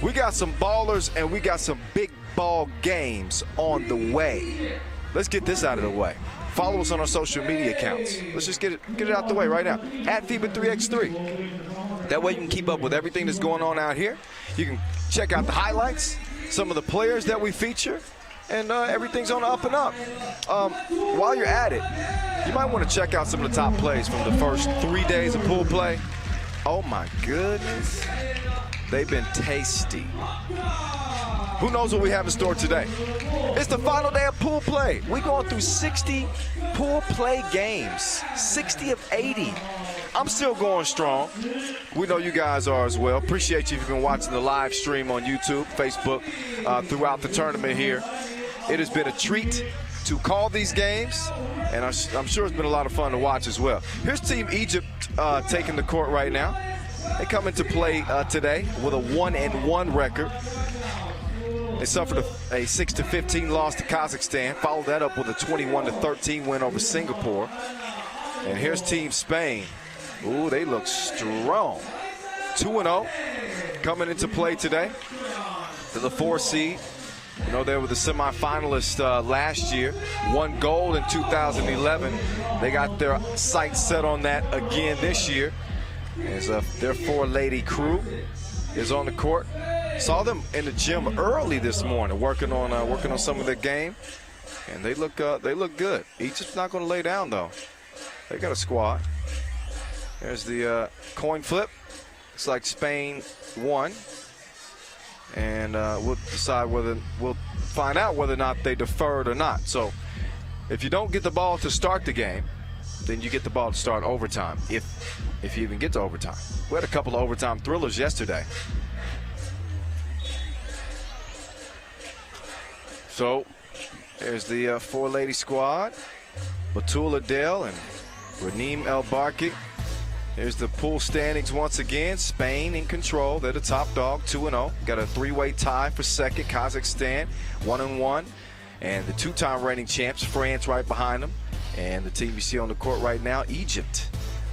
We got some ballers and we got some big ball games on the way. Let's get this out of the way. Follow us on our social media accounts. Let's just get it out the way right now. At FIBA 3x3. That way you can keep up with everything that's going on out here. You can check out the highlights, some of the players that we feature, and everything's on the up and up. While you're at it, you might want to check out some of the top plays from the first 3 days of pool play. Oh my goodness. They've been tasty. Who knows what we have in store today? It's the final day of pool play. We're going through 60 pool play games, 60 of 80. I'm still going strong. We know you guys are as well. Appreciate you if you've been watching the live stream on YouTube, Facebook, throughout the tournament here. It has been a treat to call these games, and I'm sure it's been a lot of fun to watch as well. Here's Team Egypt taking the court right now. They come into play today with a 1-1 record. They suffered a 6-15 loss to Kazakhstan, followed that up with a 21-13 win over Singapore. And here's Team Spain. Ooh, they look strong. 2-0 coming into play today. To the 4 seed. You know, they were the semifinalists last year. Won gold in 2011. They got their sights set on that again this year. As their 4-lady crew is on the court. Saw them in the gym early this morning, working on some of the game, and they look good. Egypt's not going to lay down though. They got a squad. There's the coin flip. Looks like Spain won, and we'll find out whether or not they deferred or not. So, if you don't get the ball to start the game, then you get the ball to start overtime. If you even get to overtime. We had a couple of overtime thrillers yesterday. So, there's the 4-lady squad. Batul Adel and Raneem El Barki. Here's the pool standings once again. Spain in control. They're the top dog, 2-0. Got a 3-way tie for second. Kazakhstan, 1-1. And the 2-time reigning champs, France, right behind them. And the team you see on the court right now, Egypt.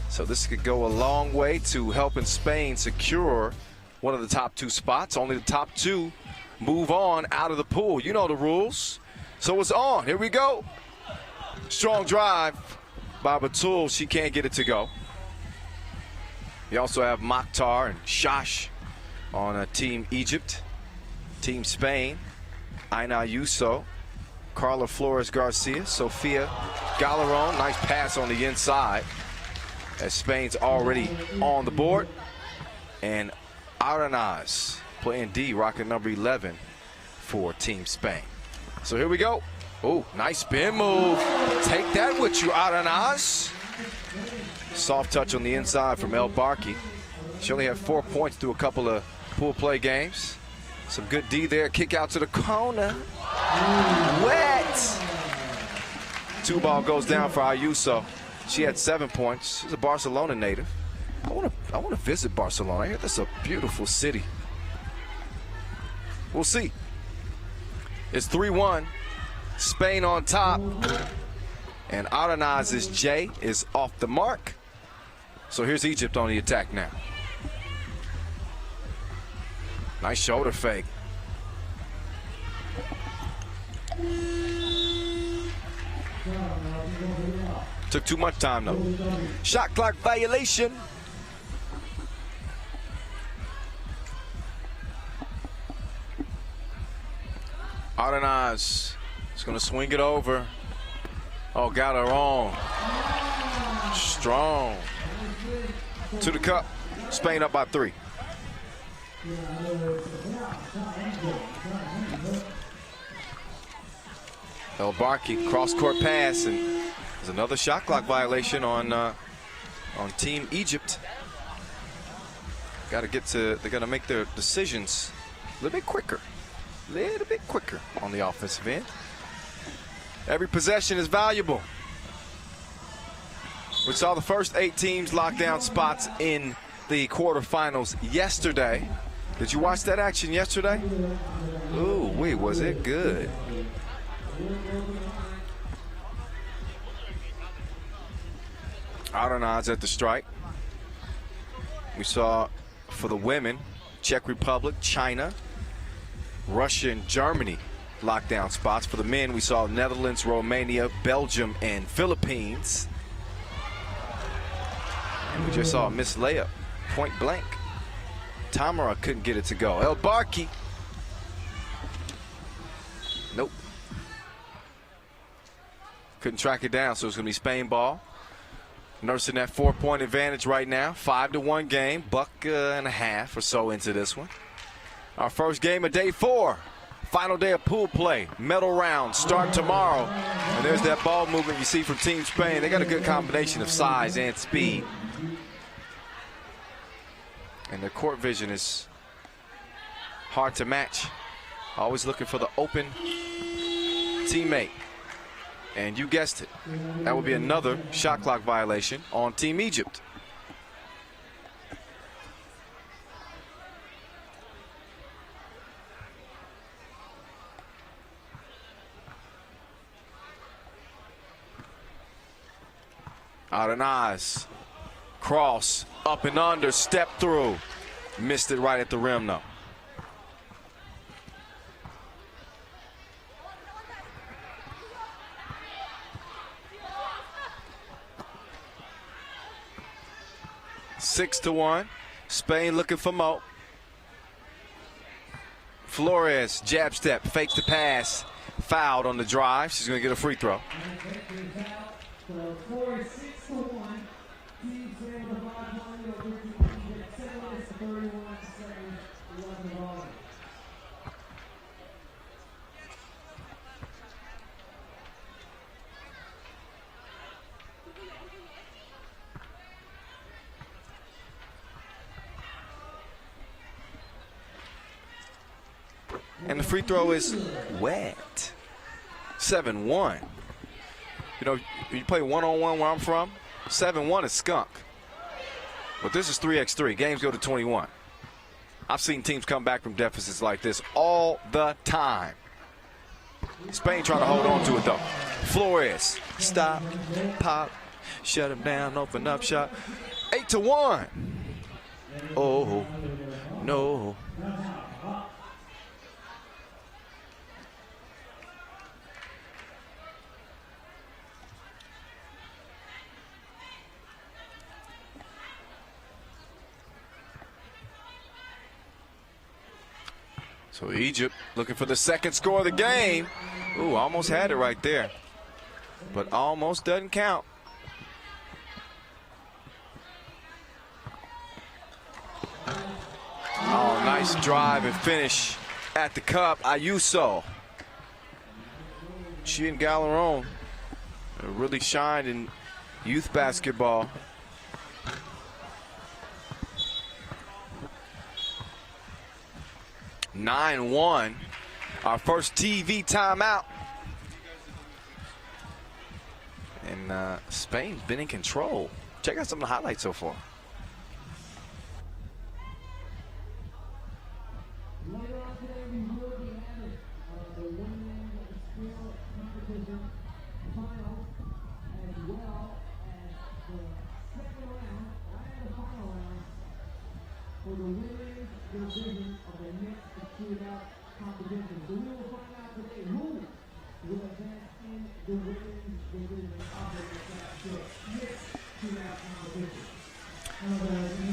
So this could go a long way to helping Spain secure one of the top 2 spots. Only the top 2 move on out of the pool. You know the rules. So it's on. Here we go. Strong drive by Batul. She can't get it to go. You also have Mokhtar and Shash on Team Egypt. Team Spain, Aina Ayuso, Carla Flores Garcia, Sofia Galeron. Nice pass on the inside as Spain's already on the board. And Aranaz playing D, rocking number 11 for Team Spain. So here we go. Oh, nice spin move. Take that with you, Aranaz. Soft touch on the inside from El Barki. She only had 4 points through a couple of pool play games. Some good D there. Kick out to the corner. Wet. 2 ball goes down for Ayuso. She had 7 points. She's a Barcelona native. I want to visit Barcelona. I hear that's a beautiful city. We'll see. It's 3-1. Spain on top. And Aranaz's J is off the mark. So here's Egypt on the attack now. Nice shoulder fake. Took too much time though. Shot clock violation. Aranaz is going to swing it over. Oh, got her on. Strong. To the cup. Spain up by 3. El Barki, cross-court pass, and there's another shot clock violation on Team Egypt. Got to get to. They're going to make their decisions a little bit quicker on the offensive end. Every possession is valuable. We saw the first 8 teams lock down spots in the quarterfinals yesterday. Did you watch that action yesterday? Ooh, wait, was it good? Aranaz at the strike. We saw for the women, Czech Republic, China, Russia, and Germany lockdown spots. For the men, we saw Netherlands, Romania, Belgium, and Philippines. And we just saw a missed layup, point blank. Tamara couldn't get it to go. El Barki. Nope. Couldn't track it down, so it's going to be Spain ball. Nursing that 4-point advantage right now. 5-1 game. Buck and a half or so into this one. Our first game of day 4. Final day of pool play. Medal round start tomorrow. And there's that ball movement you see from Team Spain. They got a good combination of size and speed. And their court vision is hard to match. Always looking for the open teammate. And you guessed it, that would be another shot clock violation on Team Egypt. Adenaz, cross, up and under, step through. Missed it right at the rim though. Six to 1. Spain looking for Mo. Flores, jab step, fakes the pass, fouled on the drive. She's going to get a free throw. And the free throw is wet. 7-1. You know, you play one-on-one where I'm from, 7-1 is skunk. But this is 3x3. Games go to 21. I've seen teams come back from deficits like this all the time. Spain trying to hold on to it, though. Flores, stop, pop, shut him down, open up shot. 8-1. Oh, no. So Egypt looking for the second score of the game. Ooh, almost had it right there. But almost doesn't count. Oh, nice drive and finish at the cup. Ayuso. She and Gallaron really shined in youth basketball. (9-1), our first TV timeout. And Spain's been in control. Check out some of the highlights so far.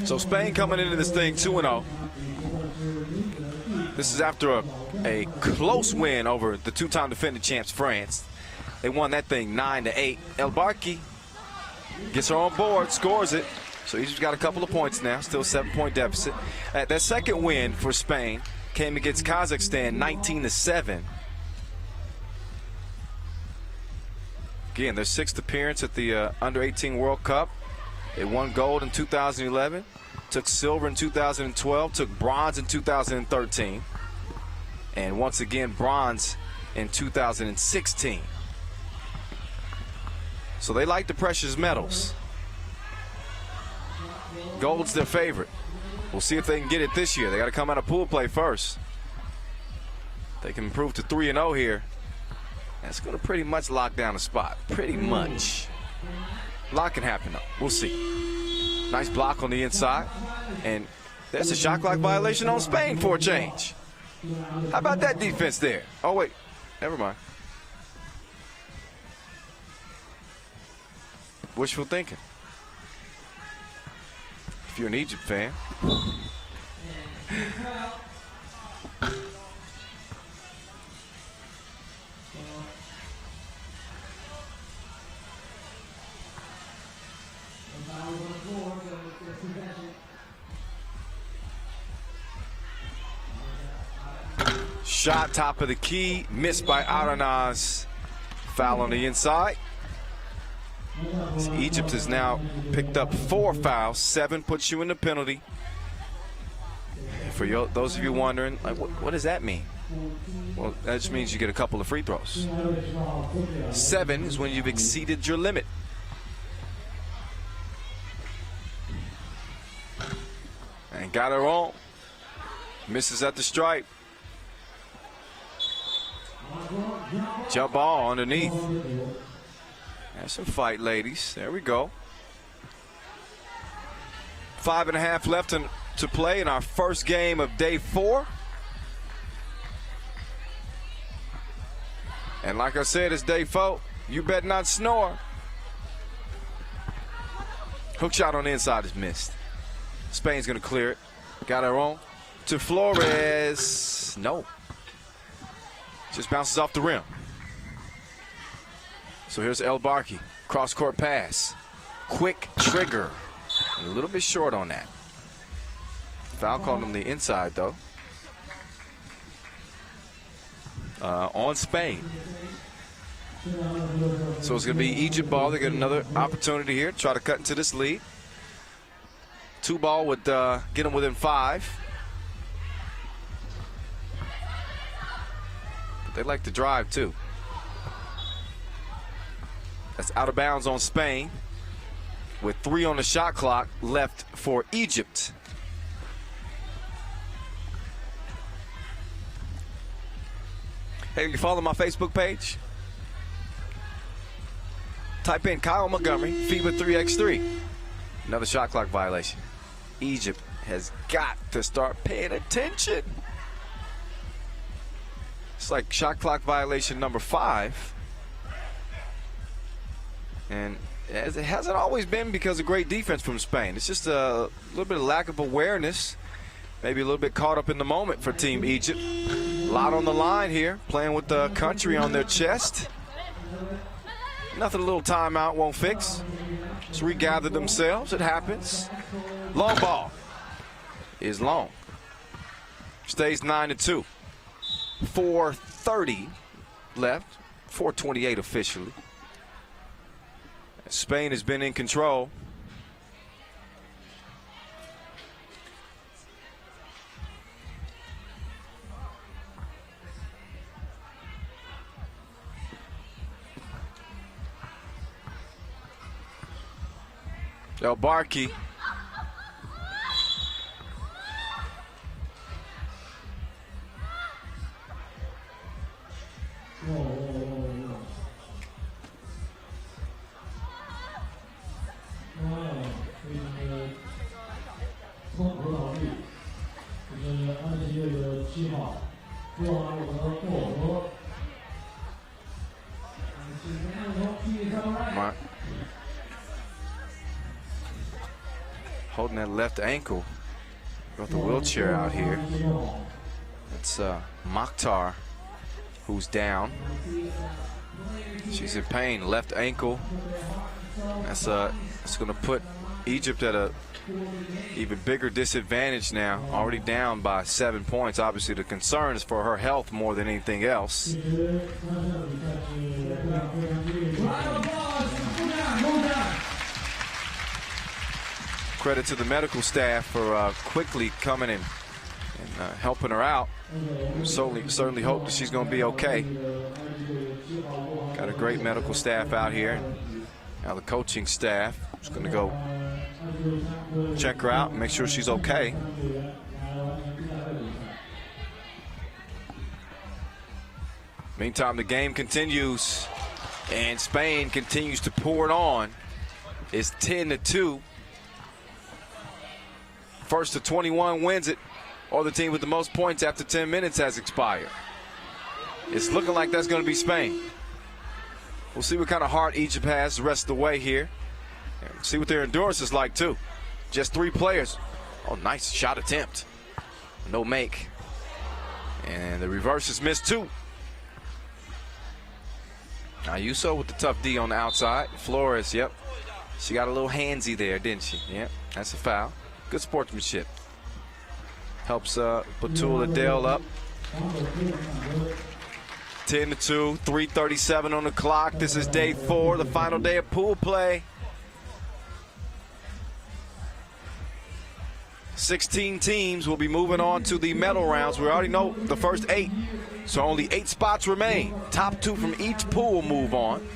So Spain coming into this thing 2-0. This is after a close win over the two-time defending champs, France. They won that thing 9-8. El Barki gets her on board, scores it. So Egypt's got a couple of points now, still 7-point deficit. That second win for Spain came against Kazakhstan 19-7. Again, their 6th appearance at the Under-18 World Cup. They won gold in 2011, took silver in 2012, took bronze in 2013, and once again bronze in 2016. So they like the precious metals. Gold's their favorite. We'll see if they can get it this year. They got to come out of pool play first. They can improve to 3-0 here. That's going to pretty much lock down the spot. Pretty much. A lot can happen, though. We'll see. Nice block on the inside. And There's a shot clock violation on Spain for a change. How about that defense there? Oh, wait. Never mind. Wishful thinking. If you're an Egypt fan. Shot top of the key, missed by Aranaz. Foul on the inside. So Egypt has now picked up 4 fouls. 7 puts you in the penalty. And for those of you wondering, like, what does that mean? Well, that just means you get a couple of free throws. 7 is when you've exceeded your limit. And got her on. Misses at the stripe. Jump ball underneath. That's some fight, ladies. There we go. 5.5 left to play in our first game of day 4. And like I said, it's day 4. You better not snore. Hook shot on the inside is missed. Spain's going to clear it. Got her on to Flores. No. Just bounces off the rim. So here's El Barki. Cross-court pass. Quick trigger. A little bit short on that. Foul called on the inside, though. On Spain. So it's going to be Egypt ball. They get another opportunity here to try to cut into this lead. 2 ball would get them within 5. But they like to drive, too. That's out of bounds on Spain with 3 on the shot clock left for Egypt. Hey, you follow my Facebook page? Type in Kyle Montgomery, FIBA 3x3. Another shot clock violation. Egypt has got to start paying attention. It's like shot clock violation number 5. And it hasn't always been because of great defense from Spain. It's just a little bit of lack of awareness. Maybe a little bit caught up in the moment for Team Egypt. A lot on the line here, playing with the country on their chest. Nothing a little timeout won't fix. Just regather themselves. It happens. Long ball is long. Stays 9-2. 4:30 left. 4:28 officially. Spain has been in control. El Barki. Holding that left ankle. Got the wheelchair out here. It's Mokhtar who's down. She's in pain. Left ankle. That's going to put Egypt at a even bigger disadvantage now. Already down by 7 points. Obviously, the concern is for her health more than anything else. Credit to the medical staff for quickly coming and helping her out. Certainly hope that she's going to be okay. Got a great medical staff out here. Now the coaching staff is going to go check her out and make sure she's okay. Meantime, the game continues, and Spain continues to pour it on. It's 10-2. First to 21 wins it, or the team with the most points after 10 minutes has expired. It's looking like that's going to be Spain. We'll see what kind of heart Egypt has the rest of the way here. And see what their endurance is like, too. Just 3 players. Oh, nice shot attempt. No make. And the reverse is missed, too. Now, Yuso with the tough D on the outside. Flores, yep. She got a little handsy there, didn't she? Yep, that's a foul. Good sportsmanship. Helps Batul Adele up. 10-2, 3:37 on the clock. This is day 4, the final day of pool play. 16 teams will be moving on to the medal rounds. We already know the first 8, so only 8 spots remain. Top 2 from each pool will move on.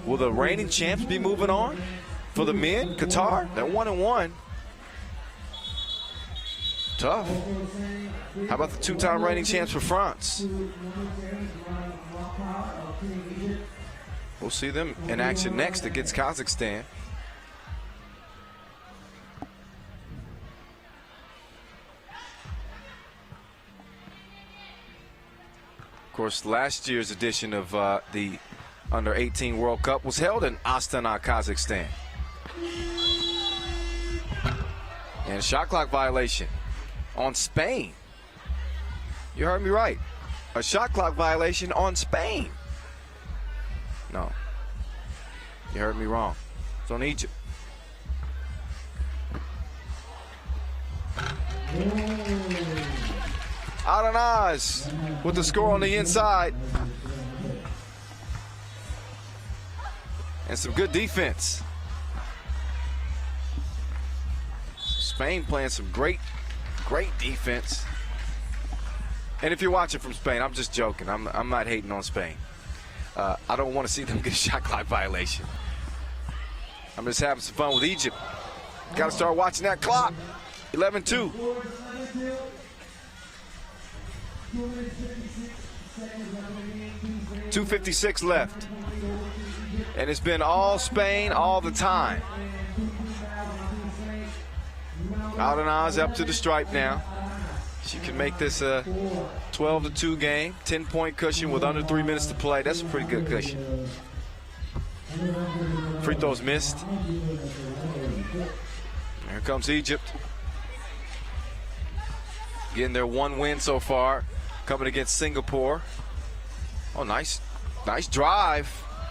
Will the reigning champs be moving on? For the men, Qatar, they're 1-1. Tough. How about the 2-time reigning champs for France? We'll see them in action next against Kazakhstan. Of course, last year's edition of the Under-18 World Cup was held in Astana, Kazakhstan. And a shot clock violation on Spain. You heard me right. A shot clock violation on Spain. No. You heard me wrong. It's on Egypt. Adanaz with the score on the inside. And some good defense. Spain playing some great defense. And if you're watching from Spain, I'm just joking. I'm not hating on Spain. I don't want to see them get a shot clock violation. I'm just having some fun with Egypt. Got to start watching that clock. 11-2. .256 left. And it's been all Spain all the time. Aldenaz up to the stripe now. She can make this a 12-2 game. 10-point cushion with under 3 minutes to play. That's a pretty good cushion. Free throws missed. Here comes Egypt. Getting their 1 win so far. Coming against Singapore. Oh, nice drive.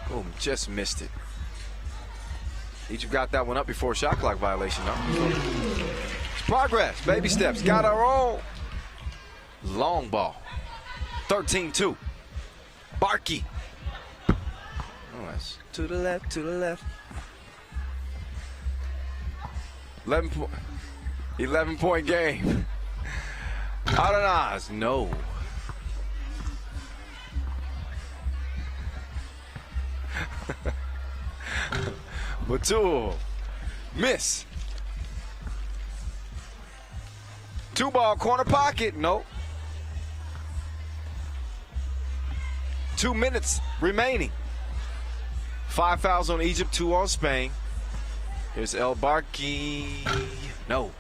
Boom, just missed it. Egypt got that one up before a shot clock violation. No? It's progress, baby steps. Got our own. Long ball. 13-2. Barkey. Oh, that's to the left, to the left. 11-point game. Adanaz, no. Batul, miss. 2-ball corner pocket, no. 2 minutes remaining. 5 fouls on Egypt, 2 on Spain. Here's El Barki, no.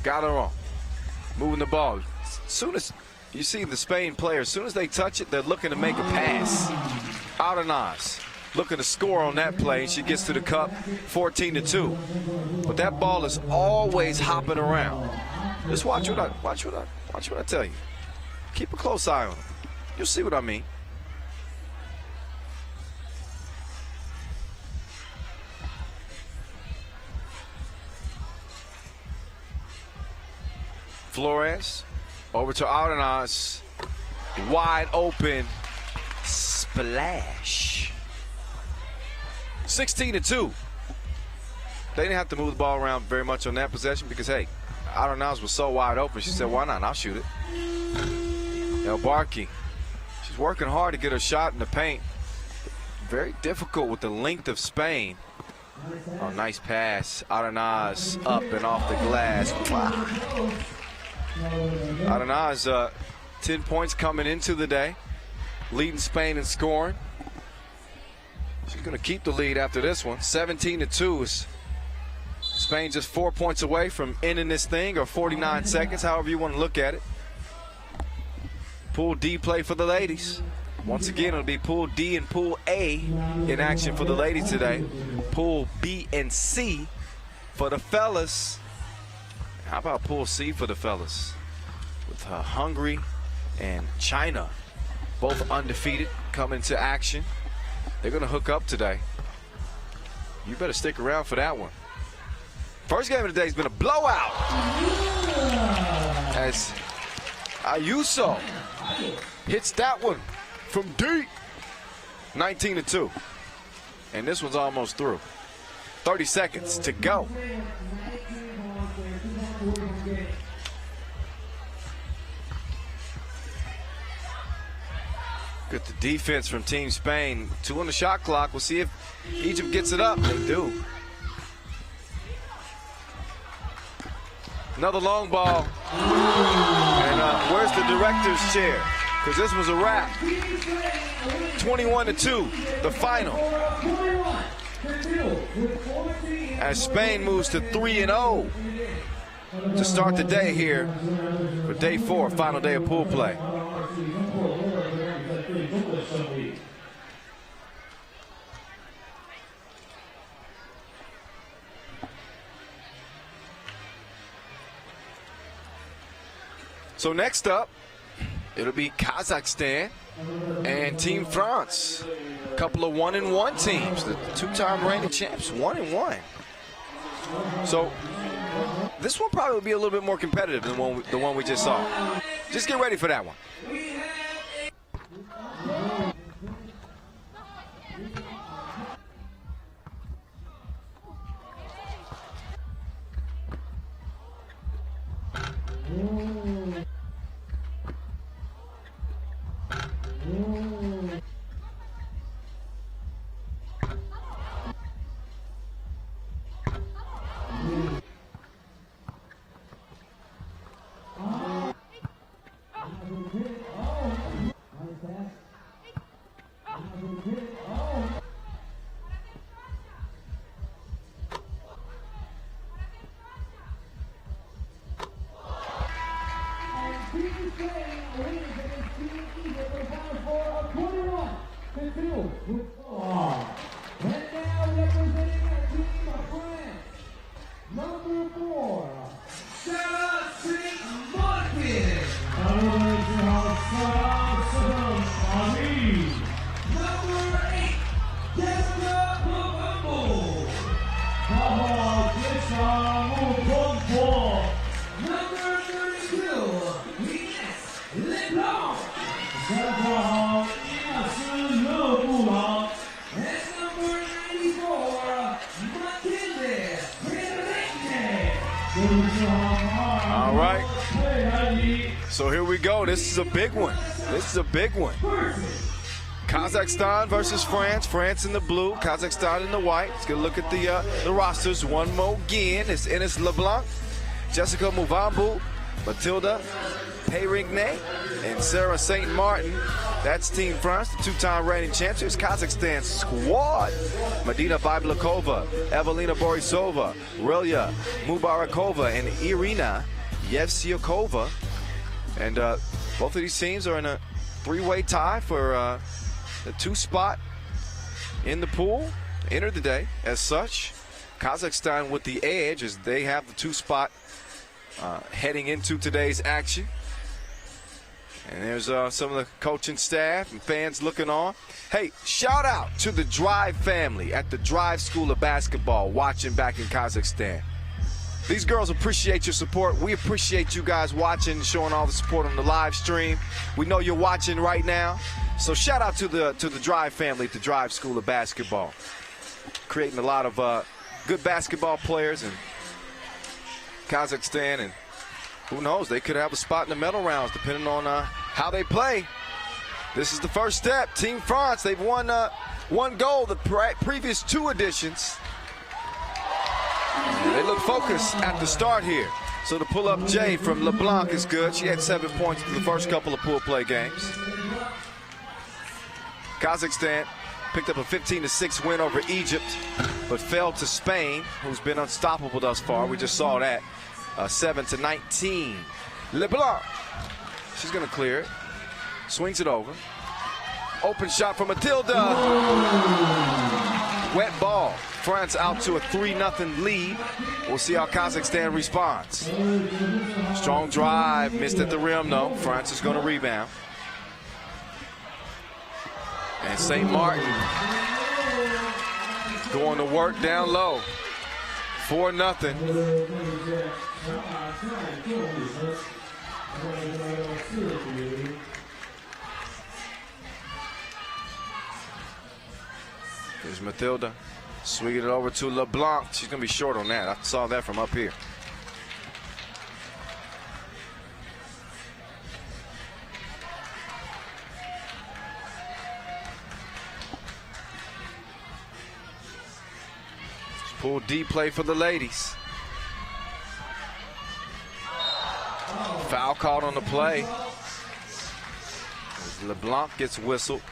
Got her wrong. Moving the ball. Soon as you see the Spain players, as soon as they touch it, they're looking to make a pass. Adanaz looking to score on that play. She gets to the cup, 14-2. But that ball is always hopping around. Just watch what I tell you. Keep a close eye on them. You'll see what I mean. Flores over to Adanaz. Wide open. Splash. 16-2. They didn't have to move the ball around very much on that possession because, hey, Adanaz was so wide open. She said, why not? I'll shoot it. El Barki. She's working hard to get her shot in the paint. Very difficult with the length of Spain. Oh, nice pass. Adanaz up and off the glass. Wow. Adanaz, 10 points coming into the day. Leading Spain in scoring. She's going to keep the lead after this one. 17-2. Spain just 4 points away from ending this thing, or 49 seconds, however you want to look at it. Pool D play for the ladies. Once again, it'll be Pool D and Pool A in action for the ladies today. Pool B and C for the fellas. How about Pool C for the fellas? With Hungary and China, both undefeated, coming to action. They're going to hook up today. You better stick around for that one. First game of the day has been a blowout, as Ayuso hits that one from deep. 19-2. And this one's almost through. 30 seconds to go. Good the defense from Team Spain. 2 on the shot clock. We'll see if Egypt gets it up. They do. Another long ball. And where's the director's chair? Because this was a wrap. 21-2, the final. As Spain moves to 3-0 to start the day here for day 4, final day of pool play. So next up, it'll be Kazakhstan and Team France. A couple of 1-1 teams. The 2-time reigning champs, 1-1. So this one probably will be a little bit more competitive than the one we just saw. Just get ready for that one. All right. So here we go. This is a big one. This is a big one. Kazakhstan versus France. France in the blue, Kazakhstan in the white. Let's get a look at the rosters. One more again. It's Enes LeBlanc, Jessica Muvambu, Matilda Peyrigne, and Sarah St. Martin. That's Team France, the 2-time reigning champs. Here's Kazakhstan's squad. Medina Biblakova, Evelina Borisova, Relia Mubarakova, and Irina Yevsiakova. And both of these teams are in a 3-way tie for the 2 spot in the pool. Enter the day as such. Kazakhstan with the edge as they have the 2 spot heading into today's action. And there's some of the coaching staff and fans looking on. Hey, shout out to the Drive family at the Drive School of Basketball watching back in Kazakhstan. These girls appreciate your support. We appreciate you guys watching, showing all the support on the live stream. We know you're watching right now. So shout out to the Drive family at the Drive School of Basketball. Creating a lot of good basketball players in Kazakhstan, and who knows, they could have a spot in the medal rounds depending on how they play. This is the first step. Team France, they've won 1 gold the previous 2 editions. And they look focused at the start here. So the pull-up J from LeBlanc is good. She had 7 points in the first couple of pool play games. Kazakhstan Picked up a 15-6 win over Egypt, but fell to Spain, who's been unstoppable thus far. We just saw that. 7-19. LeBlanc. She's going to clear it. Swings it over. Open shot from Matilda. Wet ball. France out to a 3-0 lead. We'll see how Kazakhstan responds. Strong drive. Missed at the rim, though. France is going to rebound. And St. Martin going to work down low. 4-0. Here's Matilda. Swing it over to LeBlanc. She's going to be short on that. I saw that from up here. Pull D play for the ladies. Foul called on the play. As LeBlanc gets whistled.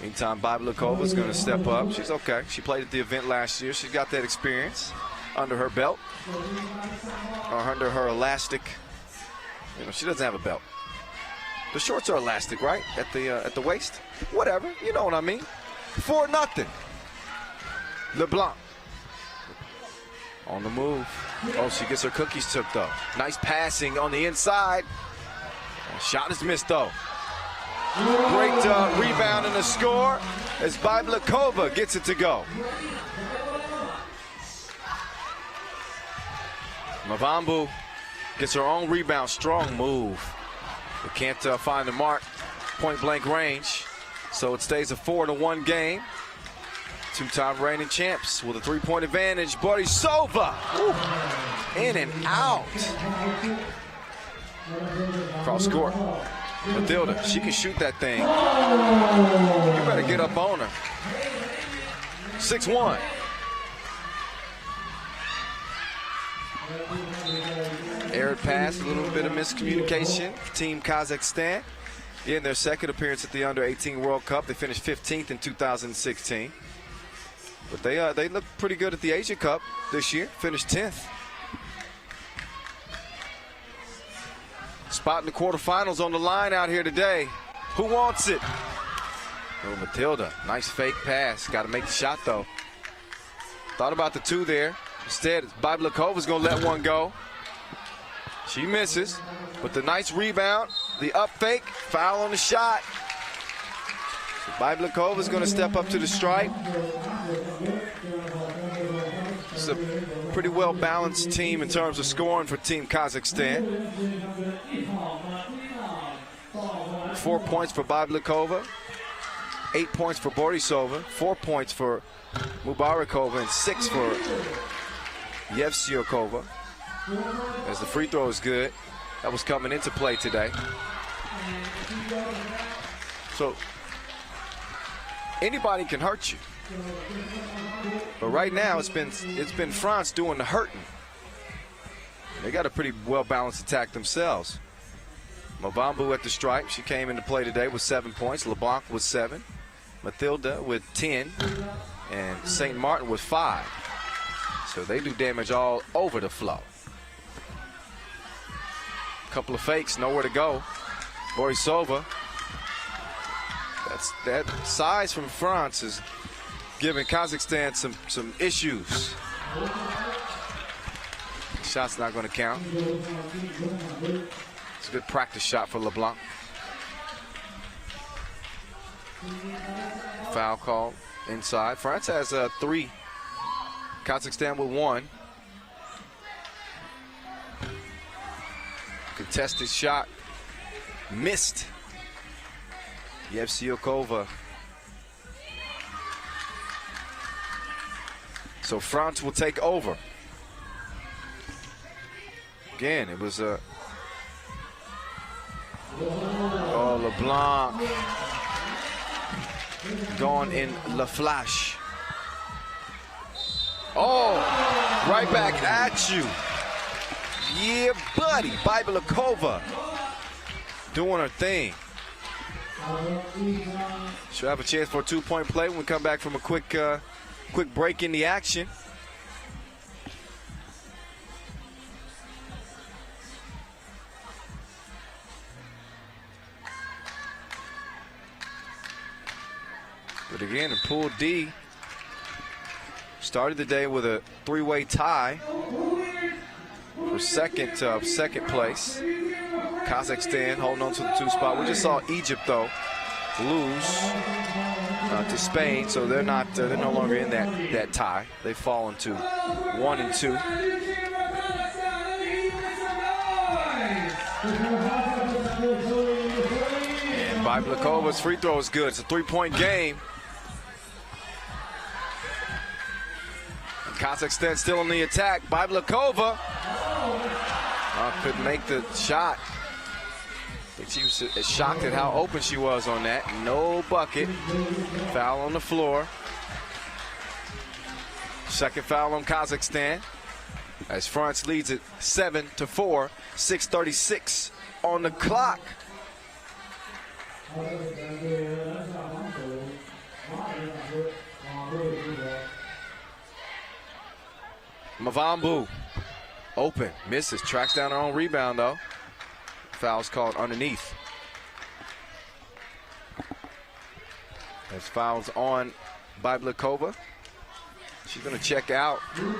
Meantime, Byblikova is going to step up. She's okay. She played at the event last year. She's got that experience under her belt. Or under her elastic. You know, she doesn't have a belt. The shorts are elastic, right? At the waist? Whatever. You know what I mean. 4-0. LeBlanc. On the move. Oh, she gets her cookies took, though. Nice passing on the inside. Shot is missed, though. Great rebound and a score as Byblikova gets it to go. Mavambu gets her own rebound. Strong move. But can't find the mark. Point-blank range. So it stays a 4-1 game. Two-time reigning champs with a three-point advantage. Borisova. In and out. Cross court. Matilda, she can shoot that thing. You better get up on her. 6-1. Aired pass, a little bit of miscommunication. Team Kazakhstan. In their second appearance at the U18 World Cup. They finished 15th in 2016. But they look pretty good at the Asia Cup this year. Finished 10th. Spot in the quarterfinals on the line out here today. Who wants it? Oh, Matilda. Nice fake pass. Got to make the shot, though. Thought about the two there. Instead, Byblikova's going to let one go. She misses. But the nice rebound. The up fake. Foul on the shot. So Byblikova's going to step up to the stripe. It's a pretty well-balanced team in terms of scoring for Team Kazakhstan. 4 points for Byblikova, 8 points for Borisova, 4 points for Mubarakova, and 6 for Yevsiokova. As the free throw is good. That was coming into play today. So anybody can hurt you. But right now it's been France doing the hurting. They got a pretty well-balanced attack themselves. Mavambu at the stripe. She came into play today with 7 points. LeBlanc with 7. Matilda with 10. And St. Martin with 5. So they do damage all over the flow. Couple of fakes, nowhere to go. Borisova. That size from France is giving Kazakhstan some issues. Shot's not going to count. It's a good practice shot for LeBlanc. Foul call inside. France has 3. Kazakhstan with 1. Contested shot. Missed. Yevsiokova. So France will take over. Again, it was a... Oh, LeBlanc. Going in La Flash. Oh, right back at you. Yeah, buddy. Byblikova doing her thing. Should have a chance for a two-point play when we come back from a quick break in the action. But again, in Pool D, started the day with a three-way tie for second place. Kazakhstan holding on to the 2 spot. We just saw Egypt though lose to Spain, so they're no longer in that tie. They've fallen to 1 and 2. And Byblakova's free throw is good. It's a 3-point game. Kazakhstan still on the attack. Byblakova couldn't make the shot. I think she was shocked at how open she was on that. No bucket. Foul on the floor. Second foul on Kazakhstan as France leads it 7-4. 6:36 on the clock. Mavambu open, misses, tracks down her own rebound though. Foul's called underneath. There's fouls on Byblakova. She's going to check out, and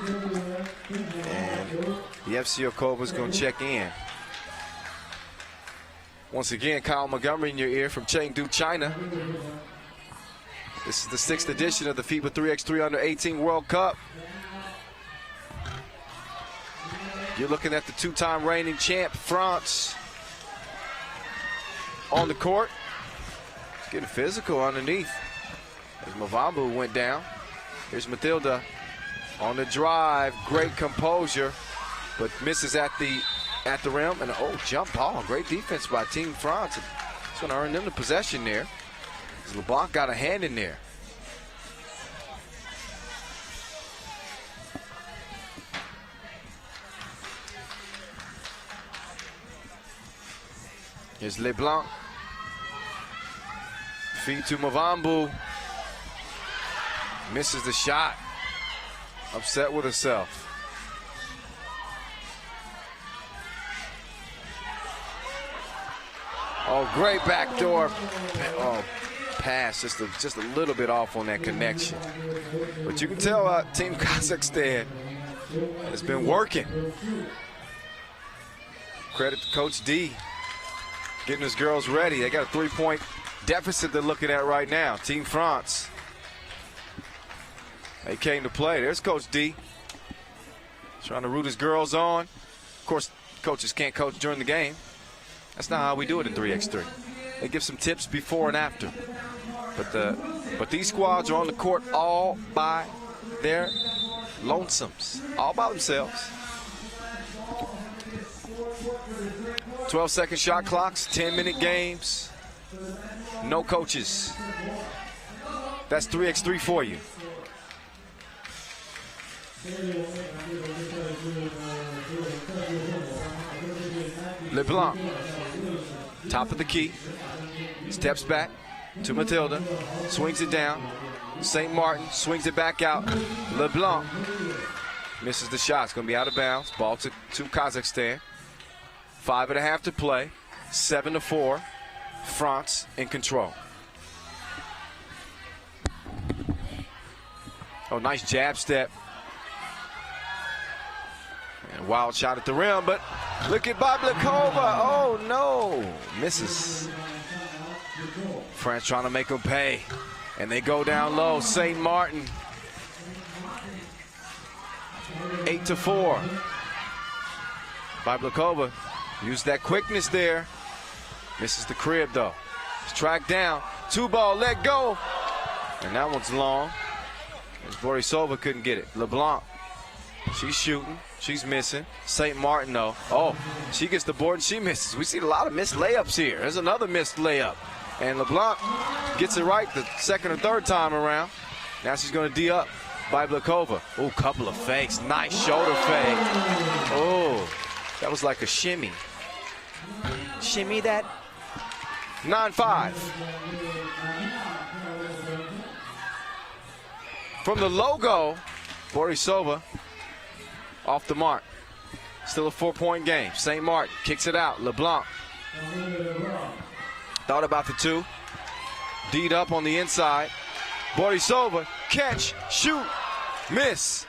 Yevsiakova's going to check in. Once again, Kyle Montgomery in your ear from Chengdu, China. This is the 6th edition of the FIBA 3x3 Under-18 World Cup. You're looking at the 2-time reigning champ, France, on the court. It's getting physical underneath as Mavambu went down. Here's Matilda on the drive. Great composure, but misses at the rim. And jump ball. Great defense by Team France. It's going to earn them the possession there. LeBlanc got a hand in there. Here's LeBlanc. Feed to Mavambu. Misses the shot. Upset with herself. Oh, great backdoor. Oh, pass just a little bit off on that connection. But you can tell Team Kazakhstan has been working. Credit to Coach D. Getting his girls ready. They got a 3-point deficit they're looking at right now. Team France. They came to play. There's Coach D. Trying to root his girls on. Of course, coaches can't coach during the game. That's not how we do it in 3x3. They give some tips before and after. But these squads are on the court all by their lonesomes. All by themselves. 12-second shot clocks, 10-minute games, no coaches. That's 3x3 for you. LeBlanc, top of the key, steps back to Matilda, swings it down. St. Martin swings it back out. LeBlanc misses the shot. It's going to be out of bounds. Ball to Kazakhstan. 5.5 to play. 7-4. France in control. Oh, nice jab step. And a wild shot at the rim, but look at Byblikova. Oh, no. Misses. France trying to make them pay. And they go down low. St. Martin. 8-4. Byblikova used that quickness there. Misses the crib, though. It's tracked down. 2-ball, let go. And that one's long. As Borisova couldn't get it. LeBlanc. She's shooting. She's missing. St. Martin, though. Oh, she gets the board and she misses. We see a lot of missed layups here. There's another missed layup. And LeBlanc gets it right the second or third time around. Now she's going to D up Byblikova. Oh, couple of fakes. Nice shoulder fake. Oh, that was like a shimmy. Shimmy that. 9-5. From the logo, Borisova off the mark. Still a 4-point game. St. Martin kicks it out. LeBlanc thought about the two. D'd up on the inside. Borisova, catch, shoot, miss.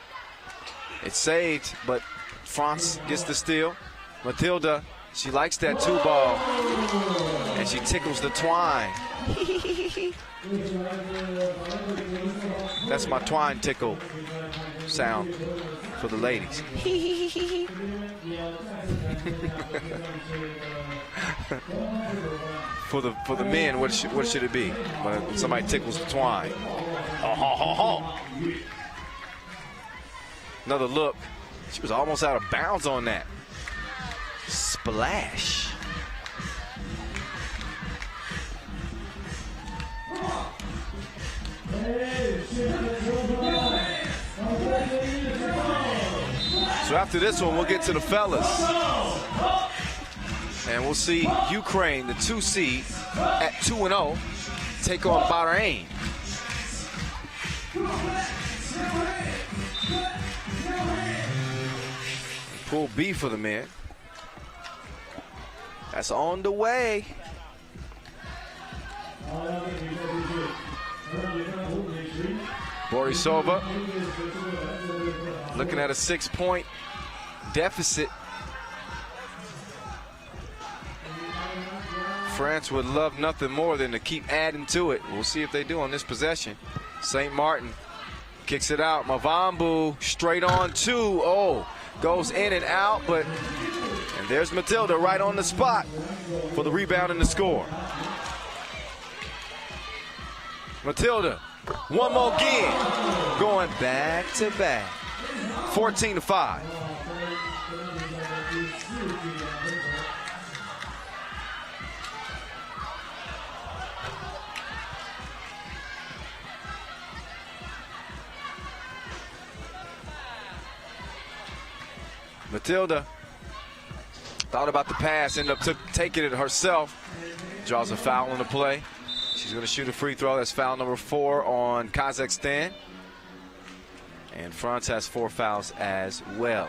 It's saved, but France gets the steal. Matilda, she likes that two ball, and she tickles the twine. That's my twine tickle sound for the ladies. For the men, what should it be when somebody tickles the twine? Another look. She was almost out of bounds on that. Splash. So after this one, we'll get to the fellas. And we'll see Ukraine, the 2 seed, at 2-0, take on Bahrain. Pool B for the men. That's on the way. Borisova looking at a 6-point deficit. France would love nothing more than to keep adding to it. We'll see if they do on this possession. St. Martin kicks it out. Mavambu straight on 2. Oh, goes in and out, and there's Matilda right on the spot for the rebound and the score. Matilda, one more again, going back to back. 14-5. Matilda thought about the pass, ended up taking it herself. Draws a foul on the play. She's going to shoot a free throw. That's foul number 4 on Kazakhstan. And France has 4 fouls as well.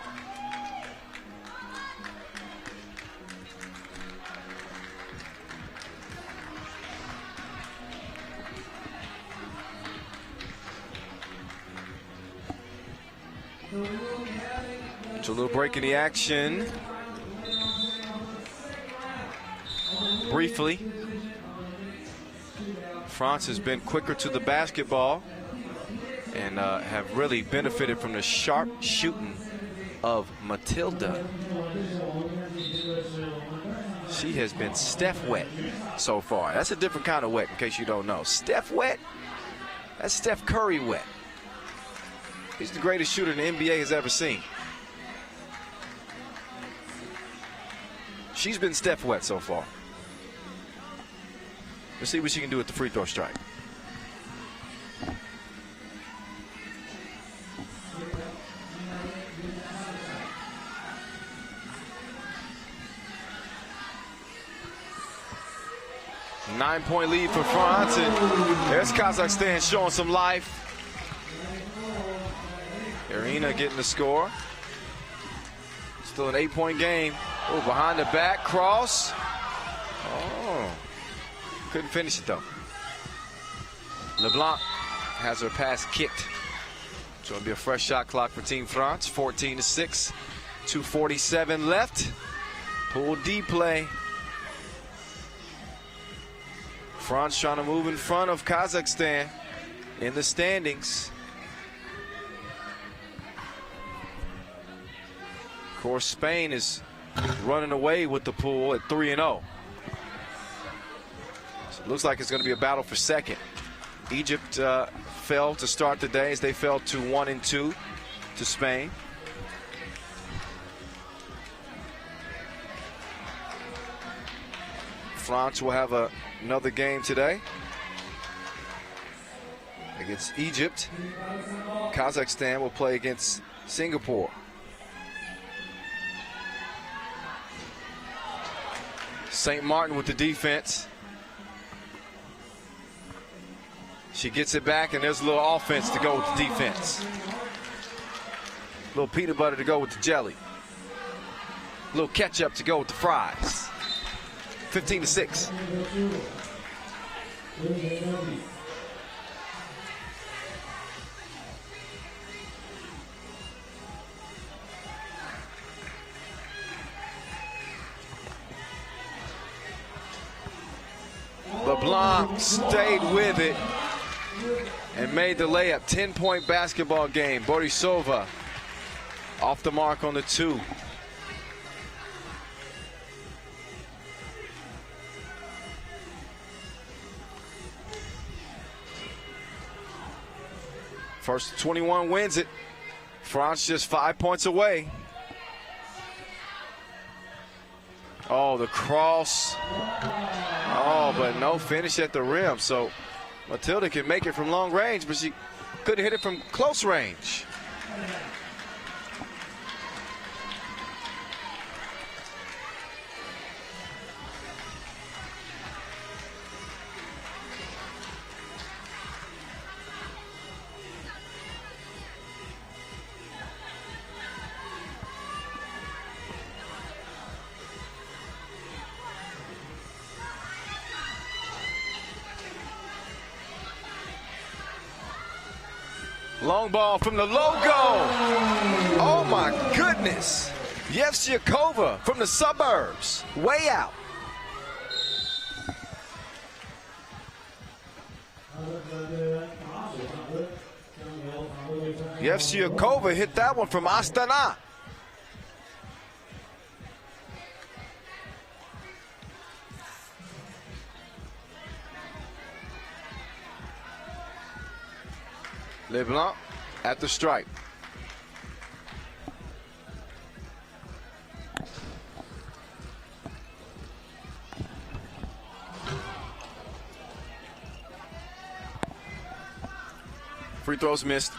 So a little break in the action. Briefly, France has been quicker to the basketball and have really benefited from the sharp shooting of Matilda. She has been Steph wet so far. That's a different kind of wet, in case you don't know. Steph wet, that's Steph Curry wet. He's the greatest shooter the NBA has ever seen. She's been Steph wet so far. Let's see what she can do at the free throw strike. Nine-point lead for France, and there's Kazakhstan showing some life. Irina getting the score. Still an 8-point game. Oh, behind the back, cross. Oh, couldn't finish it though. LeBlanc has her pass kicked. So it'll be a fresh shot clock for Team France. 14-6, 2:47 left. Pool D play. France trying to move in front of Kazakhstan in the standings. Of course, Spain is running away with the pool at 3-0. So it looks like it's going to be a battle for second. Egypt fell to start the day as they fell to 1-2 to Spain. France will have another game today against Egypt. Kazakhstan will play against Singapore. St. Martin with the defense. She gets it back, and there's a little offense to go with the defense. A little peanut butter to go with the jelly. A little ketchup to go with the fries. 15-6. LeBlanc stayed with it and made the layup. 10-point basketball game. Borisova off the mark on the 2. First 21 wins it. France just 5 points away. Oh, the cross. Oh, but no finish at the rim. So Matilda can make it from long range, but she couldn't hit it from close range. Long ball from the logo. Oh my goodness. Yevshiakova from the suburbs. Way out. Yevshiakova hit that one from Astana. LeBlanc at the stripe. Free throws missed.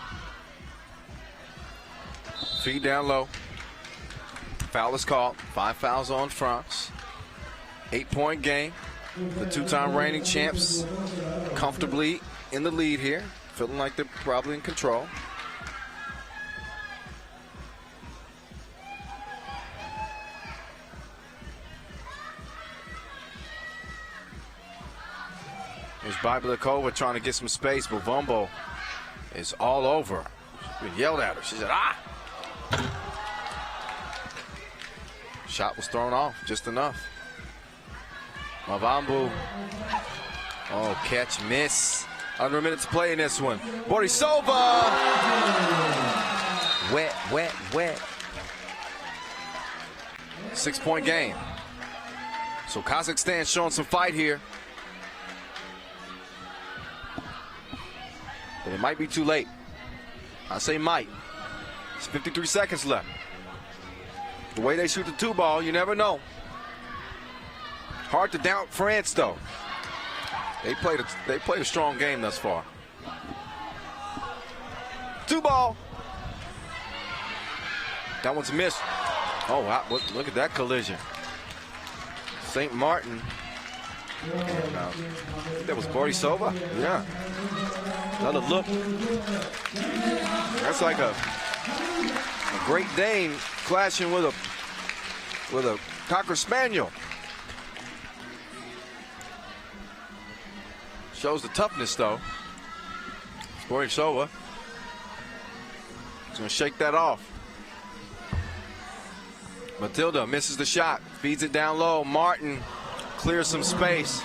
Feed down low. Foul is called. 5 fouls on France. 8-point game. The 2-time reigning champs comfortably in the lead here. Feeling like they're probably in control. Here's Biblikova trying to get some space, but Vombo is all over. She yelled at her. She said, ah! Shot was thrown off, just enough. Mavambu. Oh, catch, miss. Under a minute to play in this one. Borisova! Wet, wet, wet. 6-point game. So Kazakhstan showing some fight here. But it might be too late. I say might. It's 53 seconds left. The way they shoot the 2-ball, you never know. Hard to doubt France, though. They played a strong game thus far. 2-ball. That one's missed. Oh, wow. Look at that collision. St. Martin. And, I think that was Borisova. Yeah. Another look. That's like a Great Dane clashing with a Cocker Spaniel. Shows the toughness, though. Borisova is going to shake that off. Matilda misses the shot, feeds it down low. Martin clears some space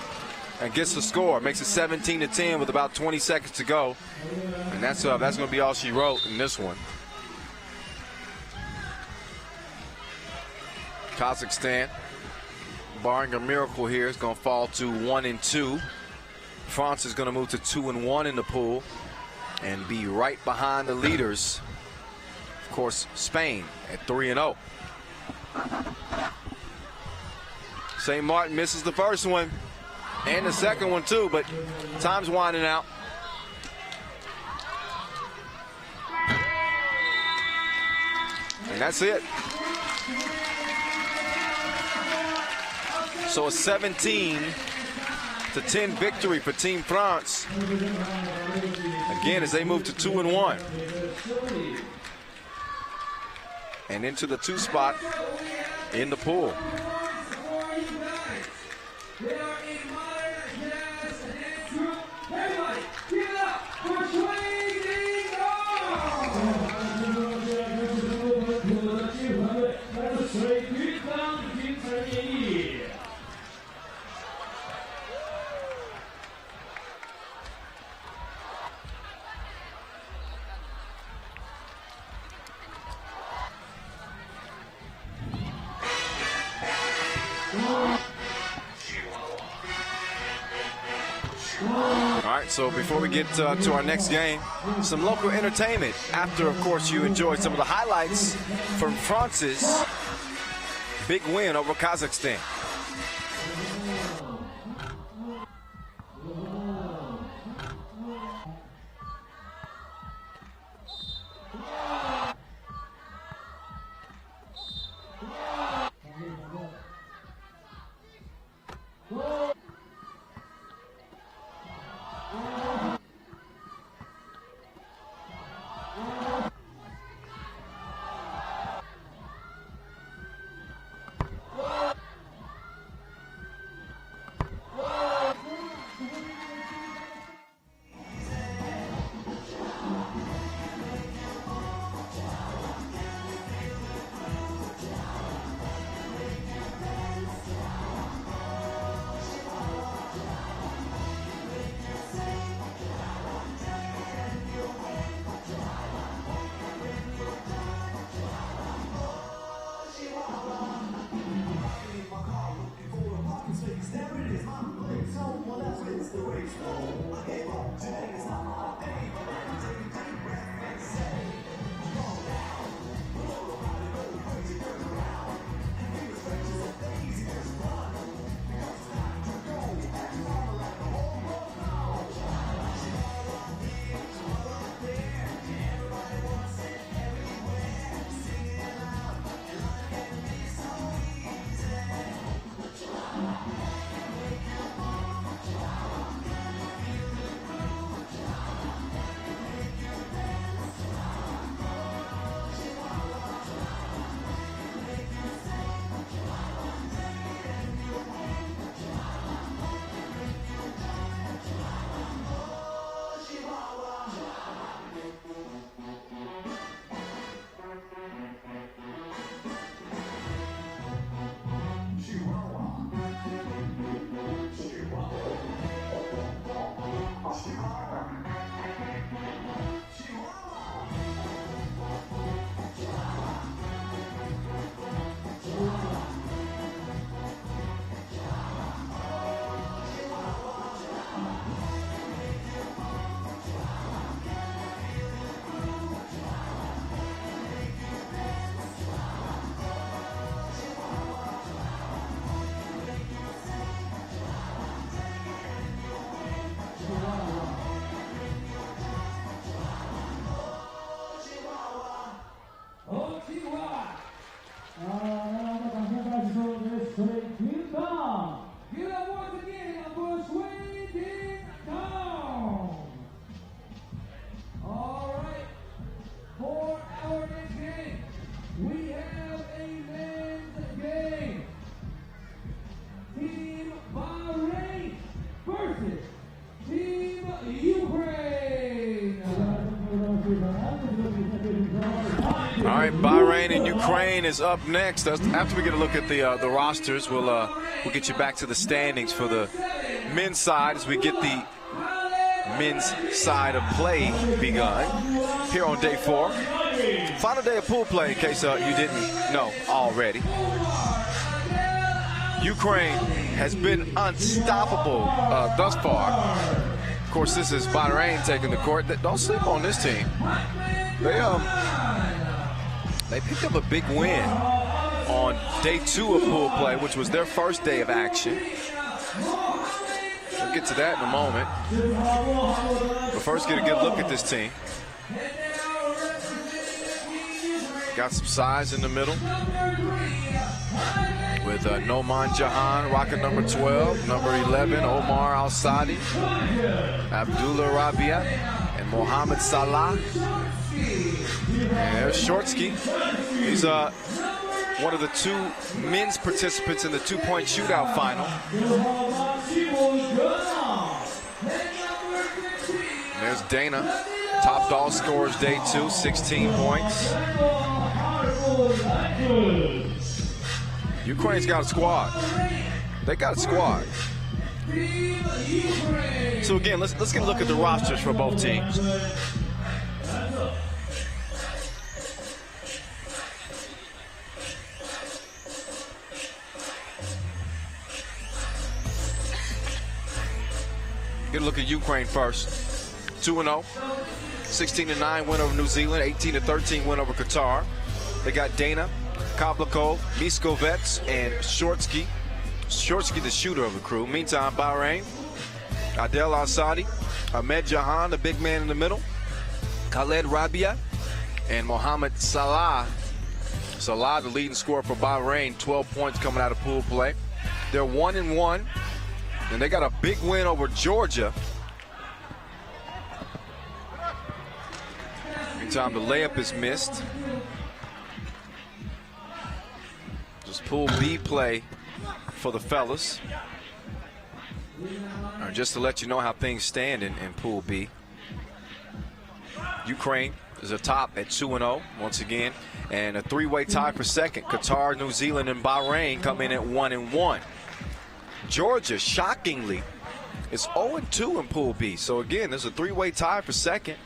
and gets the score. Makes it 17-10 with about 20 seconds to go. And that's going to be all she wrote in this one. Kazakhstan, barring a miracle here, is going to fall to 1-2. France is going to move to 2-1 in the pool and be right behind the leaders. Of course, Spain at 3-0. St. Martin misses the first one and the second one too, but time's winding out. And that's it. So a 17 It's a 10 victory for Team France. Again, as they move to 2-1. And into the 2 spot in the pool. So before we get to our next game, some local entertainment. After, of course, you enjoyed some of the highlights from France's big win over Kazakhstan. All right, Bahrain and Ukraine is up next. After we get a look at the rosters, we'll get you back to the standings for the men's side as we get the men's side of play begun here on day 4. Final day of pool play, in case you didn't know already. Ukraine has been unstoppable thus far. Of course, this is Bahrain taking the court. Don't sleep on this team. They picked up a big win on day 2 of pool play, which was their first day of action. We'll get to that in a moment. But first, get a good look at this team. Got some size in the middle with with Noman Jahan rocking number 12, number 11, Omar Al-Sadi, Abdullah Rabia, and Mohamed Salah. And there's Shortsky. He's one of the 2 men's participants in the 2-point shootout final. And there's Dana, topped all scorers day 2, 16 points. Ukraine's got a squad. They got a squad. So again, let's get a look at the rosters for both teams. Get a look at Ukraine first. 2-0, 16-9 win over New Zealand, 18-13 win over Qatar. They got Dana, Kablakov, Miskovets, and Shortsky. Shortsky, the shooter of the crew. Meantime, Bahrain, Adel Al-Sadi, Ahmed Jahan, the big man in the middle, Khaled Rabia, and Mohamed Salah. Salah, the leading scorer for Bahrain, 12 points coming out of pool play. They're 1-1, and they got a big win over Georgia. Meantime, the layup is missed. Just Pool B play for the fellas. Just to let you know how things stand in Pool B. Ukraine is atop at 2-0 once again, and a 3-way tie for second. Qatar, New Zealand, and Bahrain come in at 1-1. Georgia, shockingly, is 0-2 in Pool B. So again, there's a 3-way tie for second.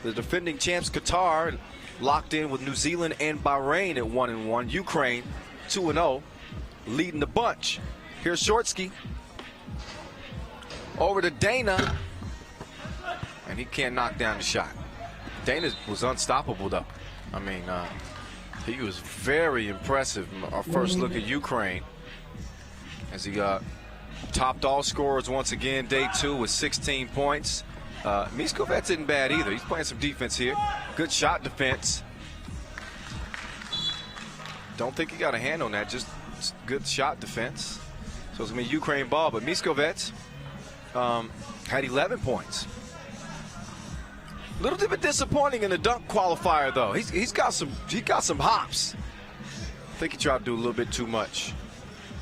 The defending champs Qatar locked in with New Zealand and Bahrain at 1-1. Ukraine 2-0, leading the bunch. Here's Shortsky. Over to Dana, and he can't knock down the shot. Dana was unstoppable, though. I mean, he was very impressive. Our first look at Ukraine, as he topped all scorers once again, day 2 with 16 points. Miskovets isn't bad either. He's playing some defense here. Good shot defense. Don't think he got a hand on that, just good shot defense. So it's going to be Ukraine ball, but Miskovets had 11 points. A little bit disappointing in the dunk qualifier, though. He got some hops. I think he tried to do a little bit too much.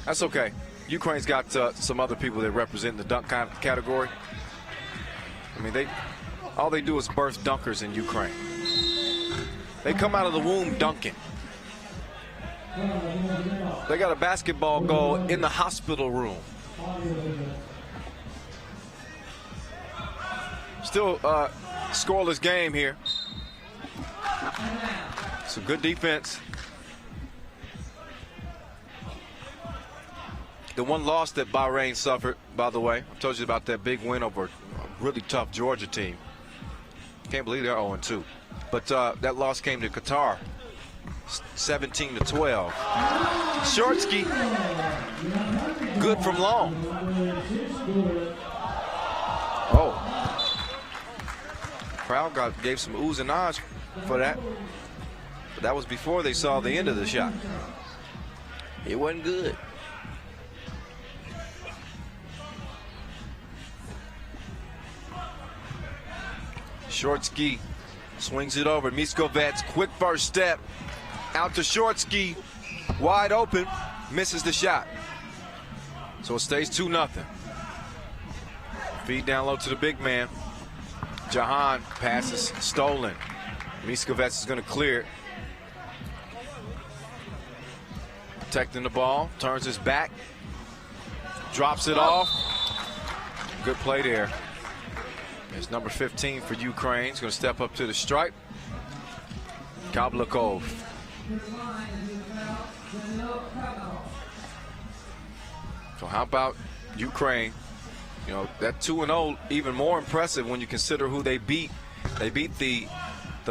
That's okay. Ukraine's got some other people that represent the dunk category. I mean, all they do is birth dunkers in Ukraine. They come out of the womb dunking. They got a basketball goal in the hospital room. Still scoreless game here. Some good defense. The one loss that Bahrain suffered, by the way, I told you about that big win over a really tough Georgia team. Can't believe they're 0-2. But that loss came to Qatar, 17-12. Shortsky, good from long. Oh. Crowd gave some oohs and ahs for that. But that was before they saw the end of the shot. It wasn't good. Shortsky swings it over. Miskovets, quick first step. Out to Shortsky. Wide open. Misses the shot. So it stays 2-0. Feed down low to the big man. Jahan passes stolen. Miskovets is going to clear it. Protecting the ball. Turns his back. Drops it off. Good play there. There's number 15 for Ukraine. He's going to step up to the stripe. Kablakov. So how about Ukraine? You know, that 2-0 even more impressive when you consider who they beat. They beat the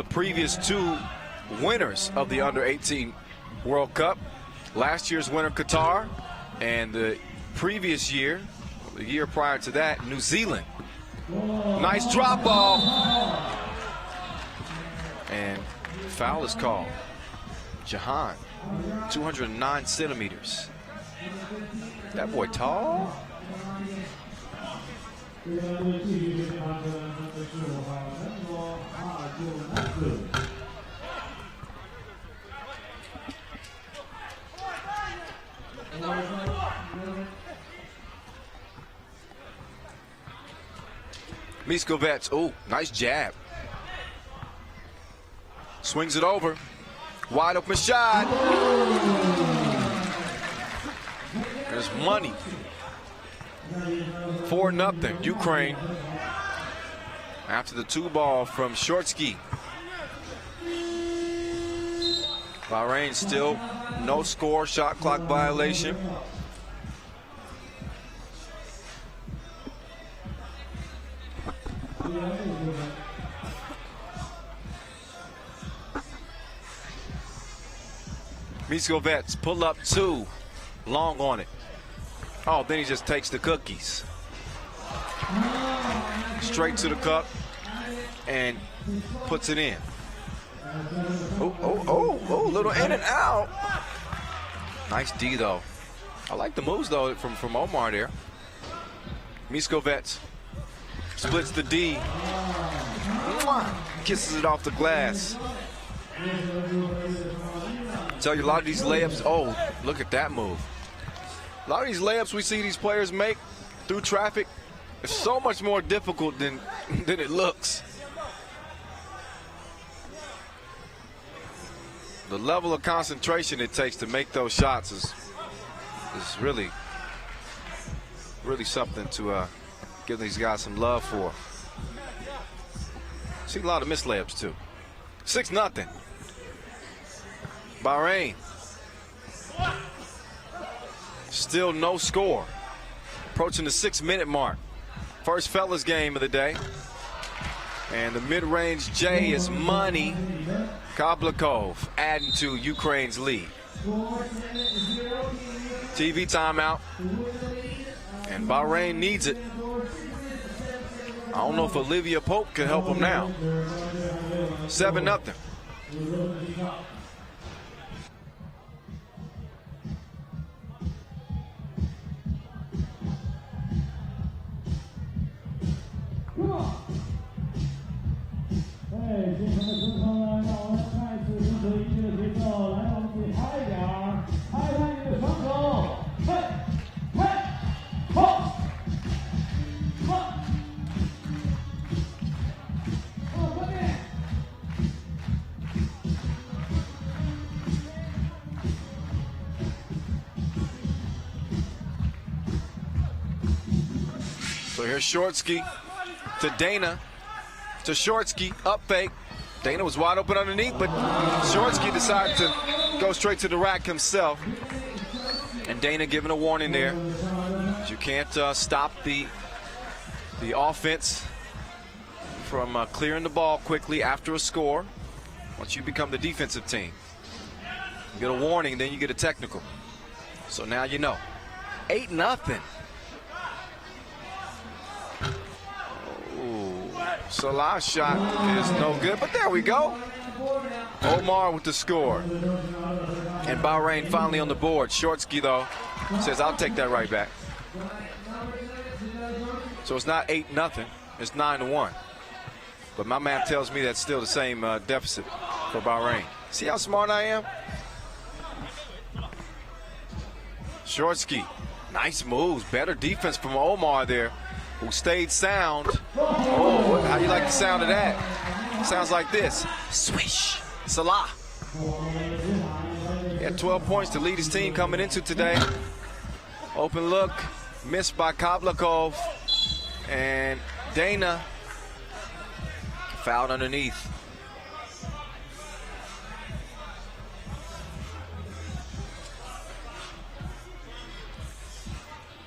previous 2 winners of the Under-18 World Cup. Last year's winner, Qatar, and the previous year, the year prior to that, New Zealand. Nice drop ball. And foul is called. Jahan, 209 centimeters. That boy tall. Miskovets, oh, nice jab. Swings it over. Wide open shot. There's money. 4-0, Ukraine. After the 2-ball from Shortsky. Bahrain still no score, shot clock violation. Miskovets, pull up 2, long on it. Oh, then he just takes the cookies. Straight to the cup and puts it in. Oh, little in and out. Nice D though. I like the moves though from Omar there. Miskovets splits the D. Kisses it off the glass. Tell you a lot of these layups, oh, look at that move. A lot of these layups we see these players make through traffic, it's so much more difficult than it looks. The level of concentration it takes to make those shots is really something to give these guys some love for. See a lot of missed layups too. 6-0. Bahrain. Still no score. Approaching the 6-minute mark. First fellas game of the day. And the mid-range J is money. Kablakov adding to Ukraine's lead. TV timeout. And Bahrain needs it. I don't know if Olivia Pope can help them now. 7-0. So here's Shortsky to Dana, to Shortsky, up fake. Dana was wide open underneath, but Shortsky decided to go straight to the rack himself. And Dana giving a warning there. You can't stop the offense from clearing the ball quickly after a score. Once you become the defensive team, you get a warning, then you get a technical. So now you know. 8-0. Salah's shot is no good, but there we go. Omar with the score. And Bahrain finally on the board. Shortsky, though, says, I'll take that right back. So it's not 8-0, it's 9-1. But my math tells me that's still the same deficit for Bahrain. See how smart I am? Shortsky, nice moves, better defense from Omar there, who stayed sound. Oh, how do you like the sound of that? Sounds like this. Swish. Salah. He had 12 points to lead his team coming into today. Open look, missed by Kablakov. And Dana fouled underneath.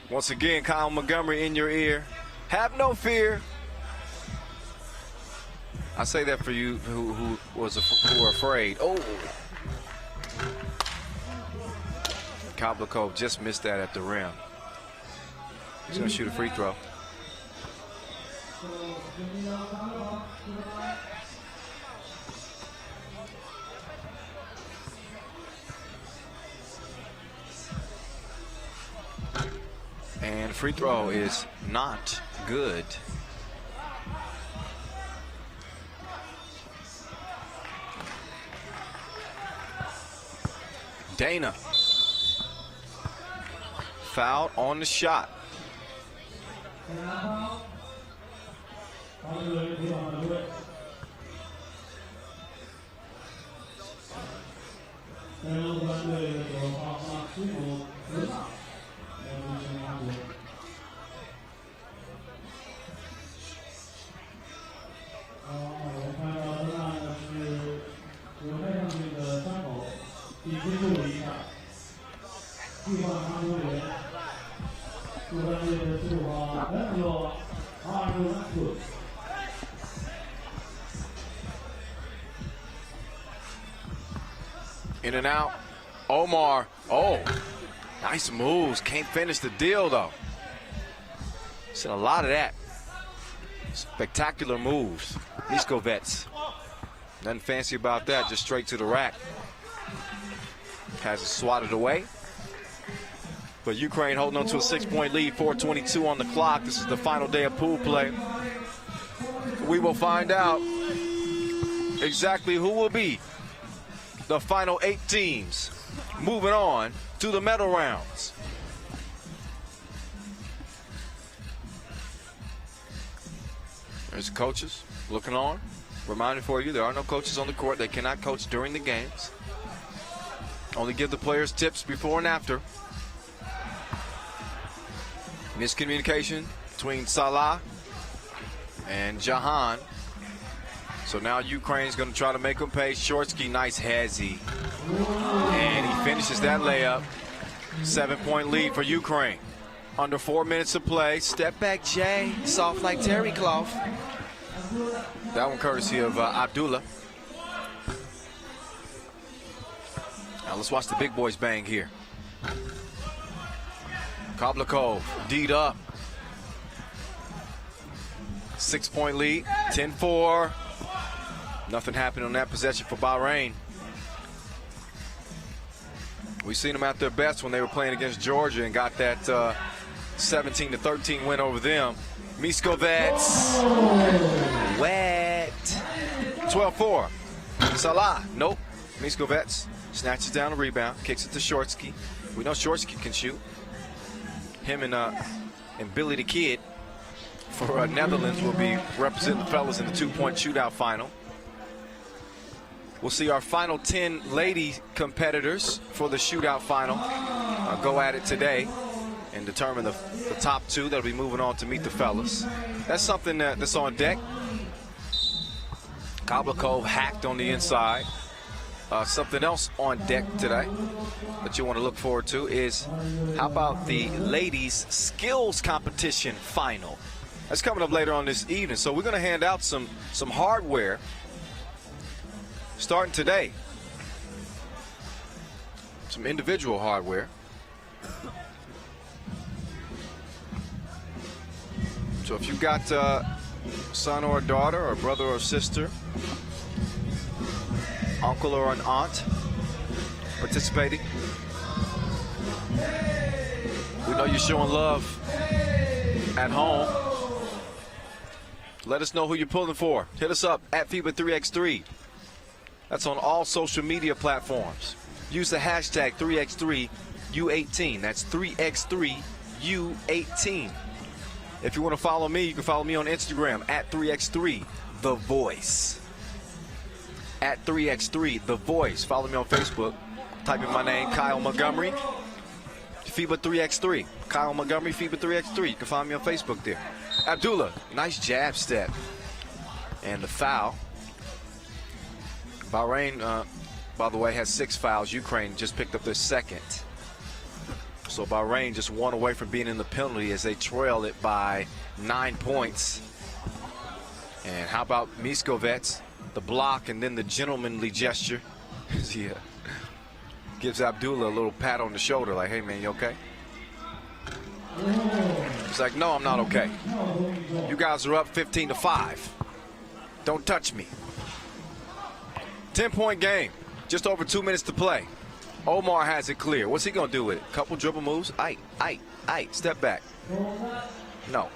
Once again, Kyle Montgomery in your ear. Have no fear. I say that for you who were afraid. Oh. Kablakov just missed that at the rim. He's going to shoot a free throw. And free throw is not good. Dana. Foul on the shot. In and out. Omar. Oh, nice moves. Can't finish the deal, though. Seen a lot of that. Spectacular moves. Miskovets. Nothing fancy about that. Just straight to the rack. Has it swatted away. But Ukraine holding on to a 6-point lead. 4:22 on the clock. This is the final day of pool play. We will find out exactly who will be the final 8 teams moving on to the medal rounds. There's the coaches looking on. Reminder for you, there are no coaches on the court. They cannot coach during the games. Only give the players tips before and after. Miscommunication between Salah and Jahan. So now Ukraine's going to try to make him pay. Shortsky, nice hezzy. And he finishes that layup. 7-point lead for Ukraine. Under 4 minutes to play. Step back, Jay. Soft like terry cloth. That one courtesy of Abdullah. Now let's watch the big boys bang here. Koblakov, D'd up. 6-point lead, 10-4. Nothing happened on that possession for Bahrain. We've seen them at their best when they were playing against Georgia and got that 17-13 win over them. Miskovets, wet. 12-4. Salah, nope. Miskovets snatches down a rebound, kicks it to Shortsky. We know Shortsky can shoot. Him and Billy the Kid for Netherlands will be representing the fellas in the 2-point shootout final. We'll see our final 10 lady competitors for the shootout final go at it today and determine the top 2 that'll be moving on to meet the fellas. That's something that's on deck. Koblakov hacked on the inside. Something else on deck today that you want to look forward to is, how about the ladies skills competition final? That's coming up later on this evening. So we're going to hand out some hardware starting today. Some individual hardware. So if you've got a son or a daughter or a brother or a sister, uncle or an aunt participating, we know you're showing love at home. Let us know who you're pulling for. Hit us up at FIBA 3x3. That's on all social media platforms. Use the hashtag 3x3 U18. That's 3x3 U18. If you want to follow me, you can follow me on Instagram at 3x3 The Voice. At 3x3 The Voice. Follow me on Facebook. Type in my name, Kyle Montgomery. FIBA 3x3. Kyle Montgomery, FIBA 3x3. You can find me on Facebook there. Abdullah, nice jab step. And the foul. Bahrain, by the way, has 6 fouls. Ukraine just picked up their 2nd. So Bahrain just 1 away from being in the penalty as they trail it by 9 points. And how about Miskovets? The block and then the gentlemanly gesture. He gives Abdullah a little pat on the shoulder like, hey, man, you okay? He's like, no, I'm not okay. You guys are up 15-5. Don't touch me. 10-point game. Just over 2 minutes to play. Omar has it clear. What's he gonna do with it? Couple dribble moves. Step back. No.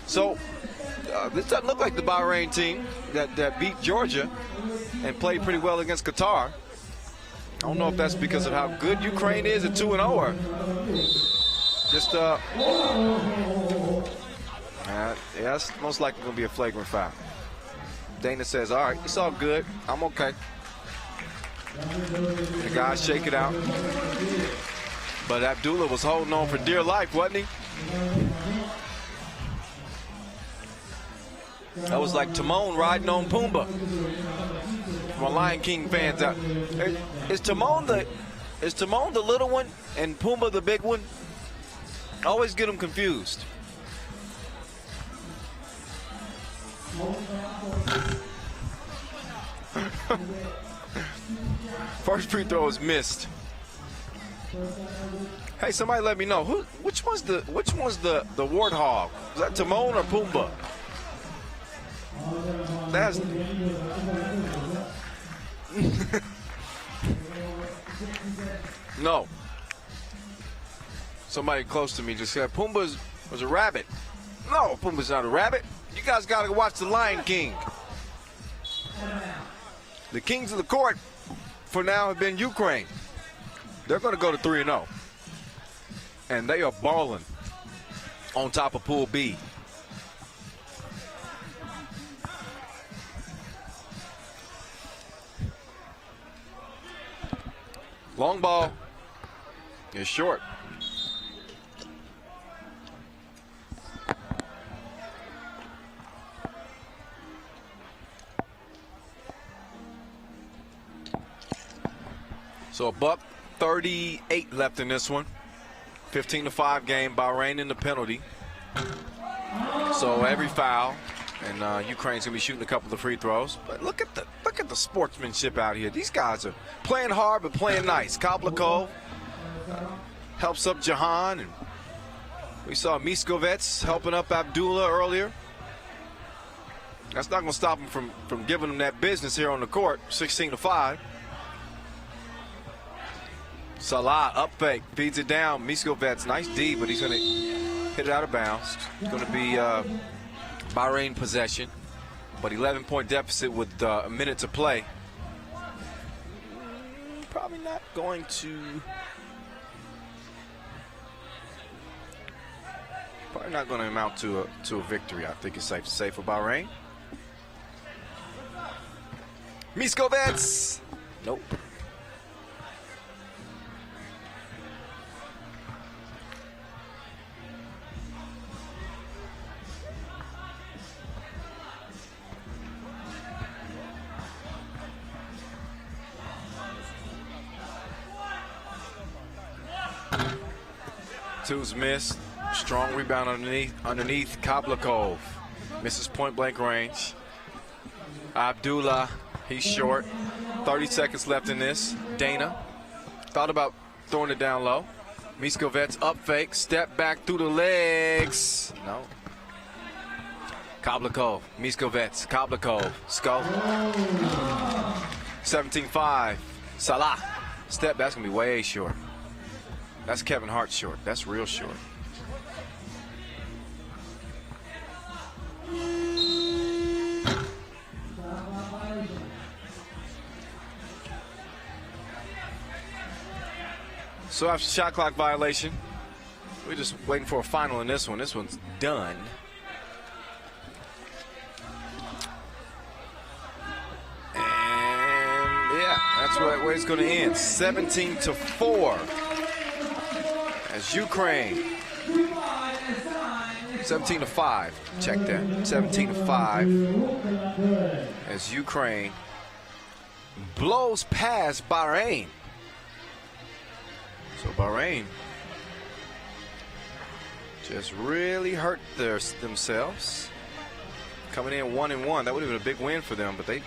So this doesn't look like the Bahrain team that beat Georgia and played pretty well against Qatar. I don't know if that's because of how good Ukraine is at 2-0 or just yeah, that's most likely going to be a flagrant foul. Dana says, all right, it's all good. I'm okay. The guys shake it out. But Abdullah was holding on for dear life, wasn't he? That was like Timon riding on Pumbaa. My Lion King fans out. Is Timon the little one and Pumbaa the big one? I always get them confused. First free throw is missed. Hey, somebody let me know which one's the warthog? Was that Timon or Pumbaa? That's no. Somebody close to me just said Pumbaa was a rabbit. No, Pumbaa's not a rabbit. You guys got to watch The Lion King. The kings of the court for now have been Ukraine. They're going to go to 3-0. And they are balling on top of Pool B. Long ball is short. So $1:38 left in this one. 15-5 game. Bahrain in the penalty. So every foul, and Ukraine's gonna be shooting a couple of free throws. But look at the sportsmanship out here. These guys are playing hard but playing nice. Kablikov helps up Jahan, and we saw Miskovets helping up Abdullah earlier. That's not gonna stop him from giving them that business here on the court. 16-5. Salah up fake, feeds it down. Miskovets, nice D, but he's going to hit it out of bounds. It's going to be Bahrain possession, but 11-point deficit with a minute to play. Probably not going to amount to a victory. I think it's safe to say for Bahrain. Miskovets, nope. Two's missed. Strong rebound underneath Kablikov. Misses point blank range. Abdullah, he's short. 30 seconds left in this. Dana thought about throwing it down low. Miskovets up fake, step back through the legs. No. Kablikov, Miskovets, Kablikov, Skull. 17-5. Salah. Step, that's gonna be way short. That's Kevin Hart short. That's real short. So after shot clock violation, we're just waiting for a final in this one. This one's done. And yeah, that's where it's going to end. 17-4. As Ukraine, 17-5, check that, 17-5, as Ukraine blows past Bahrain. So Bahrain just really hurt themselves. Coming in 1-1, that would have been a big win for them, but they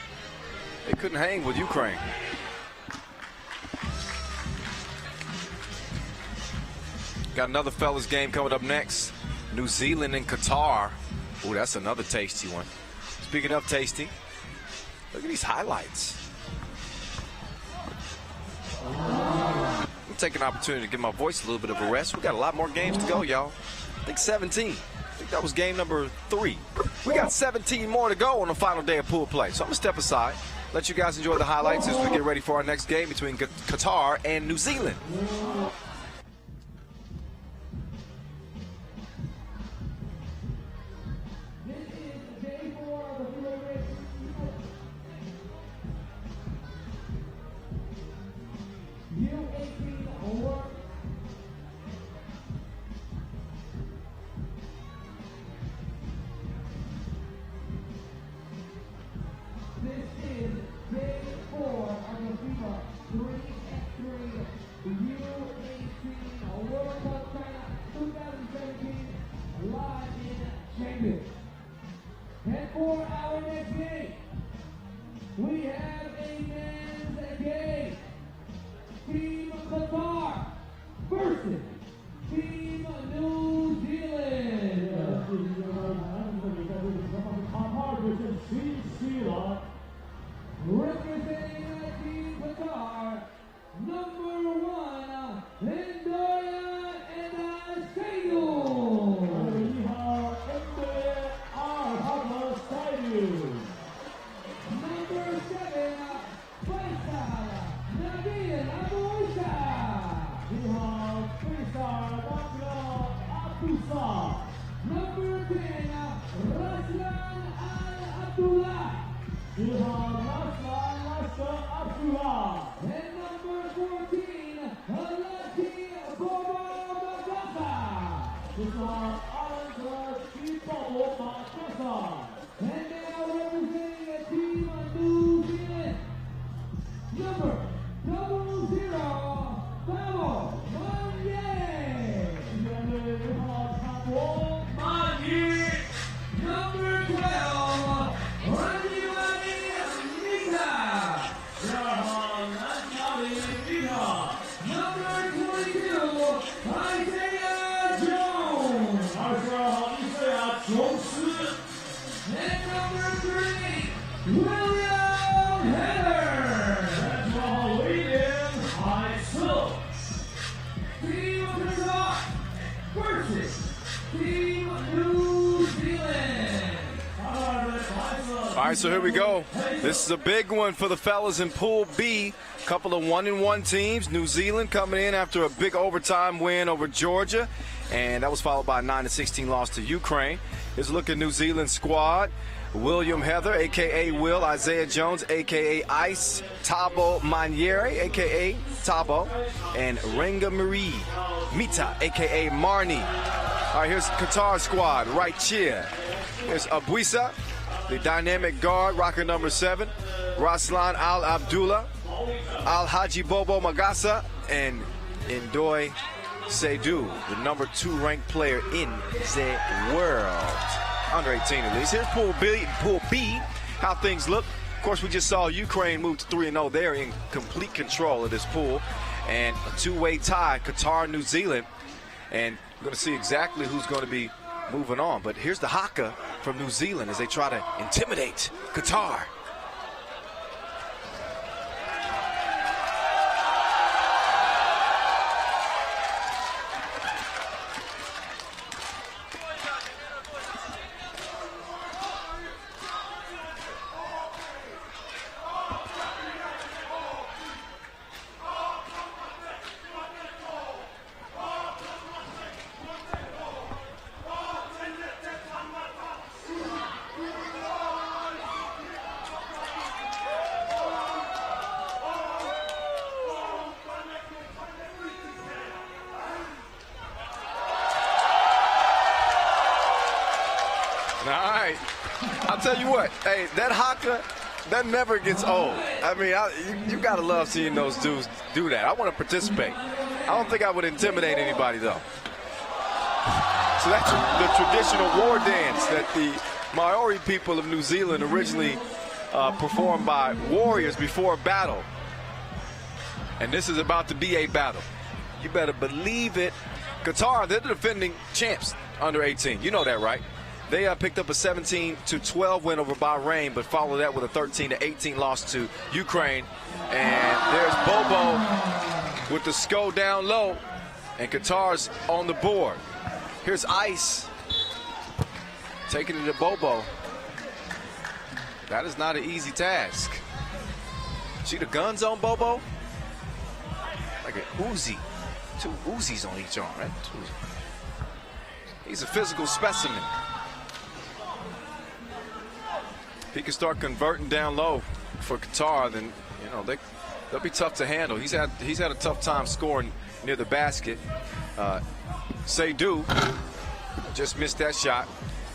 couldn't hang with Ukraine. Got another fellas game coming up next. New Zealand and Qatar. Ooh, that's another tasty one. Speaking of tasty, Look at these highlights. I'm taking an opportunity to give my voice a little bit of a rest. We got a lot more games to go, y'all. I think 17. I think that was game number 3. We got 17 more to go on the final day of pool play. So I'm going to step aside, let you guys enjoy the highlights as we get ready for our next game between Qatar and New Zealand. U18 World This is day 4 of the FIBA 3x3 U18 World Cup China 2017 live in Chengdu. And for our next game, we have a men's game. Team Qatar versus Team New Zealand. Representing Team Qatar, number 1, Lindoya and Chengdu. Number 7, Faisal Nabil Abusa. Number 10, Raslan Al-Abdullah. And number 14, Halati Bobo Magasa. And now representing a team of New Zealand, number 00, Pablo Manye. Number 12, Raniwani Mika. Number 22, Isaiah Jones. And number 3, William Heather. Team Qatar versus Team New Zealand. All right, so here we go. This is a big one for the fellas in Pool B. Couple of 1-1 teams. New Zealand coming in after a big overtime win over Georgia, and that was followed by a 9-16 loss to Ukraine. Here's a look at New Zealand squad. William Heather, a.k.a. Will, Isaiah Jones, a.k.a. Ice, Tabo Manieri, a.k.a. Tabo, and Renga Marie Mita, a.k.a. Marnie. All right, here's Qatar squad right here. Here's Abuisa, the dynamic guard, rocker number 7, Raslan Al-Abdullah, Al-Haji Bobo Magasa, and Ndoye Seydou, the number 2 ranked player in the world. Under 18 at least. Here's Pool B, how things look. Of course, we just saw Ukraine move to 3-0. They're in complete control of this pool. And a 2-way tie, Qatar, New Zealand. And we're going to see exactly who's going to be moving on. But here's the haka from New Zealand as they try to intimidate Qatar. All right. I'll tell you what, hey, that haka, that never gets old. I mean, you got to love seeing those dudes do that. I want to participate. I don't think I would intimidate anybody, though. So that's the traditional war dance that the Maori people of New Zealand originally performed by warriors before a battle. And this is about to be a battle. You better believe it. Qatar, they're the defending champs under 18. You know that, right? They picked up a 17-12 win over Bahrain, but followed that with a 13-18 loss to Ukraine. And there's Bobo with the SCO down low, and Qatar's on the board. Here's Ice taking it to Bobo. That is not an easy task. See the guns on Bobo? Like an Uzi. 2 Uzis on each arm, right? He's a physical specimen. If he can start converting down low for Qatar, then they'll be tough to handle. He's had a tough time scoring near the basket. Seydu just missed that shot.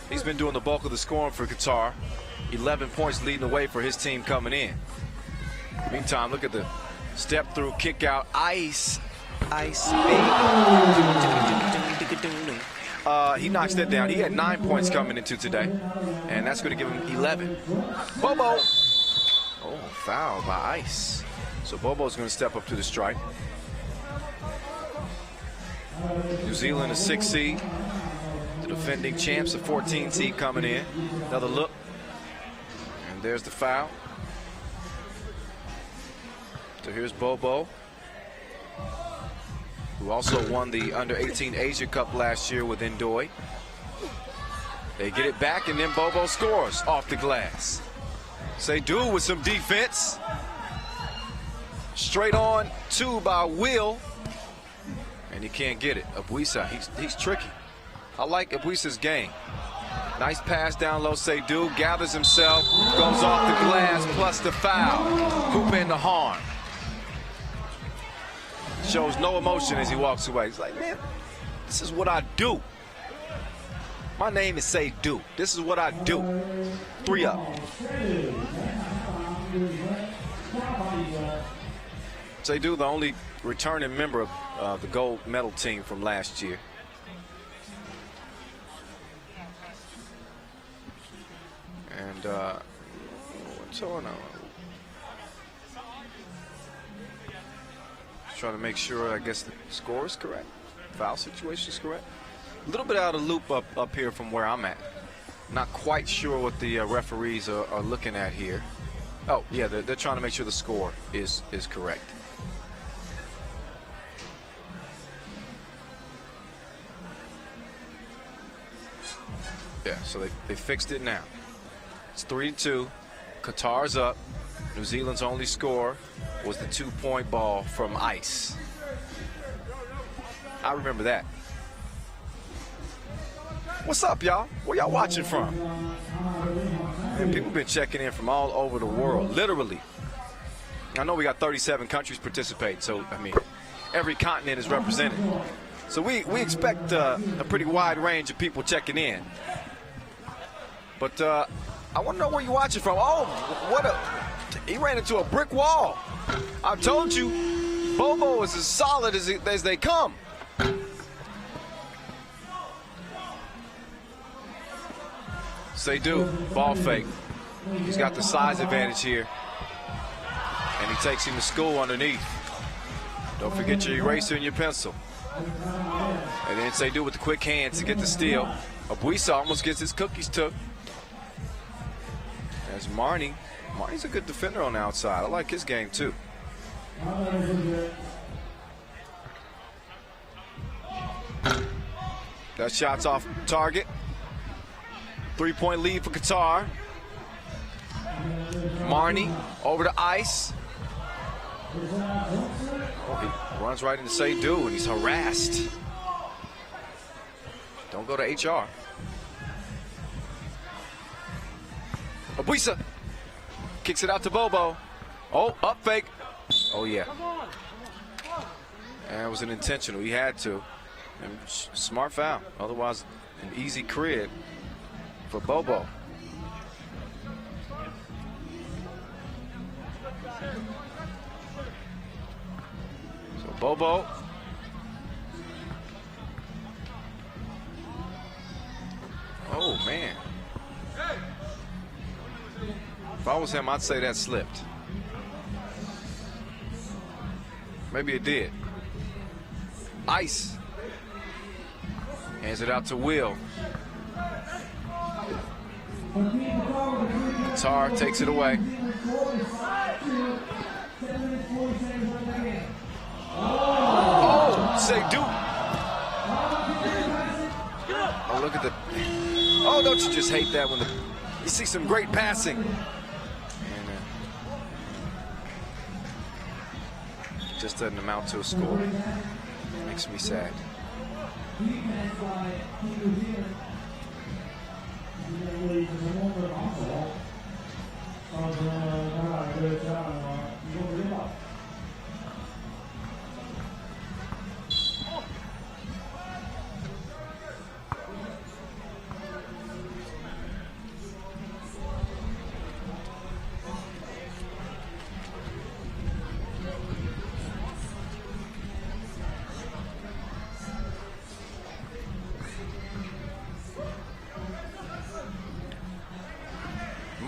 He's been doing the bulk of the scoring for Qatar. 11 points leading the way for his team coming in. Meantime, look at the step through, kick out, Ice. He knocks that down. He had 9 points coming into today, and that's going to give him 11. Bobo. Oh, foul by Ice. So Bobo's going to step up to the strike. New Zealand a 6 seed. The defending champs, a 14 seed coming in. Another look. And there's the foul. So here's Bobo, who also won the Under-18 Asia Cup last year with Indoy. They get it back, and then Bobo scores off the glass. Seydu with some defense. Straight on 2 by Will. And he can't get it. Abuisa, he's tricky. I like Abuisa's game. Nice pass down low. Seydu gathers himself, goes off the glass, plus the foul. Hoop in the harm. Shows no emotion as he walks away. He's like, man, this is what I do. My name is Seydu. This is what I do. 3 up. Seydu, the only returning member of the gold medal team from last year. And what's going on? Trying to make sure, I guess, the score is correct. Foul situation is correct. A little bit out of loop up here from where I'm at. Not quite sure what the referees are looking at here. Oh, yeah, they're trying to make sure the score is correct. Yeah, so they fixed it now. It's 3-2. Qatar's up. New Zealand's only score was the 2-point ball from Ice. I remember that. What's up, y'all? Where y'all watching from? Man, people been checking in from all over the world, literally. I know we got 37 countries participate, so, I mean, every continent is represented. So we expect a pretty wide range of people checking in. But I want to know where you're watching from. Oh, he ran into a brick wall. I told you, Bobo is as solid as they come. Seydu, ball fake. He's got the size advantage here. And he takes him to school underneath. Don't forget your eraser and your pencil. And then Seydu with the quick hands to get the steal. Abuisa almost gets his cookies took. There's Marnie. Marnie's a good defender on the outside. I like his game too. That shot's off target. 3-point lead for Qatar. Marnie over to Ice. Oh, he runs right into Seydu and he's harassed. Don't go to HR. Abuisa kicks it out to Bobo. Oh, up fake. Oh, yeah. And it was an intentional. He had to. And smart foul. Otherwise, an easy crib for Bobo. So Bobo. Oh, man. If I was him, I'd say that slipped. Maybe it did. Ice hands it out to Will. Qatar takes it away. Oh, Chengdu. Oh, look at the. Oh, don't you just hate that when you see some great passing? And, just doesn't amount to a score. Makes me sad.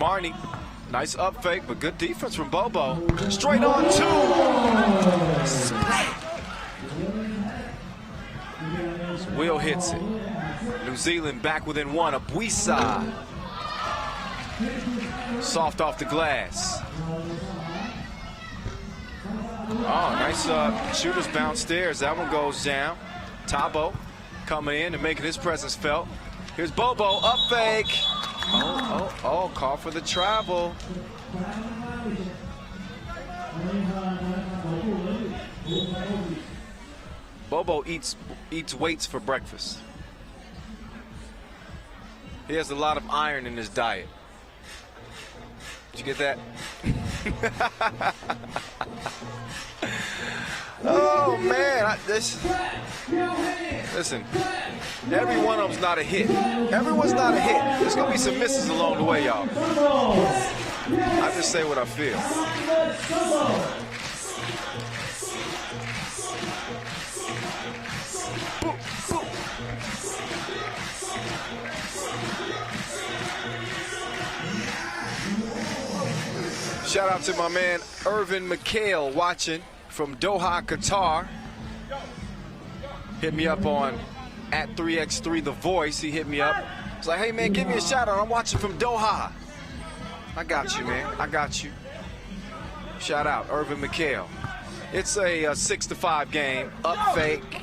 Marnie, nice up fake, but good defense from Bobo. Straight on two. Splat. Will hits it. New Zealand back within one. Abuisa. Soft off the glass. Oh, nice shooter's bounce stairs. That one goes down. Tabo coming in and making his presence felt. Here's Bobo, up fake. Oh, call for the travel. Bobo eats weights for breakfast. He has a lot of iron in his diet. Did you get that? Oh man, listen, every one of them's not a hit. Everyone's not a hit. There's gonna be some misses along the way, y'all. I just say what I feel. Shout out to my man Irvin McHale watching from Doha, Qatar. Hit me up on @3x3 The Voice. He hit me up. He's like, hey man, give me a shout out. I'm watching from Doha. I got you, man. I got you. Shout out, Irvin McHale. It's a 6-5 game. Up fake.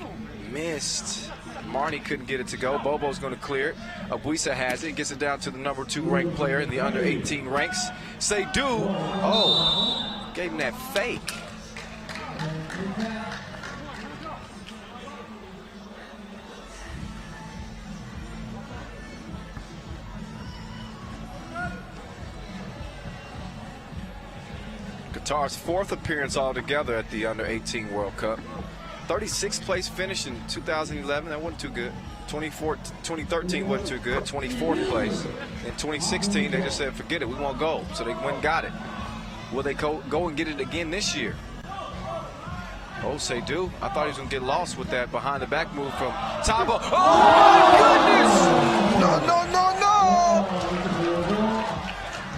Missed. Marnie couldn't get it to go. Bobo's going to clear it. Abuisa has it. Gets it down to the number 2 ranked player in the under 18 ranks. Chengdu. Oh, gave him that fake. Qatar's 4th appearance altogether at the under 18 World Cup. 36th place finish in 2011, that wasn't too good. 2013 wasn't too good, 24th place. In 2016, they just said, forget it, we won't go. So they went and got it. Will they go and get it again this year? Oh, Chengdu. I thought he was going to get lost with that behind the back move from Tabo. Oh, my goodness! No.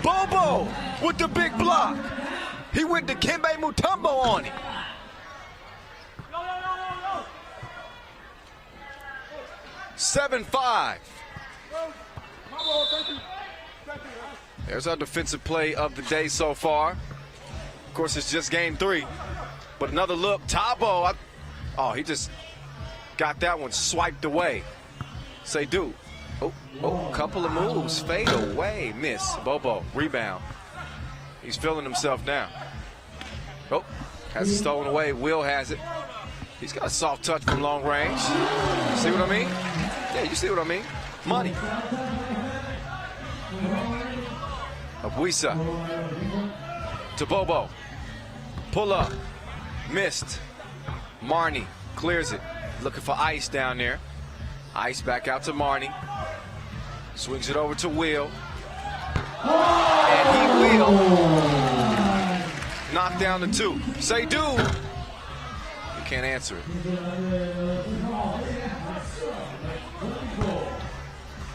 Bobo with the big block. He went to Kembe Mutombo on him. 7-5. There's our defensive play of the day so far. Of course, it's just game 3. But another look, Tabo. Oh, he just got that one swiped away. Chengdu. Oh, couple of moves. Fade away. Miss. Bobo. Rebound. He's feeling himself now. Oh, has it stolen away. Will has it. He's got a soft touch from long range. See what I mean? Yeah, you see what I mean. Money. Abuisa to Bobo. Pull up. Missed. Marnie clears it. Looking for Ice down there. Ice back out to Marnie. Swings it over to Will. And he will knock down the 2. Chengdu. You can't answer it.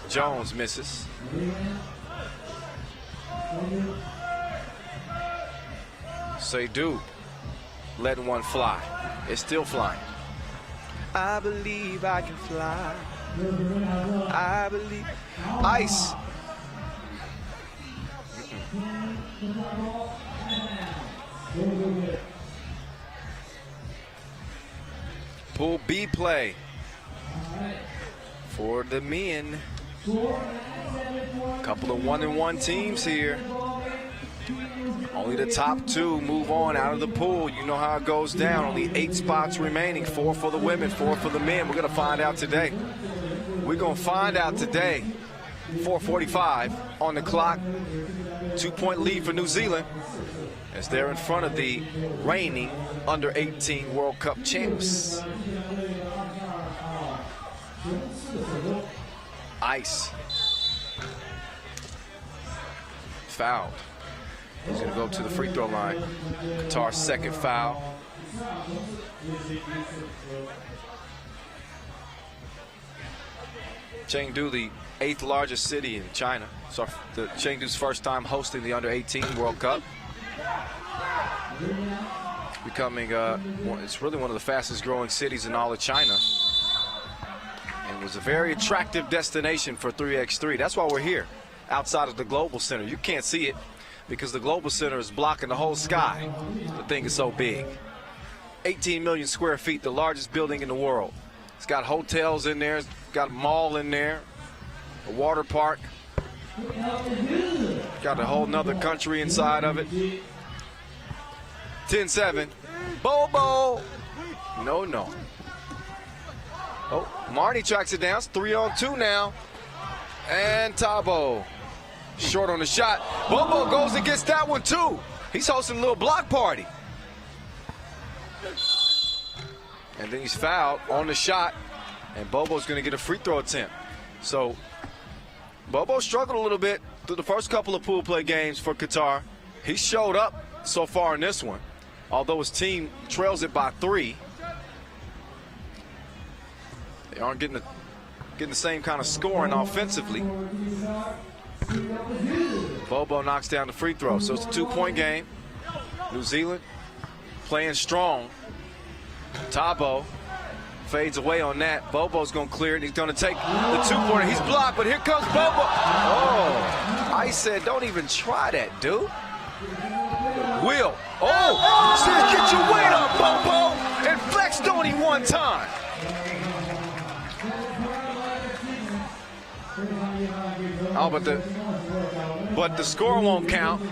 Jones misses. Chengdu letting one fly. It's still flying. I believe I can fly. I believe. Ice. Pool B play for the men. Couple of 1-1 teams here. Only the top two move on out of the pool. You know how it goes down. Only 8 spots remaining. 4 for the women, 4 for the men. We're going to find out today. We're going to find out today. 4:45 on the clock. 2-point lead for New Zealand as they're in front of the reigning under-18 World Cup champs. Ice. Fouled. He's going to go to the free throw line. Qatar's second foul. Chengdu, the 8th largest city in China. So the Chengdu's first time hosting the under-18 World Cup. Becoming, it's really one of the fastest growing cities in all of China. And was a very attractive destination for 3x3. That's why we're here, outside of the Global Center. You can't see it because the Global Center is blocking the whole sky. The thing is so big. 18 million square feet, the largest building in the world. It's got hotels in there, it's got a mall in there, a water park. Got a whole nother country inside of it. 10-7. Bobo. No, no. Oh, Marnie tracks it down. It's 3-on-2 now. And Tabo. Short on the shot. Bobo goes and gets that one too. He's hosting a little block party. And then he's fouled on the shot. And Bobo's going to get a free throw attempt. So Bobo struggled a little bit through the first couple of pool play games for Qatar. He showed up so far in this one, although his team trails it by 3. They aren't getting the same kind of scoring offensively. Bobo knocks down the free throw, so it's a 2-point game. New Zealand playing strong. Tabo fades away on that. Bobo's going to clear it. He's going to take the 2-pointer. He's blocked, but here comes Bobo. Oh, I said don't even try that, dude. Will. Oh, says get your weight up, Bobo, and flexed on him one time. Oh, but the score won't count,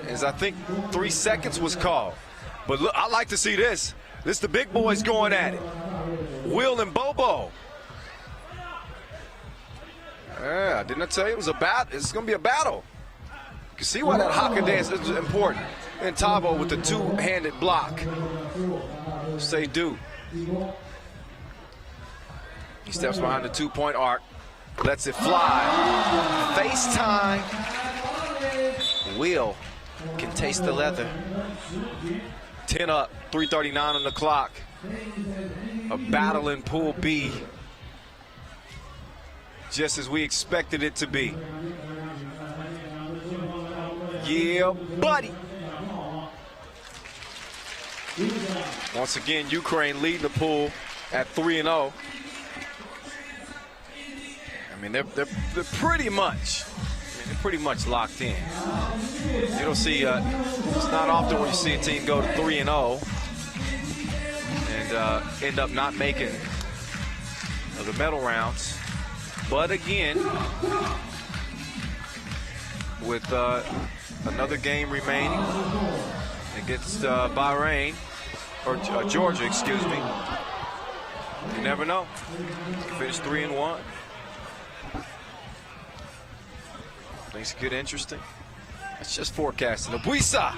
as I think 3 seconds was called. But look, I like to see this. This the big boys going at it. Will and Bobo. Yeah, didn't I tell you it was a battle? It's going to be a battle. You can see why that haka dance is important. And Tabo with the 2-handed block. Say do. He steps behind the 2-point arc. Lets it fly. FaceTime. Will can taste the leather. 10 up, 3:39 on the clock. A battle in Pool B. Just as we expected it to be. Yeah, buddy. Once again, Ukraine leading the pool at 3-0. I mean, they're pretty much, they're pretty much locked in. You don't see, it's not often when you see a team go to 3-0 and end up not making the medal rounds. But again, with another game remaining against Bahrain, or Georgia, excuse me, you never know. Finish 3-1. Things get interesting. It's just forecasting. Abuisa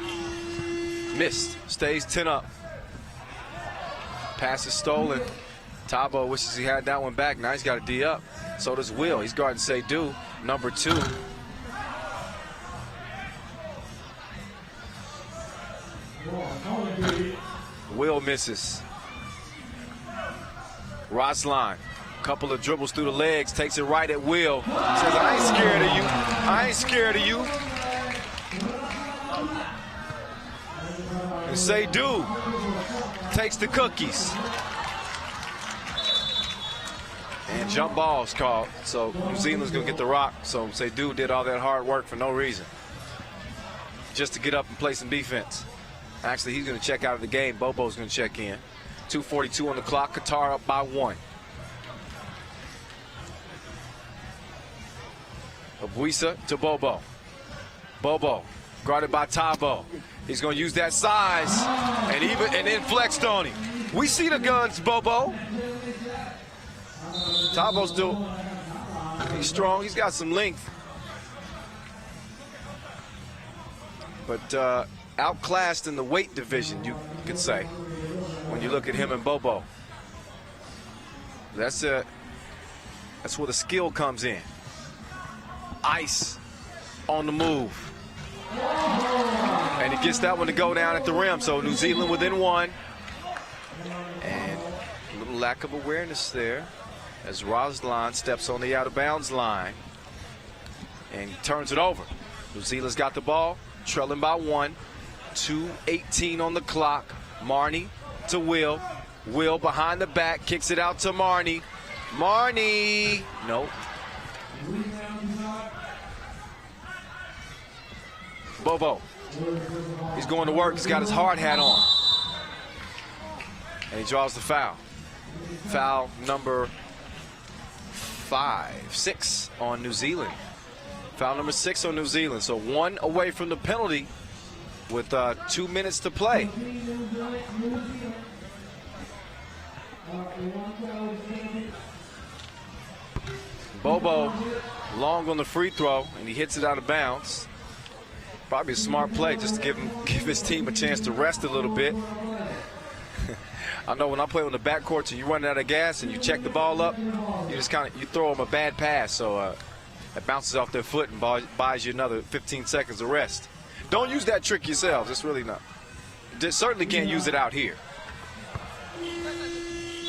missed. Stays 10 up. Pass is stolen. Tabo wishes he had that one back. Now he's got a D up. So does Will. He's guarding Seydu, number 2. Will misses. Rosline. Couple of dribbles through the legs, takes it right at Will. Says, I ain't scared of you. I ain't scared of you. And Seydu takes the cookies. And jump ball's called. So New Zealand's gonna get the rock. So Seydu did all that hard work for no reason. just to get up and play some defense. Actually, he's going to check out of the game. Bobo's going to check in. 2:42 on the clock. Qatar up by 1. Abuisa to Bobo. Bobo guarded by Tabo. He's going to use that size and then flexed on him. We see the guns, Bobo. Tabo's still, he's strong. He's got some length. But outclassed in the weight division, you could say, when you look at him and Bobo. That's where the skill comes in. Ice on the move. And he gets that one to go down at the rim. So New Zealand within 1. And a little lack of awareness there as Roslan steps on the out of bounds line and turns it over. New Zealand's got the ball, trailing by 1. 2:18 on the clock. Marnie to Will. Will behind the back, kicks it out to Marnie. Marnie. Nope. Bobo. He's going to work. He's got his hard hat on. And he draws the foul. Foul number 6 on New Zealand. Foul number 6 on New Zealand. So 1 away from the penalty with 2 minutes to play. Bobo long on the free throw, and he hits it out of bounds. Probably a smart play just to give his team a chance to rest a little bit. I know when I play on the backcourt and you run out of gas and you check the ball up, you just you throw them a bad pass, so it bounces off their foot and buys you another 15 seconds of rest. Don't use that trick yourselves. It's really not. Certainly can't use it out here.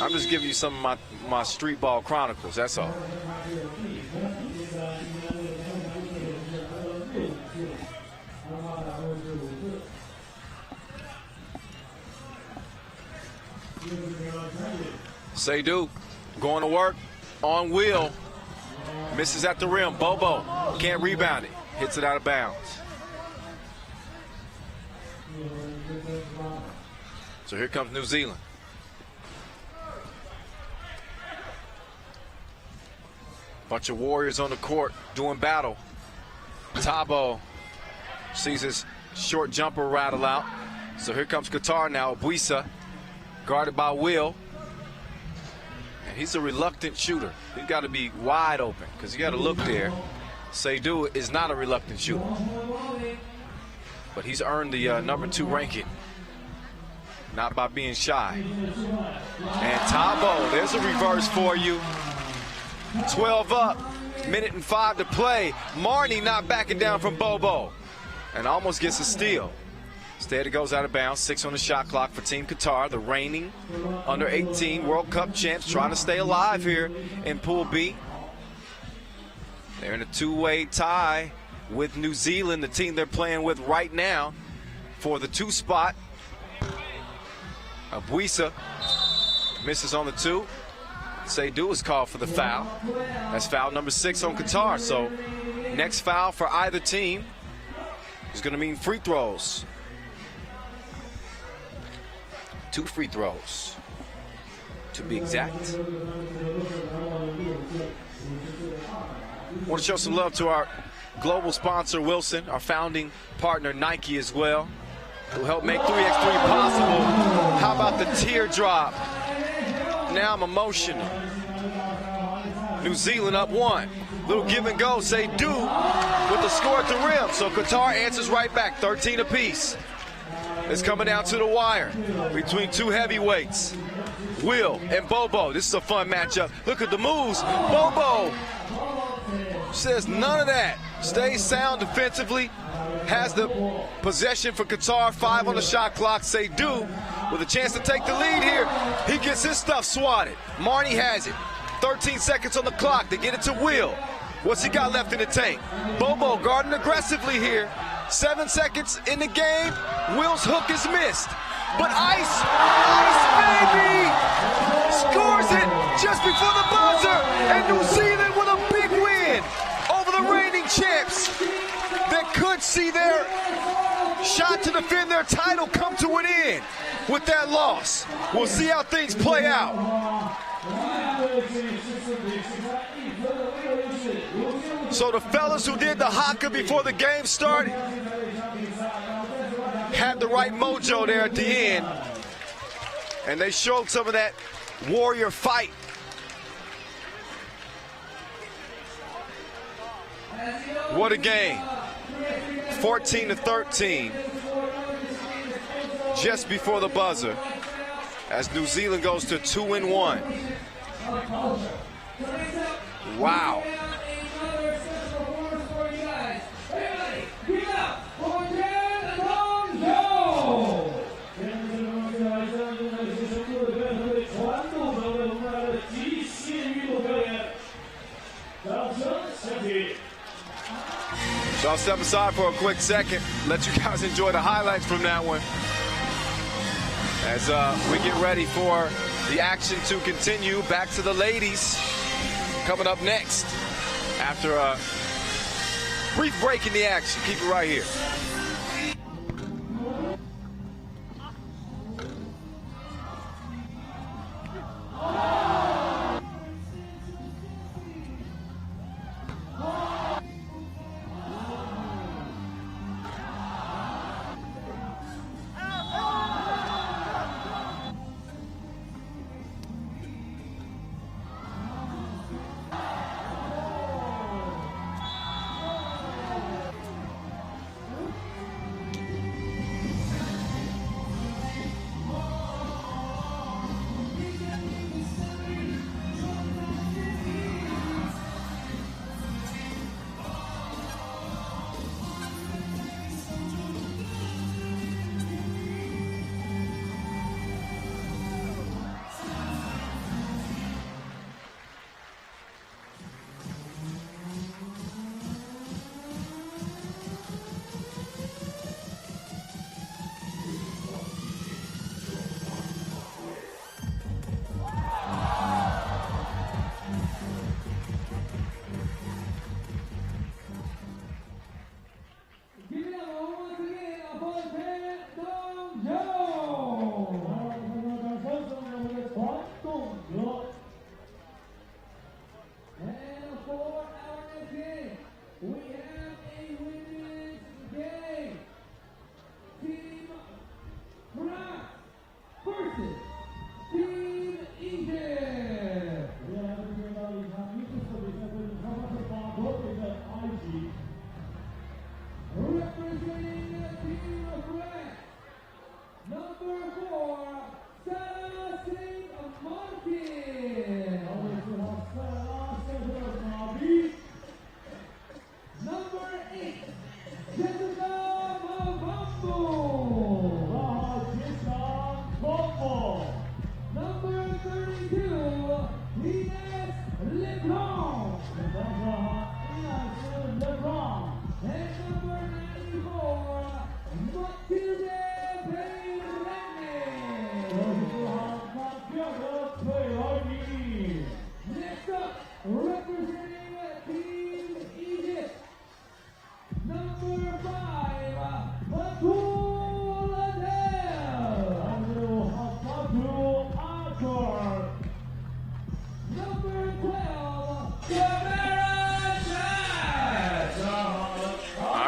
I'm just giving you some of my street ball chronicles, that's all. Seydu going to work on Will. Misses at the rim. Bobo can't rebound it. Hits it out of bounds. So here comes New Zealand. Bunch of warriors on the court doing battle. Tabo sees his short jumper rattle out. So here comes Qatar now. Abuisa guarded by Will. And he's a reluctant shooter. He's got to be wide open because you got to look there. Seydu is not a reluctant shooter. But he's earned the number 2 ranking. Not by being shy. And Tabo, there's a reverse for you. 12 up, 1:05 to play. Marnie not backing down from Bobo. And almost gets a steal. Instead, it goes out of bounds. 6 on the shot clock for Team Qatar, the reigning under-18 World Cup champs, trying to stay alive here in Pool B. They're in a 2-way tie with New Zealand, the team they're playing with right now, for the 2 spot. Abuisa misses on the 2. Seydu is called for the foul. That's foul number 6 on Qatar. So next foul for either team is going to mean free throws. 2 free throws, to be exact. Want to show some love to our global sponsor, Wilson, our founding partner, Nike, as well, who helped make 3x3 possible. How about the teardrop? Now I'm emotional. New Zealand up 1. Little give and go. Seydu with the score at the rim. So Qatar answers right back, 13 apiece. It's coming down to the wire between 2 heavyweights, Will and Bobo. This is a fun matchup. Look at the moves. Bobo says none of that. Stays sound defensively. Has the possession for Qatar. 5 on the shot clock. Seydu with a chance to take the lead here. He gets his stuff swatted. Marnie has it. 13 seconds on the clock to get it to Will. What's he got left in the tank? Bobo guarding aggressively here. 7 seconds in the game. Will's hook is missed. But Ice baby, scores it just before the buzzer. And New Zealand with a big win over the reigning champs that could see their set to defend their title come to an end with that loss. We'll see how things play out. So the fellas who did the haka before the game started had the right mojo there at the end, and they showed some of that warrior fight. What a game. 14-13 just before the buzzer as New Zealand goes to 2-1. Wow. So I'll step aside for a quick second, let you guys enjoy the highlights from that one as we get ready for the action to continue. Back to the ladies coming up next after a brief break in the action. Keep it right here.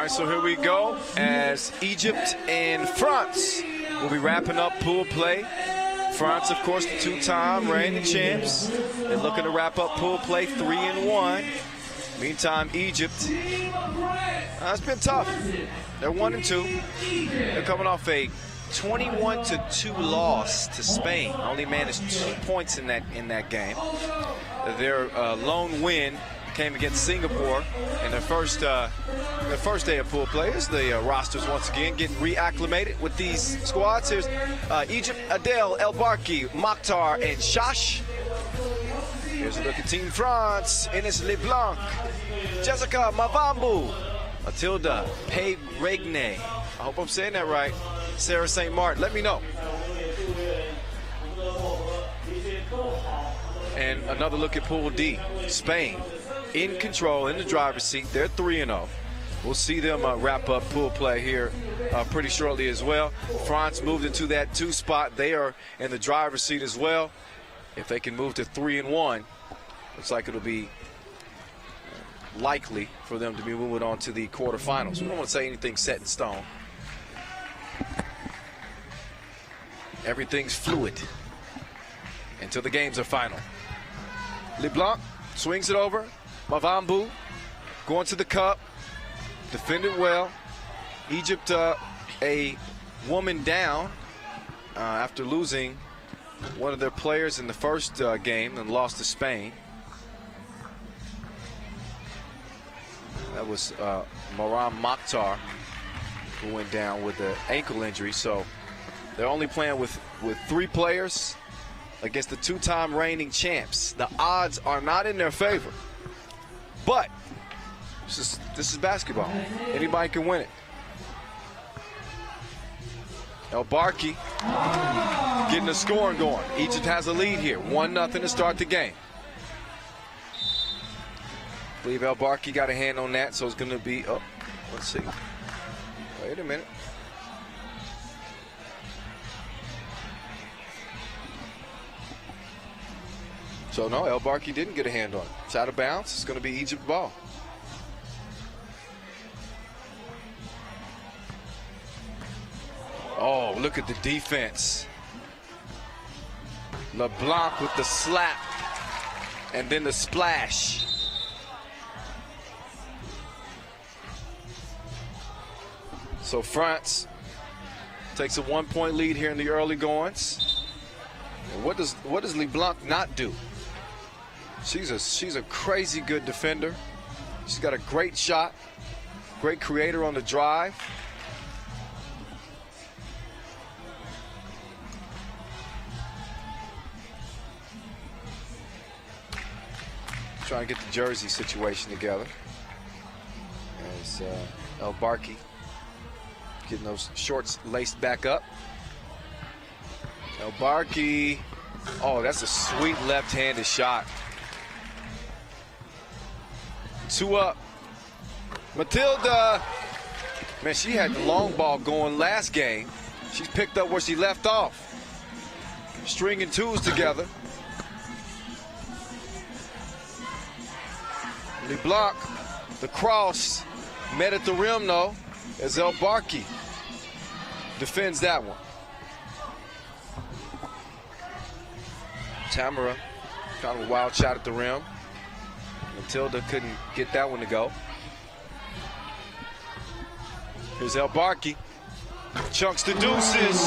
So here we go as Egypt and France will be wrapping up pool play. France, of course, the two-time reigning champs. They're looking to wrap up pool play 3-1. Meantime, Egypt, it's been tough. They're 1-2. They're coming off a 21-2 loss to Spain. Only managed 2 points in that game. Their lone win came against Singapore in their first day of pool play. As the rosters once again getting reacclimated with these squads. Here's Egypt, Adel, El Barki, Mokhtar, and Shash. Here's a look at Team France. Ines Leblanc, Jessica Mavambu, Matilda Peyregne. I hope I'm saying that right. Sarah St. Martin, let me know. And another look at Pool D. Spain in control, in the driver's seat. They're 3-0. We'll see them wrap up pool play here pretty shortly as well. France moved into that 2 spot. They are in the driver's seat as well. If they can move to 3-1, looks like it'll be likely for them to be moving on to the quarterfinals. We don't want to say anything set in stone. Everything's fluid until the games are final. LeBlanc swings it over. Mavambu going to the cup. Defended well. Egypt a woman down after losing one of their players in the first game and lost to Spain. That was Maram Mokhtar, who went down with an ankle injury. So they're only playing with 3 players against the 2-time reigning champs. The odds are not in their favor. But this is basketball. Anybody can win it. El Barki getting the scoring going. Egypt has a lead here, 1-0 to start the game. I believe El Barki got a hand on that, so it's going to be, oh, let's see. Wait a minute. So no, El Barki didn't get a hand on it. It's out of bounds. It's going to be Egypt ball. Oh, look at the defense. LeBlanc with the slap and then the splash. So France takes a 1-point lead here in the early goings. And what does LeBlanc not do? She's a crazy good defender. She's got a great shot, great creator on the drive. Trying to get the jersey situation together. As El Barki getting those shorts laced back up. El Barki, oh, that's a sweet left-handed shot. 2 up. Matilda, man, she had the long ball going last game. She's picked up where she left off. Stringing 2s together. LeBlanc, the cross, met at the rim though, as El Barki defends that one. Tamara, kind of a wild shot at the rim. Matilda couldn't get that one to go. Here's El Barki. Chunks the deuces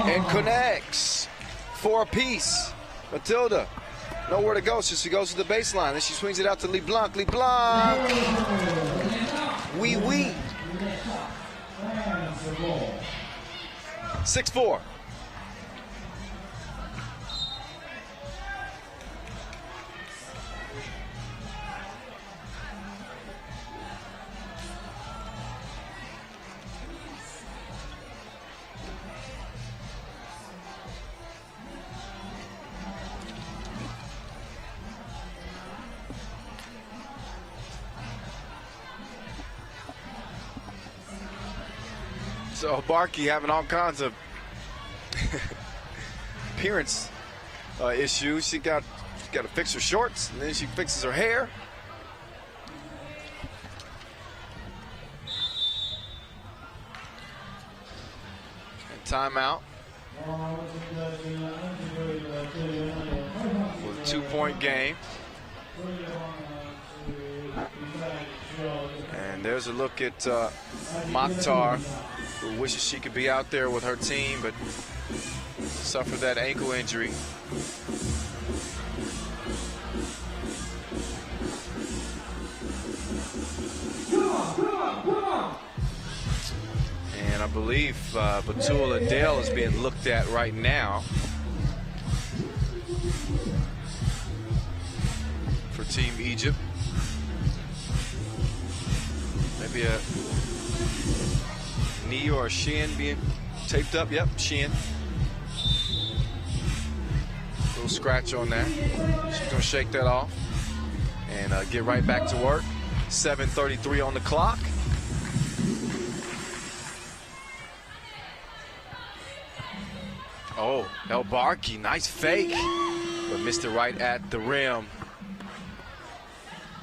and connects. 4 apiece. Matilda, nowhere to go, so she goes to the baseline. Then she swings it out to LeBlanc. LeBlanc! Oui. 6-4. So Barki having all kinds of appearance issues. She got to fix her shorts, and then she fixes her hair. And timeout. With a 2-point game. And there's a look at Mokhtar, who wishes she could be out there with her team, but suffered that ankle injury. And I believe Batul Adel is being looked at right now for Team Egypt. Maybe a knee or a shin being taped up. Yep, shin. Little scratch on that. She's gonna shake that off and get right back to work. 7:33 on the clock. Oh, El Barki, nice fake, but missed it right at the rim.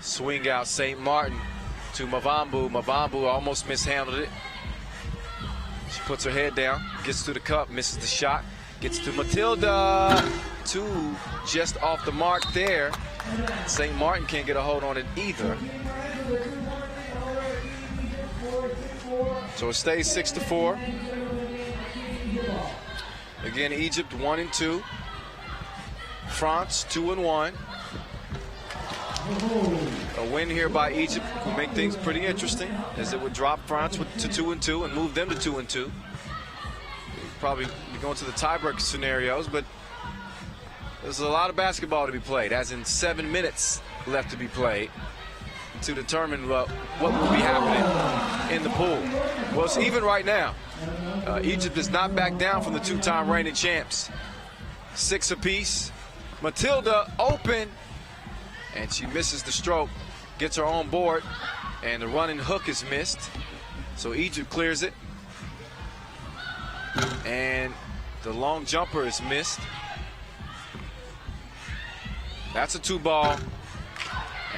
Swing out St. Martin to Mavambu. Mavambu almost mishandled it. She puts her head down, gets to the cup, misses the shot, gets to Matilda. Two just off the mark there. St. Martin can't get a hold on it either. So it stays 6-4. Again, Egypt 1-2. France 2-1. A win here by Egypt will make things pretty interesting, as it would drop France to 2-2 and move them to 2-2. Probably be going to the tiebreaker scenarios, but there's a lot of basketball to be played, as in 7 minutes left to be played, to determine what will be happening in the pool. Well, it's even right now. Egypt does not back down from the two-time reigning champs. 6 apiece. Matilda open, and she misses the stroke, gets her on board, and the running hook is missed. So Egypt clears it, and the long jumper is missed. That's a 2-ball,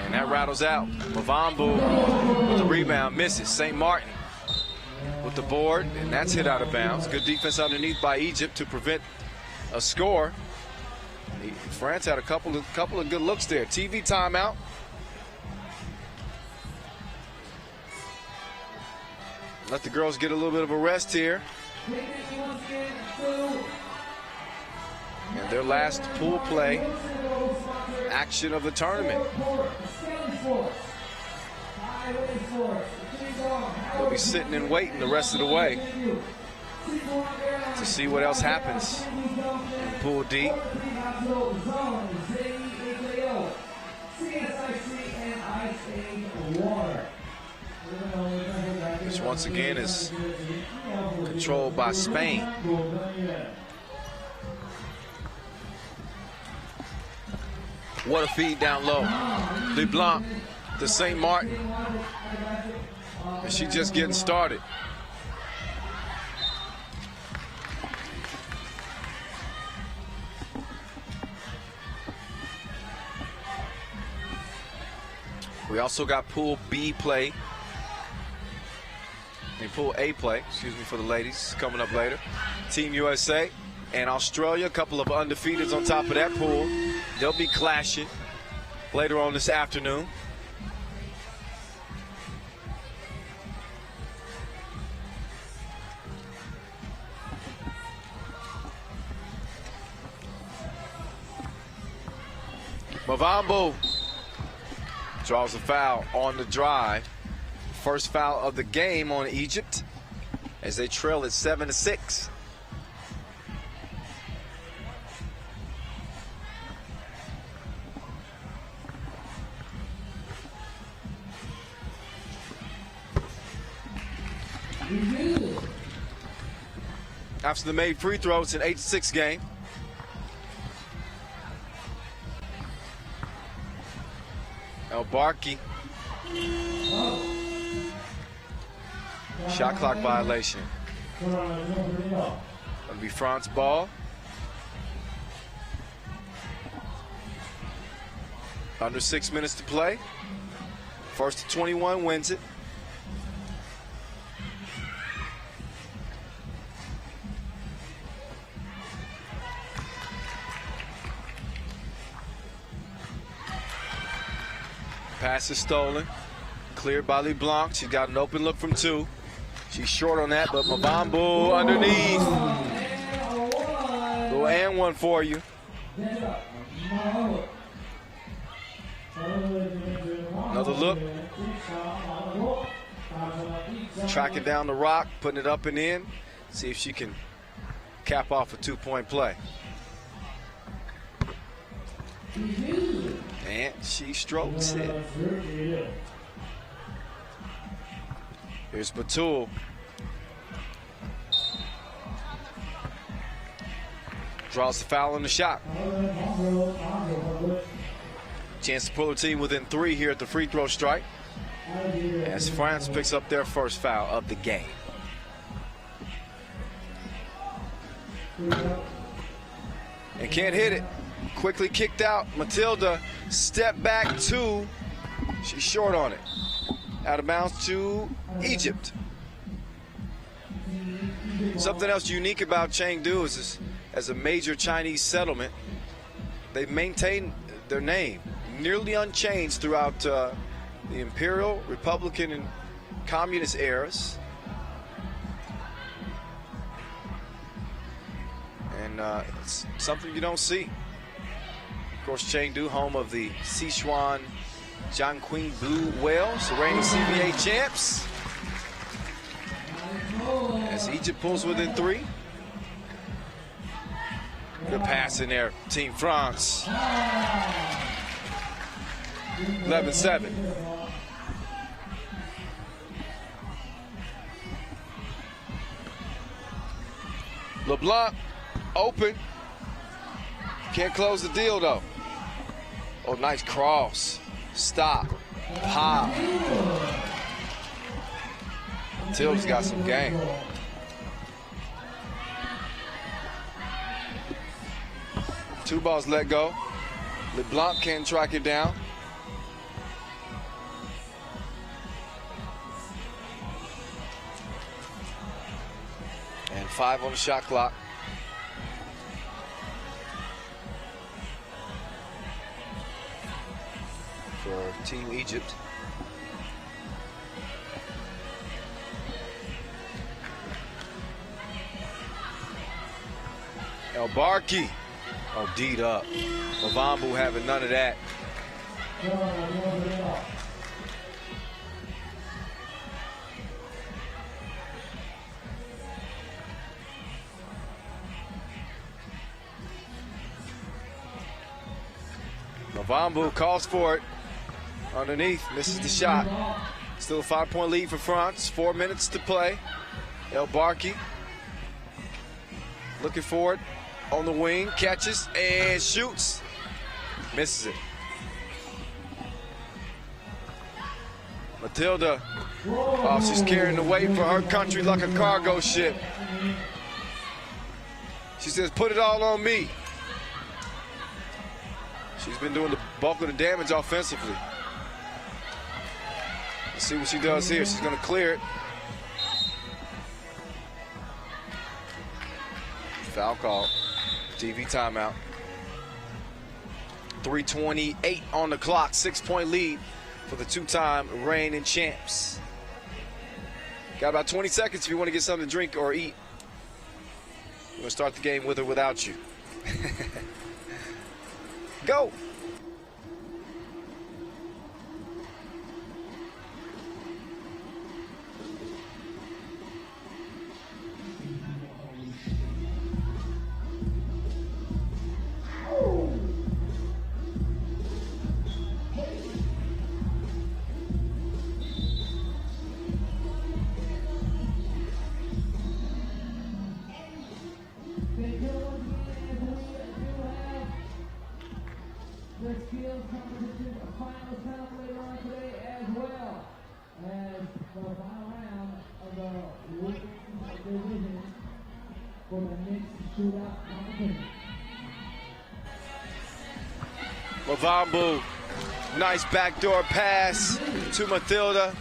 and that rattles out. Mavambu with the rebound, misses. St. Martin with the board, and that's hit out of bounds. Good defense underneath by Egypt to prevent a score. France had a couple of good looks there. TV timeout. Let the girls get a little bit of a rest here. And their last pool play action of the tournament. They'll be sitting and waiting the rest of the way to see what else happens in Pool D. Which once again is controlled by Spain. What a feed down low. LeBlanc to St. Martin. And she just getting started. We also got Pool B play. And Pool A play, excuse me, for the ladies coming up later. Team USA and Australia, a couple of undefeateds on top of that pool. They'll be clashing later on this afternoon. Mavambu draws a foul on the drive. First foul of the game on Egypt as they trail at 7-6. After the made free throw, it's an 8-6 game. El Barki. Shot clock violation. That'll be France ball. Under 6 minutes to play. First to 21 wins it. Pass is stolen. Cleared by LeBlanc. She's got an open look from 2. She's short on that, but Mavambu underneath. Little and one for you. Another look. Tracking down the rock, putting it up and in. See if she can cap off a 2-point play. And she strokes it. Here's Batul. Draws the foul on the shot. Chance to pull her team within 3 here at the free throw strike, as France picks up their first foul of the game. and can't hit it. Quickly kicked out. Matilda, step back 2. She's short on it. Out of bounds to Egypt. Something else unique about Chengdu is this, as a major Chinese settlement, they've maintained their name nearly unchanged throughout the imperial, republican, and communist eras. And it's something you don't see. Of course, Chengdu, home of the Sichuan Jiangquing Blue Whales, the reigning CBA champs. As Egypt pulls within 3. Good pass in there, Team France. 11-7. LeBlanc, open. Can't close the deal, though. Oh, nice cross. Stop. Pop. Matilda's got some game. Two balls let go. LeBlanc can't track it down. And 5 on the shot clock. For Team Egypt. El Barki. Oh, D'd up. Mavambu having none of that. Mavambu calls for it. Underneath, misses the shot. Still a 5-point lead for France. 4 minutes to play. El Barki looking for it. On the wing, catches and shoots. Misses it. Matilda, oh, she's carrying the weight for her country like a cargo ship. She says, put it all on me. She's been doing the bulk of the damage offensively. Let's see what she does here. She's going to clear it. Foul call. TV timeout. 3:28 on the clock. 6-point lead for the 2-time reigning champs. Got about 20 seconds if you want to get something to drink or eat. We're going to start the game with or without you. Go. The skills competition final time later on today as well as the final round of the women's division for the next shootout competition. Mavambu, nice backdoor pass to Matilda.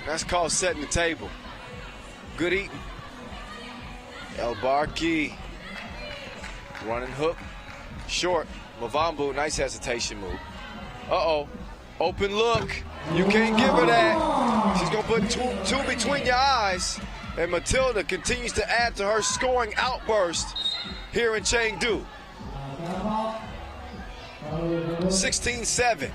That's called setting the table. Good eating. El Barki, running hook, short. Mavambu, nice hesitation move. Uh-oh, open look. You can't give her that. She's gonna put two between your eyes. And Matilda continues to add to her scoring outburst here in Chengdu. 16-7.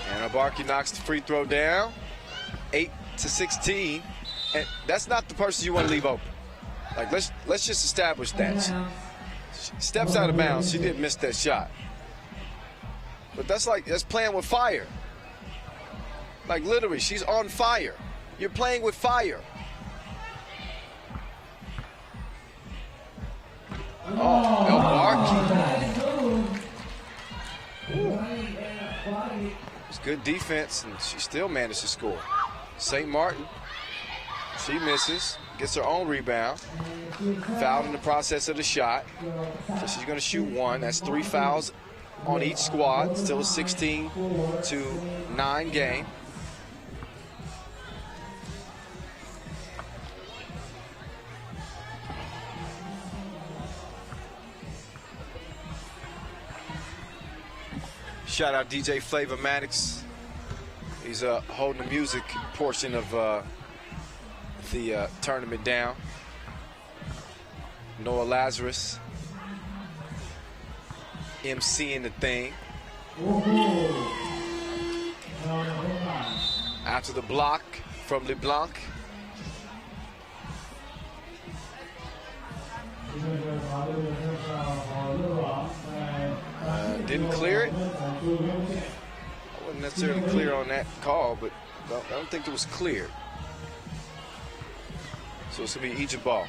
And Barki knocks the free throw down. 8-16. And that's not the person you want to leave open. Like, let's just establish that. She steps out of bounds. She did miss that shot. But that's playing with fire. Like literally, she's on fire. You're playing with fire. Oh, El Barki. It's good defense, and she still managed to score. St. Martin, she misses, gets her own rebound. Fouled in the process of the shot. So she's going to shoot one. That's 3 fouls on each squad. Still a 16-9 game. Shout out DJ Flavor Maddox. He's holding the music portion of the tournament down. Noah Lazarus emceeing the thing. After the block from LeBlanc. Didn't clear it. I wasn't necessarily clear on that call, but I don't think it was cleared. So it's going to be Egypt ball.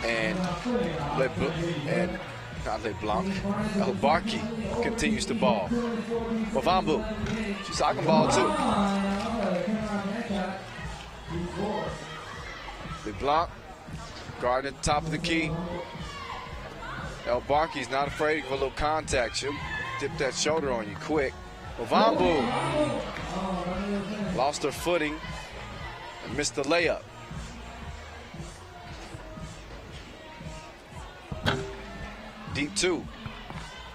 And not LeBlanc. El Barki continues to ball. Bavambu, she's talking ball too. LeBlanc guarding at the top of the key. El Barki's not afraid of a little contact. She'll dip that shoulder on you quick. Bavambu lost her footing and missed the layup. Deep two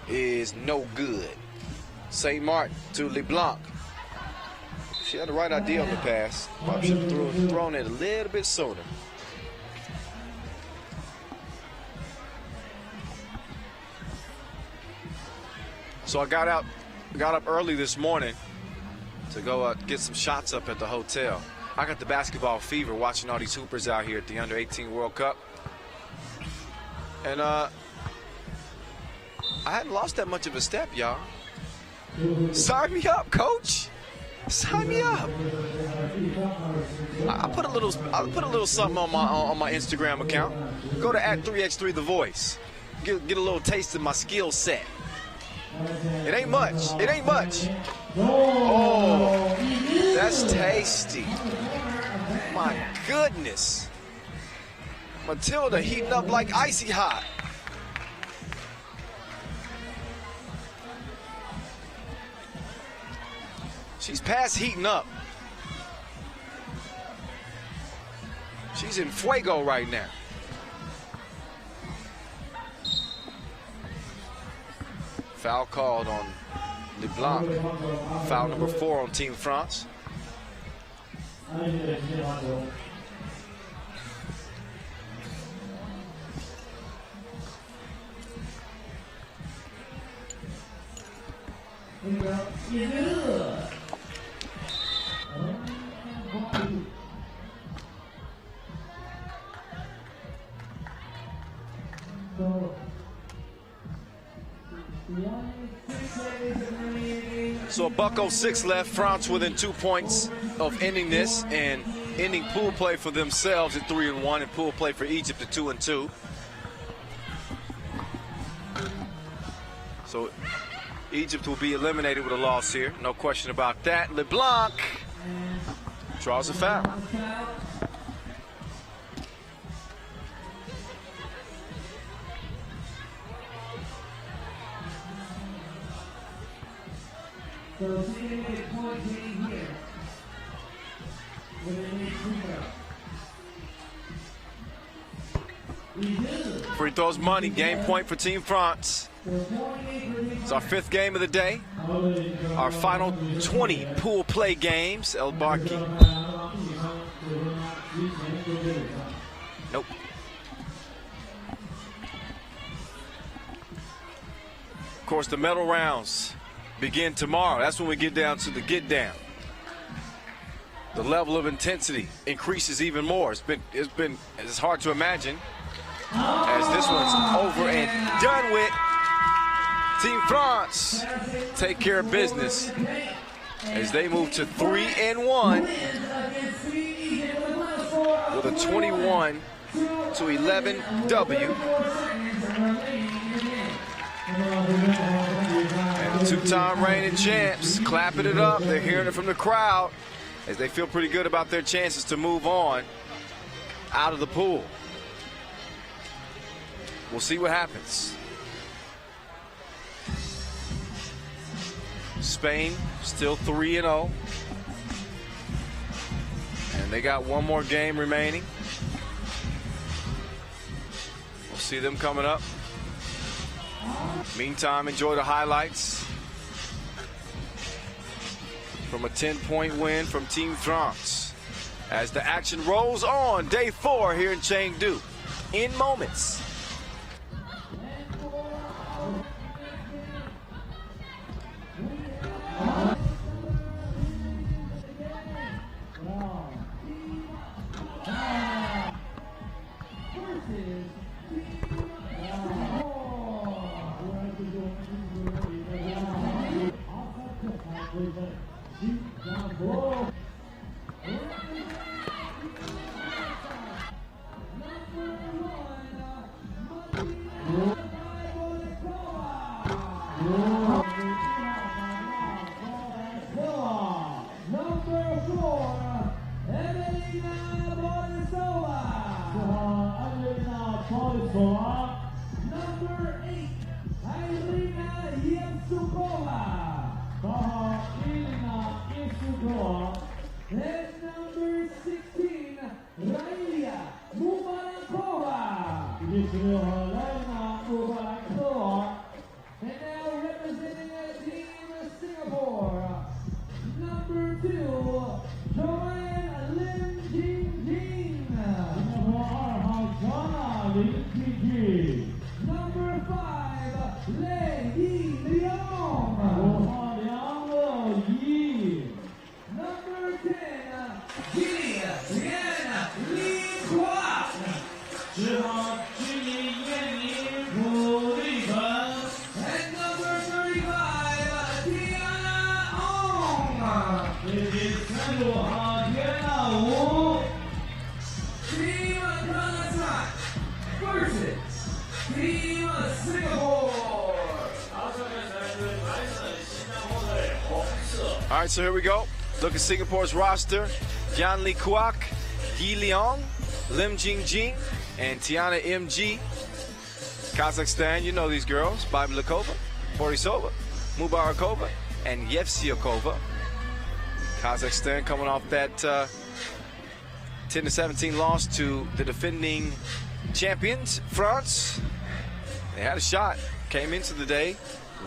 is no good. St. Martin to LeBlanc. She had the right idea on the pass. Probably should have thrown it a little bit sooner. So I got up early this morning to go get some shots up at the hotel. I got the basketball fever watching all these hoopers out here at the U18 World Cup. And I hadn't lost that much of a step, y'all. Sign me up, coach. Sign me up. I put a little something on my Instagram account. Go to @3x3 The Voice. Get a little taste of my skill set. It ain't much. It ain't much. Oh, that's tasty. My goodness. Matilda heating up like icy hot. She's past heating up. She's in fuego right now. Foul called on LeBlanc. Foul number 4 on Team France. So $1:06 left. France within 2 points of ending this and ending pool play for themselves at 3-1 and pool play for Egypt at 2-2. So Egypt will be eliminated with a loss here. No question about that. LeBlanc draws a foul. Free throws money, game point for Team France. It's our 5th game of the day. Our final 20 pool play games. El Barki. Nope. Of course, the medal rounds begin tomorrow. That's when we get down to the get down. The level of intensity increases even more. It's hard to imagine as this one's over and done with. Team France take care of business as they move to 3-1 with a 21-11 W. And the two-time reigning champs clapping it up. They're hearing it from the crowd as they feel pretty good about their chances to move on out of the pool. We'll see what happens. Spain still 3-0. And they got one more game remaining. We'll see them coming up. Meantime, enjoy the highlights from a 10-point win from Team France as the action rolls on day 4 here in Chengdu in moments. All right, so here we go. Look at Singapore's roster. Yan Li Kuak, Yi Leong, Lim Jingjing, and Tiana MG. Kazakhstan, you know these girls. Byblikova, Borisova, Mubarakova, and Yevsiakova. Kazakhstan coming off that 10-17 loss to the defending champions, France. They had a shot, came into the day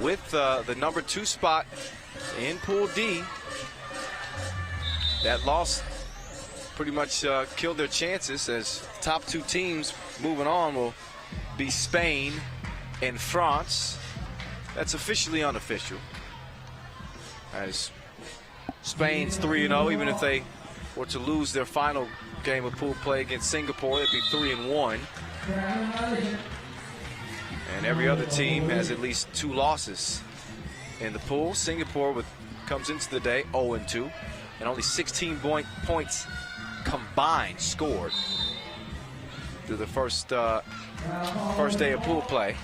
with the number 2 spot in Pool D. That loss pretty much killed their chances, as top 2 teams moving on will be Spain and France. That's officially unofficial, as Spain's 3-0. Even if they were to lose their final game of pool play against Singapore, it'd be 3-1. And every other team has at least 2 losses in the pool. Singapore comes into the day 0-2, and only 16 points combined scored through the first day of pool play.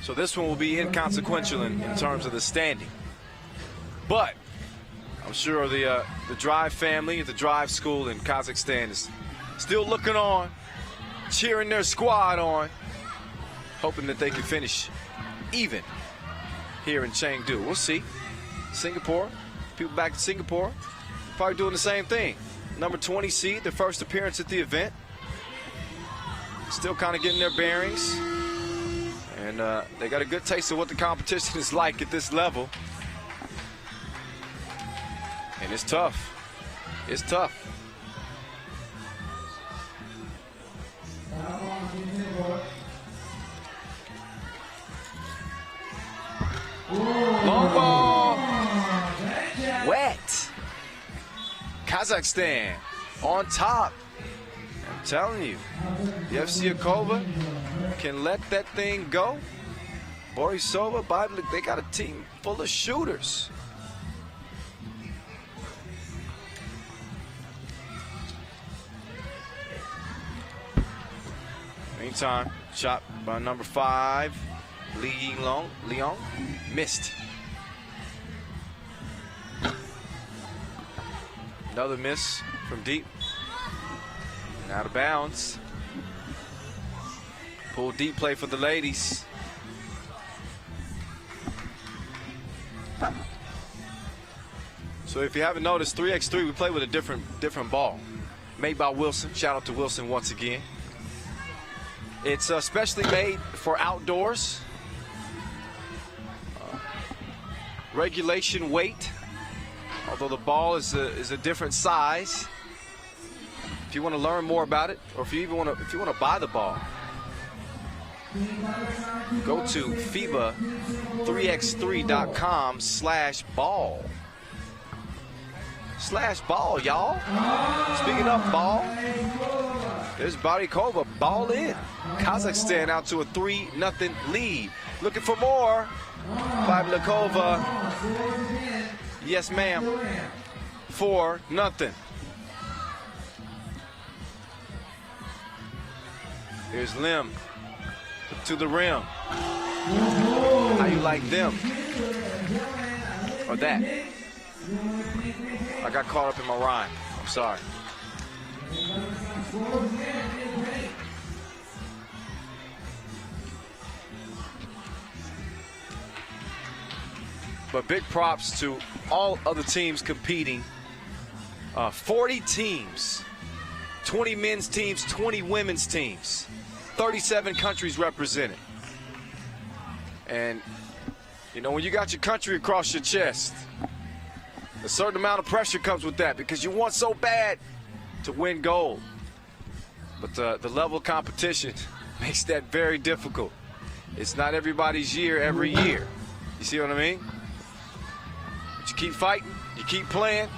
So this one will be inconsequential in terms of the standing. But I'm sure the Drive family, the Drive school in Kazakhstan is still looking on, cheering their squad on, hoping that they can finish even here in Chengdu. We'll see. Singapore, people back in Singapore, probably doing the same thing. Number 20 seed, their first appearance at the event. Still kind of getting their bearings. And they got a good taste of what the competition is like at this level. And it's tough. It's tough. Long ball. Wet. Kazakhstan on top Telling you, the Yevsiakova can let that thing go. Borisova, Biblik, they got a team full of shooters. Meantime, shot by number 5, Leon, missed. Another miss from deep. And out of bounds. Pull deep play for the ladies. So if you haven't noticed, 3x3, we play with a different ball. Made by Wilson. Shout out to Wilson once again. It's specially made for outdoors. Regulation weight. Although the ball is a different size. If you want to learn more about it, or if you want to buy the ball, go to FIBA 3x3.com/ball. /ball, y'all. Speaking of ball, there's Barikova, ball in. Kazakhstan out to a 3-0 lead. Looking for more. Barikova, yes ma'am, 4-0. Here's Lim to the rim. How you like them? Or that? I got caught up in my rhyme. I'm sorry. But big props to all other teams competing. 40 teams. 20 men's teams, 20 women's teams. 37 countries represented. And, you know, when you got your country across your chest, a certain amount of pressure comes with that because you want so bad to win gold. But the level of competition makes that very difficult. It's not everybody's year every year. You see what I mean? But you keep fighting, you keep playing,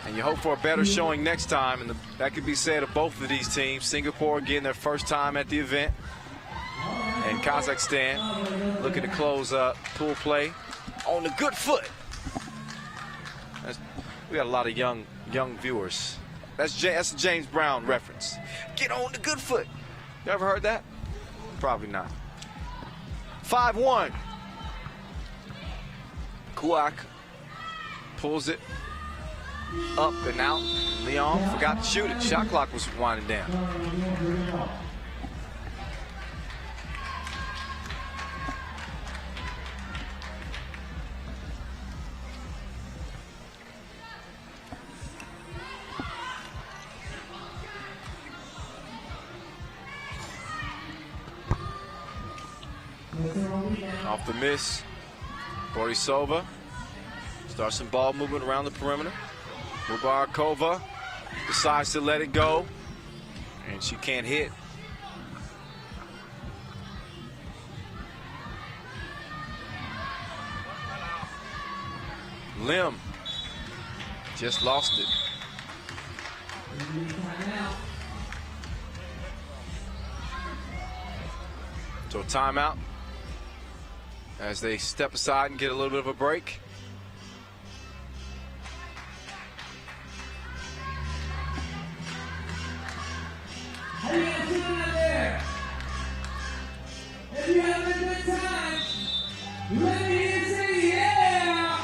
and you hope for a better showing next time. And that could be said of both of these teams. Singapore getting their first time at the event. And Kazakhstan looking to close pool play on the good foot. We got a lot of young viewers. That's a James Brown reference. Get on the good foot. You ever heard that? Probably not. 5-1. Kuak pulls it up and out. Leon forgot to shoot it. Shot clock was winding down. Off the miss, Borisova starts some ball movement around the perimeter. Mubarakova decides to let it go, and she can't hit. Lim just lost it. So timeout as they step aside and get a little bit of a break. How you guys doing out there? If you having a good time, let me hear you say yeah.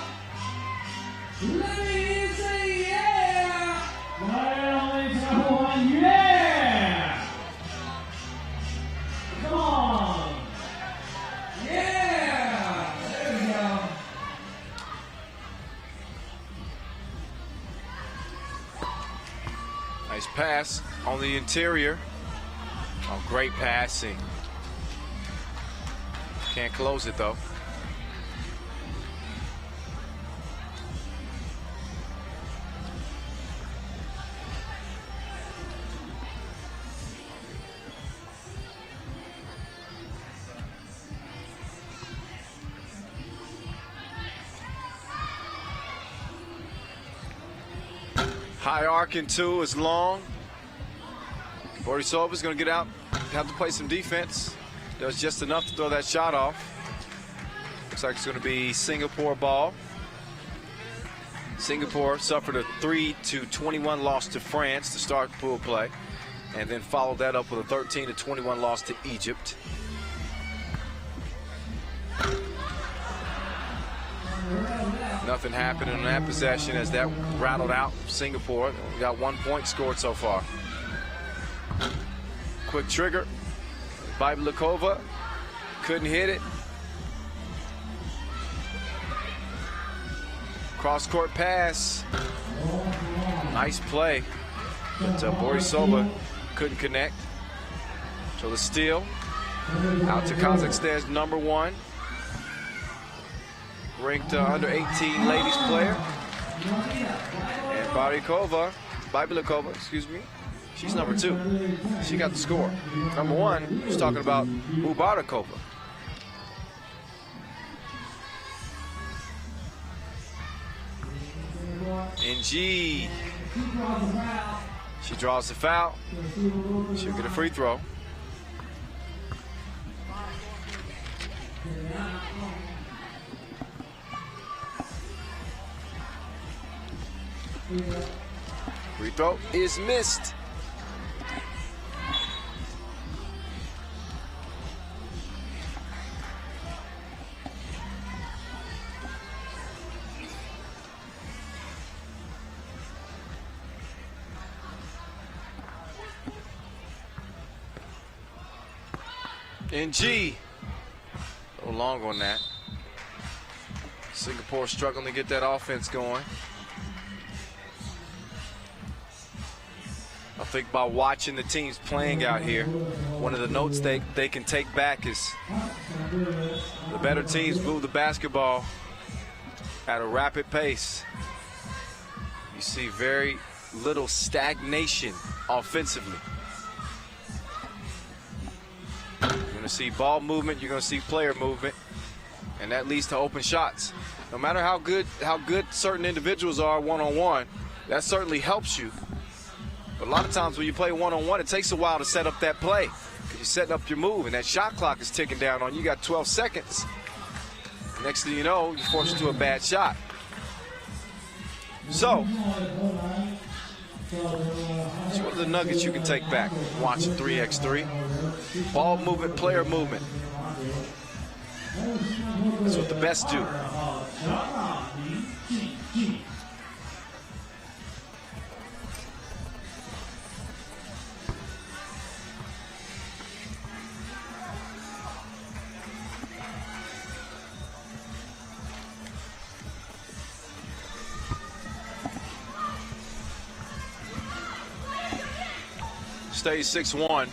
Let me hear you say yeah. One, yeah. Come on. Yeah. There we go. Nice pass on the interior. Oh, great passing. Can't close it though. High arcing two is long. Borisova's going to get out, have to play some defense. Does just enough to throw that shot off. Looks like it's going to be Singapore ball. Singapore suffered a 3-21 loss to France to start pool play, and then followed that up with a 13-21 loss to Egypt. Nothing happened in that possession as that rattled out Singapore. We got 1 point scored so far. Quick trigger. Bajblikova couldn't hit it. Cross-court pass. Nice play. But Borisova couldn't connect. So the steal out to Kazakhstan's #1. Ranked under 18 ladies player. And Bajblikova, excuse me, she's #2. She got the score. #1, was talking about Mubarakova. NG. She draws the foul. She'll get a free throw. Free throw is missed. NG. A little long on that. Singapore struggling to get that offense going. I think by watching the teams playing out here, one of the notes they can take back is the better teams move the basketball at a rapid pace. You see very little stagnation offensively. You're going to see ball movement, you're going to see player movement, and that leads to open shots. No matter how good certain individuals are one-on-one, that certainly helps you. But a lot of times when you play one-on-one, it takes a while to set up that play. You're setting up your move, and that shot clock is ticking down on you. You got 12 seconds. Next thing you know, you're forced into a bad shot. So, it's one of the nuggets you can take back watching 3x3. Ball movement, player movement. That's what the best do. Stays 6-1.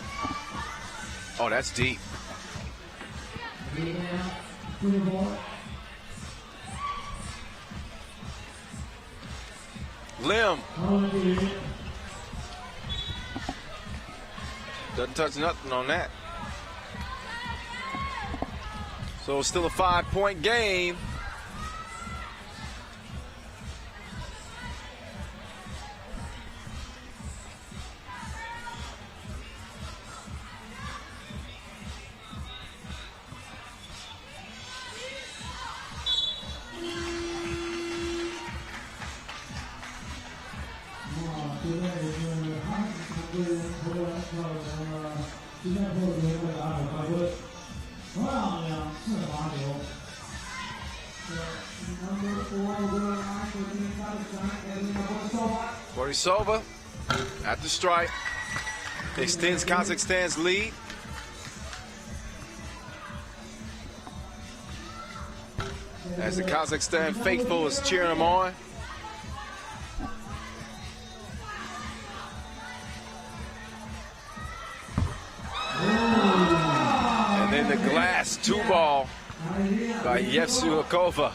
Oh, that's deep. Lim. Doesn't touch nothing on that. So it's still a 5-point game. Borisova at the stripe extends Kazakhstan's lead. As the Kazakhstan faithful is cheering them on. And then the glass 2-ball by Yevsukova.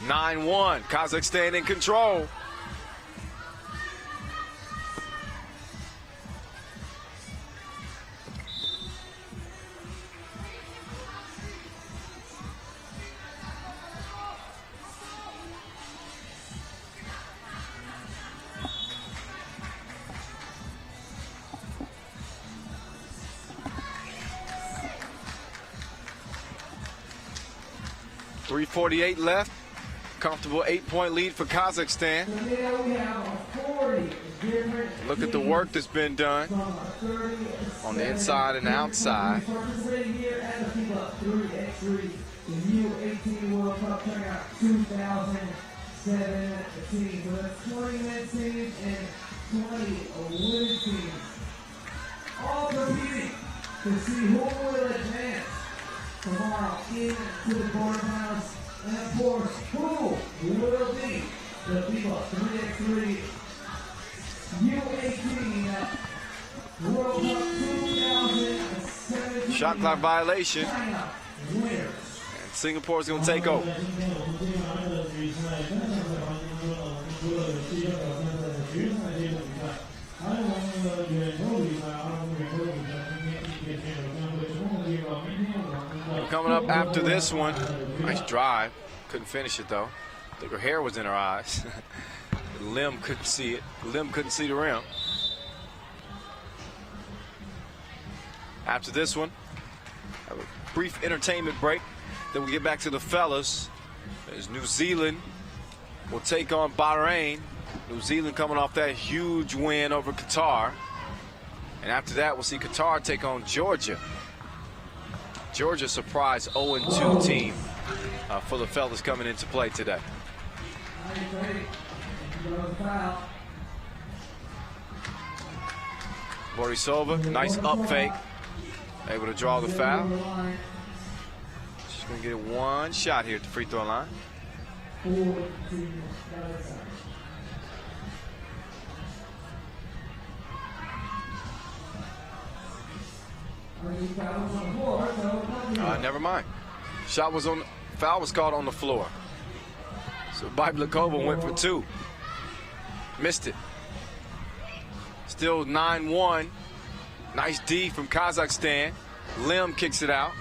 9-1, Kazakhstan in control. 3:48 left. Comfortable 8-point lead for Kazakhstan. Look at the work that's been done on the inside and outside. Here at the FIBA 3x3 U18 World Cup turnout 2017. So that's 20 men's teams and 20 women's teams. All competing to see who will advance tomorrow into the quarterfinals. And of course, who will be the FIBA 3x3 U18 World Cup 2017 Shot clock violation. winners. And Singapore's going to take over. Coming up after this one, nice drive. Couldn't finish it though. I think her hair was in her eyes. Lim couldn't see it. Lim couldn't see the rim. After this one, have a brief entertainment break. Then we get back to the fellas. As New Zealand will take on Bahrain. New Zealand coming off that huge win over Qatar. And after that, we'll see Qatar take on Georgia. Georgia surprise 0-2 team for the fellas coming into play today. Borisova, nice up fake. Able to draw the foul. She's going to get one shot here at the free throw line. Never mind. Shot was on, foul was called on the floor. So Byblikova went for two. Missed it. Still 9-1. Nice D from Kazakhstan. Lim kicks it out.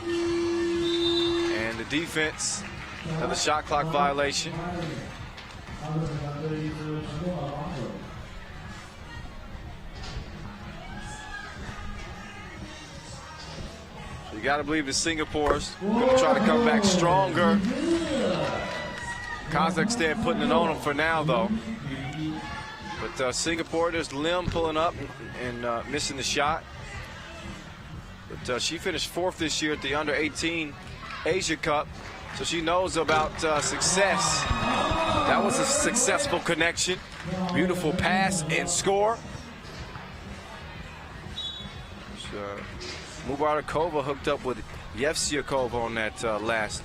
And the defense, another shot clock violation. You got to believe the Singapore's going to try to come back stronger. Kazakhstan putting it on them for now, though. But Singapore, there's Lim pulling up and missing the shot. But she finished 4th this year at the Under-18 Asia Cup, so she knows about success. That was a successful connection. Beautiful pass and score. Mubarakova hooked up with Yevsyakova on that last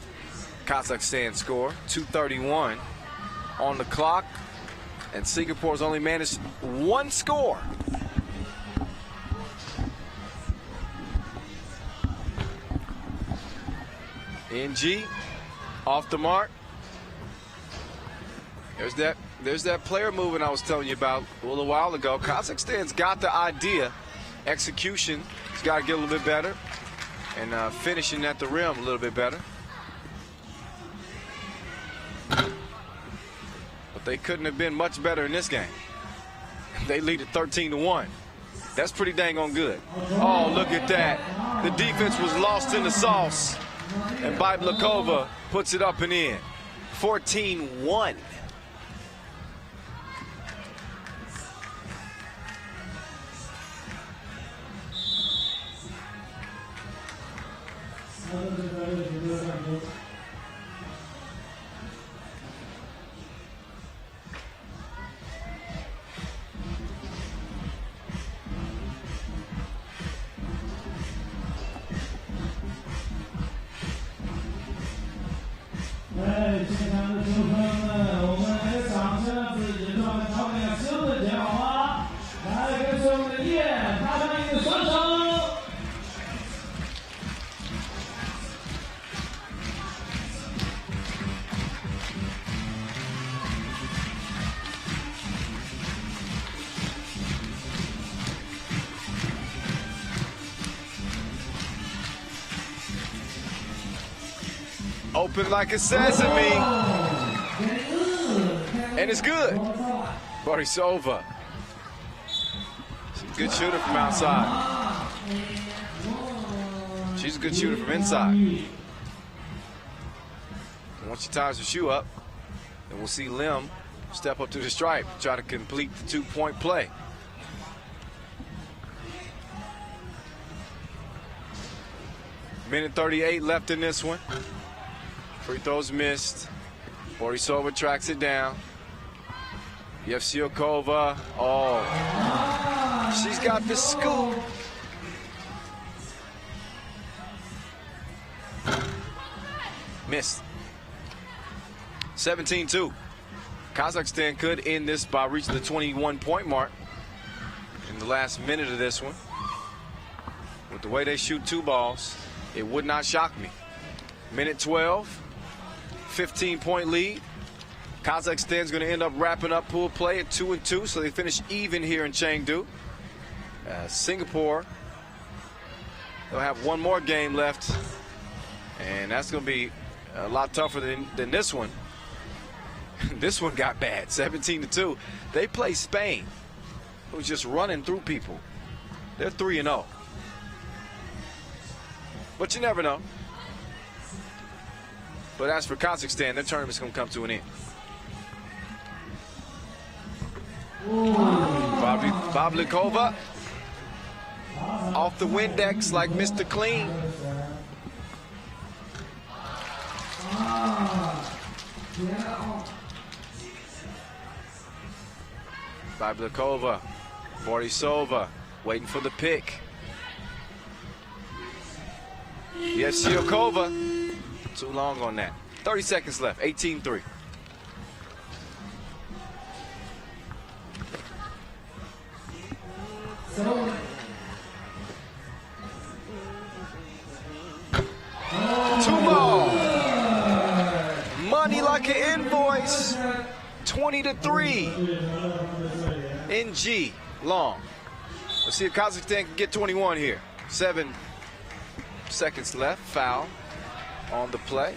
Kazakhstan score. 2:31 on the clock, and Singapore's only managed one score. NG off the mark. There's that player movement I was telling you about a little while ago. Kazakhstan's got the idea. Execution has got to get a little bit better, and finishing at the rim a little bit better. But they couldn't have been much better in this game. They lead at 13-1. That's pretty dang on good. Oh, look at that. The defense was lost in the sauce, and Byblikova puts it up and in. 14-1. Open like a sesame. And it's good. Borisova. She's a good shooter from outside. She's a good shooter from inside. Once she ties her shoe up, then we'll see Lim step up to the stripe, try to complete the two-point play. Minute 38 left in this one. Free throws missed. Borisova tracks it down. Yevsiokova. Oh, she's got the scoop. Missed. 17-2. Kazakhstan could end this by reaching the 21-point mark in the last minute of this one. With the way they shoot two balls, it would not shock me. Minute 12, 15-point lead. Kazakhstan's going to end up wrapping up pool play at 2-2, so they finish even here in Chengdu. Singapore, they'll have one more game left, and that's going to be a lot tougher than this one. This one got bad, 17-2. They play Spain, who's just running through people. They're 3-0. But you never know. But as for Kazakhstan, their tournament's going to come to an end. Bablikova off the Windex like Mr. Clean. Bablikova, Borisova waiting for the pick. Yevsiokova, too long on that. 30 seconds left, 18-3. Two ball. Money like an invoice. 20-3. NG long. Let's see if Kazakhstan can get 21 here. 7 seconds left. Foul on the play.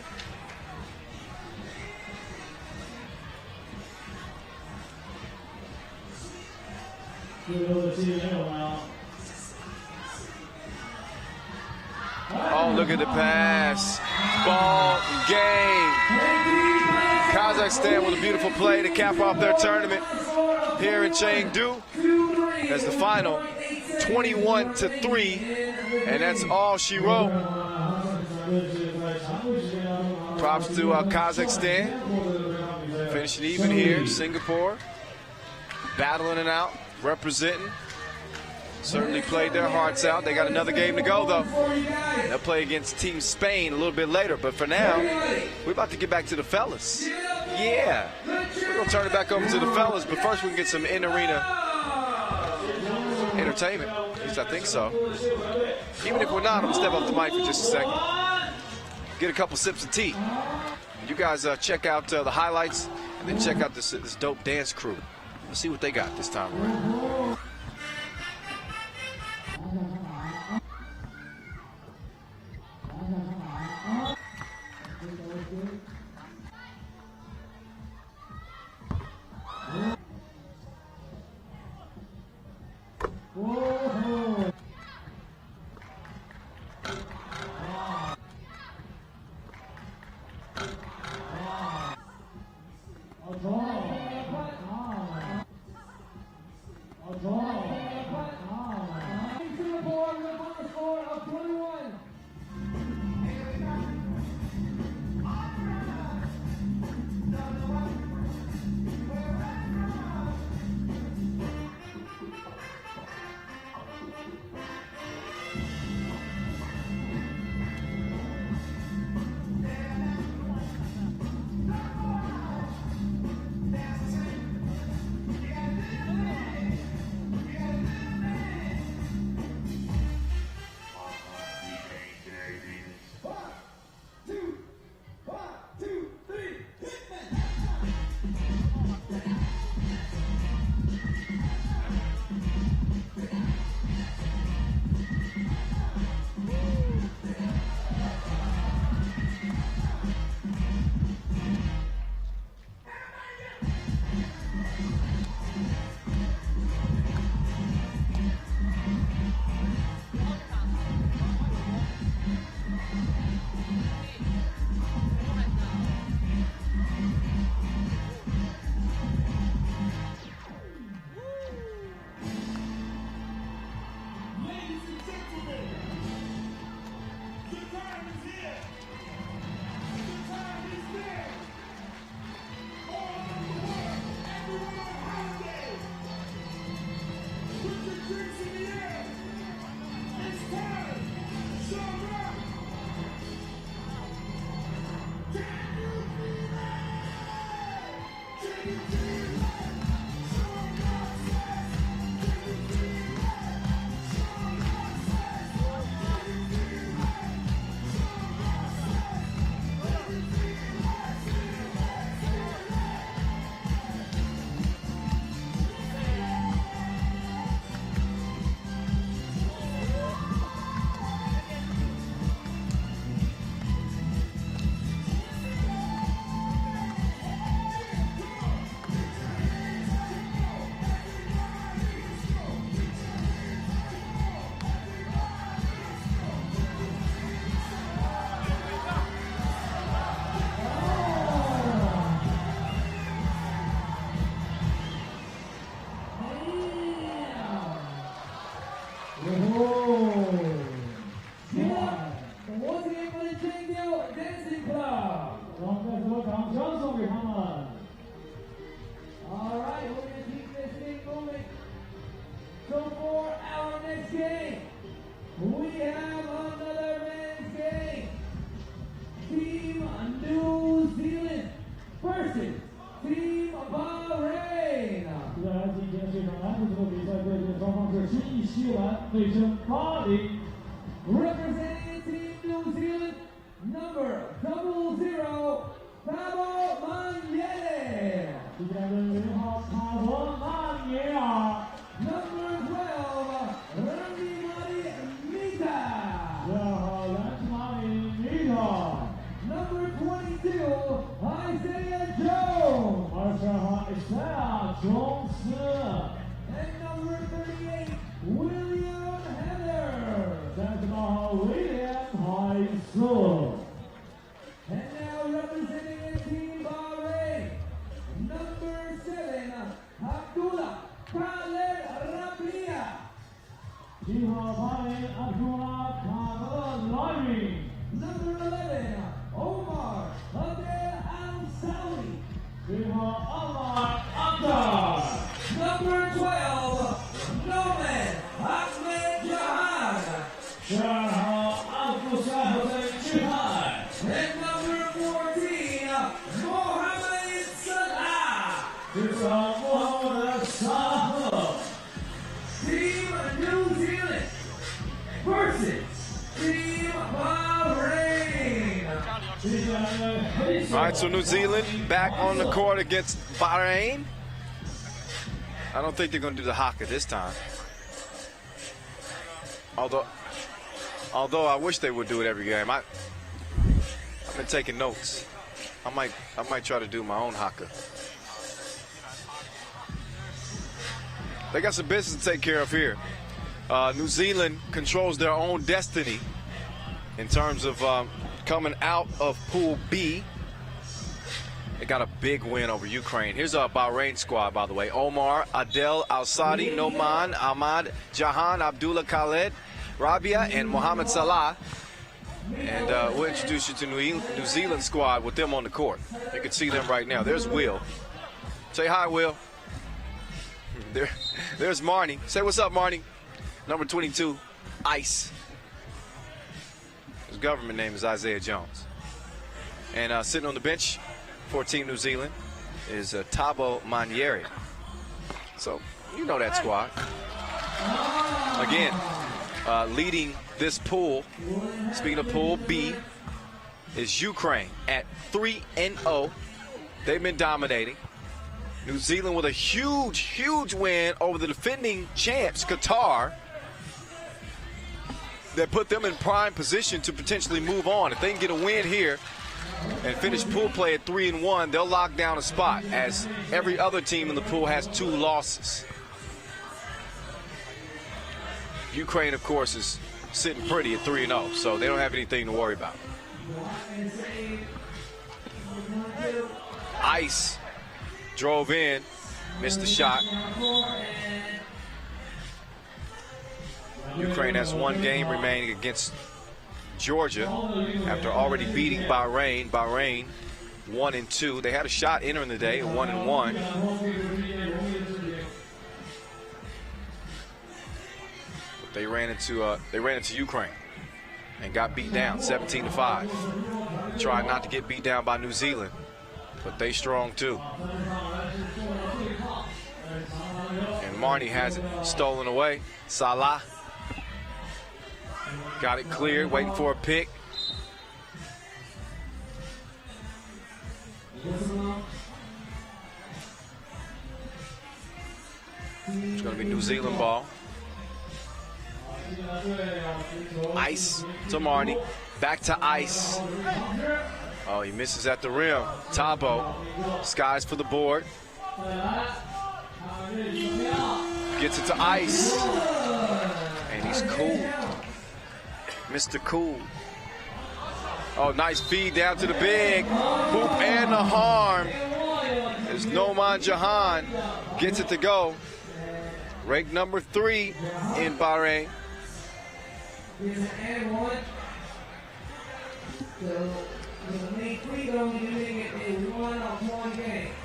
Oh, look at the pass. Ball game. Kazakhstan with a beautiful play to cap off their tournament here in Chengdu. As the final, 21-3, and that's all she wrote. Props to Kazakhstan. Finishing even here. Singapore battling it out, representing. Certainly played their hearts out. They got another game to go, though. They'll play against Team Spain a little bit later. But for now, we're about to get back to the fellas. Yeah. We're going to turn it back over to the fellas. But first, we can get some in-arena entertainment. At least I think so. Even if we're not, I'm going to step up the mic for just a second. Get a couple sips of tea. You guys check out the highlights. And then check out this dope dance crew. Let's see what they got this time around. So for our next game, we have another men's game. Team New Zealand versus Team Bahrain. 现在来进行这场男子组比赛，对阵双方是新西兰对阵巴林。Representing Team New Zealand, number 00, Pablo Maniere. 第三队0号卡罗曼耶尔。Number 12, Randy Mita. 2号兰奇马里米塔。Number 22, Isaiah Jones. 22号 Isaiah Jones. And number 38, William Heather. 38号 William Heitzer. And now representing Team Bahrain, number 7, Abdullah Khaled Rabia. 7号巴林 Abdullah Khaled Rabia. Number 11, Omar Adel Al-Sawi. 7号 Omar Adel. Number 12, Noman Ahmed Jahan. 12号 Abdul Shahid Jahan. And number 14, Mohammed Salah. 14号 Mohammed Salah. Team New Zealand versus Team Bahrain. All right, so New Zealand back on the court against Bahrain. I don't think they're going to do the haka this time. Although I wish they would do it every game. I've been taking notes. I might try to do my own haka. They got some business to take care of here. New Zealand controls their own destiny in terms of coming out of Pool B. They got a big win over Ukraine. Here's a Bahrain squad, by the way. Omar, Adel Al-Sadi, Noman, Ahmad, Jahan, Abdullah Khaled, Rabia, and Mohammed Salah. And we'll introduce you to New Zealand squad with them on the court. You can see them right now. There's Will. Say hi, Will. There's Marnie. Say what's up, Marnie. Number 22, Ice. His government name is Isaiah Jones. And sitting on the bench for Team New Zealand is Thabo Maniere. So, you know that squad. Again, leading this pool, speaking of Pool B, is Ukraine at 3-0. They've been dominating. New Zealand with a huge, huge win over the defending champs, Qatar, that put them in prime position to potentially move on. If they can get a win here and finish pool play at 3-1, they'll lock down a spot, as every other team in the pool has 2 losses. Ukraine, of course, is sitting pretty at 3-0, so they don't have anything to worry about. Ice drove in, missed the shot. Ukraine has 1 game remaining against Georgia after already beating Bahrain. Bahrain 1-2. They had a shot entering the day, 1-1. But they ran into Ukraine and got beat down 17-5. Tried not to get beat down by New Zealand, but they strong too. And Marnie has it stolen away. Salah got it cleared, waiting for a pick. It's going to be New Zealand ball. Ice to Marnie. Back to Ice. Oh, he misses at the rim. Thabo skies for the board. Gets it to Ice. And he's cool. Mr. Cool. Oh, nice feed down to the big. Hoop and the harm. There's Noman Jahan. Gets it to go. Ranked number 3 in Bahrain.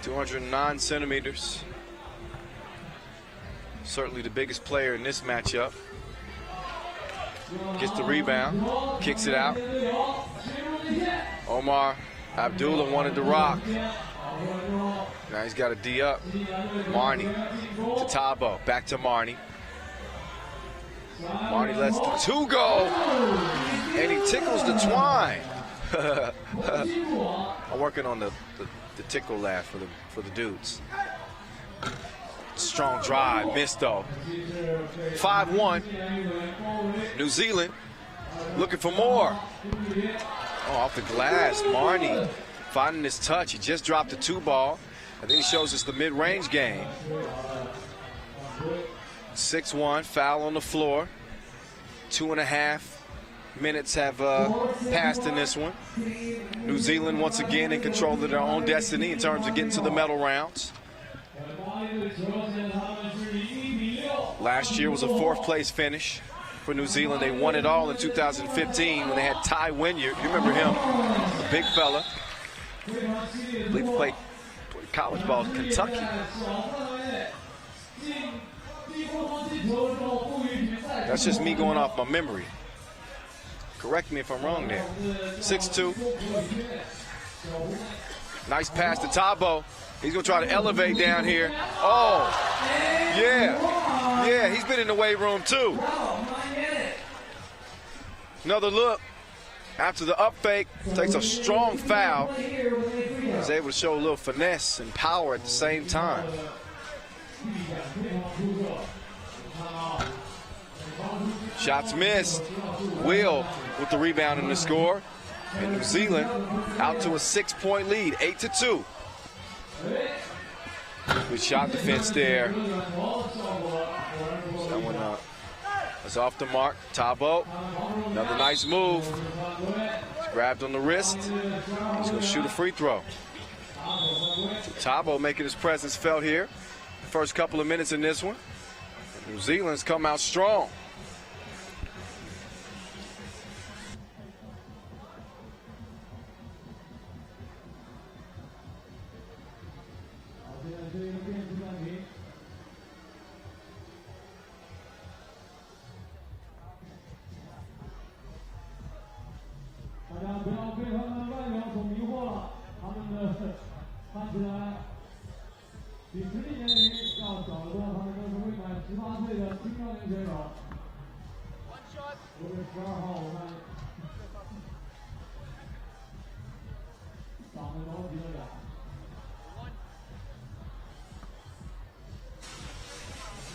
209 centimeters. Certainly the biggest player in this matchup. Gets the rebound, kicks it out. Omar Abdullah wanted to rock. Now he's got a D up. Marnie to Tabo, back to Marnie. Marnie lets the two go, and he tickles the twine. I'm working on the tickle laugh for the dudes. Strong drive, missed though. 5-1. New Zealand looking for more. Oh, off the glass, Marnie finding his touch. He just dropped the 2-ball, and then he shows us the mid-range game. 6-1, foul on the floor. 2.5 minutes have passed in this one. New Zealand once again in control of their own destiny in terms of getting to the medal rounds. Last year was a 4th place finish for New Zealand. They won it all in 2015 when they had Ty Wynyard. You remember him, a big fella. I believe he played college ball in Kentucky. That's just me going off my memory. Correct me if I'm wrong there. 6'2". Nice pass to Tabo. He's going to try to elevate down here. Oh, yeah. Yeah, he's been in the weight room too. Another look. After the up fake, takes a strong foul. He's able to show a little finesse and power at the same time. Shots missed. Will with the rebound and the score. And New Zealand out to a 6-point lead, 8-2. Good shot defense there. That one was off the mark. Tabo, another nice move. He's grabbed on the wrist. He's going to shoot a free throw. So Tabo making his presence felt here. First couple of minutes in this one. New Zealand's come out strong.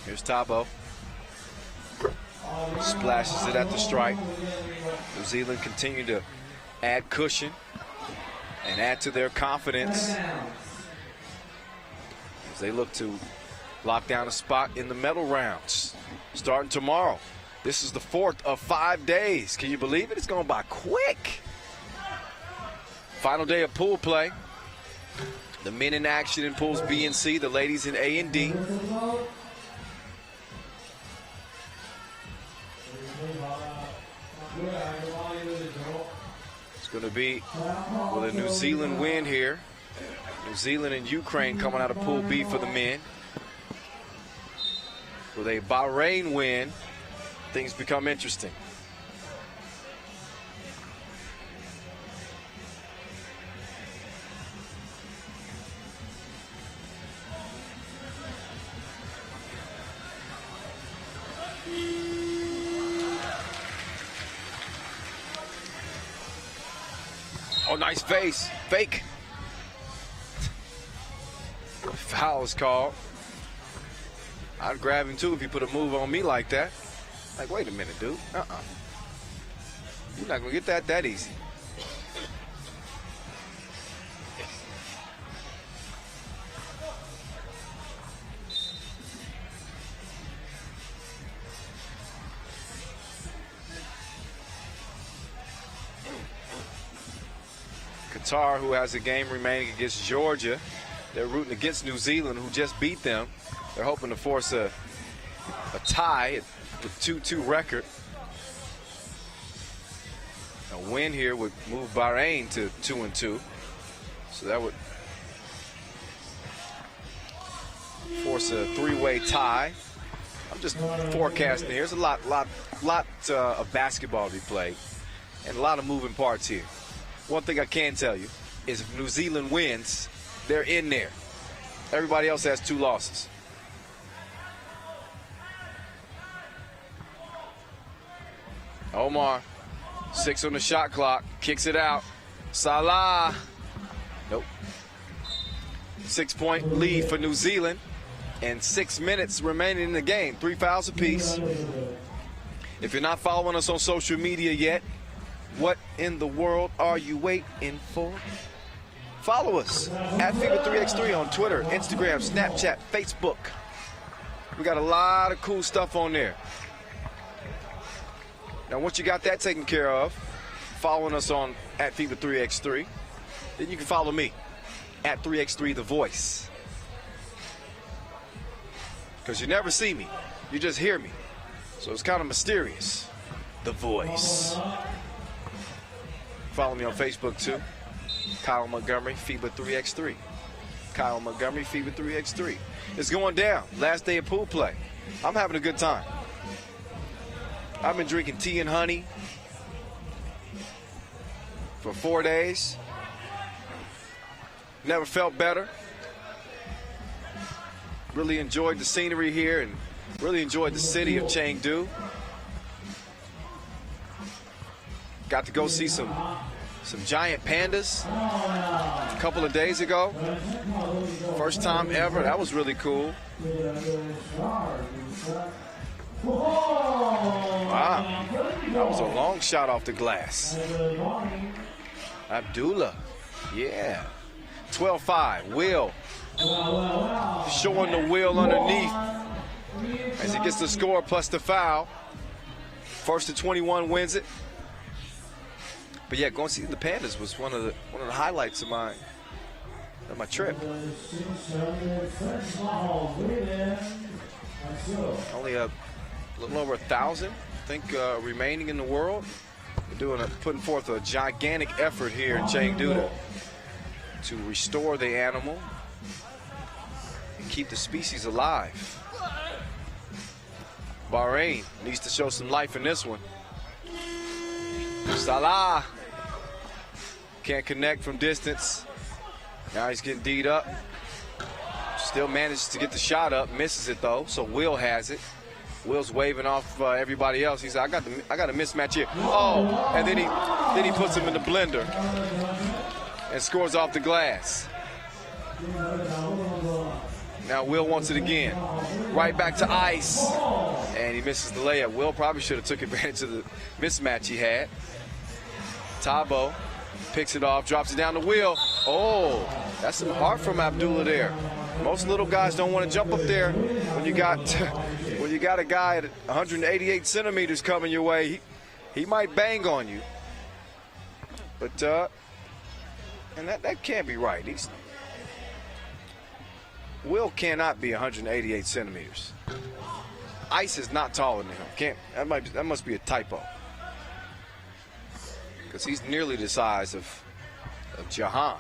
Here's Tabo. Splashes it at the stripe. New Zealand continue to add cushion and add to their confidence as they look to lock down a spot in the medal rounds starting tomorrow. This is the 4th of 5 days. Can you believe it? It's going by quick. Final day of pool play. The men in action in pools B and C, the ladies in A and D. It's going to be with a New Zealand win here. New Zealand and Ukraine coming out of Pool B for the men. With a Bahrain win, things become interesting. Oh, nice face. Fake. Foul is called. I'd grab him too if he put a move on me like that. Like, wait a minute, dude. You're not going to get that easy. Qatar, who has a game remaining against Georgia. They're rooting against New Zealand, who just beat them. They're hoping to force a tie with 2-2 record. A win here would move Bahrain to 2-2. So that would force a 3-way tie. I'm just forecasting here. There's a lot of basketball to be played and a lot of moving parts here. One thing I can tell you is if New Zealand wins, they're in there. Everybody else has 2 losses. Omar, 6 on the shot clock, kicks it out. Salah, nope. 6-point lead for New Zealand, and 6 minutes remaining in the game. 3 fouls apiece. If you're not following us on social media yet, what in the world are you waiting for? Follow us at FIBA 3x3 on Twitter, Instagram, Snapchat, Facebook. We got a lot of cool stuff on there. Now, once you got that taken care of, following us on at FIBA 3x3, then you can follow me at 3x3 The Voice. Because you never see me, you just hear me. So it's kind of mysterious. The Voice. Follow me on Facebook too. Kyle Montgomery, FIBA 3x3. Kyle Montgomery, FIBA 3x3. It's going down. Last day of pool play. I'm having a good time. I've been drinking tea and honey for 4 days. Never felt better. Really enjoyed the scenery here and really enjoyed the city of Chengdu. Got to go see some giant pandas a couple of days ago. First time ever. That was really cool. Wow, that was a long shot off the glass. Abdullah, yeah. 12-5, Will. Showing the Will underneath as he gets the score plus the foul. First to 21 wins it. But yeah, going to see the Pandas was one of the highlights of my trip. Only a little over 1,000, I think, remaining in the world. They're putting forth a gigantic effort here in Chengdu to restore the animal and keep the species alive. Bahrain needs to show some life in this one. Salah can't connect from distance. Now he's getting D'd up. Still manages to get the shot up, misses it though, so Will has it. Will's waving off everybody else. He said, I got a mismatch here. Oh, and then he puts him in the blender and scores off the glass. Now Will wants it again. Right back to ice. And he misses the layup. Will probably should have took advantage of the mismatch he had. Tabo picks it off, drops it down to Will. Oh, that's some heart from Abdullah there. Most little guys don't want to jump up there when you got a guy at 188 centimeters coming your way. He might bang on you. But and that can't be right. Will cannot be 188 centimeters. Ice is not taller than him. That must be a typo. Because he's nearly the size of Jahan.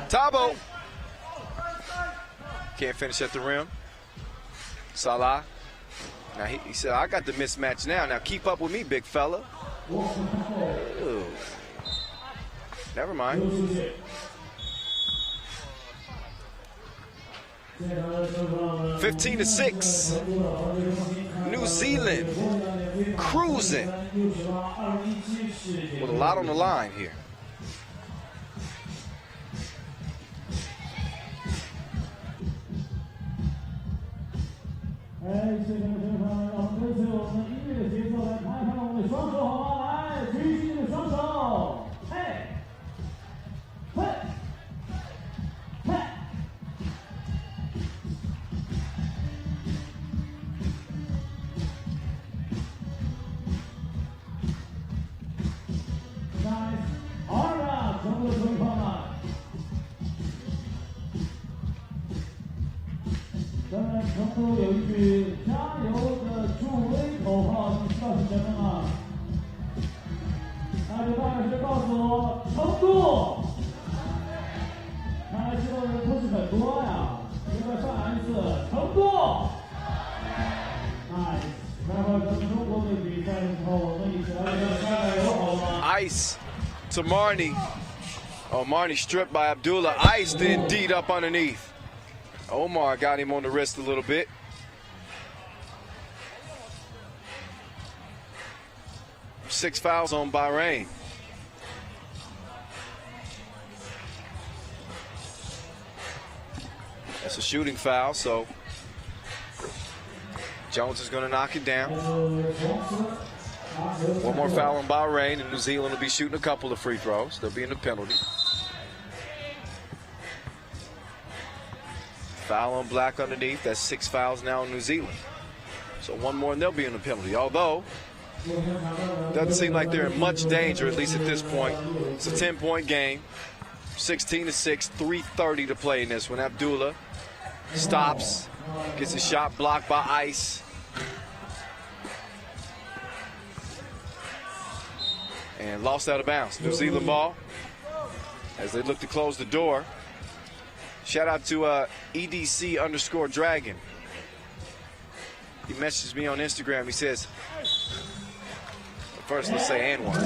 Tabo can't finish at the rim. Salah. Now he said, I got the mismatch now. Now keep up with me, big fella. Ooh. Never mind. 15-6. New Zealand cruising with a lot on the line here. 很多呀，这个上来是成都。哎，待会儿跟中国队比赛的时候，我们一起来跟大家友好吗？ Ice to Marnie. Oh, Marnie stripped by Abdullah. Ice then D'd up underneath. Omar got him on the wrist a little bit. Six fouls on Bahrain. That's a shooting foul, so Jones is going to knock it down. One more foul on Bahrain, and New Zealand will be shooting a couple of free throws. They'll be in the penalty. Foul on Black underneath. That's 6 fouls now in New Zealand. So one more and they'll be in the penalty. Although, doesn't seem like they're in much danger, at least at this point. It's a 10-point game. 16-6, 3:30 to play in this one. Abdullah stops, gets a shot blocked by Ice. And lost out of bounds. New Zealand ball as they look to close the door. Shout out to EDC_Dragon. He messaged me on Instagram. He says, first let's say and one.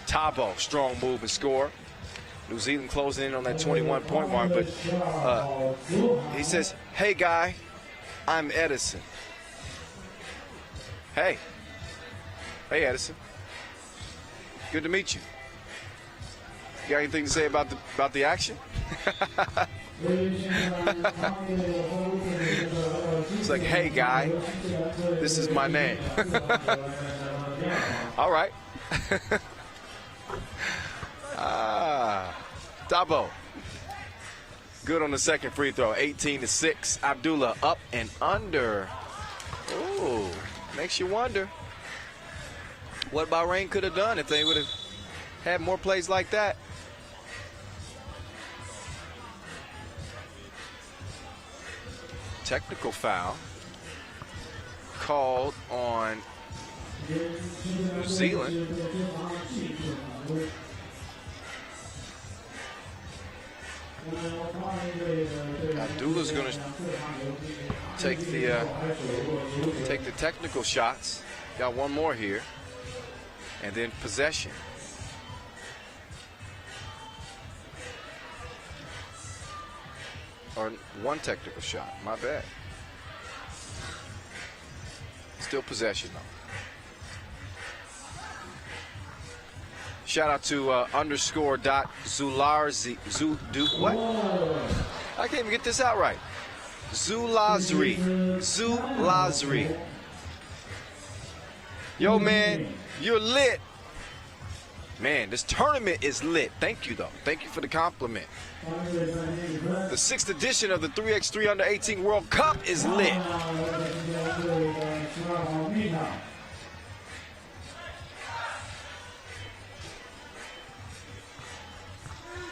Tabo, strong move and score. New Zealand closing in on that 21-point mark, but he says, hey guy, I'm Edison. Hey. Hey Edison. Good to meet you. You got anything to say about the action? It's like, hey guy, this is my name. All right. Dabo. Good on the second free throw. 18-6. Abdullah up and under. Ooh, makes you wonder what Bahrain could have done if they would have had more plays like that. Technical foul called on New Zealand. Abdullah's going to take the technical shots. Got one more here, and then possession. Or one technical shot. My bad. Still possession though. Shout out to _.Zularzi. What? I can't even get this out right. Zulazri. Zulazri. Yo, man, you're lit. Man, this tournament is lit. Thank you, though. Thank you for the compliment. The 6th edition of the 3x3 Under-18 World Cup is lit.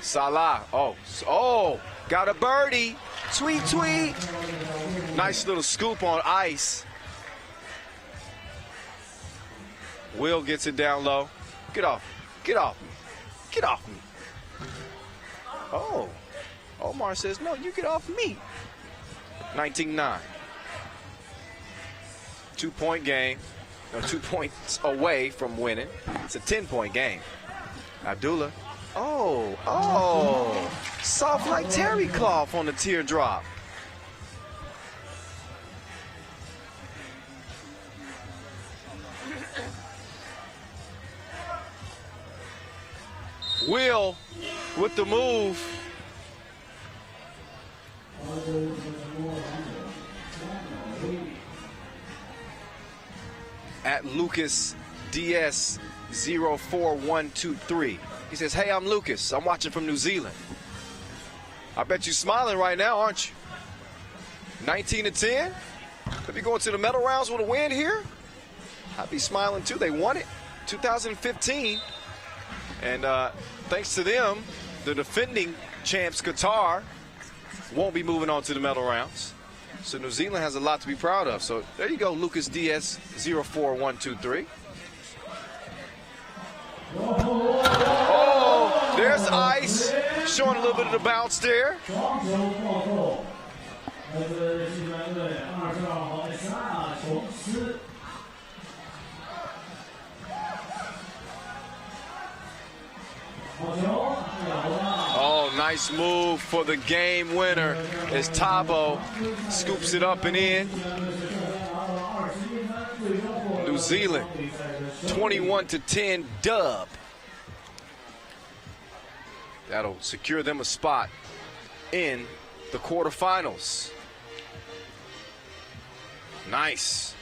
Salah. Oh, got a birdie. Tweet, tweet. Nice little scoop on Ice. Will gets it down low. Get off. Get off me. Get off me. Oh. Omar says, no, you get off me. 19-9. 2-point game. No, 2 points away from winning. It's a 10-point game. Abdullah. Oh. Soft like terry cloth on the teardrop. Will with the move. At Lucas DS 04123. He says, hey, I'm Lucas. I'm watching from New Zealand. I bet you're smiling right now, aren't you? 19-10. Could be going to the medal rounds with a win here. I'd be smiling too. They won it 2015. And thanks to them, the defending champs, Qatar, won't be moving on to the medal rounds. So New Zealand has a lot to be proud of. So there you go, Lucas DS 04123. Oh, there's Ice. showing a little bit of the bounce there. Oh, nice move for the game winner as Tabo scoops it up and in. New Zealand, 21-10 dub. That'll secure them a spot in the quarterfinals. Nice.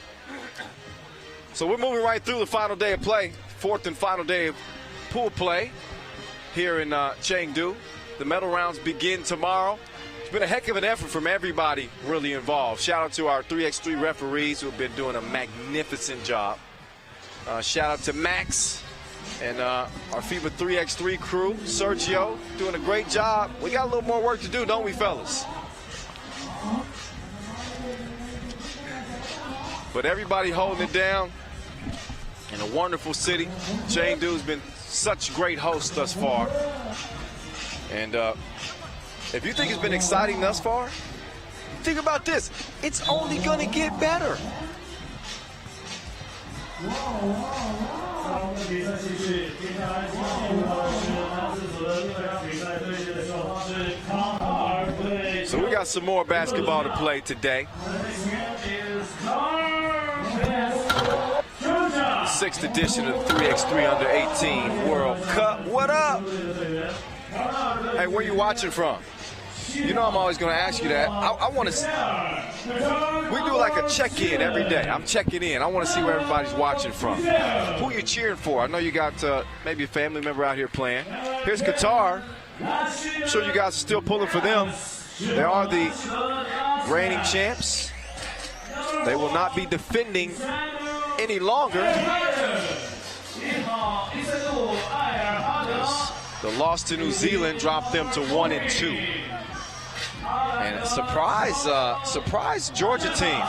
So we're moving right through the final day of play, fourth and final day of pool play here in Chengdu. The medal rounds begin tomorrow. It's been a heck of an effort from everybody really involved. Shout out to our 3x3 referees who have been doing a magnificent job. Shout out to Max and our FIBA 3x3 crew. Sergio doing a great job. We got a little more work to do, don't we, fellas? But everybody holding it down in a wonderful city. Chengdu's been such a great host thus far. And if you think it's been exciting thus far, think about this. It's only going to get better. So we got some more basketball to play today. Sixth edition of the 3x3 Under 18 World Cup. What up? Hey, where you watching from? You know I'm always going to ask you that. I want to. We do like a check-in every day. I'm checking in. I want to see where everybody's watching from. Who you cheering for? I know you got maybe a family member out here playing. Here's Qatar. I'm sure you guys are still pulling for them. They are the reigning champs. They will not be defending any longer. The loss to New Zealand dropped them to 1-2. And a surprise Georgia team.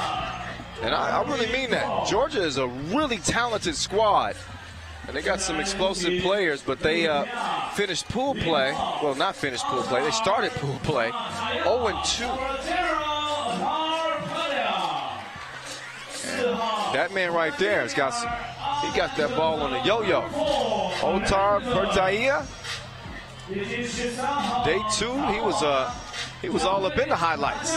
And I really mean that. Georgia is a really talented squad. And they got some explosive players, but they finished pool play. Well, not finished pool play. They started pool play 0-2. That man right there has got some, he got that ball on the yo-yo. Otar Pertaia. Day 2, he was all up in the highlights.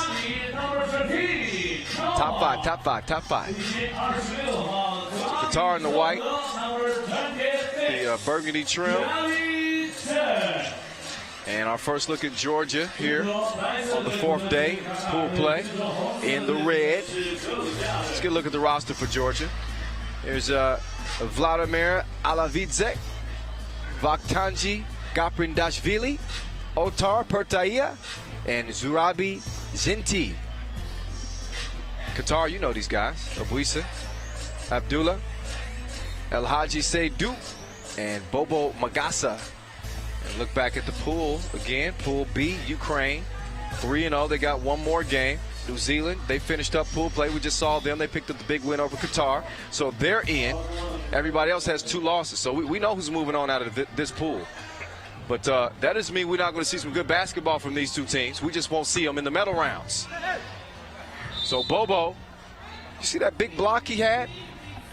Top five. Qatar in the white, the burgundy trim. And our first look at Georgia here on the 4th day, pool play, in the red. Let's get a look at the roster for Georgia. There's Vladimir Alavidze, Vaktanji Gaprindashvili, Otar Pertaia, and Zurabi Zinti. Qatar, you know these guys. Abuisa, Abdullah, El Haji Seydu, and Bobo Magasa. And look back at the pool again. Pool B, Ukraine, 3-0. They got one more game. New Zealand, they finished up pool play. We just saw them. They picked up the big win over Qatar. So they're in. Everybody else has 2 losses. So we know who's moving on out of this pool. But that doesn't mean we're not going to see some good basketball from these 2 teams. We just won't see them in the medal rounds. So Bobo, you see that big block he had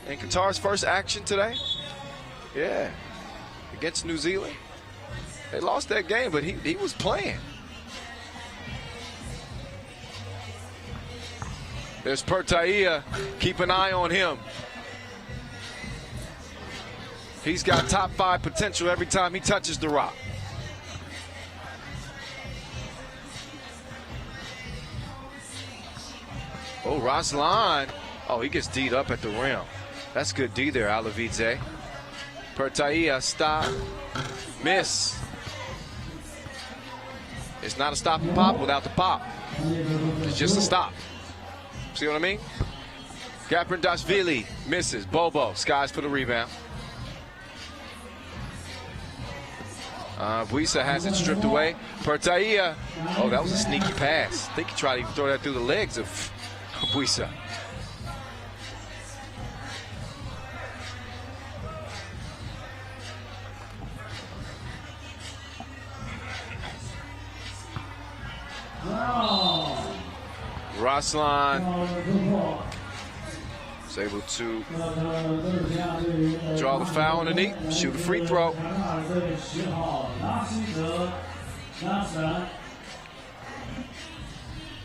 in Qatar's first action today? Yeah, against New Zealand. They lost that game, but he was playing. There's Pertaia. Keep an eye on him. He's got top 5 potential every time he touches the rock. Oh, Raslan. Oh, he gets D'd up at the rim. That's good D there, Alavidze. Pertaia, stop. Miss. It's not a stop and pop without the pop. It's just a stop. See what I mean? Gaprindashvili misses. Bobo skies for the rebound. Buisa has it stripped away. Pertaia. Oh, that was a sneaky pass. I think he tried to throw that through the legs of Buisa. Ruslan is able to draw the foul underneath, shoot a free throw.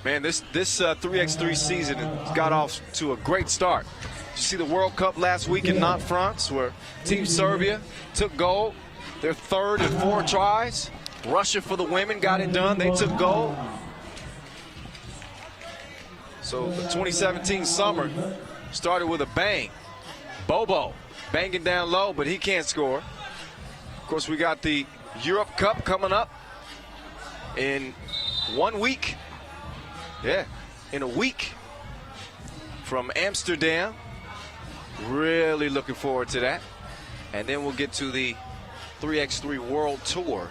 Man, this 3x3 season has got off to a great start. You see the World Cup last week in Nantes, France, where Team Serbia took gold. Their third in 4 tries. Russia for the women got it done. They took gold. So the 2017 summer started with a bang. Bobo banging down low, but he can't score. Of course, we got the Europe Cup coming up in 1 week. Yeah, in a week from Amsterdam. Really looking forward to that. And then we'll get to the 3x3 World Tour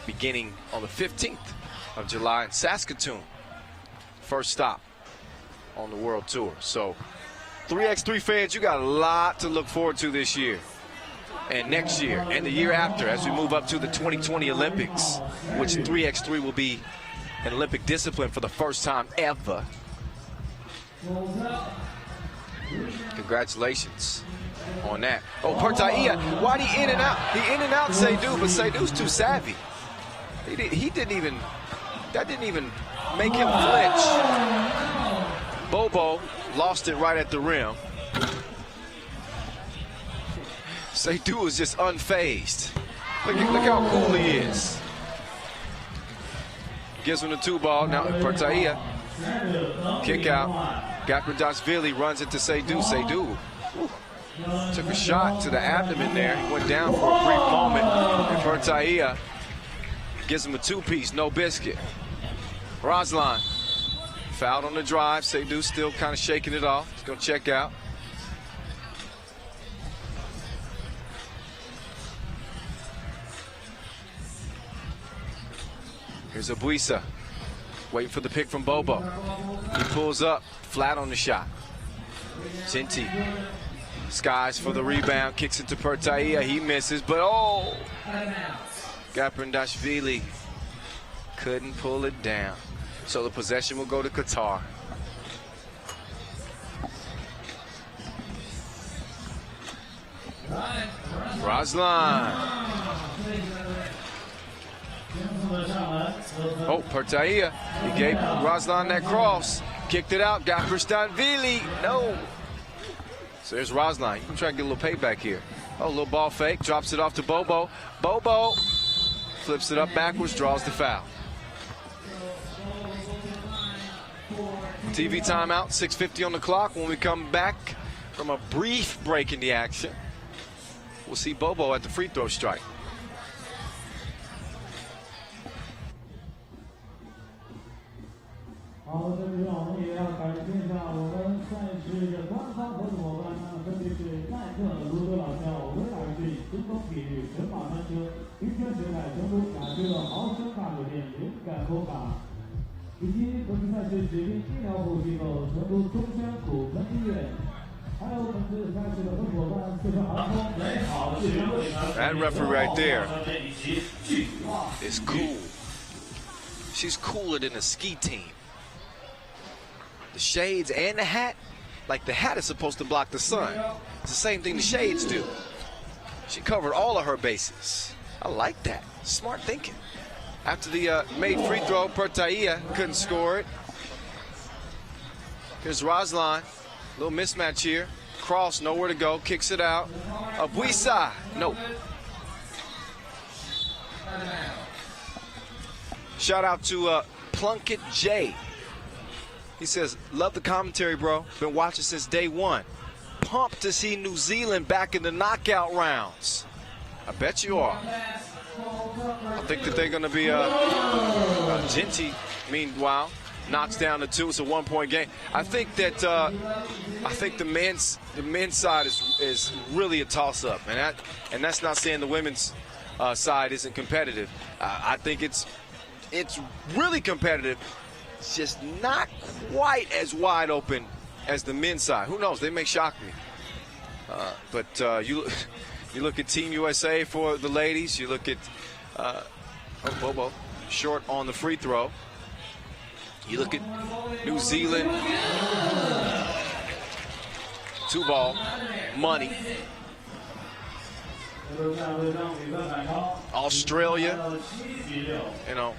beginning on the 15th of July in Saskatoon. First stop on the World Tour. So 3x3 fans, you got a lot to look forward to this year and next year and the year after as we move up to the 2020 Olympics, which 3x3 will be an Olympic discipline for the first time ever. Congratulations on that. Oh, Pertaia, why'd he in and out? He in and out Seydu, but Seydu's too savvy. He didn't even, that didn't even make him flinch. Bobo lost it right at the rim. Seydu was just unfazed. Look how cool he is. Gives him the 2 ball. Now Pertaia, kick out. Gapardashvili runs into Seydu. Seydu took a shot to the abdomen there. He went down for a brief moment. And Pertaia gives him a 2-piece, no biscuit. Ruslan fouled on the drive. Seydu still kind of shaking it off. He's going to check out. Here's Abuisa, waiting for the pick from Bobo. He pulls up, flat on the shot. Cinti skies for the rebound, kicks it to Pertaia. He misses, but oh! Gapardashvili couldn't pull it down. So the possession will go to Qatar. Ruslan. Oh, Pertaia, he gave Ruslan that cross, kicked it out, Gapardashvili, no. So there's Ruslan, you can try and get a little payback here. Oh, a little ball fake, drops it off to Bobo. Bobo flips it up backwards, draws the foul. TV timeout, 6:50 on the clock. When we come back from a brief break in the action, we'll see Bobo at the free throw strike. That referee right there is cool. She's cooler than a ski team. The shades and the hat, like the hat is supposed to block the sun. It's the same thing the shades do. She covered all of her bases. I like that. Smart thinking. After the made free throw, Pertaia couldn't score it. Here's Ruslan. Little mismatch here. Cross, nowhere to go. Kicks it out. Abuisa. Nope. Shout out to Plunkett J. He says, love the commentary, bro. Been watching since day one. Pumped to see New Zealand back in the knockout rounds. I bet you are. I think that they're going to be Genty, meanwhile, knocks down the 2. It's a 1-point game. I think that I think the men's side is really a toss-up, and that's not saying the women's side isn't competitive. I think it's really competitive. It's just not quite as wide open as the men's side. Who knows? They may shock me. But you look at Team USA for the ladies. You look at Bobo short on the free throw. You look at New Zealand, 2-ball, money. Australia, you know,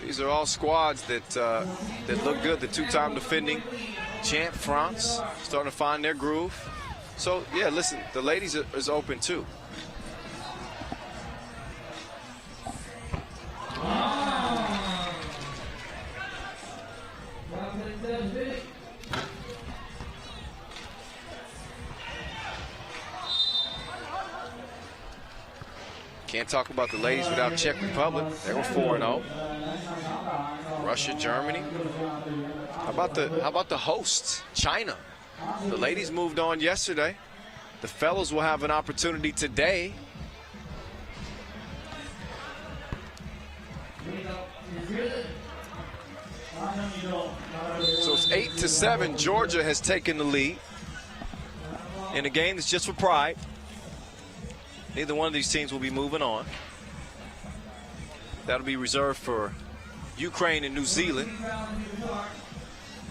these are all squads that that look good. The two-time defending champ France starting to find their groove. So yeah, listen, the ladies is open too. Can't talk about the ladies without Czech Republic. They were 4-0. Russia, Germany. How about the hosts, China? The ladies moved on yesterday. The fellows will have an opportunity today. So it's 8-7. Georgia has taken the lead in a game that's just for pride. Neither one of these teams will be moving on. That'll be reserved for Ukraine and New Zealand.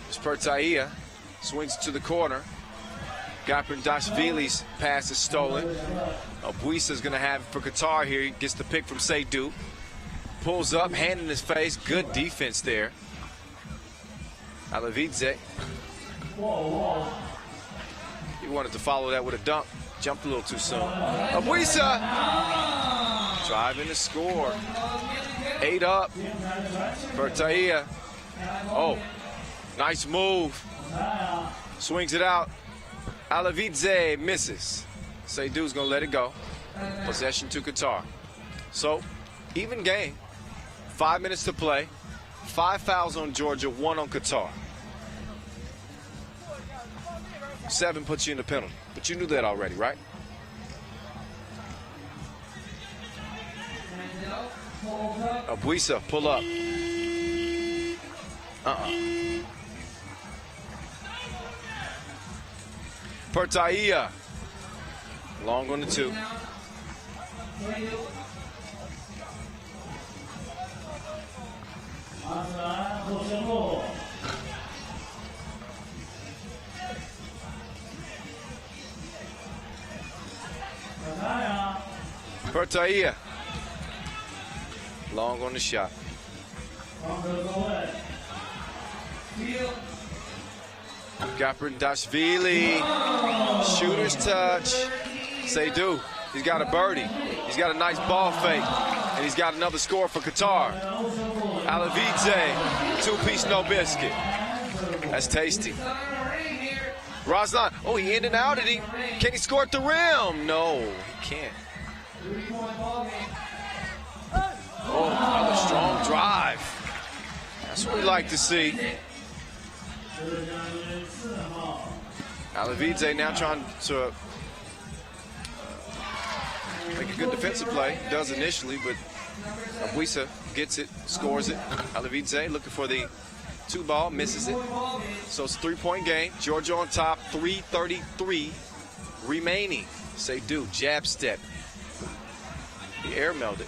Pertaia swings to the corner. Gaprindashvili's pass is stolen. Abuisa is going to have it for Qatar here. He gets the pick from Seydu. Pulls up, hand in his face. Good defense there. Alavidze. He wanted to follow that with a dunk. Jumped a little too soon. Abuisa driving to score. 8 up. Pertaia. Oh, nice move. Swings it out. Alavidze misses. Seydu's gonna let it go. Possession to Qatar. So, even game. 5 minutes to play. 5 fouls on Georgia, 1 on Qatar. 7 puts you in the penalty. But you knew that already, right? Abuisa, pull up. Pertaia. Long on the 2. Pertaia. Long on the shot. Gaprindashvili. Shooter's touch. Seydu. He's got a birdie. He's got a nice ball fake. And he's got another score for Qatar. Alavidze. 2-piece no biscuit. That's tasty. Razlan. Oh, he in and out. Can he score at the rim? No, he can't. Oh, another strong drive. That's what we like to see. Alavidze now trying to make a good defensive play. Does initially, but Abuisa gets it, scores it. Alavidze looking for the 2-ball, misses it. So it's a 3-point game. Georgia on top, 3:33 remaining. Seydu, jab step. The air melded.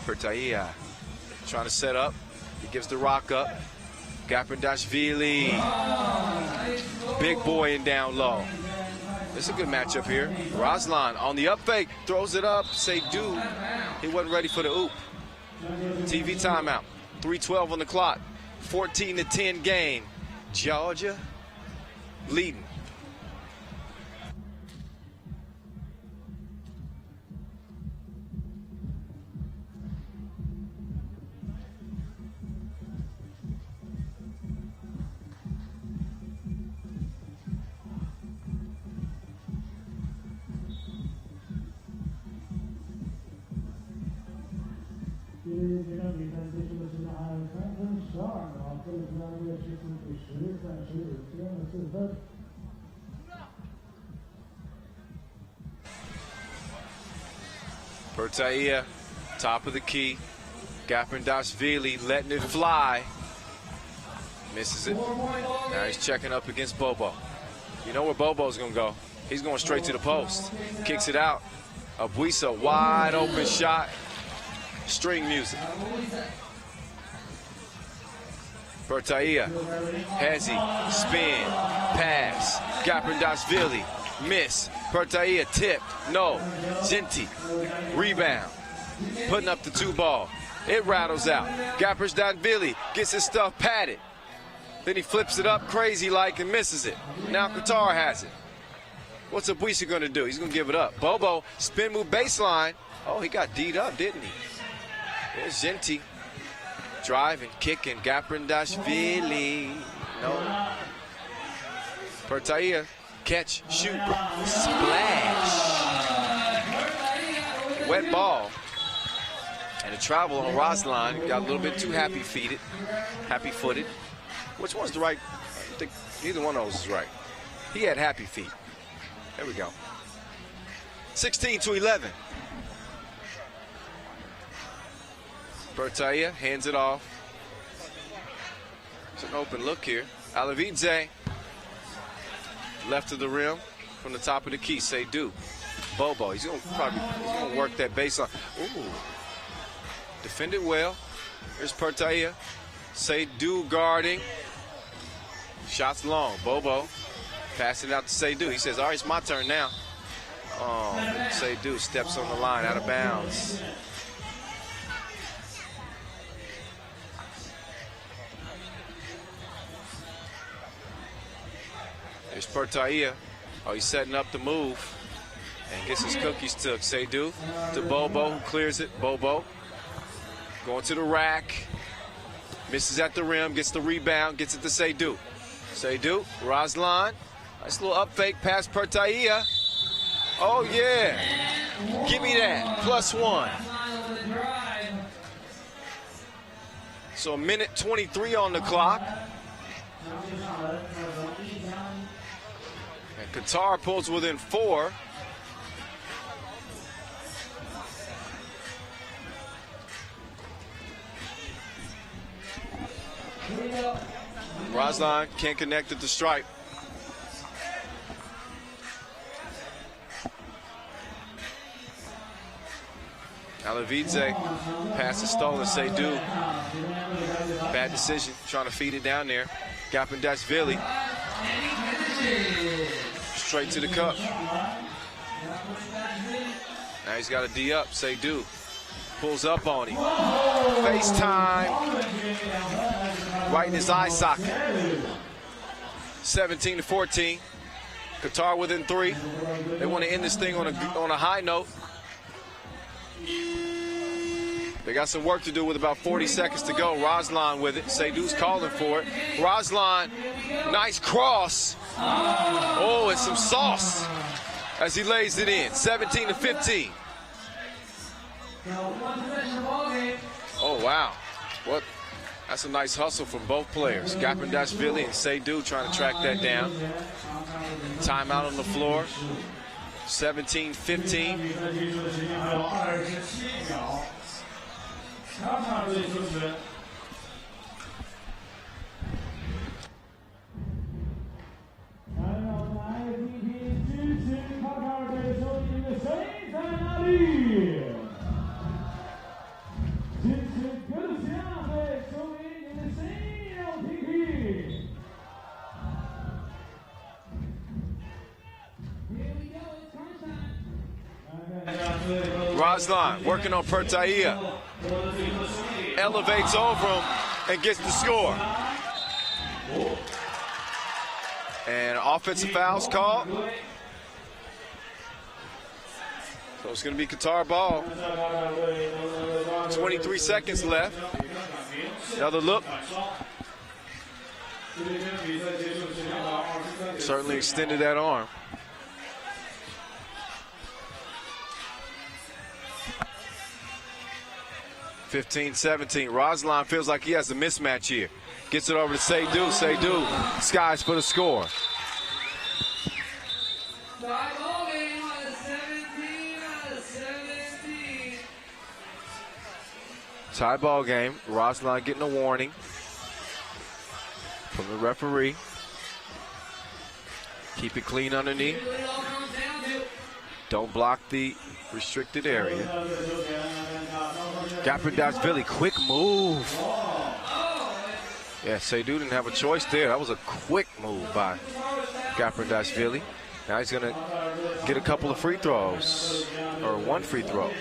Pertaia trying to set up. He gives the rock up. Gaprindashvili. Big boy and down low. This is a good matchup here. Razlan on the up fake. Throws it up. Seydu. He wasn't ready for the oop. TV timeout. 3:12 on the clock. 14-10 game. Georgia leading. Pertaia, top of the key. Gaprindashvili letting it fly. Misses it. Now he's checking up against Bobo. You know where Bobo's going to go. He's going straight to the post. Kicks it out. Abuisa, wide open shot. String music. Pertaia, Hezi, spin, pass, Gaprindashvili, miss. Pertaia tipped, no. Genti, rebound, putting up the 2 ball. It rattles out. Gaprindashvili gets his stuff padded. Then he flips it up crazy like and misses it. Now Qatar has it. What's Abuisa gonna do? He's gonna give it up. Bobo, spin move baseline. Oh, he got D'd up, didn't he? There's Genti. Driving, kicking, Gaprindashvili. No. Pertaia, catch, shoot, splash. Wet ball. And a travel on Roslan. Got a little bit too happy-footed. Which one's the right? I think neither one of those is right. He had happy feet. There we go. 16-11. Pertaia hands it off. It's an open look here. Alavidze, left of the rim from the top of the key. Seydu. Bobo. He's gonna work that baseline. Ooh. Defended well. Here's Pertaia. Seydu guarding. Shots long. Bobo passing it out to Seydu. He says, all right, it's my turn now. Oh, Seydu steps on the line, out of bounds. There's Pertaia. Oh, he's setting up the move and gets his cookies took. Seydu to Bobo, who clears it. Bobo going to the rack. Misses at the rim, gets the rebound, gets it to Seydu. Seydu, Roslan. Nice little up fake past Pertaia. Oh, yeah. Give me that. +1. So 1:23 on the clock. And Qatar pulls within 4. Roslan can't connect at the stripe. Alavidze, pass is stolen. Seydu, bad decision, trying to feed it down there. Gaprindashvili, straight to the cup. Now he's got a D up. Seydu pulls up on him. FaceTime, right in his eye socket. 17-14. Qatar within 3. They want to end this thing on a high note. They got some work to do with about 40 seconds to go. Roslan with it. Seydu's calling for it. Roslan, nice cross. Oh, and some sauce as he lays it in. 17-15. Oh, wow. What? That's a nice hustle from both players. Gaprindashvili and Seydu trying to track that down. Timeout on the floor. 17-15. Roslan working on Pertaia. Elevates over him and gets the score. And offensive fouls called. So it's going to be Qatar ball. 23 seconds left. Another look. Certainly extended that arm. 15-17. Roslan feels like he has a mismatch here. Gets it over to Seydu. Seydu skies for the score. Tie ball game. Roslan getting a warning from the referee. Keep it clean underneath. Don't block the restricted area. Gaprindashvili, quick move. Yeah, Seydu didn't have a choice there. That was a quick move by Gapardashvili. Now he's going to get a couple of free throws, or one free throw.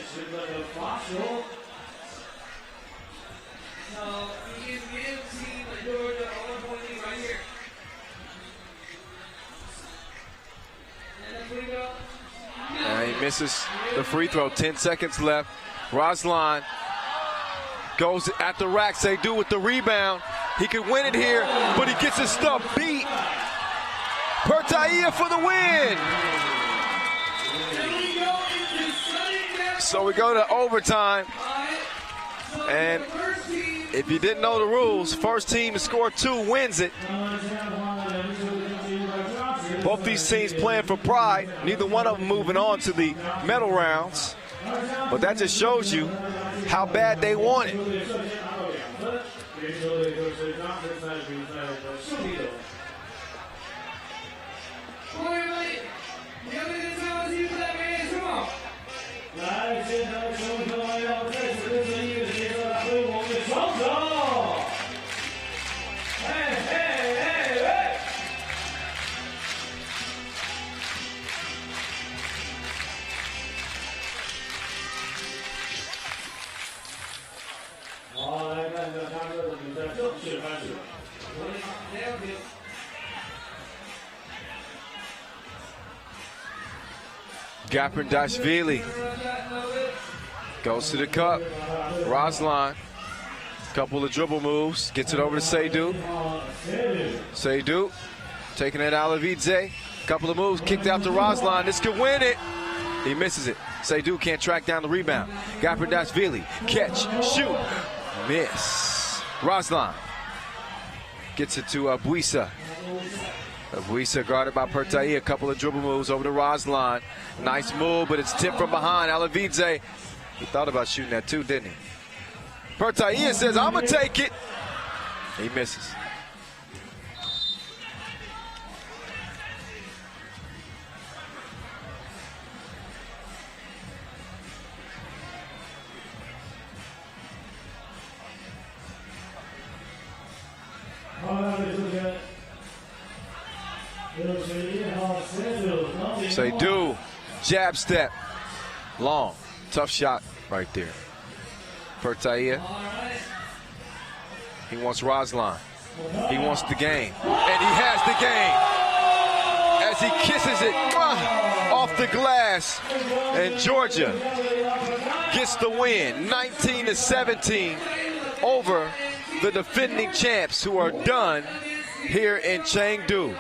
And he misses the free throw. 10 seconds left. Ruslan goes at the rack. Seydu with the rebound. He could win it here, but he gets his stuff beat. Pertaia for the win. So we go to overtime. And if you didn't know the rules, first team to score 2 wins it. Both these teams playing for pride. Neither one of them moving on to the medal rounds. But that just shows you how bad they want it. Gapardashvili goes to the cup. Ruslan, couple of dribble moves, gets it over to Seydu. Seydu taking it Alavidze. Couple of moves, kicked out to Ruslan. This could win it. He misses it. Seydu can't track down the rebound. Gapardashvili, catch, shoot, miss. Ruslan gets it to Buisa. Buisa guarded by Pertaia. A couple of dribble moves over to Ruslan. Nice move, but it's tipped from behind. Alavidze, he thought about shooting that too, didn't he? Pertaia says, I'm going to take it. He misses. Seydu, jab step, long, tough shot right there. Pertaia, he wants Ruslan, he wants the game, and he has the game as he kisses it off the glass, and Georgia gets the win, 19-17 over the defending champs who are done here in Chengdu.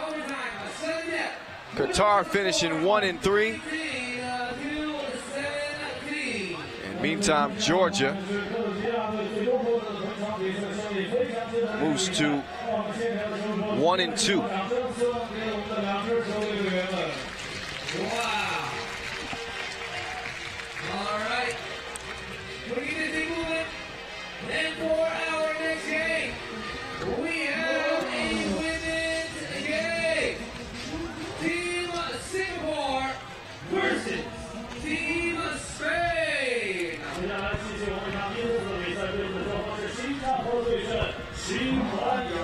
Qatar finishing 1-3. And meantime, Georgia moves to 1-2. All right. We're going to be moving. And for our next game, we have a women's game. Team Singapore versus Team Spain. 接下来继续我们看英国的比赛，对阵双方是新加坡对阵西班牙。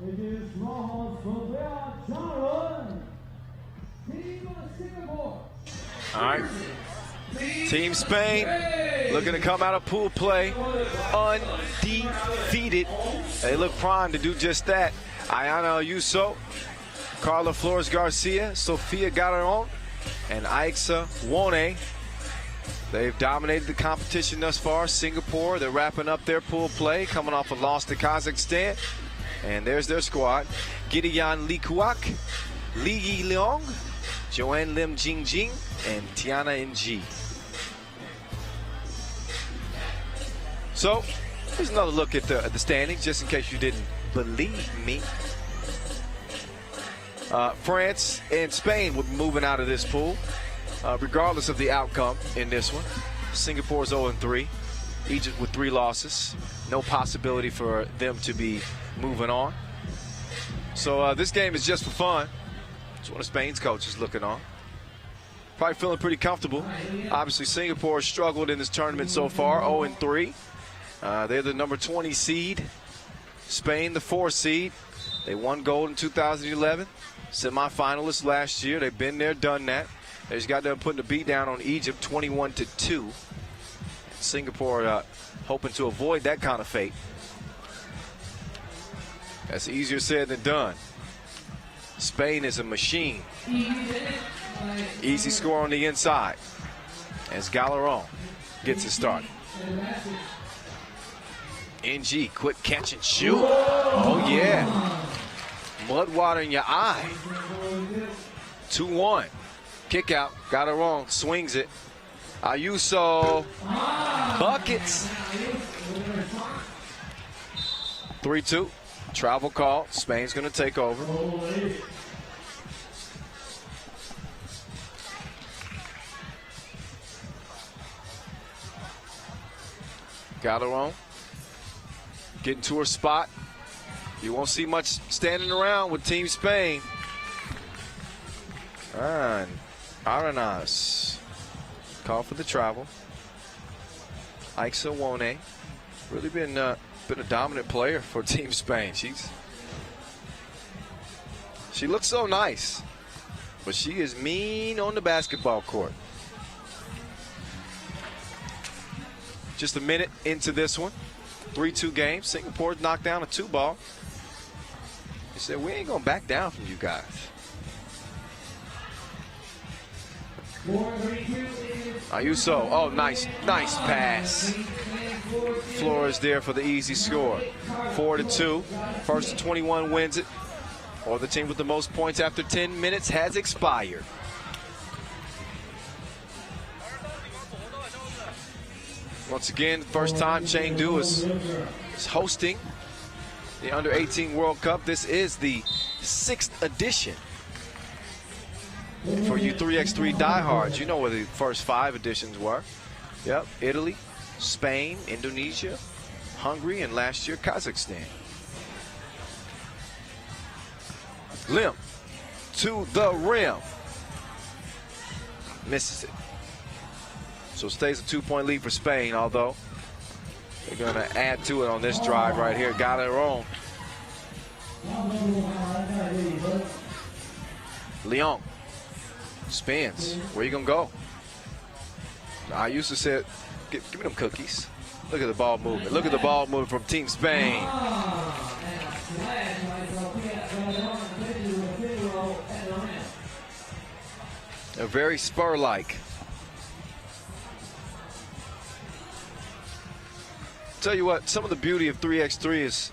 It is Rojo All right. Team Spain looking to come out of pool play undefeated. They look primed to do just that. Ayana Ayuso, Carla Flores Garcia, Sofia Gallaron, and Aixa Wone. They've dominated the competition thus far. Singapore, they're wrapping up their pool play, coming off a loss to Kazakhstan. And there's their squad. Gideon Lee Kuak, Li Yi Leong, Joanne Lim Jing Jing, and Tiana Ng. So, here's another look at the standings, just in case you didn't believe me. France and Spain will be moving out of this pool, regardless of the outcome in this one. Singapore's 0-3. Egypt with 3 losses. No possibility for them to be moving on. So this game is just for fun. It's one of Spain's coaches looking on. Probably feeling pretty comfortable. Obviously, Singapore has struggled in this tournament so far, 0-3. They're the number 20 seed. Spain, the 4 seed. They won gold in 2011. Semi-finalists last year. They've been there, done that. They just got done putting the beat down on Egypt, 21-2. Singapore hoping to avoid that kind of fate. That's easier said than done. Spain is a machine. Easy score on the inside as Gallaron gets it started. NG, quick catch and shoot. Oh, yeah. Mud water in your eye. 2-1. Kick out. Got it wrong. Swings it. Ayuso. Buckets. 3-2. Travel call. Spain's going to take over. Got it wrong. Getting to her spot. You won't see much standing around with Team Spain. And Arenas. Call for the travel. Aixa Wone. Really been a dominant player for Team Spain. She looks so nice, but she is mean on the basketball court. Just a minute into this one. 3-2 game. Singapore's knocked down a 2-ball. He said, we ain't going to back down from you guys. Ayuso. Oh, nice pass. Flores there for the easy score. 4-2. First to 21 wins it. Or the team with the most points after 10 minutes has expired. Once again, first time Chengdu is hosting the Under-18 World Cup. This is the 6th edition. For you 3x3 diehards, you know where the first 5 editions were. Yep, Italy, Spain, Indonesia, Hungary, and last year Kazakhstan. Lim to the rim. Misses it. So stays a 2-point lead for Spain, although they're going to add to it on this drive right here. Got it wrong. Leong spins. Where you going to go? I used to say, give me them cookies. Look at the ball movement. Look at the ball movement from Team Spain. They're very Spur-like. Tell you what, some of the beauty of 3x3 is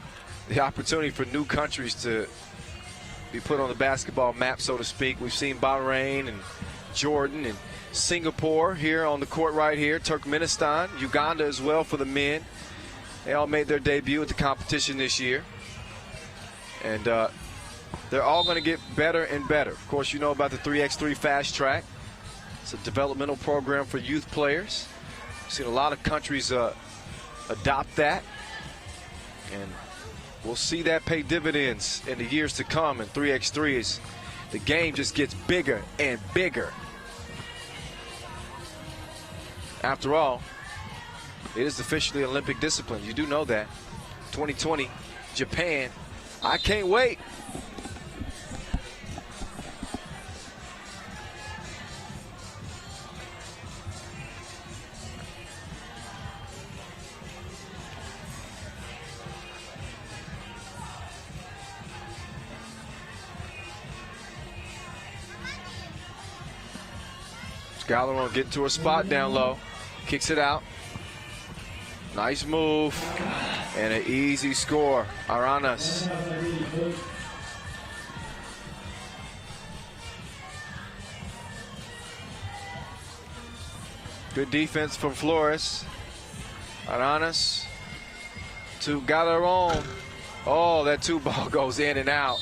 the opportunity for new countries to be put on the basketball map, so to speak. We've seen Bahrain and Jordan and Singapore here on the court right here. Turkmenistan, Uganda as well for the men. They all made their debut at the competition this year. And they're all going to get better and better. Of course, you know about the 3x3 Fast Track. It's a developmental program for youth players. We've seen a lot of countries adopt that, and we'll see that pay dividends in the years to come. And 3x3 is the game just gets bigger and bigger. After all, it is officially Olympic discipline. You do know that. 2020, Japan. I can't wait. Scalaron getting to her spot down low. Kicks it out. Nice move. And an easy score. Aranas. Good defense from Flores. Aranas to Galeron. Oh, that 2-ball goes in and out.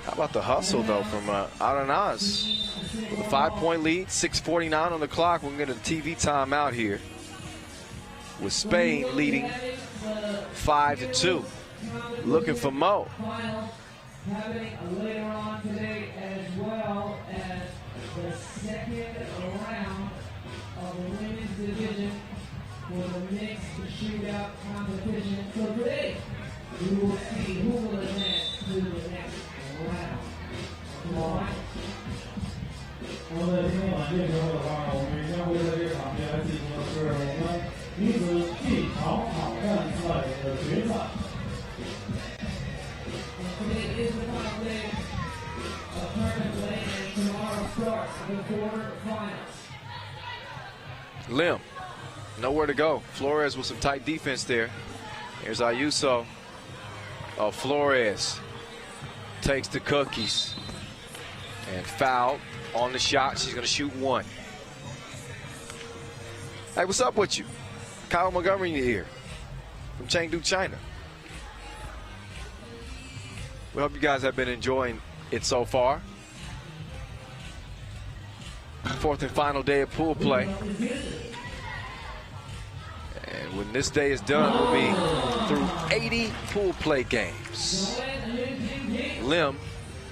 How about the hustle, though, from Aranas? With a 5-point lead, 6:49 on the clock. We're going to get a TV timeout here, with Spain leading 5-2. Looking for Mo. Happening later on today, as well as the second round of the women's division for the mixed shootout competition. So today, we will see who will advance to the next round. All right. 那么在今天晚宴之后的话，我们将会在这个场边来进行的是我们女子技巧挑战赛的决赛。 Today is the final day of tournament play, and tomorrow starts the quarterfinals. Lim, nowhere to go. Flores with some tight defense there. Here's Ayuso. Oh, Flores takes the cookies and fouled on the shot. She's going to shoot one. Hey, what's up with you? Kyle Montgomery here from Chengdu, China. We hope you guys have been enjoying it so far. Fourth and final day of pool play. And when this day is done, we'll be through 80 pool play games. Lim,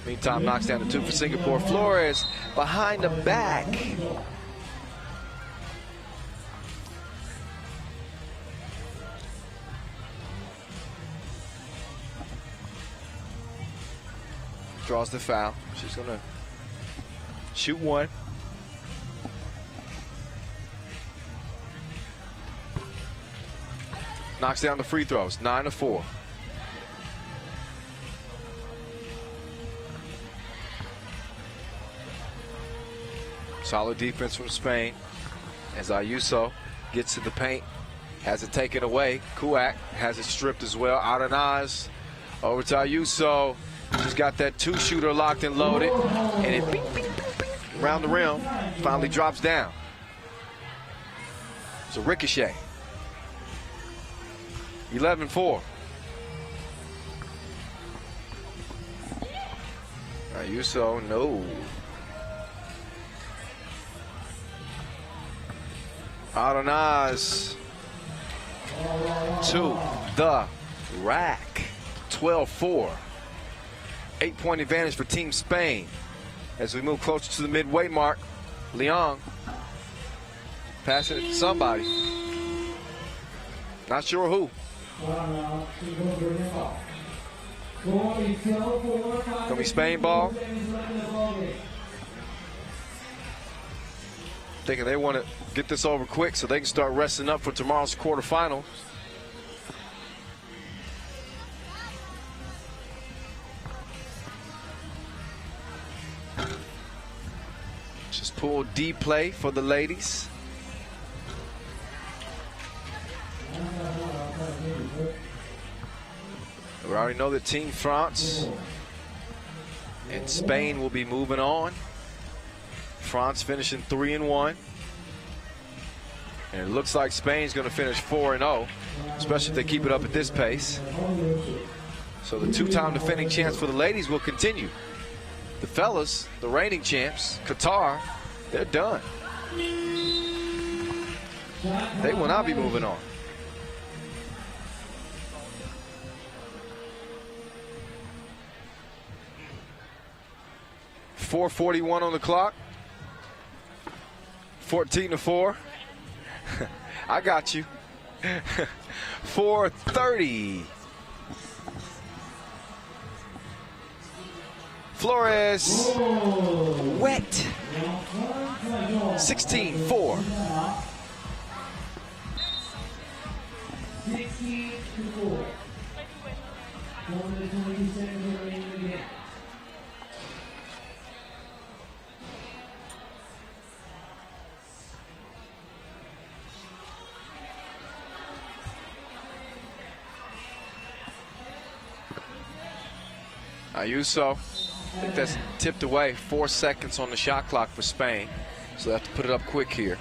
meantime, knocks down the 2 for Singapore. Flores behind the back. Draws the foul. She's going to shoot one. Knocks down the free throws, 9-4. Solid defense from Spain as Ayuso gets to the paint, has it taken away. Kuak has it stripped as well. Aranaz over to Ayuso. She's got that 2-shooter locked and loaded, and it beep, beep, beep, beep, around the rim, finally drops down. It's a ricochet. 11-4. Ayuso, no. Aranaz to the rack. 12-4. 8-point advantage for Team Spain. As we move closer to the midway mark, Leon passing it to somebody. Not sure who. Gonna be Spain ball. Thinking they want to get this over quick so they can start resting up for tomorrow's quarterfinals. Just pool D play for the ladies. We already know that Team France and Spain will be moving on. France finishing 3-1. And it looks like Spain's going to finish 4-0, especially if they keep it up at this pace. So the 2-time defending champs for the ladies will continue. The fellas, the reigning champs, Qatar, they're done. They will not be moving on. .441 on the clock. 14-4. I got you. 4:30. Flores. Wet. 16-4. 16-4. 120 seconds remaining again. Ayuso, I think that's tipped away. 4 seconds on the shot clock for Spain. So they have to put it up quick here.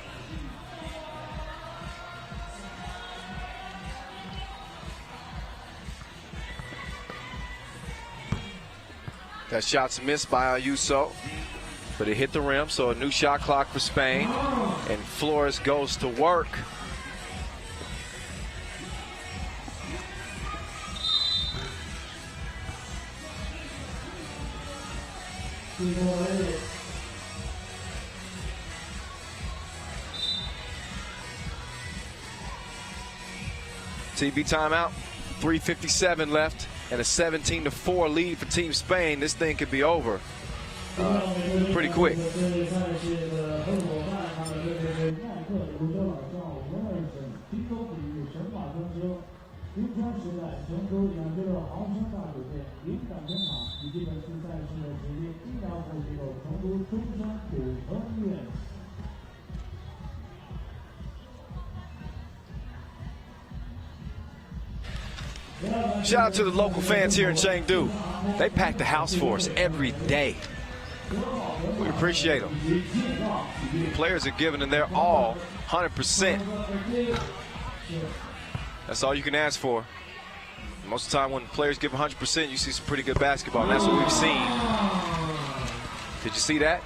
That shot's missed by Ayuso, but it hit the rim, so a new shot clock for Spain. And Flores goes to work. TV timeout, 3:57 left, and a 17-4 lead for Team Spain. This thing could be over pretty quick. Shout out to the local fans here in Chengdu. They pack the house for us every day. We appreciate them. The players are giving them their all, 100%. That's all you can ask for. Most of the time when players give 100%, you see some pretty good basketball, and that's what we've seen. Did you see that?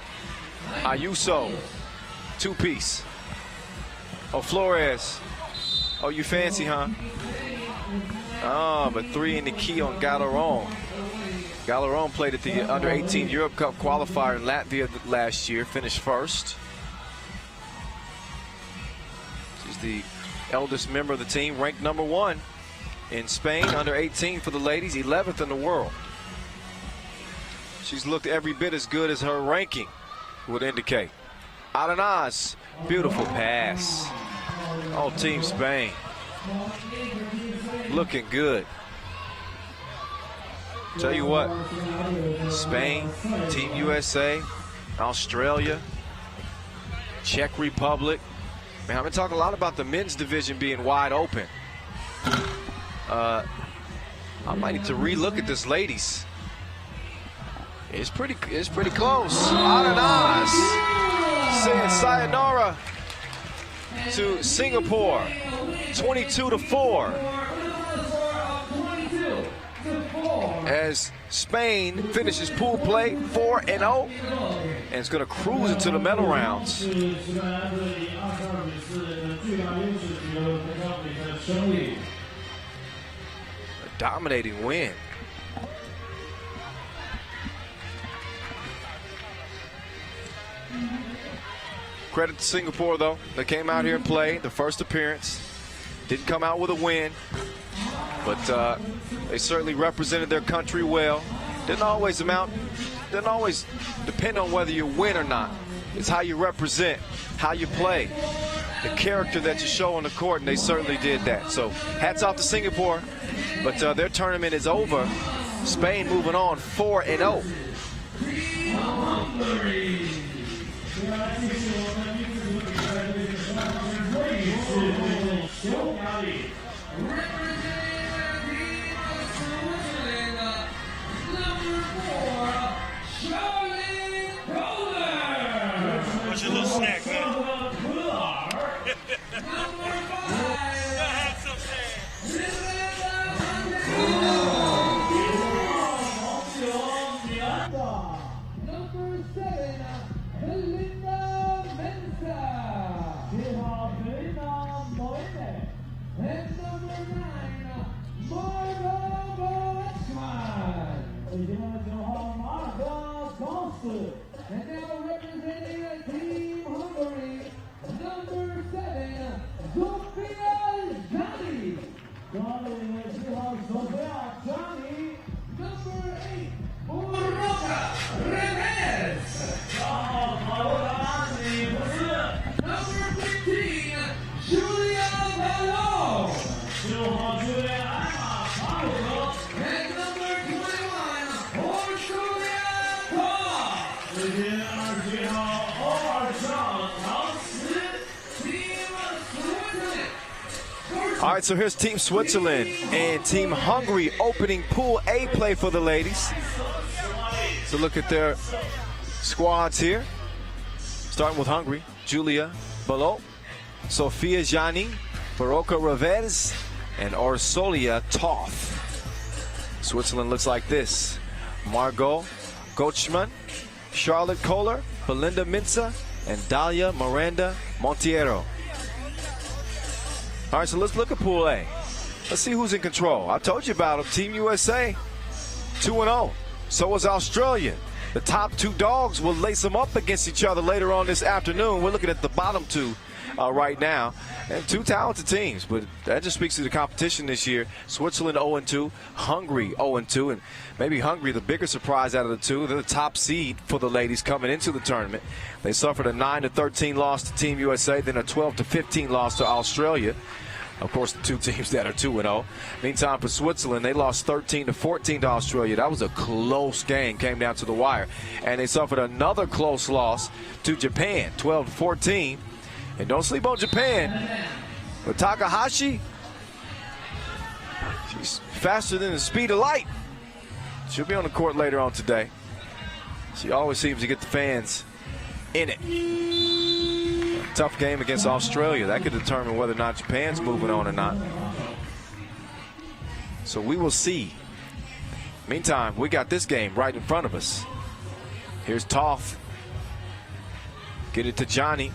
Ayuso, two-piece. Oh, Flores. Oh, you fancy, huh? Oh, but 3 in the key on Galeron. Galeron played at the Under-18 World Cup qualifier in Latvia last year, finished first. She's the eldest member of the team, ranked #1 in Spain, Under-18 for the ladies, 11th in the world. She's looked every bit as good as her ranking would indicate. Arenas, beautiful pass. Oh, Team Spain. Looking good. Tell you what, Spain, Team USA, Australia, Czech Republic. Man, I've been talking a lot about the men's division being wide open. I might need to relook at this, ladies. It's pretty close. Arenas saying sayonara to Singapore, 22-4. As Spain finishes pool play 4-0 and it's going to cruise into the medal rounds. A dominating win. Credit to Singapore, though. They came out here and played the first appearance. Didn't come out with a win, but they certainly represented their country well. Didn't always depend on whether you win or not. It's how you represent, how you play, the character that you show on the court, and they certainly did that. So hats off to Singapore, but their tournament is over. Spain moving on 4-0. What's your little snack, man? Have some And now representing Team Hungary, number 7, Sofia Johnny. Number 8, Urroca Reves. Number 15, Julia Ballot. And number 21, Orsulia Qual. All right, so here's Team Switzerland and Team Hungary opening Pool A play for the ladies. So look at their squads here. Starting with Hungary, Julia Balot, Sofia Jani, Baroka Revez, and Orsolia Toth. Switzerland looks like this. Margot Gochman, Charlotte Kohler, Belinda Minza, and Dalia Miranda Montiero. All right, so let's look at Pool A. Let's see who's in control. I told you about them. Team USA, 2-0. So was Australia. The top two dogs will lace them up against each other later on this afternoon. We're looking at the bottom two right now. And two talented teams, but that just speaks to the competition this year. Switzerland 0-2, Hungary 0-2, and maybe Hungary the bigger surprise out of the two. They're the top seed for the ladies coming into the tournament. They suffered a 9-13 loss to Team USA, then a 12-15 loss to Australia. Of course, the two teams that are 2-0. Meantime, for Switzerland, they lost 13-14 to Australia. That was a close game, came down to the wire. And they suffered another close loss to Japan, 12-14. And don't sleep on Japan. But Takahashi, she's faster than the speed of light. She'll be on the court later on today. She always seems to get the fans in it. A tough game against Australia. That could determine whether or not Japan's moving on or not. So we will see. Meantime, we got this game right in front of us. Here's Toth. Get it to Johnny.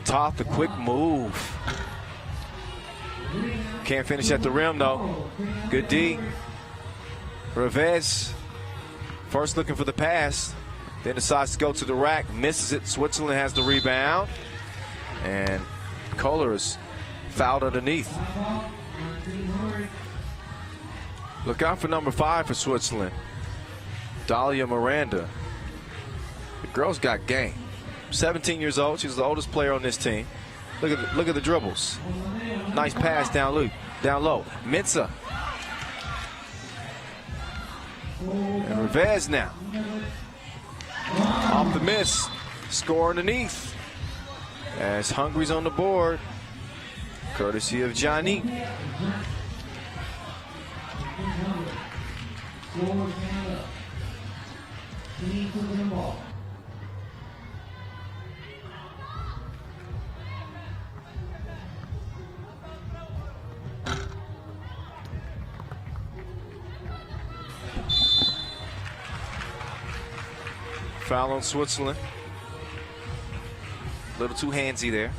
Toth, the quick move. Can't finish at the rim, though. Good D. Revez, first looking for the pass, then decides to go to the rack, misses it. Switzerland has the rebound, and Kohler is fouled underneath. Look out for number 5 for Switzerland, Dalia Miranda. The girl's got game. 17 years old. She's the oldest player on this team. Look at the dribbles. Nice pass down low. Minza. And Revez now. Off the miss. Score underneath. As Hungary's on the board. Courtesy of Johnny. Foul on Switzerland. A little too handsy there.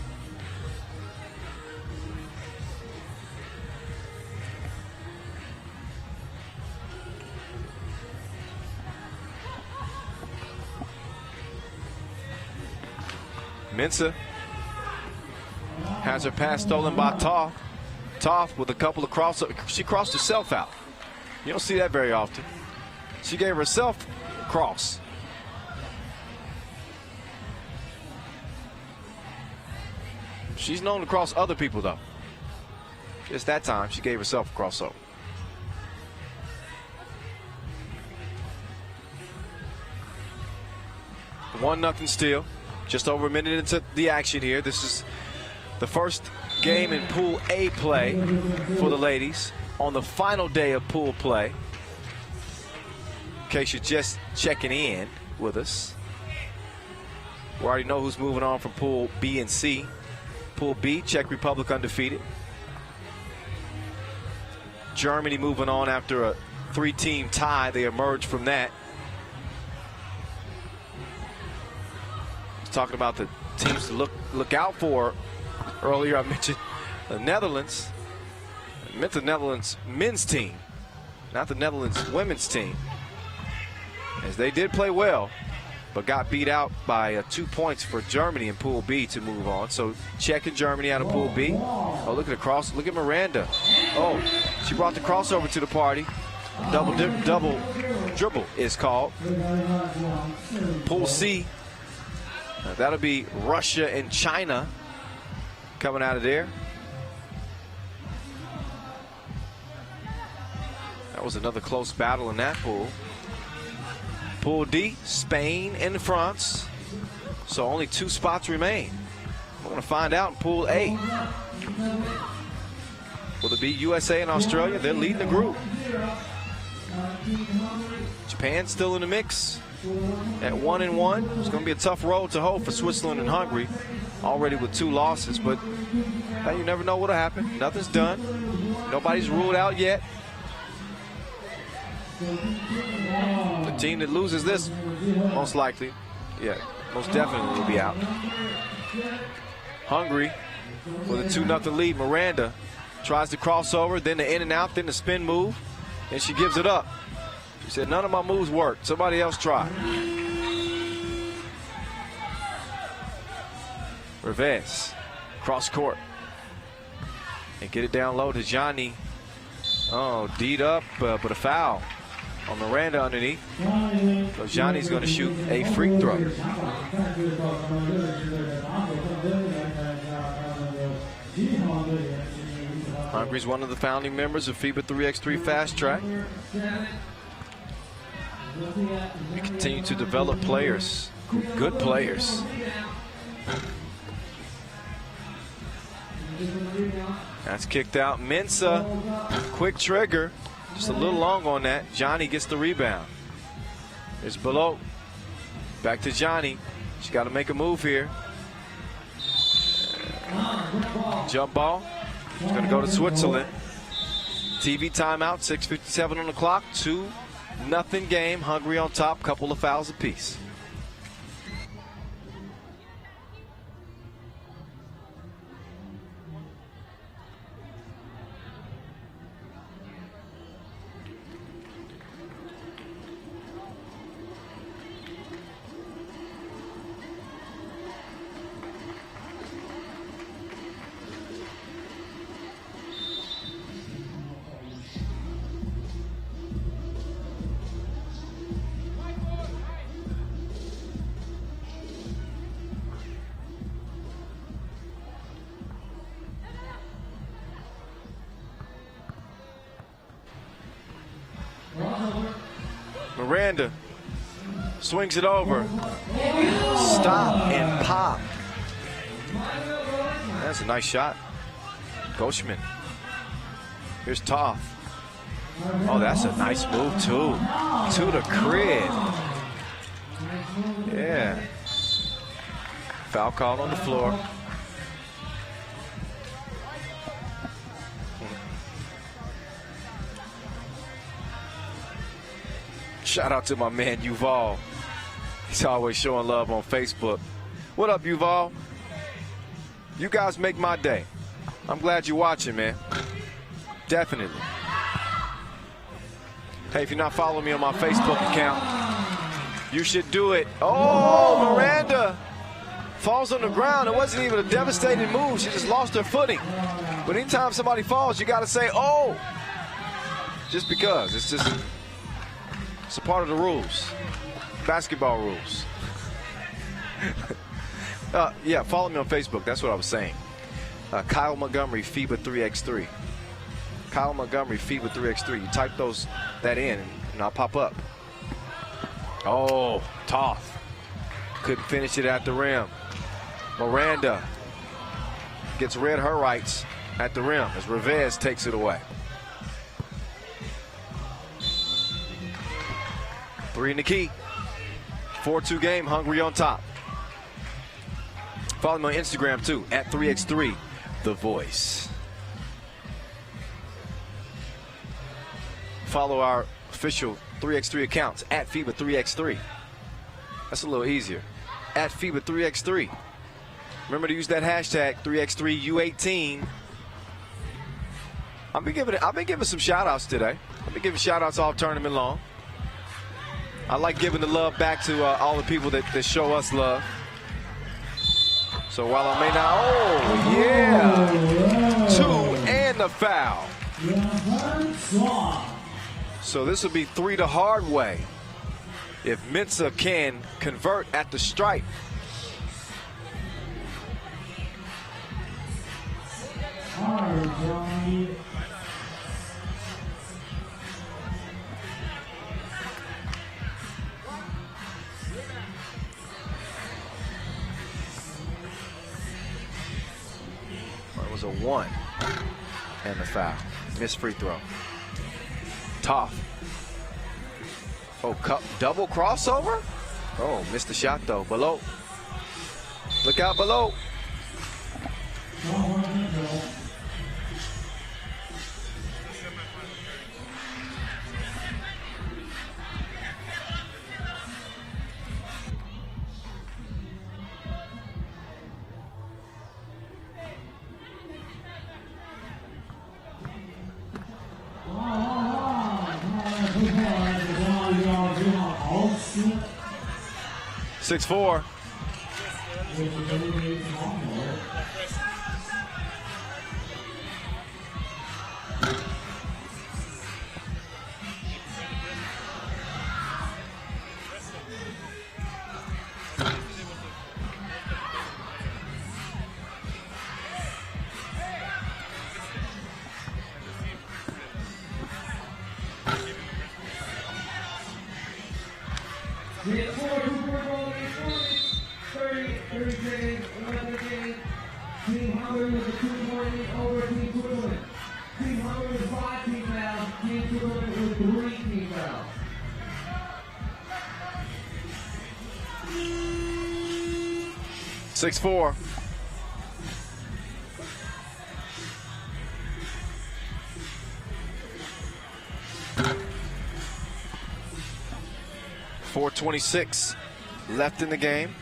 Minza has her pass stolen by Toth. Toth with a couple of crosses. She crossed herself out. You don't see that very often. She gave herself a cross. She's known to cross other people, though. Just that time, she gave herself a crossover. One nothing still. Just over a minute into the action here. This is the first game in Pool A play for the ladies on the final day of pool play. In case you're just checking in with us, we already know who's moving on from Pool B and C. Pool B, Czech Republic undefeated. Germany moving on after a 3-team tie. They emerged from that. Talking about the teams to look out for. Earlier I mentioned the Netherlands. I meant the Netherlands men's team, not the Netherlands women's team, as they did play well, but got beat out by 2 points for Germany in Pool B to move on. So Czech and Germany out of Pool B. Oh, look at the cross. Look at Miranda. Oh, she brought the crossover to the party. Double dribble is called. Pool C. That'll be Russia and China coming out of there. That was another close battle in that pool. Pool D, Spain and France. So only 2 spots remain. We're going to find out in Pool A. Will it be USA and Australia? They're leading the group. Japan's still in the mix at 1-1. It's going to be a tough road to hoe for Switzerland and Hungary, already with 2 losses. But hey, you never know what'll happen. Nothing's done. Nobody's ruled out yet. The team that loses this, most likely, yeah, most definitely will be out. Hungary with a 2-0 lead. Miranda tries to cross over, then the in and out, then the spin move, and she gives it up. She said, none of my moves worked. Somebody else try. Revez, cross court. And get it down low to Johnny. Oh, D'd up, but a foul on Miranda underneath. So Johnny's going to shoot a free throw. Hungary's one of the founding members of FIBA 3x3 Fast Track. We continue to develop players, good players. That's kicked out. Mensah, quick trigger. Just a little long on that. Johnny gets the rebound. It's below. Back to Johnny. She's got to make a move here. Jump ball. It's going to go to Switzerland. TV timeout. 6:57 on the clock. 2-0 game. Hungary on top. Couple of fouls apiece. Miranda swings it over. Stop and pop. That's a nice shot. Goshman. Here's Toth. Oh, that's a nice move too. To the crib. Yeah. Foul call on the floor. Shout out to my man Yuval. He's always showing love on Facebook. What up, Yuval? You guys make my day. I'm glad you're watching, man. Definitely. Hey, if you're not following me on my Facebook account, you should do it. Oh, Miranda falls on the ground. It wasn't even a devastating move. She just lost her footing. But anytime somebody falls, you got to say, oh. Just because. It's a part of the rules. Basketball rules. Yeah, follow me on Facebook. That's what I was saying. Kyle Montgomery, FIBA 3x3. Kyle Montgomery, FIBA 3x3. You type that in, and I'll pop up. Oh, Toth. Couldn't finish it at the rim. Miranda gets read her rights at the rim as Revez takes it away. 3 in the key. 4-2 game, Hungary on top. Follow me on Instagram too, at 3x3 The Voice. Follow our official 3x3 accounts, at FIBA 3x3. That's a little easier. At FIBA 3x3. Remember to use that hashtag 3x3 U18. I've been giving some shout outs today. I've been giving shout outs all tournament long. I like giving the love back to all the people that show us love. So while I may not, oh yeah, 2 and the foul. So this will be 3 the hard way if Mensah can convert at the stripe. It was a 1. And the foul. Missed free throw. Tough. Oh, double crossover? Oh, missed the shot though. Below. Look out below. Six, 4. Team Hungary with a 2-point lead over Team Switzerland. Team Hungary with 5 team fouls. Team Switzerland with 3 team fouls. Six, 4. .426 left in the game.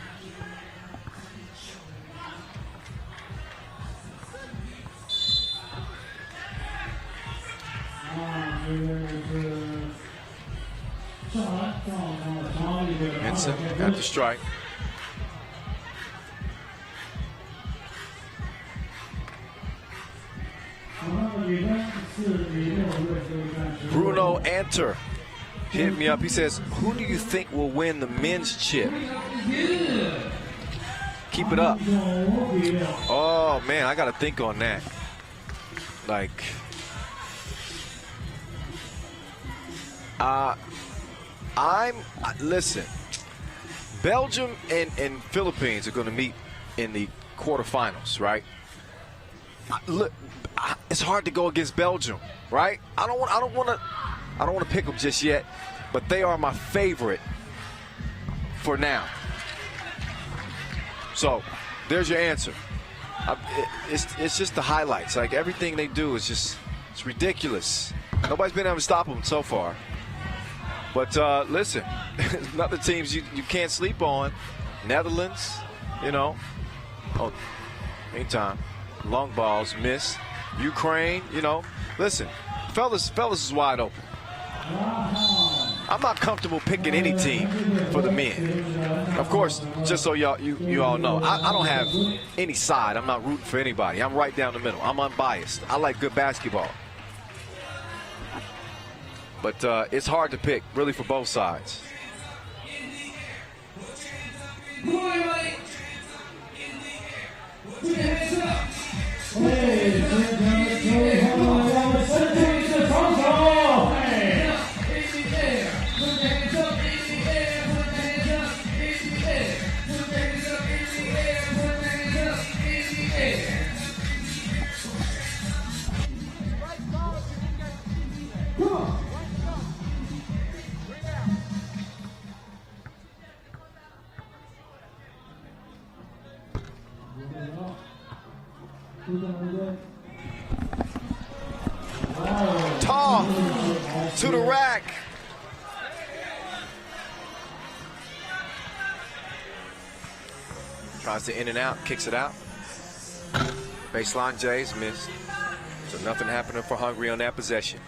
Henson at the strike. Bruno Anter hit me up. He says, who do you think will win the men's chip? Keep it up. Oh, man, I got to think on that. Like, listen, Belgium and Philippines are going to meet in the quarterfinals, right? Look, it's hard to go against Belgium, right? I don't want to pick them just yet, but they are my favorite for now. So there's your answer. It's just the highlights. Like, everything they do is just, it's ridiculous. Nobody's been able to stop them so far. But listen, other teams you can't sleep on. Netherlands, you know. Oh, meantime, long balls miss. Ukraine, you know. Listen, fellas is wide open. I'm not comfortable picking any team for the men. Of course, just so you all know, I don't have any side. I'm not rooting for anybody. I'm right down the middle. I'm unbiased. I like good basketball. But it's hard to pick, really, for both sides. Tough to the rack. Tries to in and out, kicks it out. Baseline J's missed. So nothing happening for Hungary on that possession.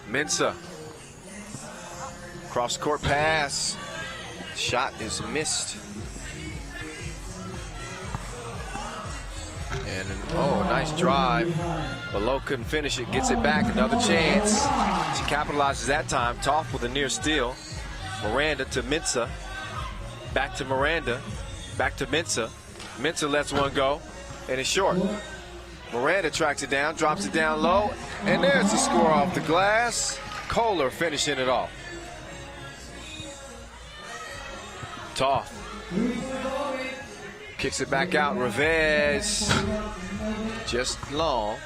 Mensah. Cross court pass. Shot is missed. And oh, nice drive. Below couldn't finish it, gets it back, another chance. She capitalizes that time. Toff with a near steal. Miranda to Mensah. Back to Miranda. Back to Mensah. Mensah lets one go, and it's short. Miranda tracks it down, drops it down low, and there's the score off the glass. Kohler finishing it off. Toff kicks it back out. Revez just long.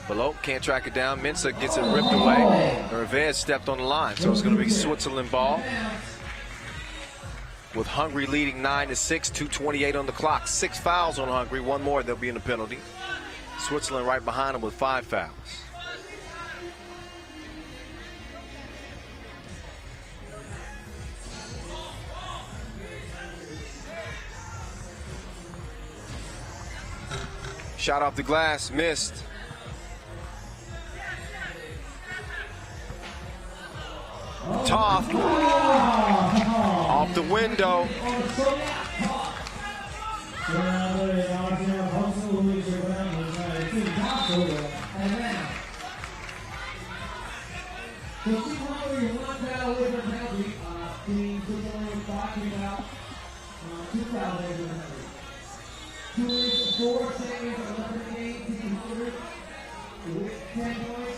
Below, can't track it down. Mensah gets it ripped away. Revez stepped on the line, so it's going to be Switzerland ball. With Hungary leading 9-6, 2:28 on the clock. 6 fouls on Hungary, one more, they'll be in the penalty. Switzerland right behind them with 5 fouls. Shot off the glass, missed. Toth off the window.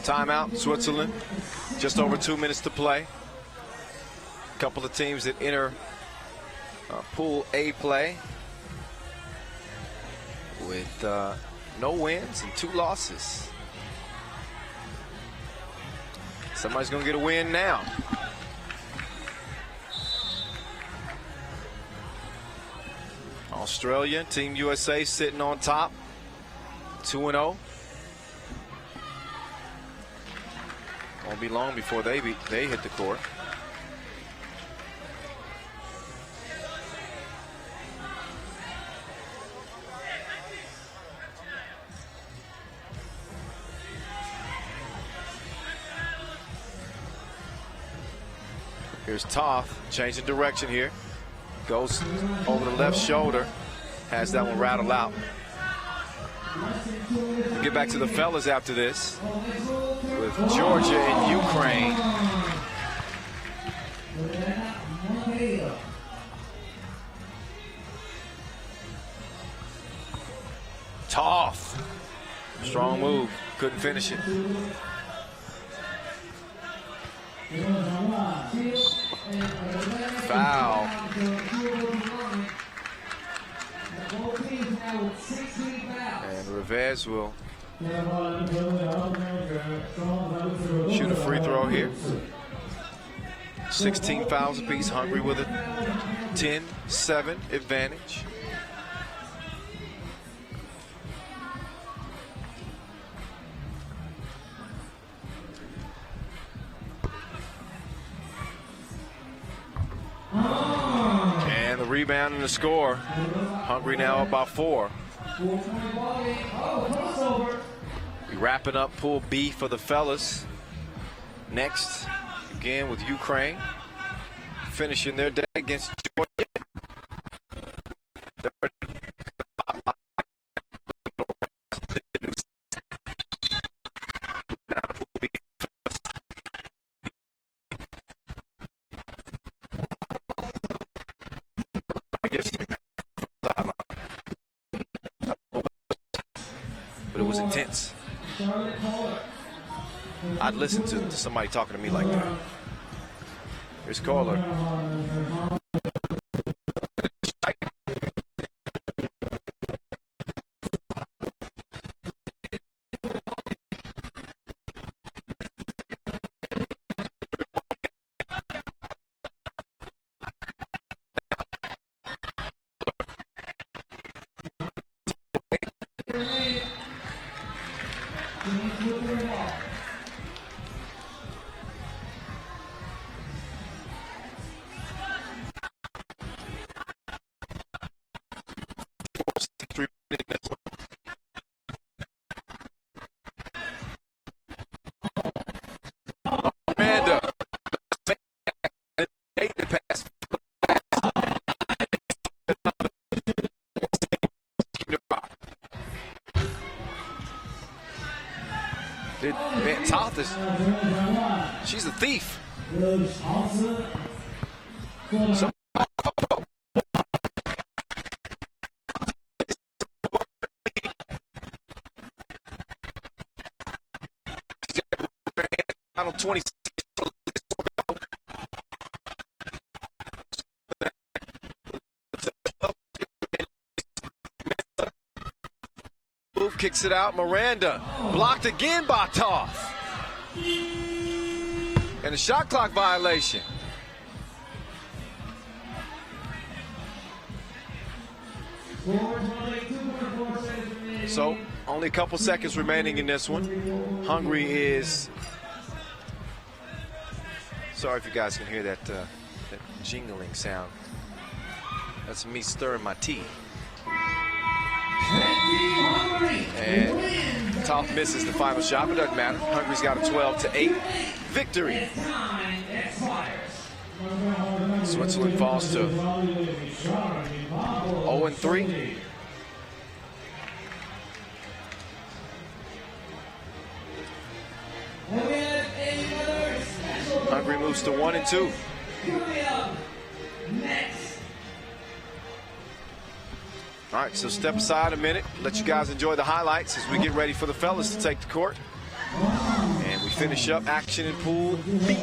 Timeout, Switzerland. Just over 2 minutes to play. A couple of teams that enter Pool A play with no wins and 2 losses. Somebody's going to get a win now. Australia, Team USA sitting on top, 2-0. Won't be long before they hit the court. Here's Toth, changing direction here. Goes over the left shoulder, has that one rattled out. We'll get back to the fellas after this with Georgia and Ukraine. Toth, strong move, couldn't finish it. Foul. And Revez will shoot a free throw here. 16 fouls apiece. Hungary with a 10-7 advantage. And the rebound and the score. Hungary now up by 4. We wrapping up Pool B for the fellas. Next, again with Ukraine, finishing their day against Georgia. But it was intense. I'd listen to somebody talking to me like that. Here's Kohler. Man, Toth is, she's a thief. Final 26. kicks it out. Miranda blocked again by Toth. And a shot clock violation. So only a couple seconds remaining in this one. Hungary is, sorry if you guys can hear that, that jingling sound. That's me stirring my tea. And Toth misses the final shot, but it doesn't matter. Hungary's got a 12-8 victory. Switzerland falls to 0-3. Hungary moves to 1-2. All right, so step aside a minute. Let you guys enjoy the highlights as we get ready for the fellas to take the court. And we finish up action in Pool B.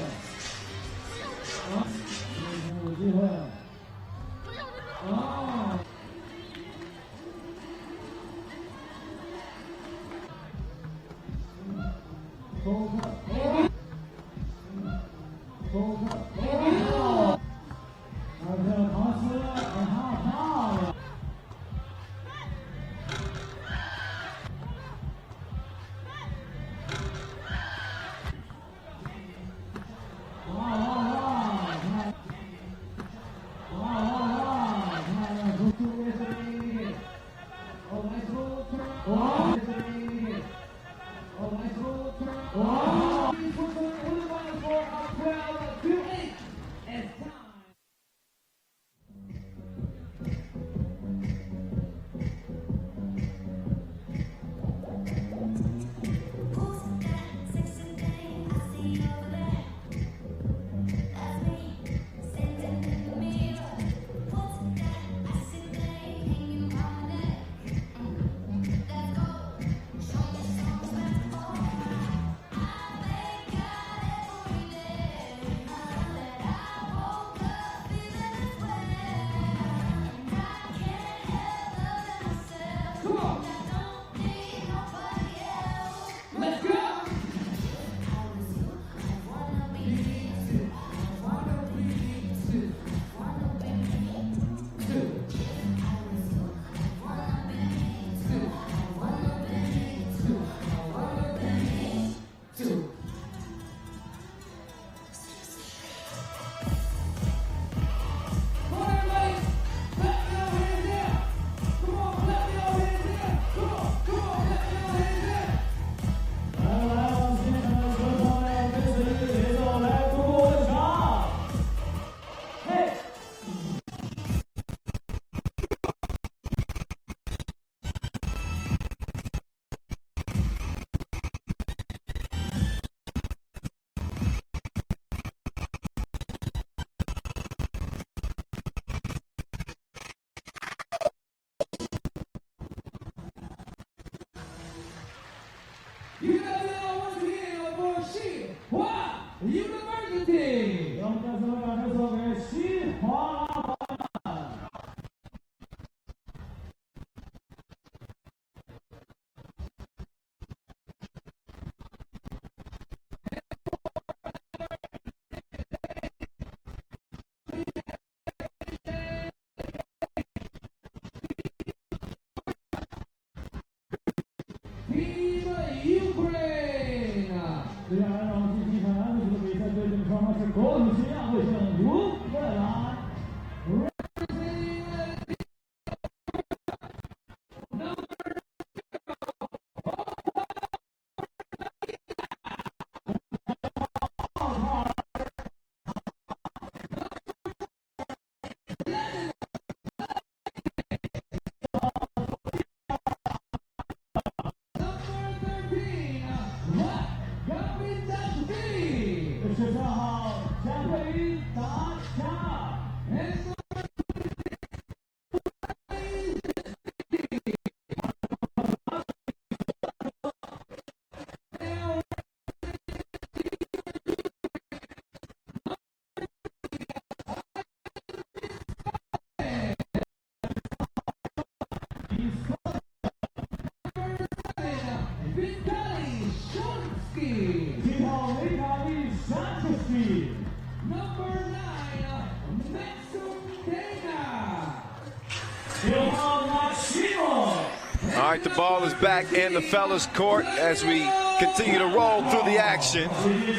All right, the ball is back in the fellas' court as we continue to roll through the action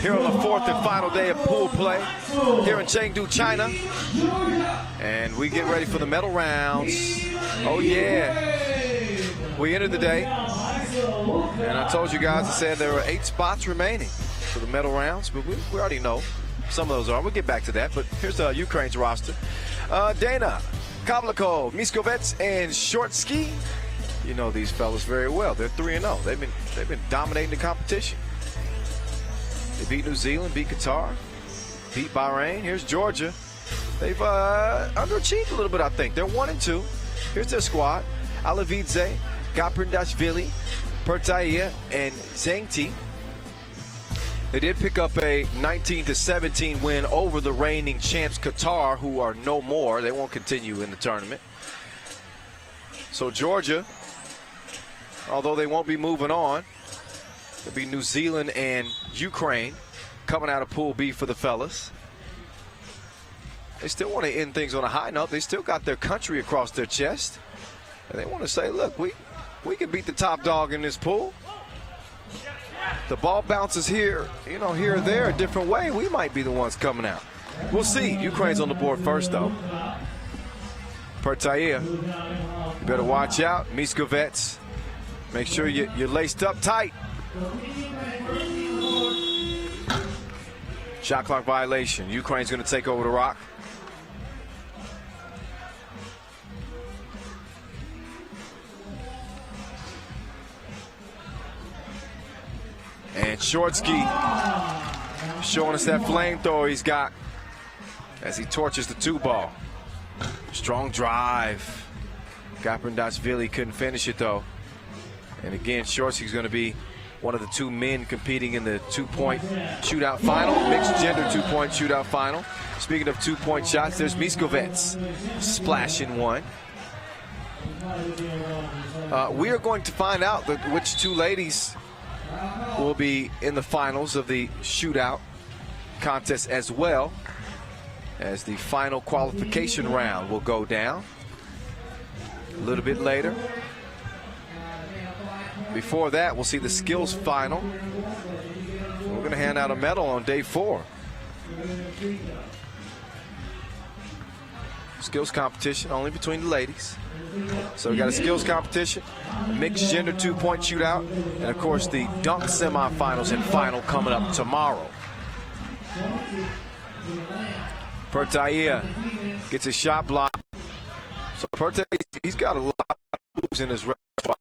here on the 4th and final day of pool play here in Chengdu, China. And we get ready for the medal rounds. Oh, yeah. We entered the day, and I told you guys, I said there were 8 spots remaining for the medal rounds, but we already know some of those are. We'll get back to that, but here's Ukraine's roster. Dana, Kavlikov, Miskovets, and Shortsky. You know these fellas very well. They're 3-0. They've been dominating the competition. They beat New Zealand, beat Qatar, beat Bahrain. Here's Georgia. They've underachieved a little bit, I think. They're 1-2. Here's their squad: Alavidze, Gaprindashvili, Pertaia, and Zengti. They did pick up a 19-17 win over the reigning champs Qatar, who are no more. They won't continue in the tournament. So Georgia, although they won't be moving on, it'll be New Zealand and Ukraine coming out of Pool B for the fellas. They still want to end things on a high note. They still got their country across their chest. And they want to say, look, we can beat the top dog in this pool. The ball bounces here, here or there a different way. We might be the ones coming out. We'll see. Ukraine's on the board first, though. Pertaia, you better watch out. Miskovets, make sure you're laced up tight. Shot clock violation. Ukraine's going to take over the rock. And Shortsky showing us that flamethrower he's got as he torches the 2-ball. Strong drive. Gaprindashvili couldn't finish it, though. And again, Shortsky's going to be one of the 2 men competing in the 2-point shootout final, mixed gender 2-point shootout final. Speaking of 2-point shots, there's Miskovets splashing one. We are going to find out which 2 ladies will be in the finals of the shootout contest, as well as the final qualification round will go down a little bit later. Before that, we'll see the skills final. We're going to hand out a medal on day 4. Skills competition only between the ladies. So we got a skills competition, a mixed gender 2-point shootout, and of course the dunk semifinals and final coming up tomorrow. Pertaia gets a shot block. So Pertaia, he's got a lot of moves in his repertoire.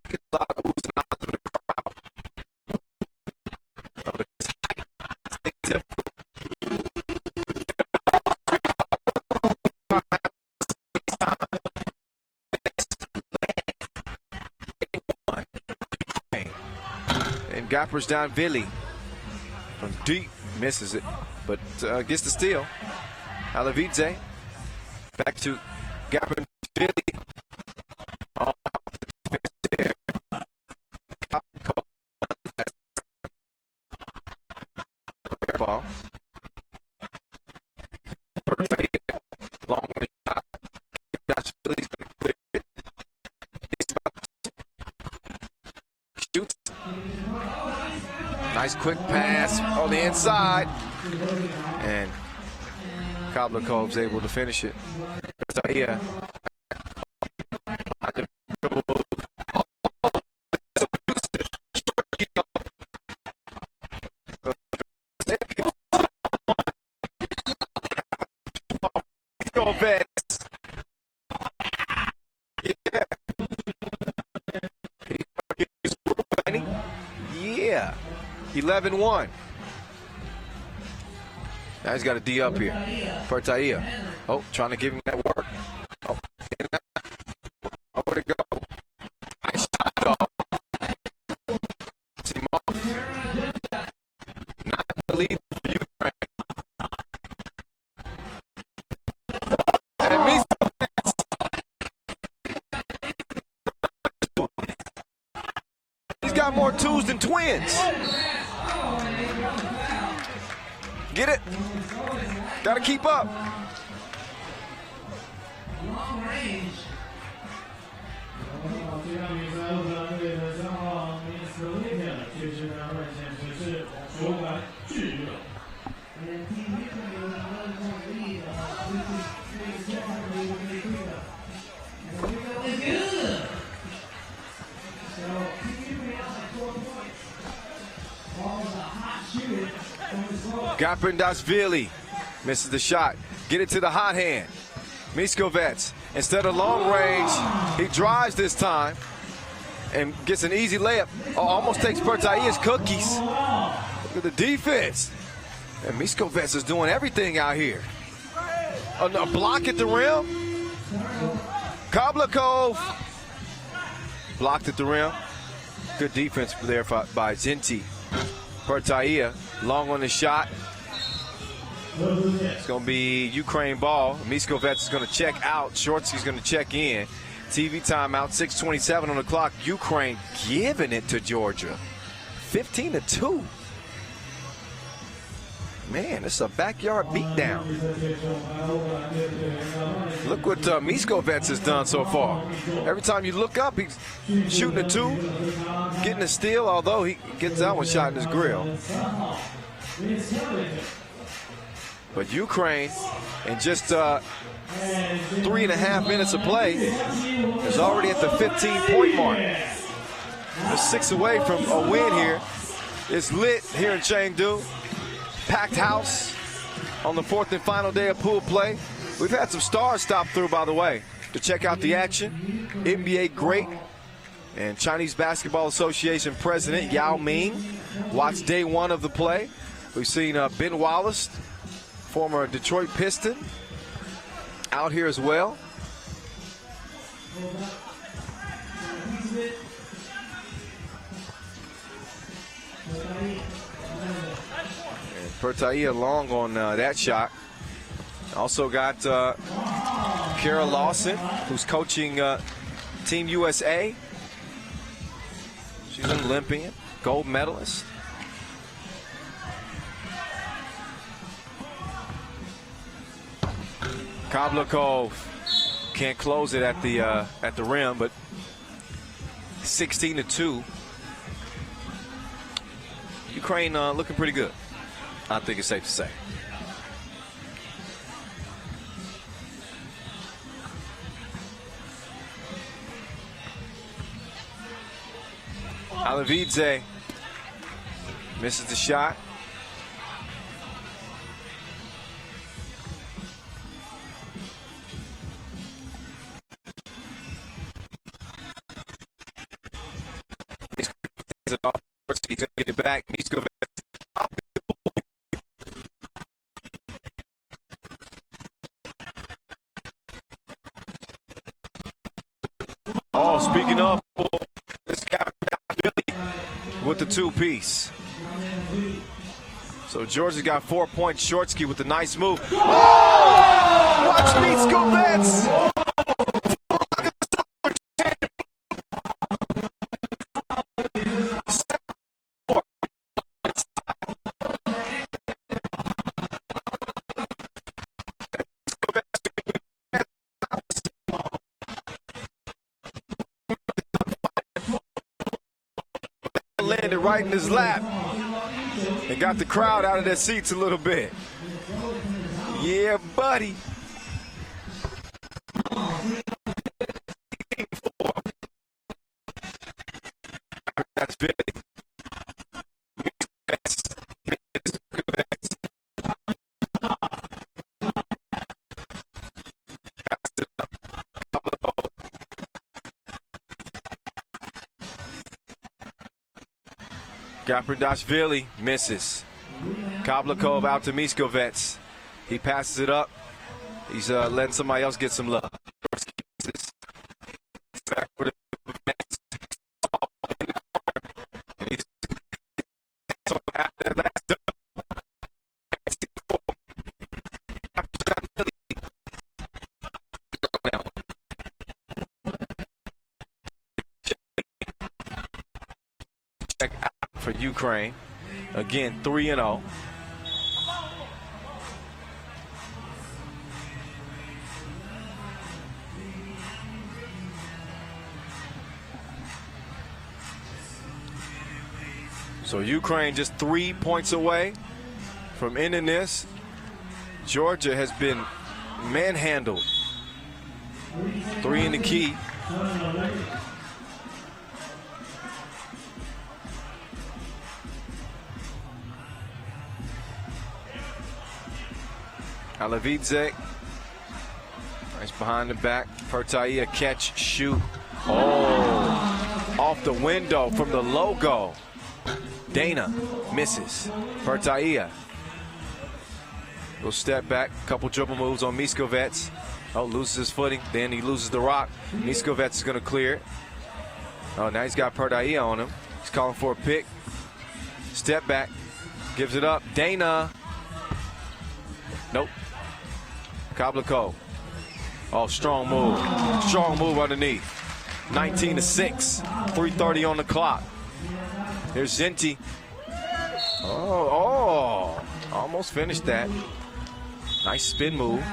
He gets a lot of moves in the crowd. Gaprindashvili from deep misses it, but gets the steal. Alavidze back to Gaprindashvili. Oh, there. Ball. Long shot. Gaprindashvili's going to clear it. Shoots. Nice quick pass on the inside. And Kavlikov's able to finish it. Yeah. 11-1. Now he's got a D up here. Pertaia. Oh, trying to give him that work. Oh, where'd it go? Nice shot, though. Not the lead for Ukraine. And he's got more twos than twins. get it. Got to keep up. Gaprindashvili misses the shot. Get it to the hot hand. Miskovets, instead of long range, he drives this time and gets an easy layup. Oh, almost takes Pertaia's cookies. Look at the defense. And Miskovets is doing everything out here. A block at the rim. Kablakov blocked at the rim. Good defense there by Zinti. Pertaia long on the shot. It's going to be Ukraine ball. Miskovets is going to check out. Shortsky's going to check in. TV timeout, 6:27 on the clock. Ukraine giving it to Georgia. 15-2. Man, it's a backyard beatdown. Look what Miskovets has done so far. Every time you look up, he's shooting a two, getting a steal, although he gets that one shot in his grill. But Ukraine, in just 3.5 minutes of play, is already at the 15-point mark. They're 6 away from a win here. It's lit here in Chengdu. Packed house on the 4th and final day of pool play. We've had some stars stop through, by the way, to check out the action. NBA great and Chinese Basketball Association President Yao Ming watched day one of the play. We've seen Ben Wallace, former Detroit Piston, out here as well. And Pertaia long on that shot. Also got Kara Lawson, who's coaching Team USA. She's an Olympian, gold medalist. Kablakov can't close it at the rim, but 16-2. Ukraine looking pretty good, I think it's safe to say. Alavidze misses the shot. He's going to get it back. He's going to speaking of, this guy with the two-piece. So Georgia got 4 points. Shortsky with a nice move. Oh! Watch Miskovets! Landed right in his lap and got the crowd out of their seats a little bit. Yeah, buddy. That's big. Gaprindashvili misses. Kablakov out to Miskovets. He passes it up. He's letting somebody else get some love. For Ukraine, again 3-0. So Ukraine just 3 points away from ending this. Georgia has been manhandled. 3 in the key. Alavidze, nice behind the back. Pertaia catch, shoot. Oh, off the window from the logo. Dana misses. Pertaia. Little step back, couple dribble moves on Miskovets. Oh, loses his footing, then he loses the rock. Miskovets is gonna clear it. Oh, now he's got Pertaia on him. He's calling for a pick. Step back, gives it up. Dana. Nope. Kablikov. Oh, strong move. Strong move underneath. 19-6. 3:30 on the clock. Here's Zinti. Oh, almost finished that. Nice spin move.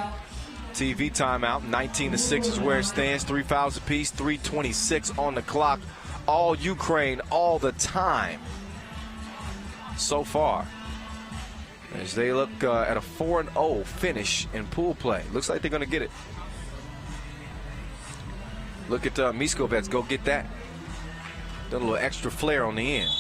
TV timeout. 19-6 is where it stands. 3 fouls apiece. 3:26 on the clock. All Ukraine all the time so far, as they look at a 4-0 finish in pool play. Looks like they're going to get it. Look at Miskovets go get that. Done a little extra flair on the end.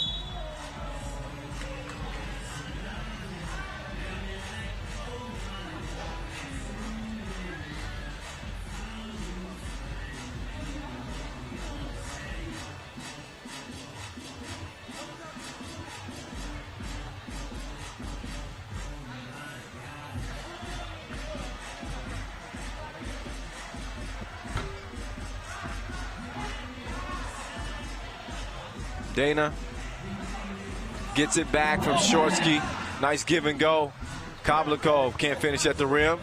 Dana gets it back from Shortsky. Nice give and go. Kablikov can't finish at the rim.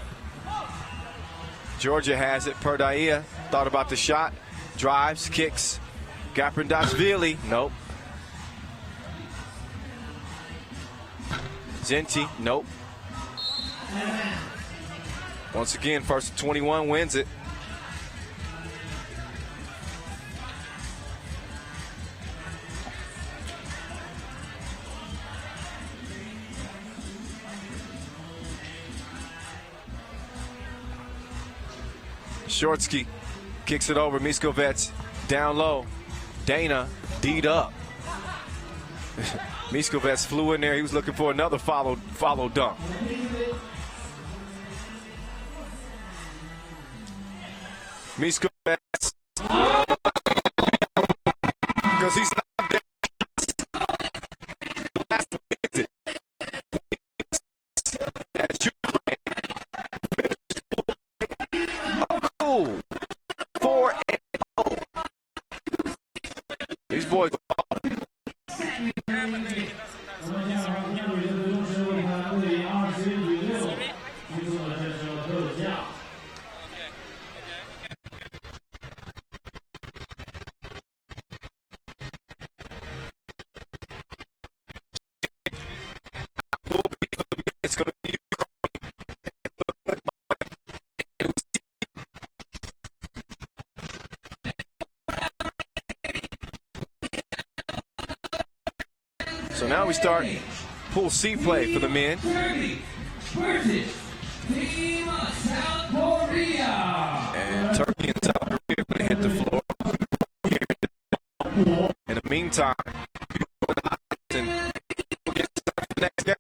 Georgia has it. Pertaia thought about the shot. Drives, kicks. Gaprindashvili. Nope. Zinti. Nope. Once again, first to 21 wins it. Shortsky kicks it over. Miskovets down low. Dana D'd up. Miskovets flew in there. He was looking for another follow dunk. Miskovets. Because he's not there. Last visit. That's Ukraine. 4-0. These boys. It's going to be so now we start Pool C play for the men. And Turkey and South Korea are going to hit the floor. In the meantime, we'll get to the next game.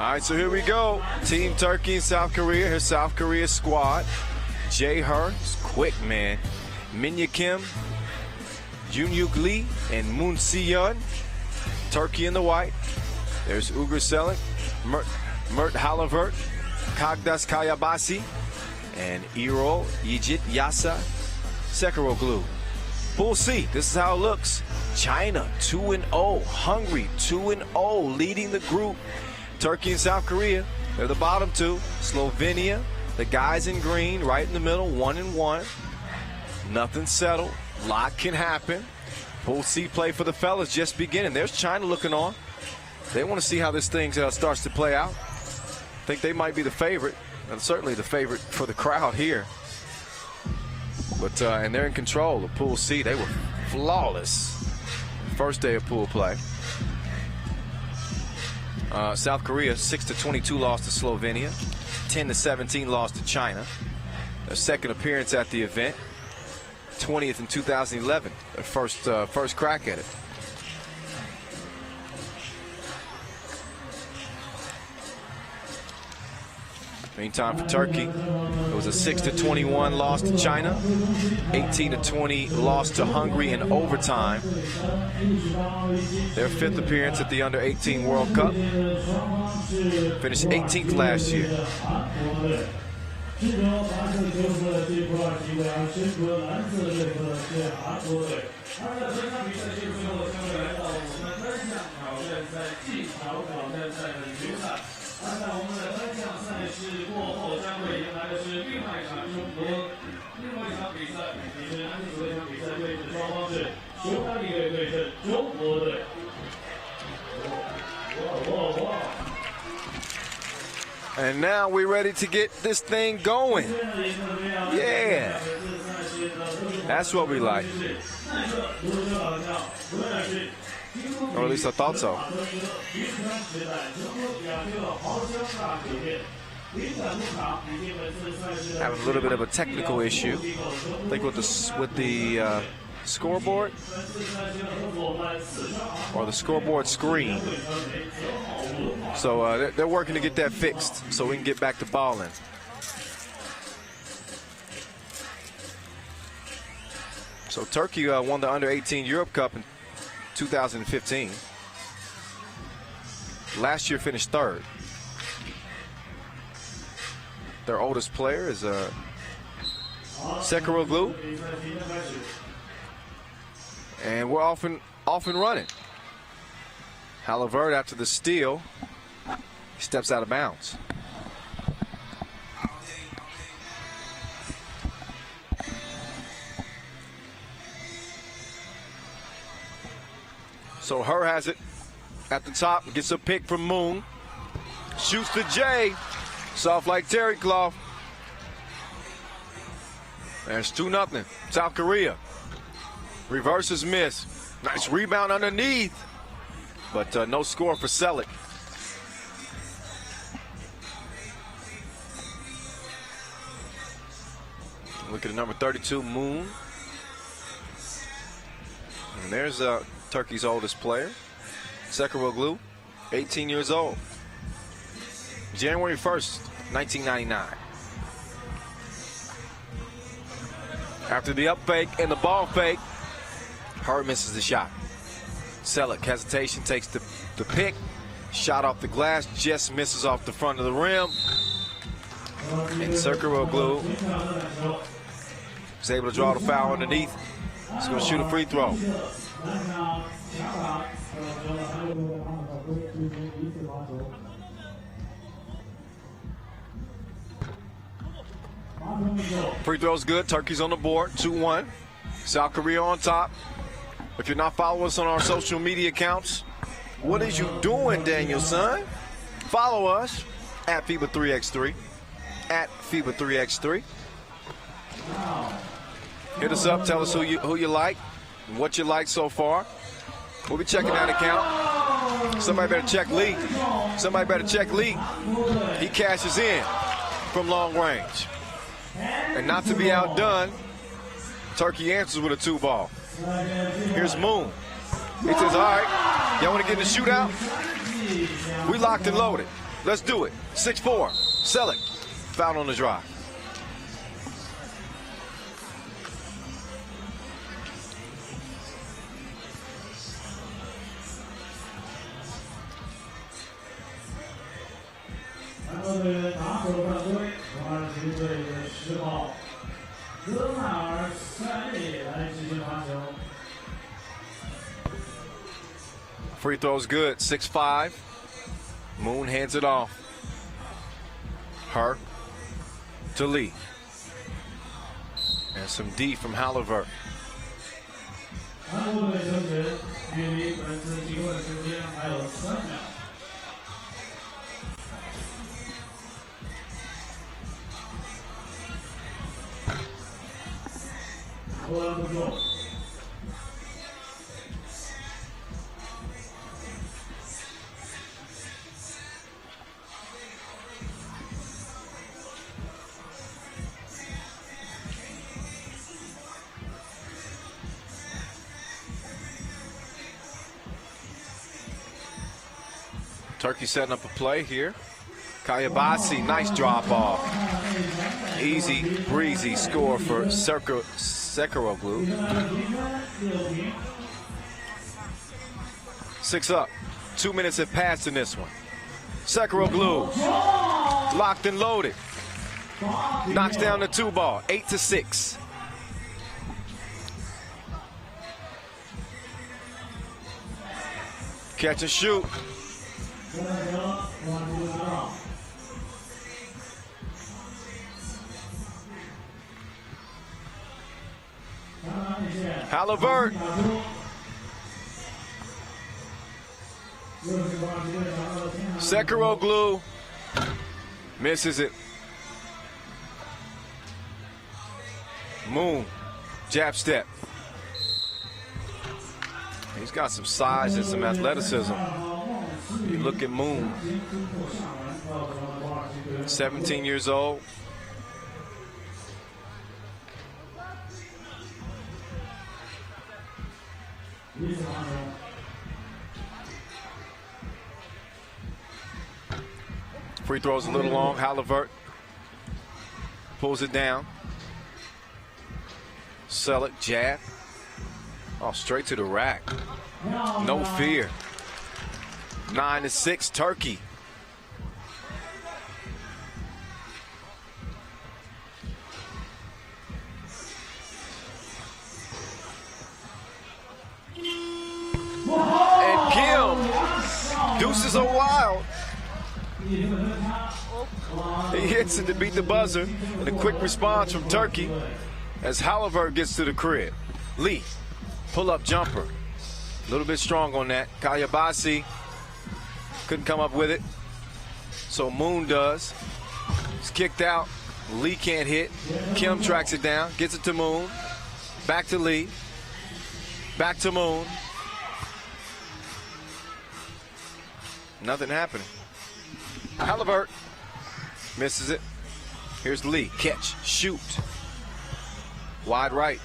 All right, so here we go. Team Turkey and South Korea. Here's South Korea's squad. Jae Hurst, quick man. Minya Kim, Junhyuk Lee, and Moon Si-yeon. Turkey in the white. There's Ugur Selik, Mert Halavert, Kagdas Kayabasi, and Erol Yijit Yasa Sekaroglu. Pool C, this is how it looks. China 2-0, Hungary 2-0, leading the group. Turkey and South Korea, they're the bottom two. Slovenia, the guys in green, right in the middle, 1-1. Nothing settled. Lot can happen. Pool C play for the fellas just beginning. There's China looking on. They want to see how this thing starts to play out. I think they might be the favorite, and certainly the favorite for the crowd here. But and they're in control of Pool C. They were flawless first day of pool play. South Korea 6-22 loss to Slovenia, 10-17 loss to China. Their second appearance at the event, 20th in 2011. Their first crack at it. Meantime, for Turkey, it was a 6-21 loss to China, 18-20 loss to Hungary in overtime. Their fifth appearance at the Under-18 World Cup. Finished 18th last year. And now we're ready to get this thing going. Yeah. That's what we like. Or at least I thought so. Having a little bit of a technical issue. I think with the scoreboard or the scoreboard screen. So they're working to get that fixed so we can get back to balling. So Turkey won the Under-18 Europe Cup in 2015. Last year finished third. Their oldest player is Sekaroglu. And we're off and running. Halavert, after the steal, steps out of bounds. So Her has it at the top, gets a pick from Moon. Shoots to Jay. Soft like terry cloth. There's 2-0. South Korea. Reverses miss. Nice rebound underneath. But no score for Selik. Look at the number 32, Moon. And there's Turkey's oldest player, Sekaroglu, 18 years old. January 1st, 1999. After the up fake and the ball fake, Her misses the shot. Selik, hesitation, takes the pick. Shot off the glass, just misses off the front of the rim. And Sekaroglu is able to draw the foul underneath. He's going to shoot a free throw. Free throw's good. Turkey's on the board, 2-1. South Korea on top. If you're not following us on our social media accounts, what is you doing, Daniel, son? Follow us at FIBA 3x3. At FIBA 3x3. Hit us up. Tell us who you like, and what you like so far. We'll be checking that account. Somebody better check Lee. Somebody better check Lee. He cashes in from long range. And not to be outdone, Turkey answers with a 2-ball. Here's Moon. He says, all right, y'all want to get in the shootout? We locked and loaded. Let's do it. 6-4. Selleck. Foul on the drive. Free throw's good. 6-5. Moon hands it off. Her to Lee. And some D from Halliburton. Turkey setting up a play here. Kayabasi, nice drop off. Easy, breezy score for Sekaroglu. 6 up. 2 minutes have passed in this one. Sekaroglu, locked and loaded. Knocks down the 2 ball, 8-6. Catch and shoot. Halliburton. Sekaroglu misses it. Moon, jab step. He's got some size and some athleticism. You look at Moon, 17 years old. Free throws a little long. Halliburton pulls it down. Selleck, jab. Oh, straight to the rack. No fear. 9-6, Turkey. And Kim, deuces are wild. He hits it to beat the buzzer, and a quick response from Turkey as Halliburton gets to the crib. Lee, pull-up jumper. A little bit strong on that. Kayabasi couldn't come up with it, so Moon does. It's kicked out. Lee can't hit. Kim tracks it down, gets it to Moon. Back to Lee. Back to Moon. Nothing happening. Halliburton misses it. Here's Lee. Catch, shoot. Wide right.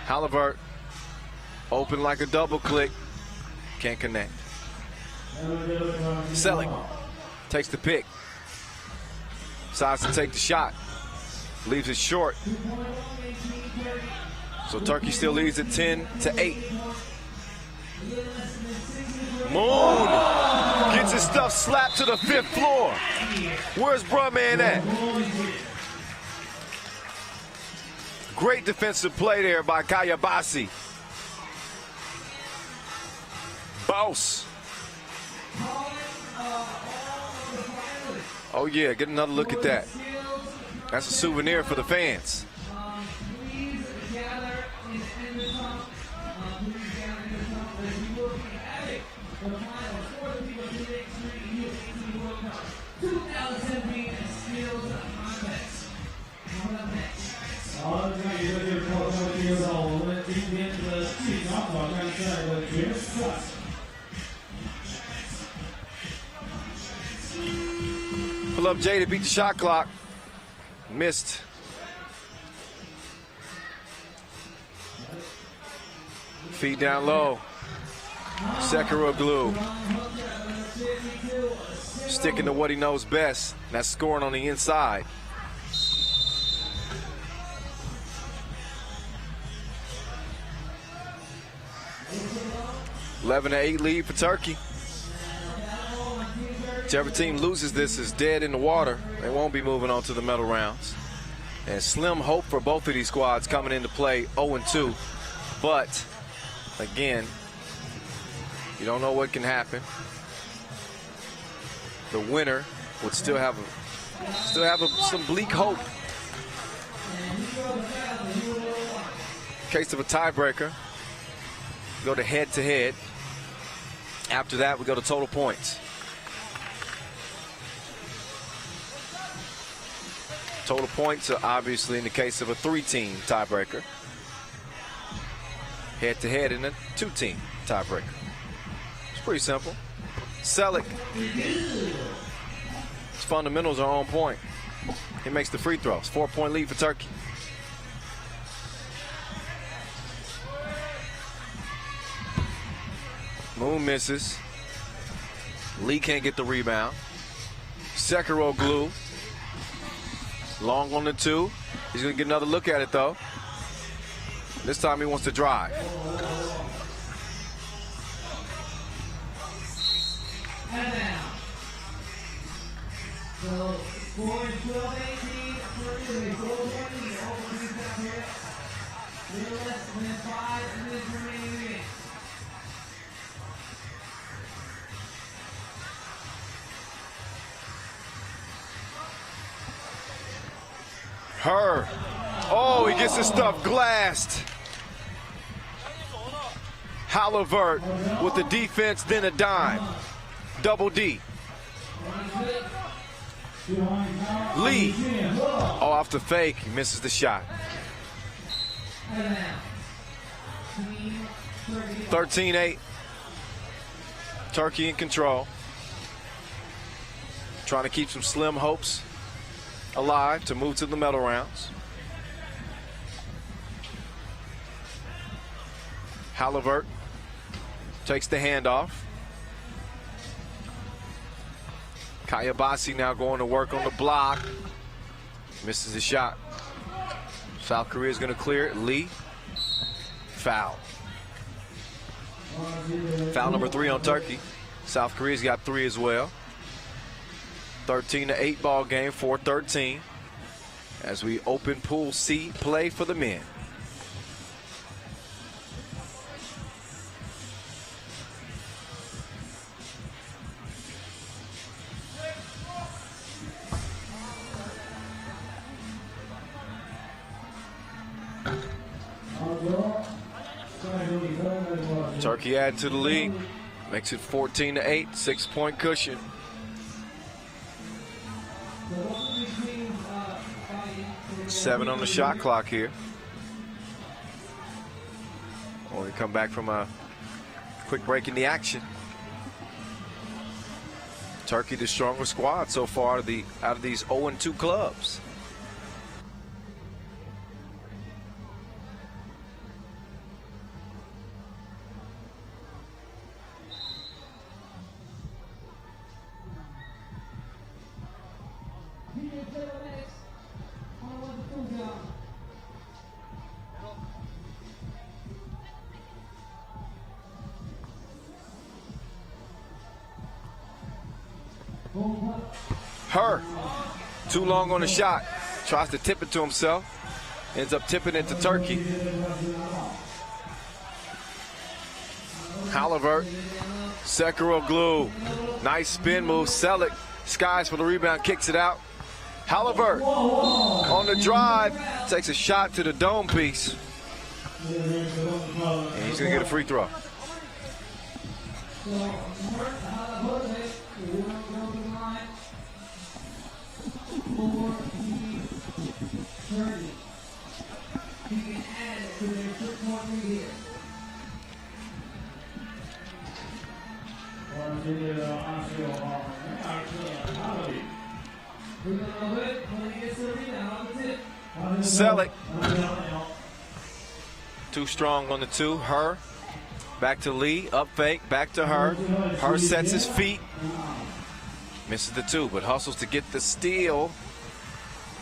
Halliburton open like a double click. Can't connect. Selleck takes the pick. Decides to take the shot. Leaves it short. So Turkey still leads at 10-8. Moon gets his stuff slapped to the 5th floor. Where's Brumman at? Great defensive play there by Kayabasi. Boss. Oh yeah, get another look at that. That's a souvenir for the fans. Pull up Jay to beat the shot clock. Missed. Feet down low. Sekaroglu sticking to what he knows best. That's scoring on the inside. (11-8) lead for Turkey. Whichever team loses this is dead in the water. They won't be moving on to the medal rounds. And slim hope for both of these squads coming into play 0-2. But again, you don't know what can happen. The winner would still have some bleak hope. In case of a tiebreaker, go to head-to-head. After that, we go to total points. Total points are obviously in the case of a 3-team tiebreaker. Head-to-head in a 2-team tiebreaker. It's pretty simple. Selick, his fundamentals are on point. He makes the free throws. 4-point lead for Turkey. Moon misses. Lee can't get the rebound. Sekiro glue. Long on the 2. He's going to get another look at it, though. This time he wants to drive. And now. So, score is 12-18 for the goal lead. Overseas up here. Little less than 5 minutes remaining. Her. Oh, he gets his stuff glassed. Halliburton with the defense, then a dime. Double D. Lee. Oh, off the fake. He misses the shot. 13-8. Turkey in control. Trying to keep some slim hopes alive to move to the medal rounds. Halliburton takes the handoff. Kayabasi now going to work on the block. Misses the shot. South Korea is going to clear it. Lee. Foul. Foul number 3 on Turkey. South Korea's got 3 as well. 13-8 ball game, 4-13 as we open Pool C play for the men. Turkey added to the lead, makes it 14-8, 6-point cushion. Seven on the shot clock here. When we come back from a quick break in the action. Turkey the stronger squad so far out of these 0-2 clubs. Her, too long on the shot, tries to tip it to himself, ends up tipping it to Turkey. Halliburton, Sekiro glue, nice spin move, Selick, skies for the rebound, kicks it out. Halliburton on the drive, takes a shot to the dome piece. And he's gonna get a free throw. Selick. Too strong on the 2. Her. Back to Lee. Up fake. Back to her. Her sets his feet. Misses the two, but hustles to get the steal.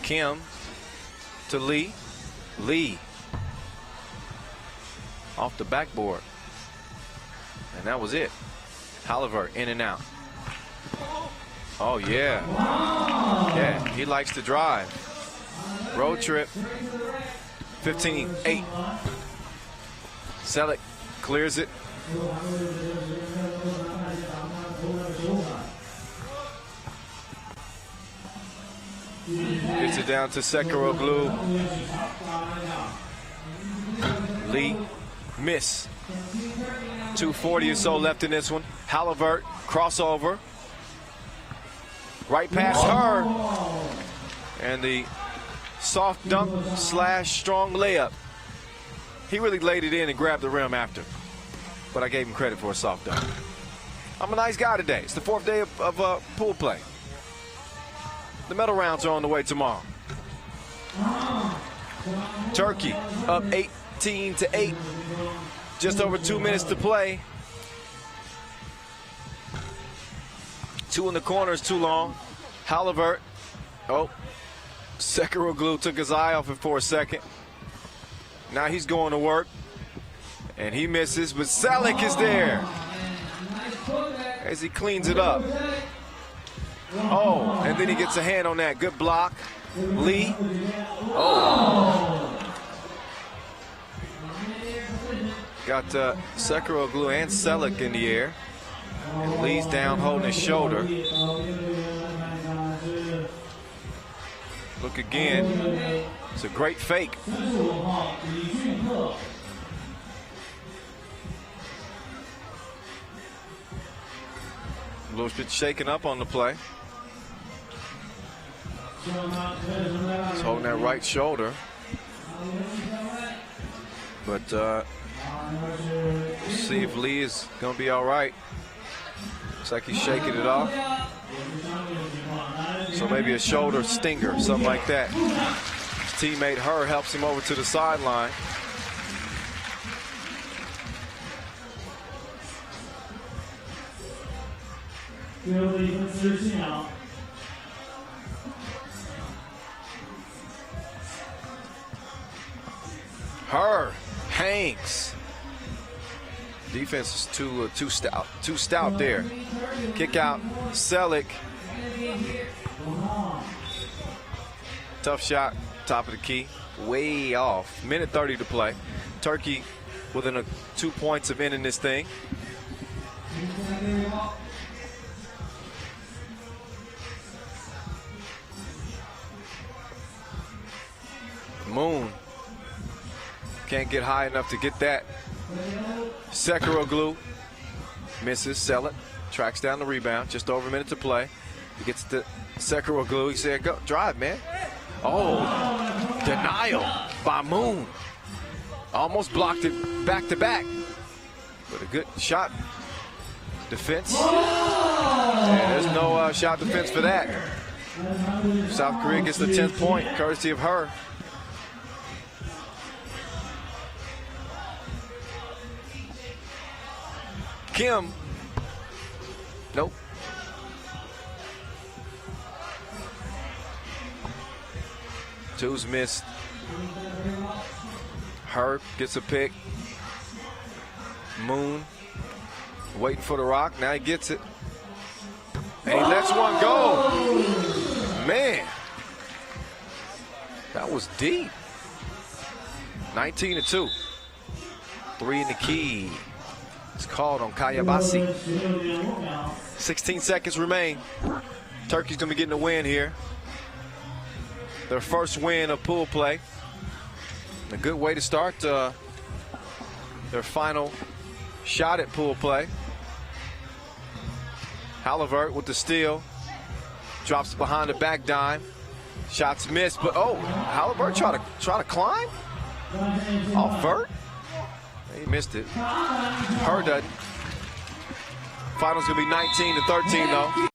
Kim to Lee. Lee off the backboard. And that was it. Halliburton in and out. Oh, yeah. Yeah, he likes to drive. Road trip. 15-8. Selleck clears it. Gets it down to Sekiroglu. Lee, miss. 2:40 or so left in this one. Halliburton, crossover. Right past her. And the soft dunk slash strong layup. He really laid it in and grabbed the rim after. But I gave him credit for a soft dunk. I'm a nice guy today. It's the 4th day of pool play. The medal rounds are on the way tomorrow. Turkey up 18-8. Just over 2 minutes to play. 2 in the corner is too long. Halliburton. Oh, Sekiroglu took his eye off it for a second. Now he's going to work. And he misses, but Selleck is there as he cleans it up. Oh, and then he gets a hand on that. Good block. Lee. Oh. Got Sekiroglu and Selleck in the air. And Lee's down holding his shoulder. Look again. It's a great fake. A little bit shaken up on the play. He's holding that right shoulder. But we'll see if Lee is going to be all right. Looks like he's shaking it off. So maybe a shoulder stinger, something like that. His teammate Her helps him over to the sideline. Her hangs. Defense is too stout there. Kick out, Selleck. Tough shot, top of the key, way off. Minute 30 to play. Turkey within 2 points of ending this thing. Moon can't get high enough to get that. Sekiroglu misses. Selleck tracks down the rebound. Just over a minute to play. He gets to Sekiroglu. He said, "Go drive, man." Oh, denial by Moon. Almost blocked it back to back. But a good shot defense. And there's no shot defense for that. South Korea gets the 10th point, courtesy of Her. Kim. Nope. Two's missed. Her gets a pick. Moon waiting for the rock. Now he gets it. And he lets one go. Man. That was deep. 19-2. 3 in the key. It's called on Kayabasi. 16 seconds remain. Turkey's going to be getting a win here. Their first win of pool play. A good way to start their final shot at pool play. Halliburton with the steal. Drops behind the back dime. Shots missed, but oh, Halliburton try to climb off Vert. He missed it. Her doesn't. Finals gonna be 19-13 though.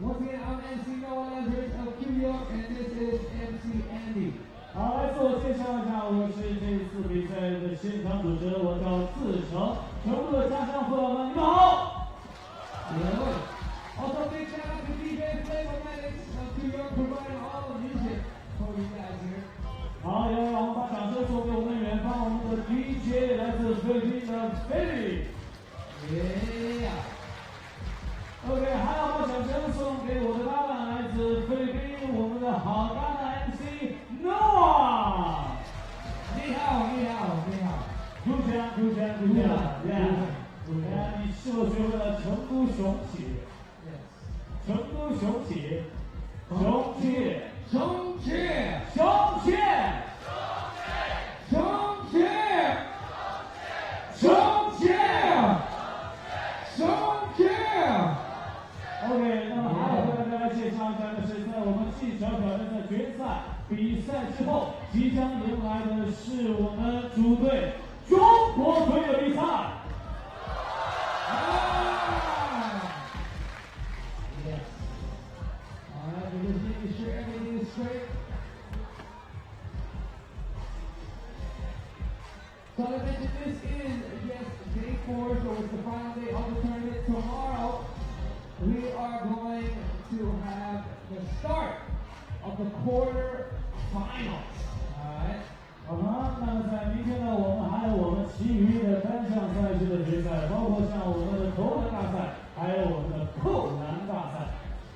Once again, I'm MC Noah Lazarus of New York, and this is MC Andy. 好，来自我介绍一下，我是这次比赛的现场主持人，我叫自成，全部的家乡父老们，你们好。Also, big shout out to DJ Flavor Medics of New York providing all the music for you guys here. 好，也让我们把掌声送给我们远方，我们的 DJ 来自菲律宾的 Philly。Yeah. OK， 还要把掌声送给我的搭档，来自菲律宾，我们的好搭档 MC Noah。你好，你好，你好。主持人，你是否学会了成都雄起？成都雄起，雄起，雄起，雄起，雄起，雄起，雄起。OK， 那么还要和大家介绍一下的是，在我们技巧挑战赛决赛比赛之后，即将迎来的是我们主队中国队的比赛。Yes. All right, we're just making sure everything is straight. So I mentioned this is, yes, day 4, so it's the final day of the tournament. Tomorrow, we are going to have the start of the quarterfinals. All right. 好的，那么在明天呢，我们还有我们其余的单项赛事的决赛，包括像我们的投篮大赛，还有我们的扣篮大赛。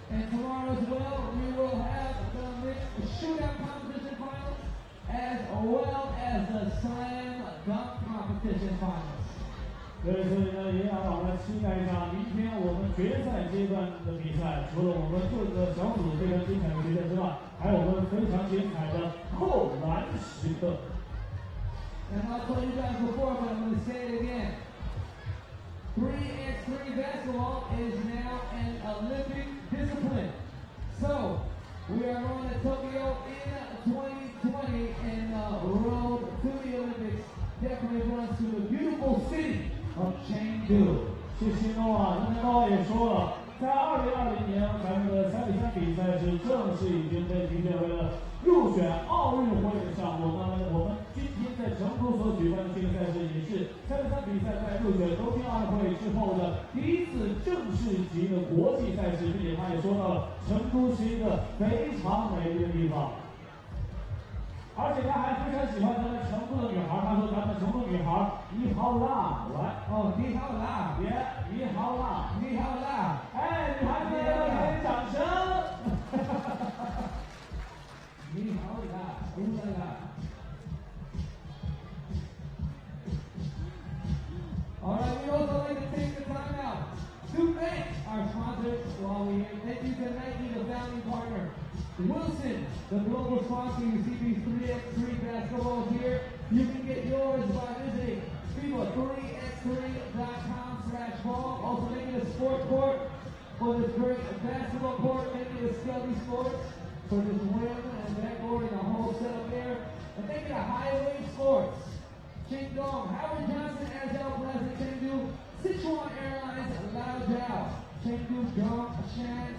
And tomorrow as well, we will have the mixed shootout competition finals, as well as the slam dunk competition finals. 所以呢，也让我们期待一下明天我们决赛阶段的比赛。除了我们各个小组非常精彩的决赛之外，还有我们非常精彩的扣篮时刻。And I'll tell you guys before, but I'm going to say it again. 3x3 basketball is now an Olympic discipline. So, we are going to Tokyo in 2020 and road to the Olympics. Definitely runs to the beautiful city of Chengdu. 谢谢诺瓦，诺瓦也说了，在2020年，咱们的3x3比赛是正式已经被评选为了入选奥运会的项目。那么我们今天在成都所举办的这个赛事，也是3x3比赛在入选东京奥运会之后的第一次正式级的国际赛事，并且他也说到了成都是一个非常美丽的地方。而且他还非常喜欢咱们成都的女孩，他说咱们成都女孩你好辣，来哦，你好辣，别你好辣，你好辣，哎，女孩子给点掌声。你好辣，乌拉拉。All right, we also like to take the time out to thank our sponsors while we thank you to Nike, the founding partner. Wilson, the global sponsor. You see these 3x3 basketballs here. You can get yours by visiting FIBA3x3.com/ball. Also making a sport court for this great basketball court, making a Skelly Sports for this rim and backboard and the whole setup there. And making a Highway Sports. Chengdu, Howard Johnson, Azal Plaza, Chengdu, Sichuan Airlines, Lao Jiao, Chengdu, Dong, Shan,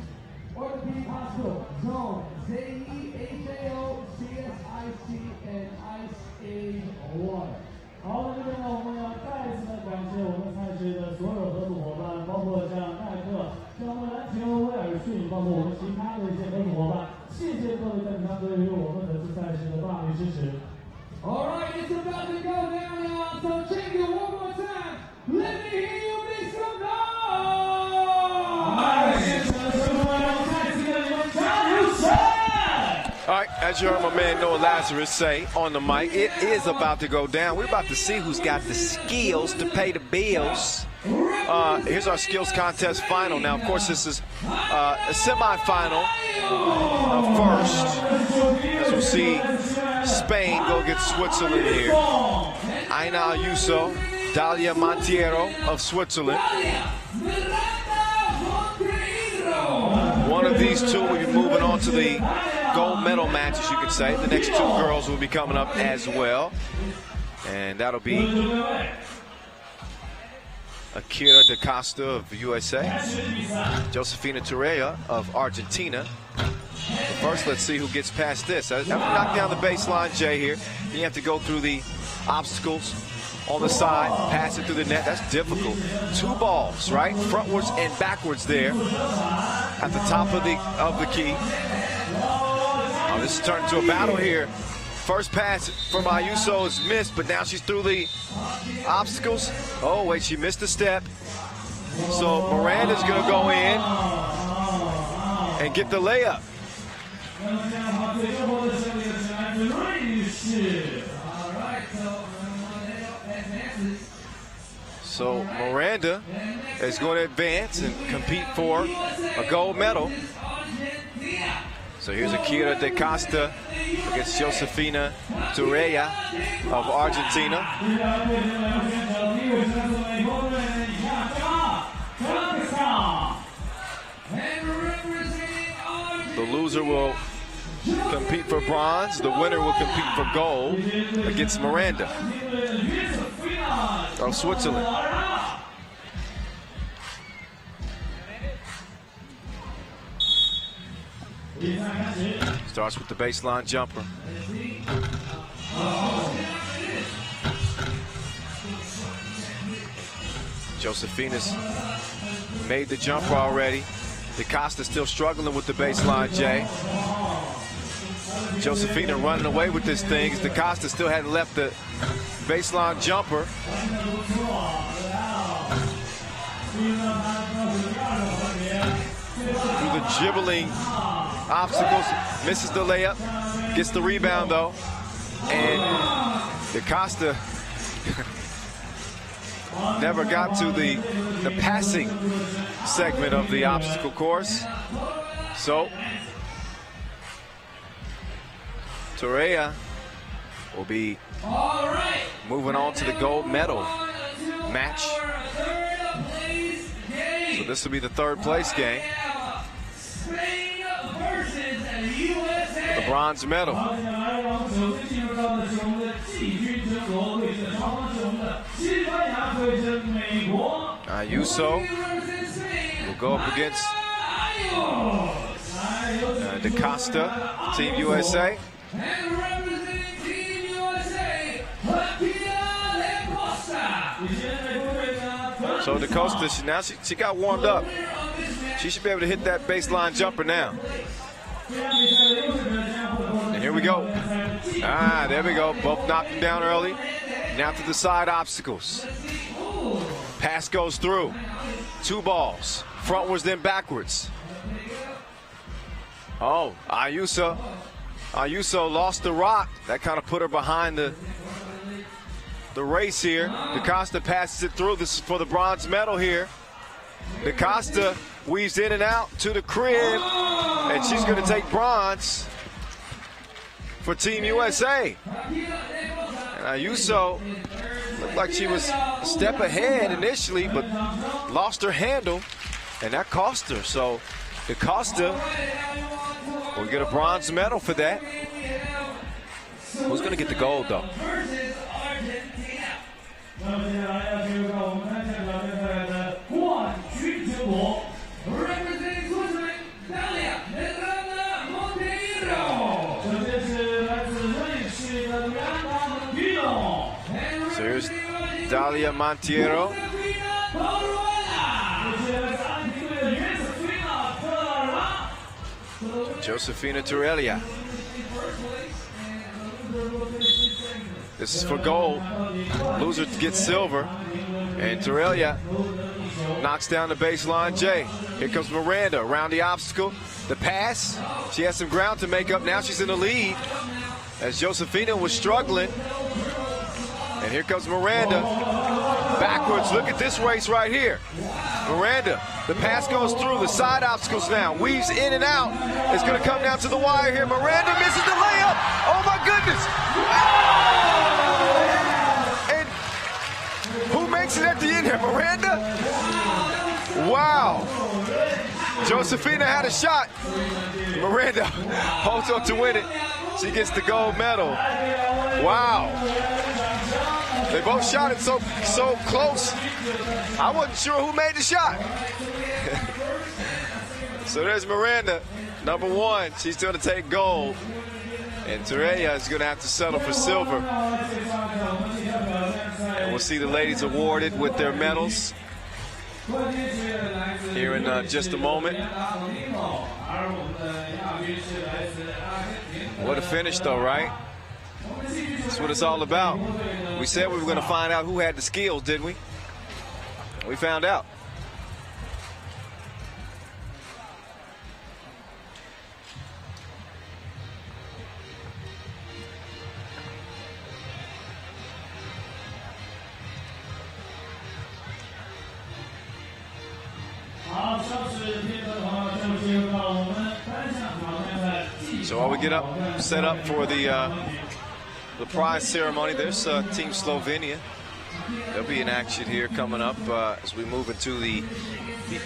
Orthopedic Hospital, Zone, ZEHAO, CSIC, and Ice Age Water. 好的，这边呢，我们要再一次的感谢我们赛事的所有合作伙伴，包括像耐克、像蔚蓝球、威尔逊，包括我们其他的一些合作伙伴。谢谢各位赞助商对于我们本次赛事的大力支持。All right, it's about to go down now. So check it one more time. Let me hear you make some noise. All right, as you heard my man Noah Lazarus say on the mic, it is about to go down. We're about to see who's got the skills to pay the bills. Here's our skills contest final. Now, of course, this is a semifinal first. As we'll see Spain go against Switzerland here. Aina Ayuso, Dalia Montiero of Switzerland. One of these two will be moving on to the gold medal match, as you could say. The next two girls will be coming up as well. And that'll be Akira Da Costa of USA, Josefina Torreya of Argentina. But first, let's see who gets past this. After knock down the baseline, Jay, here, you have to go through the obstacles on the side, pass it through the net. That's difficult. 2 balls, right? Frontwards and backwards there at the top of the key. Oh, this is turned into a battle here. First pass from Ayuso is missed, but now she's through the obstacles. Oh, wait, she missed a step. So Miranda's going to go in and get the layup. So Miranda is going to advance and compete for a gold medal. So here's Akira Da Costa against Josefina Torreya of Argentina. The loser will compete for bronze. The winner will compete for gold against Miranda of Switzerland. Starts with the baseline jumper. Josefina's made the jumper already. Da Costa still struggling with the baseline, Jay. Josefina running away with this thing as Da Costa still hadn't left the baseline jumper. Through the dribbling obstacles, misses the layup, gets the rebound though, and Da Costa never got to the passing segment of the obstacle course. So Torreya will be moving on to the gold medal match. So this will be the 3rd place game. The bronze medal. Ayuso will go up against Da Costa, Team USA. So Da Costa, she got warmed up. She should be able to hit that baseline jumper now. And here we go. There we go. Both knocked him down early. Now to the side obstacles. Pass goes through. 2 balls. Frontwards, then backwards. Oh, Ayuso lost the rock. That kind of put her behind the race here. Da Costa passes it through. This is for the bronze medal here. Da Costa weaves in and out to the crib, and she's going to take bronze for Team USA. And Ayuso looked like she was a step ahead initially, but lost her handle, and that cost her. So Da Costa will get a bronze medal for that. Who's going to get the gold, though? So here's Dalia Monteiro. Josefina Torreya. This is for gold. Loser gets silver. And Torreya knocks down the baseline. Jay. Here comes Miranda around the obstacle. The pass. She has some ground to make up. Now she's in the lead as Josefina was struggling. And here comes Miranda. Backwards. Look at this race right here. Miranda. The pass goes through the side obstacles now. Weaves in and out. It's going to come down to the wire here. Miranda misses the layup. Oh, my goodness. And who makes it at the end here? Miranda? Wow. Josefina had a shot. Miranda holds on to win it. She gets the gold medal. Wow. They both shot it so close. I wasn't sure who made the shot. So there's Miranda, number 1. She's going to take gold. And Teraya is going to have to settle for silver. And we'll see the ladies awarded with their medals here in just a moment. What a finish, though, right? That's what it's all about. We said we were going to find out who had the skills, didn't we? We found out. So while we get up, set up for the prize ceremony, there's Team Slovenia. They'll be in action here coming up as we move into the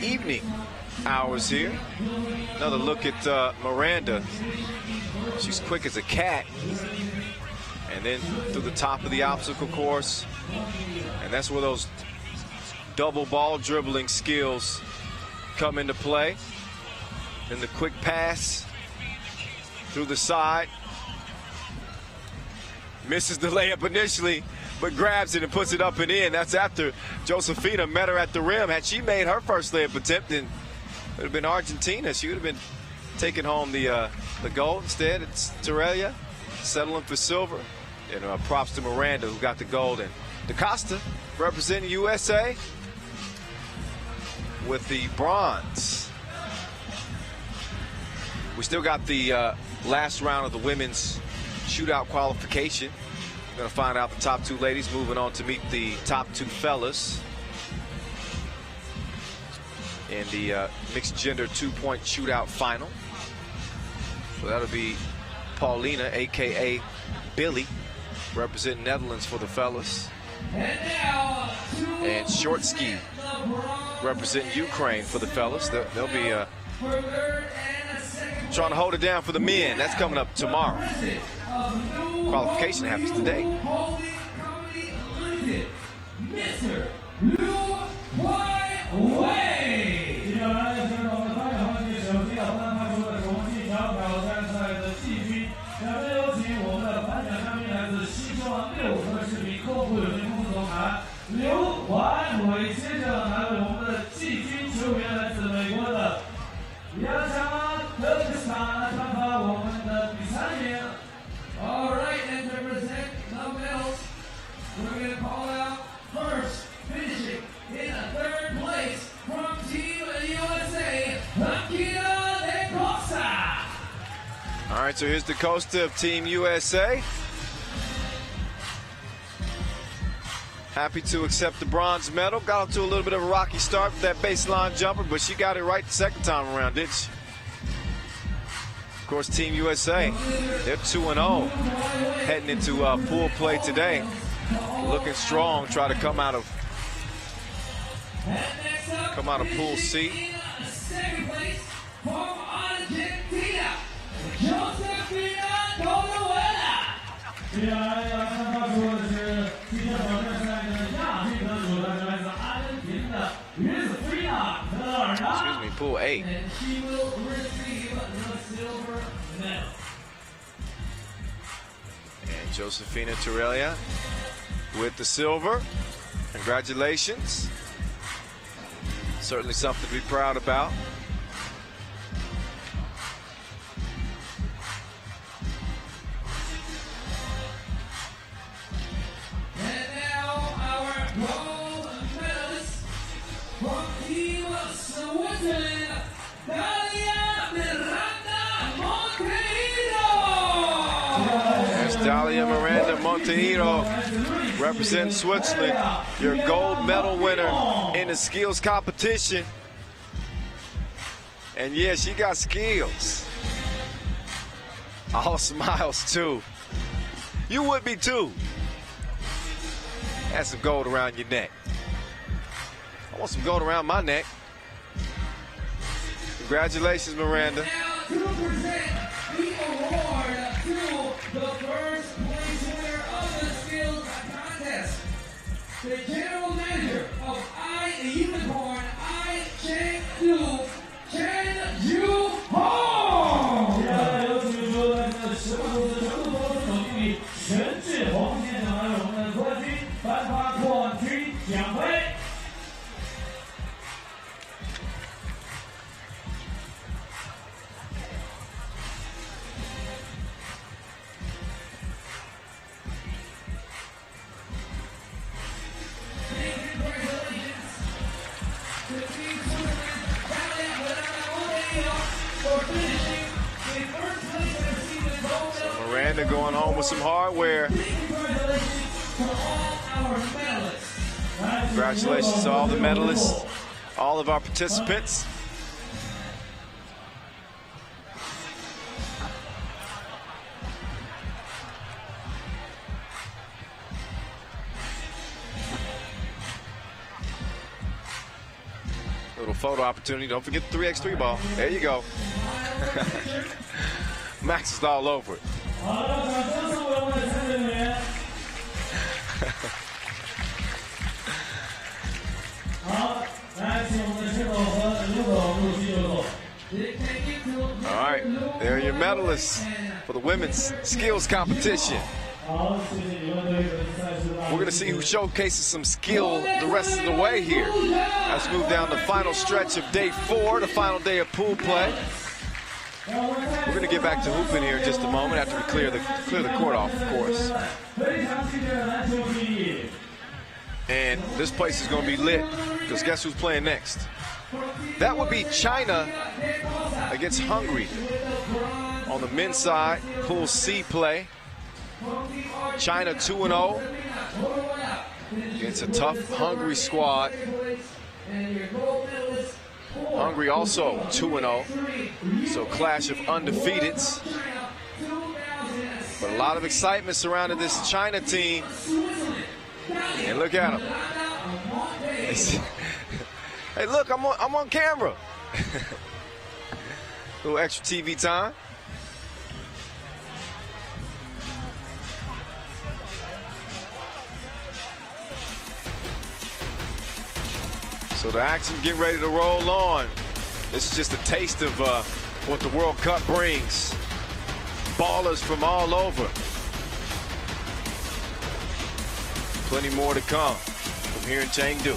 evening hours here. Another look at Miranda. She's quick as a cat. And then through the top of the obstacle course. And that's where those double ball dribbling skills come into play. Then the quick pass through the side. Misses the layup initially, but grabs it and puts it up and in. That's after Josefina met her at the rim. Had she made her first layup attempt, then it would have been Argentina. She would have been taking home the gold. Instead, it's Teraya settling for silver. And props to Miranda, who got the gold. And DaCosta representing USA with the bronze. We still got the last round of the women's shootout qualification. We're going to find out the top 2 ladies moving on to meet the top 2 fellas in the mixed gender 2-point shootout final. So that'll be Paulina, aka Billy, representing Netherlands for the fellas, and short ski representing Ukraine for the fellas. They'll be trying to hold it down for the men. That's coming up tomorrow. Qualification happens today. All right, and to represent the medals, we're going to call out first, finishing in 3rd place from Team USA, DaCosta. All right, so here's DaCosta of Team USA. Happy to accept the bronze medal. Got off to a little bit of a rocky start with that baseline jumper, but she got it right the second time around, didn't she? Of course, Team USA, they're 2-0 heading into pool play today. Looking strong, try to come out of pool C. Second place from Argentina, Josefina Coluela. Excuse me, pool A. And she will receive the silver medal. And Josefina Teraya with the silver. Congratulations. Certainly something to be proud about. And now our gold medalist from Team Switzerland, Dalia Miranda Monteiro. There's Dalia Miranda Monteiro, representing Switzerland, your gold medal winner in the skills competition. And yeah, she got skills. All smiles too. You would be too. Had some gold around your neck. I want some gold around my neck. Congratulations, Miranda. Now to present the award to the first place winner of the skills contest the general manager of U18 Chengdu, Chengdu Hall. 接下来有请出来自10号公司成都公司总经理全志宏先生来为我们的冠军颁发冠军奖杯。 Miranda going home with some hardware. Congratulations to all the medalists, all of our participants. Little photo opportunity. Don't forget the 3x3 ball. There you go. Max is all over it. 好了，掌声送给我们的参赛员。好，来，请我们的车手和刘总入席就坐。 All right, there are your medalists for the women's skills competition. 好，谢谢你们对本赛事的。 We're going to see who showcases some skill the rest of the way here. Let's move down the final stretch of day 4, the final day of pool play. We're going to get back to hooping here in just a moment after we clear the court off, of course. 非常激烈的篮球比赛。 And this place is going to be lit because guess who's playing next? That would be China against Hungary on the men's side, Pool C play. China 2-0 against a tough Hungary squad. Hungary also 2-0, so clash of undefeateds. But a lot of excitement surrounding this China team. And look at them. Hey, look, I'm on camera. Little extra TV time. So the action getting ready to roll on. This is just a taste of what the World Cup brings. Ballers from all over. Plenty more to come from here in Chengdu.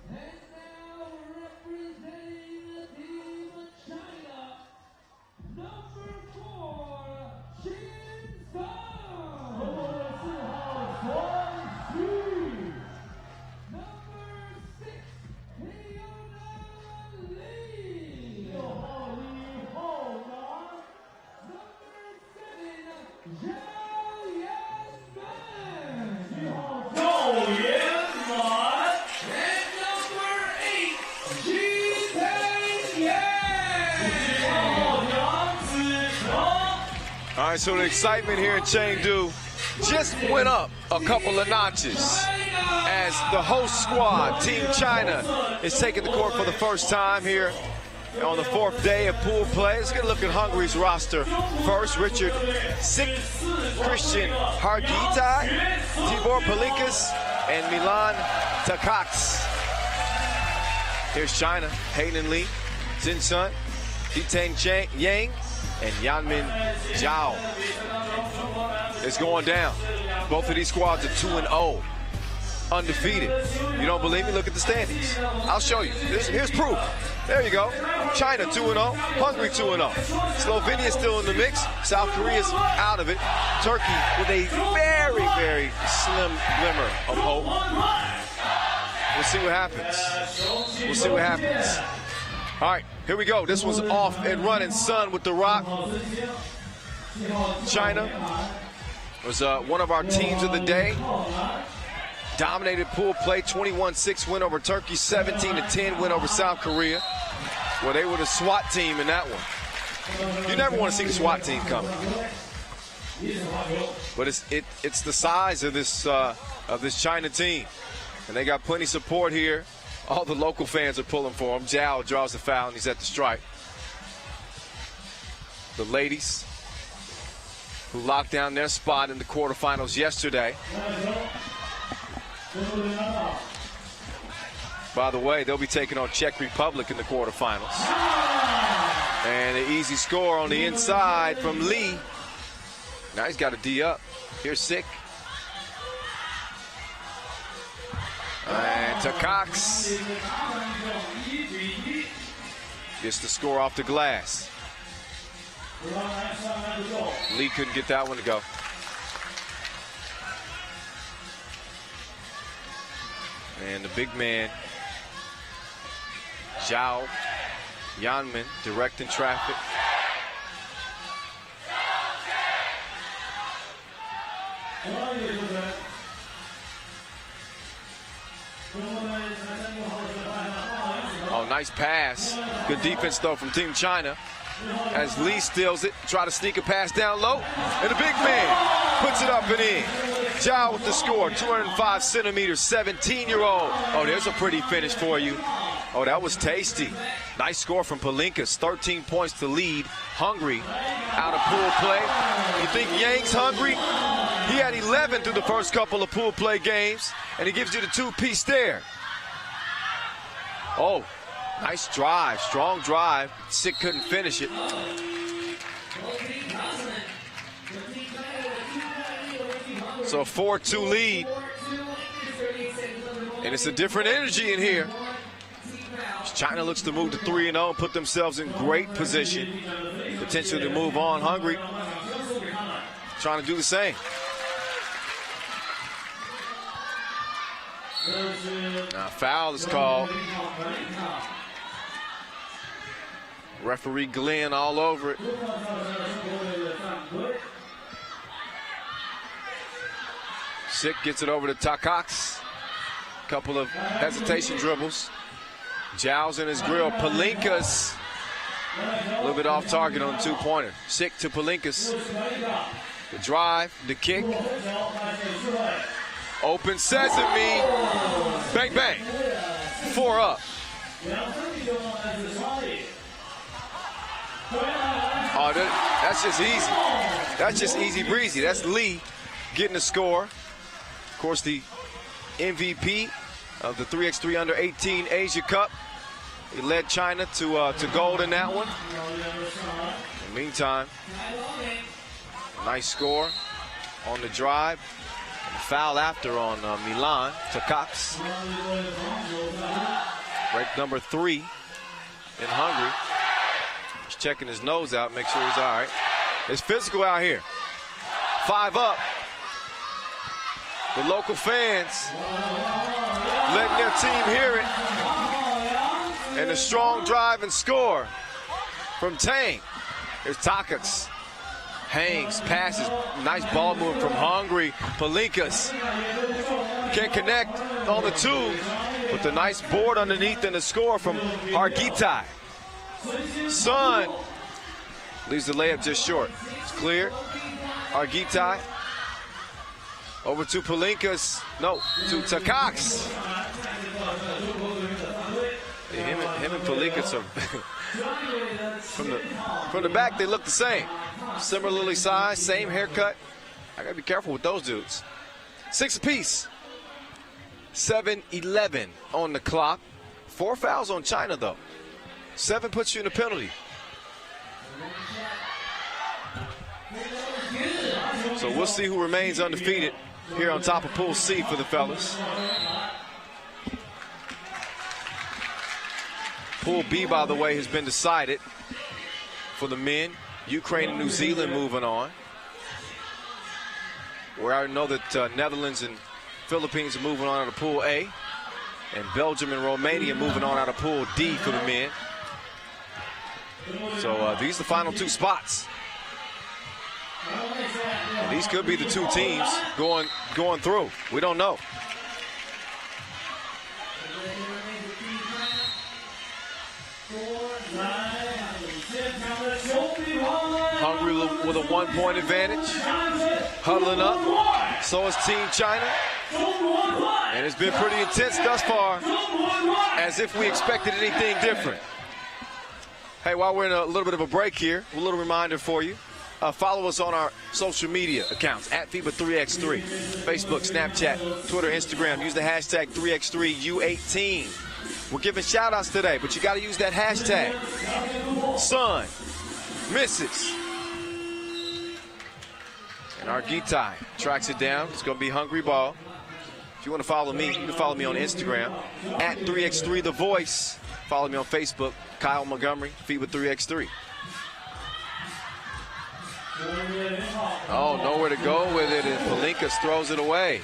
And now representing the team of China. All right, so the excitement here in Chengdu just went up a couple of notches as the host squad, Team China, is taking the court for the first time here on the 4th day of pool play. Let's get a look at Hungary's roster first. Richard Sik, Christian Hargitai, Tibor Palinkas, and Milan Takaks. Here's China, Hayden Lee, Jin Sun, Yiteng Yang, and Yanmin Zhao. It's going down. Both of these squads are 2-0, undefeated. You don't believe me? Look at the standings. I'll show you. Here's proof. There you go. China 2-0, Hungary 2-0. Slovenia still in the mix. South Korea's out of it. Turkey with a very, very slim glimmer of hope. We'll see what happens. We'll see what happens. All right, here we go. This one's off and running. Sun with the rock. China was one of our teams of the day. Dominated pool play, 21-6 win over Turkey, 17-10 win over South Korea. Well, they were the SWAT team in that one. You never want to see the SWAT team coming. But it's the size of this China team. And they got plenty of support here. All the local fans are pulling for him. Zhao draws the foul, and he's at the stripe. The ladies who locked down their spot in the quarterfinals yesterday. By the way, they'll be taking on Czech Republic in the quarterfinals. And an easy score on the inside from Lee. Now he's got a D up. Here's Sik. And Takaks gets the score off the glass. Lee couldn't get that one to go. And the big man, Zhao Yanmin, directing traffic. Oh, nice pass. Good defense, though, from Team China. As Lee steals it, try to sneak a pass down low. And the big man puts it up and in. Zhao with the score, 205 centimeters, 17-year-old. Oh, there's a pretty finish for you. Oh, that was tasty. Nice score from Palinkas, 13 points to lead Hungary out of pool play. You think Yang's hungry? He had 11 through the first couple of pool play games, and he gives you the two-piece there. Oh, nice drive, strong drive. Sik couldn't finish it. So a 4-2 lead. And it's a different energy in here. China looks to move to 3-0 and put themselves in great position. Potentially to move on. Hungary trying to do the same. Now foul is called. Referee Glenn all over it. Sik gets it over to Takaks. Couple of hesitation dribbles. Zhao's in his grill. Palinkas a little bit off target on the two-pointer. Sik to Palinkas. The drive, the kick. Open sesame. Bang, bang. 4 up. Oh, that's just easy. That's just easy breezy. That's Lee getting the score. Of course, the MVP of the 3x3 Under-18 Asia Cup. He led China to gold in that one. In the meantime, nice score on the drive. And foul after on Milan Takaks. Ranked number 3 in Hungary. He's checking his nose out, make sure he's all right. It's physical out here. 5 up. The local fans letting their team hear it. And a strong drive and score from Tang. Here's Takaks. Hangs, passes, nice ball move from Hungary. Palinkas can't connect on the 2, but the nice board underneath and the score from Hargitai. Sun Leaves the layup just short. It's clear. Argitai. Over to Palinkas. No, to Takacs. Him and Palinkas are from the back, they look the same. Similarly sized, same haircut. I gotta be careful with those dudes. 6 apiece. 7-11 on the clock. 4 fouls on China though. 7 puts you in a penalty. So we'll see who remains undefeated here on top of Pool C for the fellas. Pool B, by the way, has been decided for the men. Ukraine and New Zealand moving on. Where I know that Netherlands and Philippines are moving on out of Pool A. And Belgium and Romania moving on out of Pool D for the men. So these are the final 2 spots. And these could be the 2 teams going through. We don't know. Hungary with a 1-point advantage. Huddling up. So is Team China. And it's been pretty intense thus far. As if we expected anything different. Hey, while we're in a little bit of a break here, a little reminder for you. Follow us on our social media accounts at FIBA 3x3. Facebook, Snapchat, Twitter, Instagram. Use the hashtag 3x3 U18. We're giving shout outs today, but you got to use that hashtag. Son, misses. And Argitai tracks it down. It's going to be Hungary ball. If you want to follow me, you can follow me on Instagram at 3x3 The Voice. Follow me on Facebook, Kyle Montgomery, FIBA 3x3. Oh, nowhere to go with it, and Palinkas throws it away.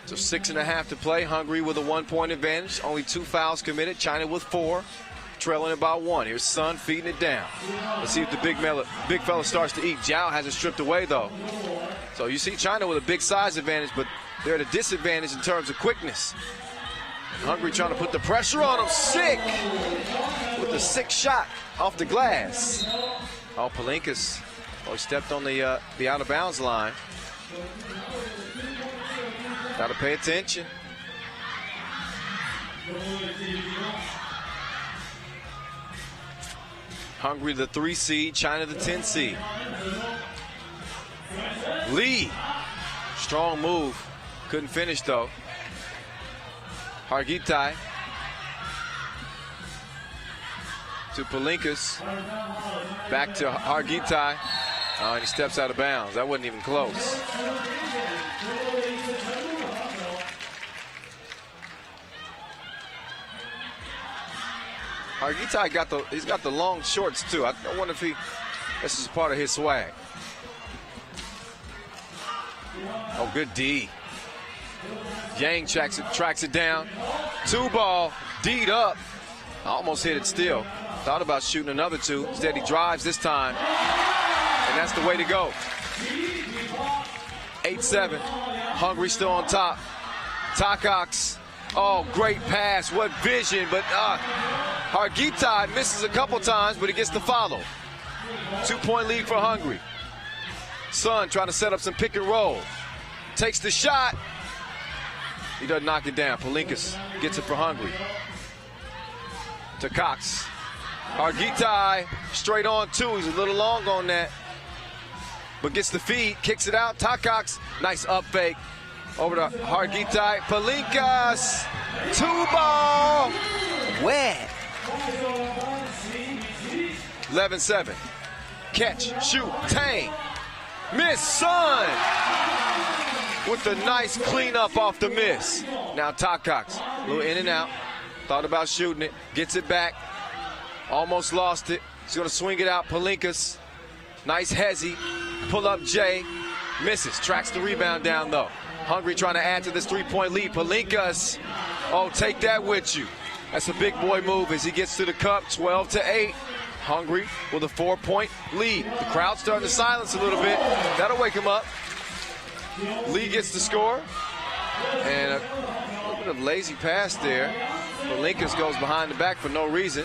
So 6.5 to play. Hungary with a 1-point advantage. Only 2 fouls committed. China with 4, trailing it by 1. Here's Sun feeding it down. Let's see if the big fella starts to eat. Zhao has it stripped away, though. So you see China with a big size advantage, but they're at a disadvantage in terms of quickness. Hungary trying to put the pressure on him. Sick! With the 6th shot off the glass. Oh, Palinkas. Oh, he stepped on the out-of-bounds line. Got to pay attention. Hungary the 3 seed, China the 10 seed. Lee, strong move. Couldn't finish though. Argitai to Palinkas. Back to Argitai. Oh, and he steps out of bounds. That wasn't even close. Argitai got the long shorts too. I wonder if this is part of his swag. Oh, good D. Yang tracks it down. 2 ball, D'd up. Almost hit it still. Thought about shooting another 2. Instead, he drives this time. And that's the way to go. 8-7. Hungary still on top. Takacs. Oh, great pass. What vision. But Argitai misses a couple times, but he gets the follow. 2-point lead for Hungary. Sun trying to set up some pick and roll. Takes the shot. He doesn't knock it down. Palinkas gets it for Hungary. To Cox. Argitai straight on 2. He's a little long on that. But gets the feed, kicks it out. Takacs, nice up fake. Over to Argitai. Palinkas. 2 ball. Wet. 11-7. Catch, shoot, tang. Miss, Sun. With the nice cleanup off the miss. Now Takacs, a little in and out. Thought about shooting it, gets it back. Almost lost it. He's gonna swing it out. Palinkas, nice hezzy. Pull up J, misses. Tracks the rebound down though. Hungary trying to add to this 3-point lead. Palinkas, oh, take that with you. That's a big boy move as he gets to the cup. 12-8. Hungary with a 4-point lead. The crowd's starting to silence a little bit. That'll wake him up. Lee gets the score, and a little bit of lazy pass there. Palinkas goes behind the back for no reason.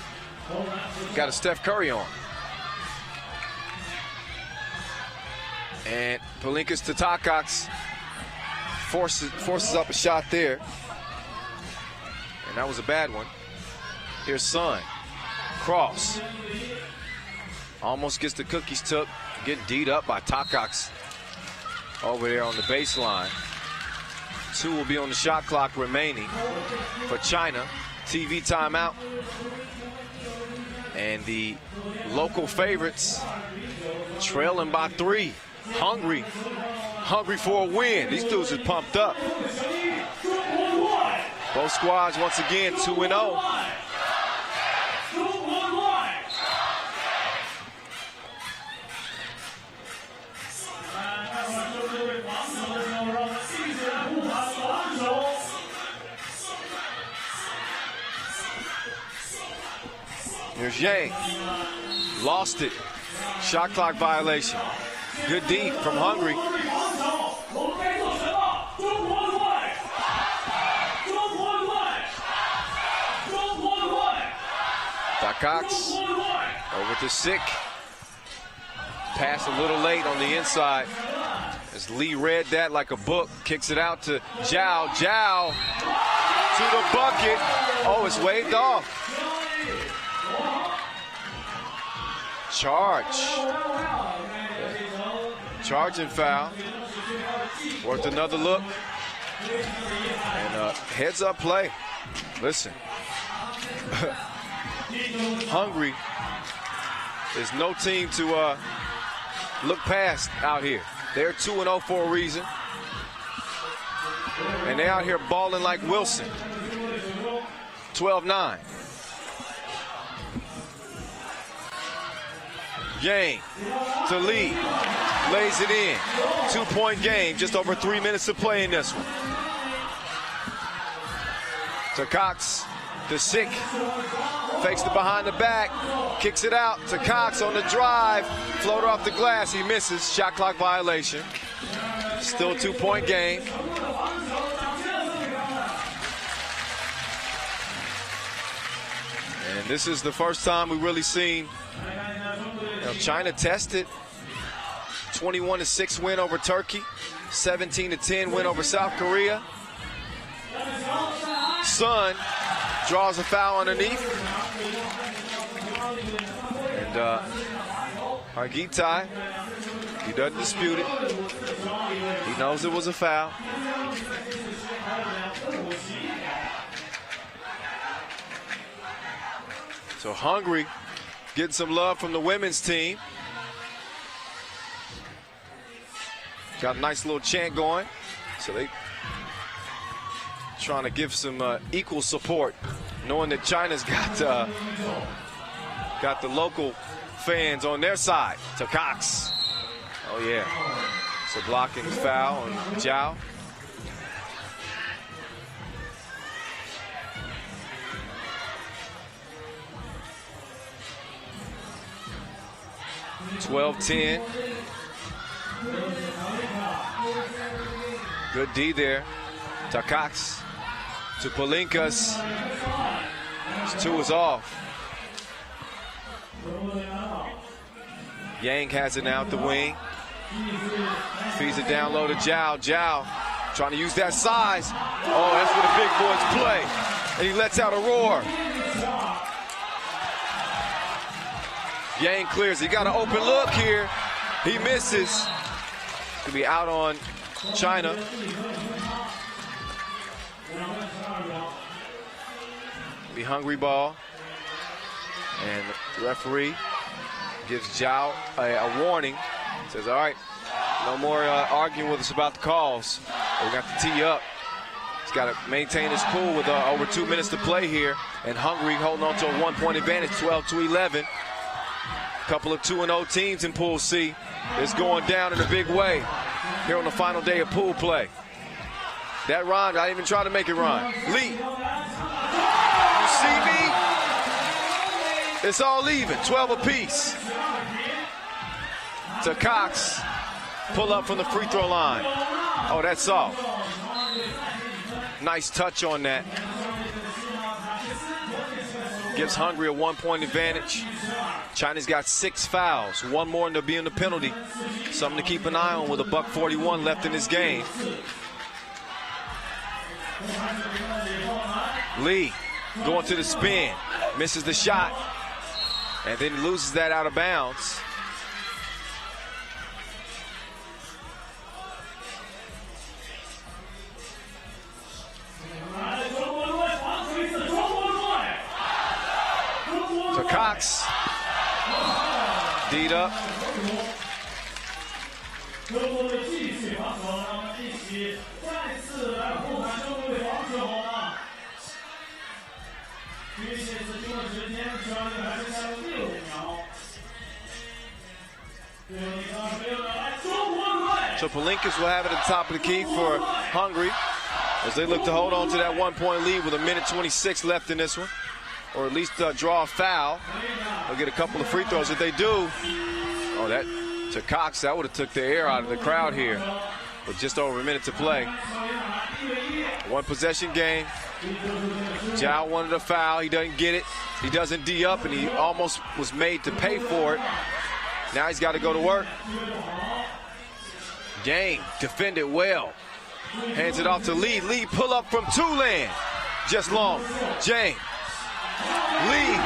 got a Steph Curry on. And Palinkas to Takacs forces up a shot there. And that was a bad one. Here's Sun. Cross. Almost gets the cookies took. Getting D'd up by Takacs over there on the baseline. 2 will be on the shot clock remaining for China. TV timeout. And the local favorites trailing by 3. Hungry for a win. These dudes are pumped up. Both squads once again 2-0. Here's Yang. Lost it. Shot clock violation. Good D from Hungary. Takacs over to Sick. Pass a little late on the inside. As Lee read that like a book, kicks it out to Zhao. Zhao to the bucket. Oh, it's waved off. Charging foul. Worth another look. And heads up play. Listen. Hungary is no team to look past out here. They're 2-0 for a reason. And they're out here balling like Wilson. 12-9. Yang to Lee. Lays it in. 2-point game. Just over 3 minutes to play in this one. Takacs to Sick. Fakes the behind the back. Kicks it out to Cox on the drive. Floater off the glass. He misses. Shot clock violation. Still a 2-point game. And this is the first time we've really seen China tested. 21-6 win over Turkey. 17-10 win over South Korea. Sun draws a foul underneath. And Hargitai, he doesn't dispute it. He knows it was a foul. So Hungary getting some love from the women's team. Got a nice little chant going. So they trying to give some equal support, knowing that China's got the local fans on their side. Takacs. Oh yeah. So blocking foul on Zhao. (12-10). Good D there. Takacs to Palinkas. His 2 is off. Yang has it now at the wing. Feeds it down low to Zhao. Zhao trying to use that size. Oh, that's where the big boys play. And he lets out a roar. Yang clears. He got an open look here. He misses. Could be out on China. Be Hungry ball. And the referee gives Zhao a warning. Says, all right, no more arguing with us about the calls. We got the tee up. He's got to maintain his cool with over 2 minutes to play here. And Hungary holding on to a 1-point advantage, 12-11. Couple of 2-0 teams in Pool C. It's going down in a big way here on the final day of pool play. That rhymed. I didn't even try to make it rhyme. Lee, you see me? It's all even, 12 apiece. To Cox, pull up from the free throw line. Oh, that's all. Nice touch on that. gives Hungary a 1-point advantage. China's got 6 fouls, 1 more and they'll be in the penalty. Something to keep an eye on with $1:41 left in this game. Lee going to the spin, misses the shot, and then loses that out of bounds. To Cox, D'd up. So Palinkas will have it at the top of the key for Hungary as they look to hold on to that 1-point lead with 1:26 left in this one, or at least draw a foul. They'll get a couple of free throws if they do. Oh, that to Cox, that would have took the air out of the crowd here with just over a minute to play. 1 possession game. Zhao wanted a foul. He doesn't get it. He doesn't D up, and he almost was made to pay for it. Now he's got to go to work. Yang defended well. Hands it off to Lee. Lee pull up from two-land. Just long. Yang. Lee.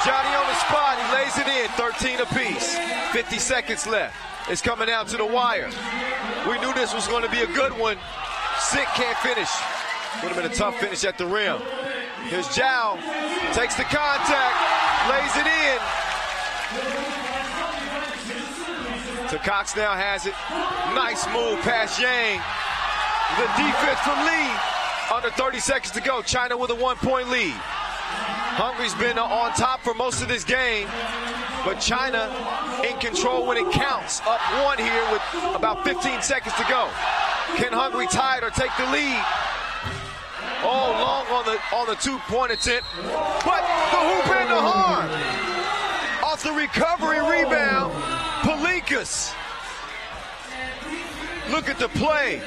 Johnny on the spot. He lays it in. 13 apiece. 50 seconds left. It's coming down to the wire. We knew this was going to be a good one. Sick can't finish. Would have been a tough finish at the rim. Here's Zhao. Takes the contact. Lays it in. So Cox now has it. Nice move past Yang. The defense from Lee. Under 30 seconds to go. China with a 1-point lead. Hungary's been on top for most of this game, but China in control when it counts. Up 1 here with about 15 seconds to go. Can Hungary tie it or take the lead? Oh, long on the 2-point attempt, but the hoop and the harm. Off the recovery rebound, Palinkas. Look at the play.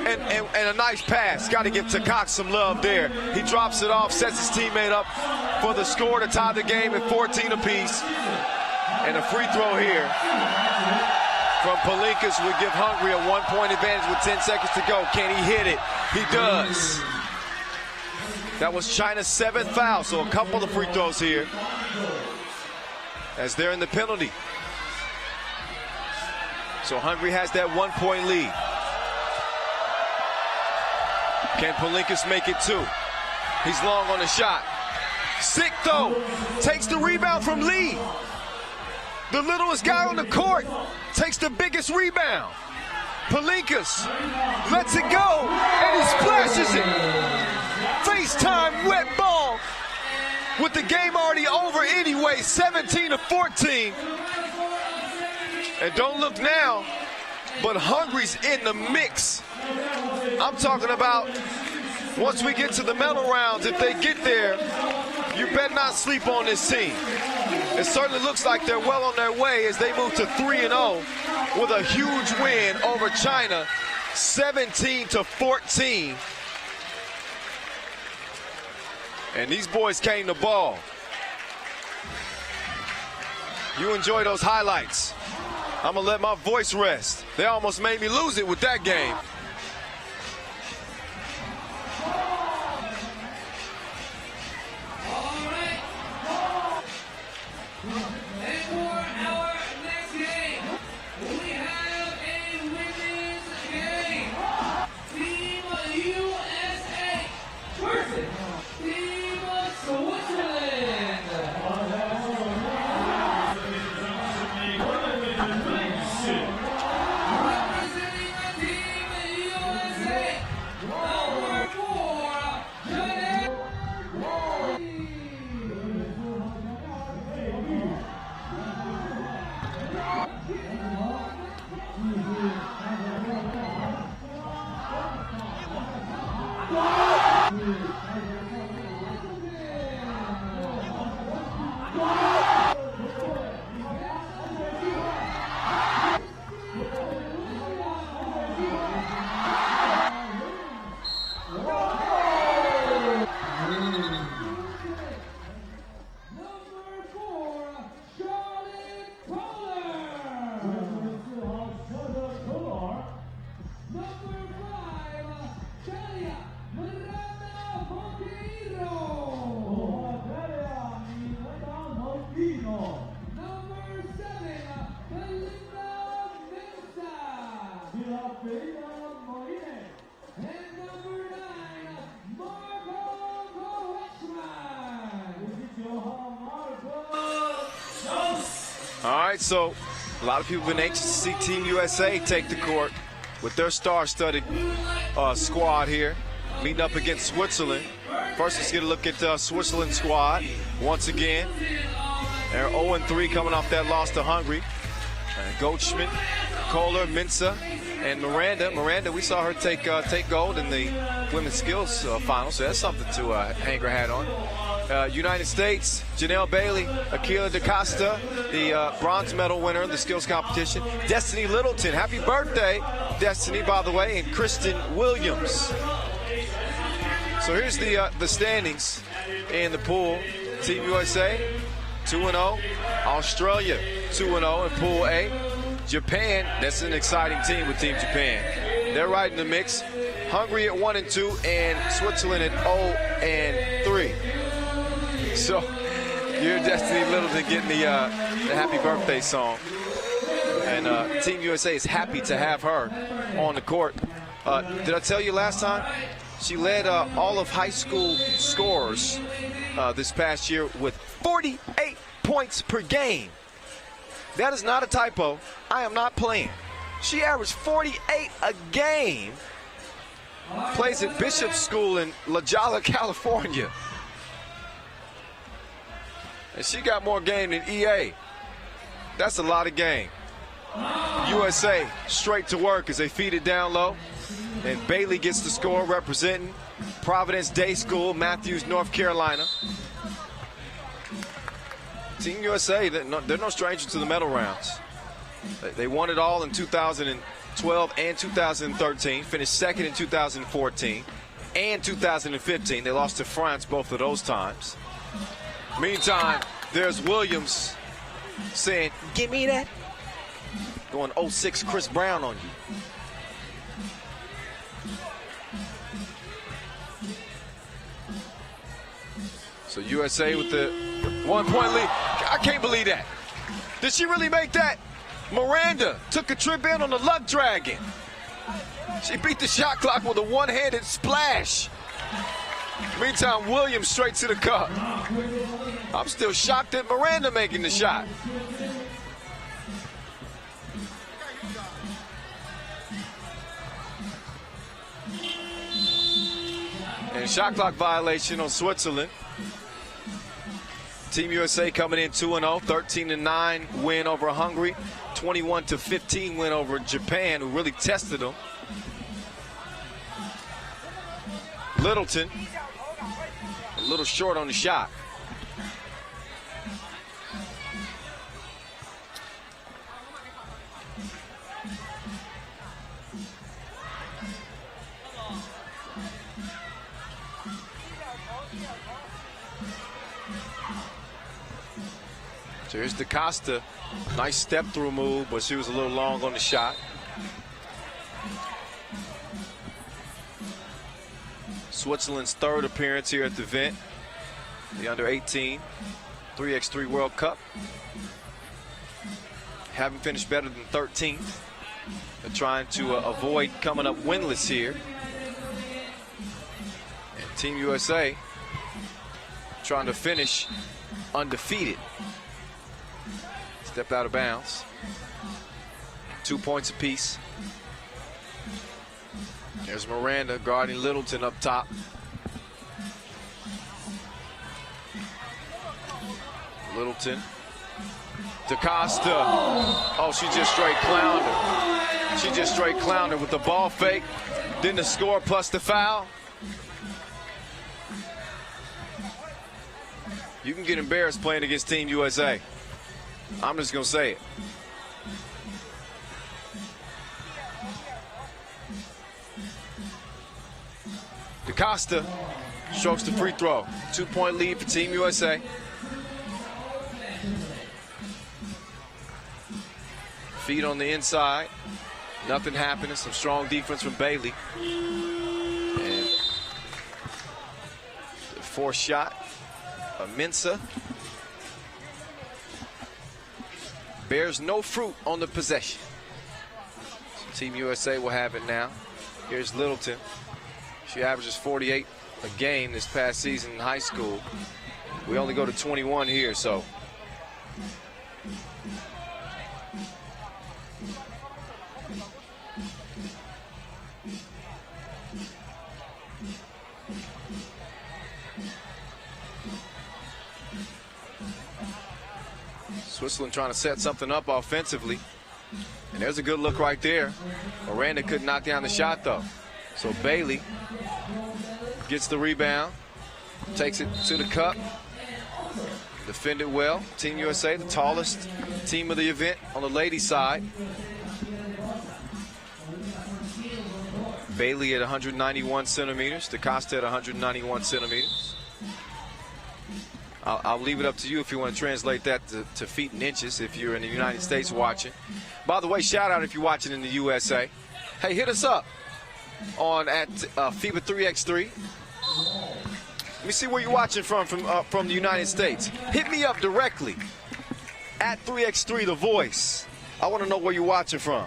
And a nice pass. Got to give to Cox some love there. He drops it off, sets his teammate up for the score to tie the game at 14 apiece. And a free throw here from Palinkas would give Hungary a 1-point advantage with 10 seconds to go. Can he hit it? He does. That was China's 7th foul, so a couple of free throws here as they're in the penalty. So Hungary has that 1-point lead. Can Palinkas make it 2? He's long on the shot. Sick though, takes the rebound from Lee. The littlest guy on the court takes the biggest rebound. Palinkas lets it go, and he splashes it. FaceTime wet ball with the game already over anyway, 17-14. And don't look now, but Hungary's in the mix. I'm talking about once we get to the medal rounds, if they get there, you better not sleep on this team. It certainly looks like they're well on their way as they move to 3-0 with a huge win over China, 17-14. And these boys came to ball. You enjoy those highlights. I'm gonna let my voice rest. They almost made me lose it with that game. right, so a lot of people have been anxious to see Team USA take the court with their star-studded squad here, meeting up against Switzerland. First, let's get a look at Switzerland's squad once again. They're 0-3 coming off that loss to Hungary. Goldschmidt, Kohler, Mensah, and Miranda. Miranda, we saw her take gold in the women's skills final, so that's something to hang her hat on. United States, Janelle Bailey, Akila DaCosta, the bronze medal winner of the skills competition. Destiny Littleton, happy birthday, Destiny, by the way, and Kristen Williams. So here's the standings in the pool. Team USA, 2-0. Australia, 2-0 in Pool A. Japan, that's an exciting team with Team Japan. They're right in the mix. Hungary at 1-2 and Switzerland at 0-3. So you're Destiny Littleton getting the happy birthday song. And Team USA is happy to have her on the court. Did I tell you last time? She led all of high school scorers this past year with 48 points per game. That is not a typo. I am not playing. She averaged 48 a game. Plays at Bishop School in La Jolla, California. And she got more game than EA. That's a lot of game. USA straight to work as they feed it down low. And Bailey gets the score representing Providence Day School, Matthews, North Carolina. Team USA, they're no stranger to the medal rounds. They won it all in 2012 and 2013, finished second in 2014 and 2015. They lost to France both of those times. Meantime, there's Williams saying, "Give me that." Going 0-6 Chris Brown on you. So USA with the 1-point lead. I can't believe that. Did she really make that? Miranda took a trip in on the Luck Dragon. She beat the shot clock with a one-handed splash. Meantime, Williams straight to the cup. I'm still shocked at Miranda making the shot. And shot clock violation on Switzerland. Team USA coming in 2-0, 13-9 win over Hungary, 21-15 win over Japan, who really tested them. Littleton, a little short on the shot. So here's DaCosta, nice step through move, but she was a little long on the shot. Switzerland's third appearance here at the event, the under-18 3x3 World Cup. Haven't finished better than 13th. They're trying to avoid coming up winless here. And Team USA trying to finish undefeated. Stepped out of bounds. 2 points apiece. There's Miranda guarding Littleton up top. Littleton. DaCosta. Oh, she just straight clowned her. She just straight clowned her with the ball fake. Then the score plus the foul. You can get embarrassed playing against Team USA. I'm just going to say it. DaCosta strokes the free throw. 2-point lead for Team USA. Feet on the inside. Nothing happening. Some strong defense from Bailey. And the fourth shot of Mensah. Bears no fruit on the possession. So Team USA will have it now. Here's Littleton. She averages 48 a game this past season in high school. We only go to 21 here, so Switzerland trying to set something up offensively. And there's a good look right there. Miranda couldn't knock down the shot, though. So Bailey gets the rebound, takes it to the cup, defended well. Team USA, the tallest team of the event on the ladies' side. Bailey at 191 centimeters, DaCosta at 191 centimeters. I'll leave it up to you if you want to translate that to feet and inches if you're in the United States watching. By the way, shout out if you're watching in the USA. Hey, hit us up on at FIBA 3x3. Let me see where you're watching from the United States. Hit me up directly at 3x3 The Voice. I want to know where you're watching from.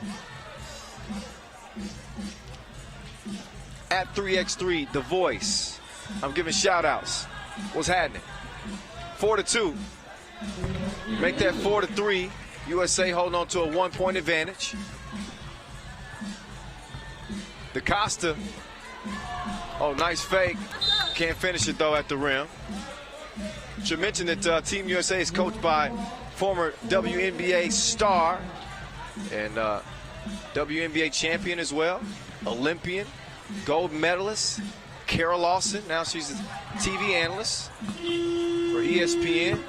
At 3x3 The Voice. I'm giving shout outs. What's happening? 4-2. Make that 4-3. USA holding on to a 1-point advantage. DaCosta. Oh, nice fake. Can't finish it, though, at the rim. Should mention that Team USA is coached by former WNBA star and WNBA champion as well, Olympian, gold medalist, Kara Lawson. Now she's a TV analyst for ESPN.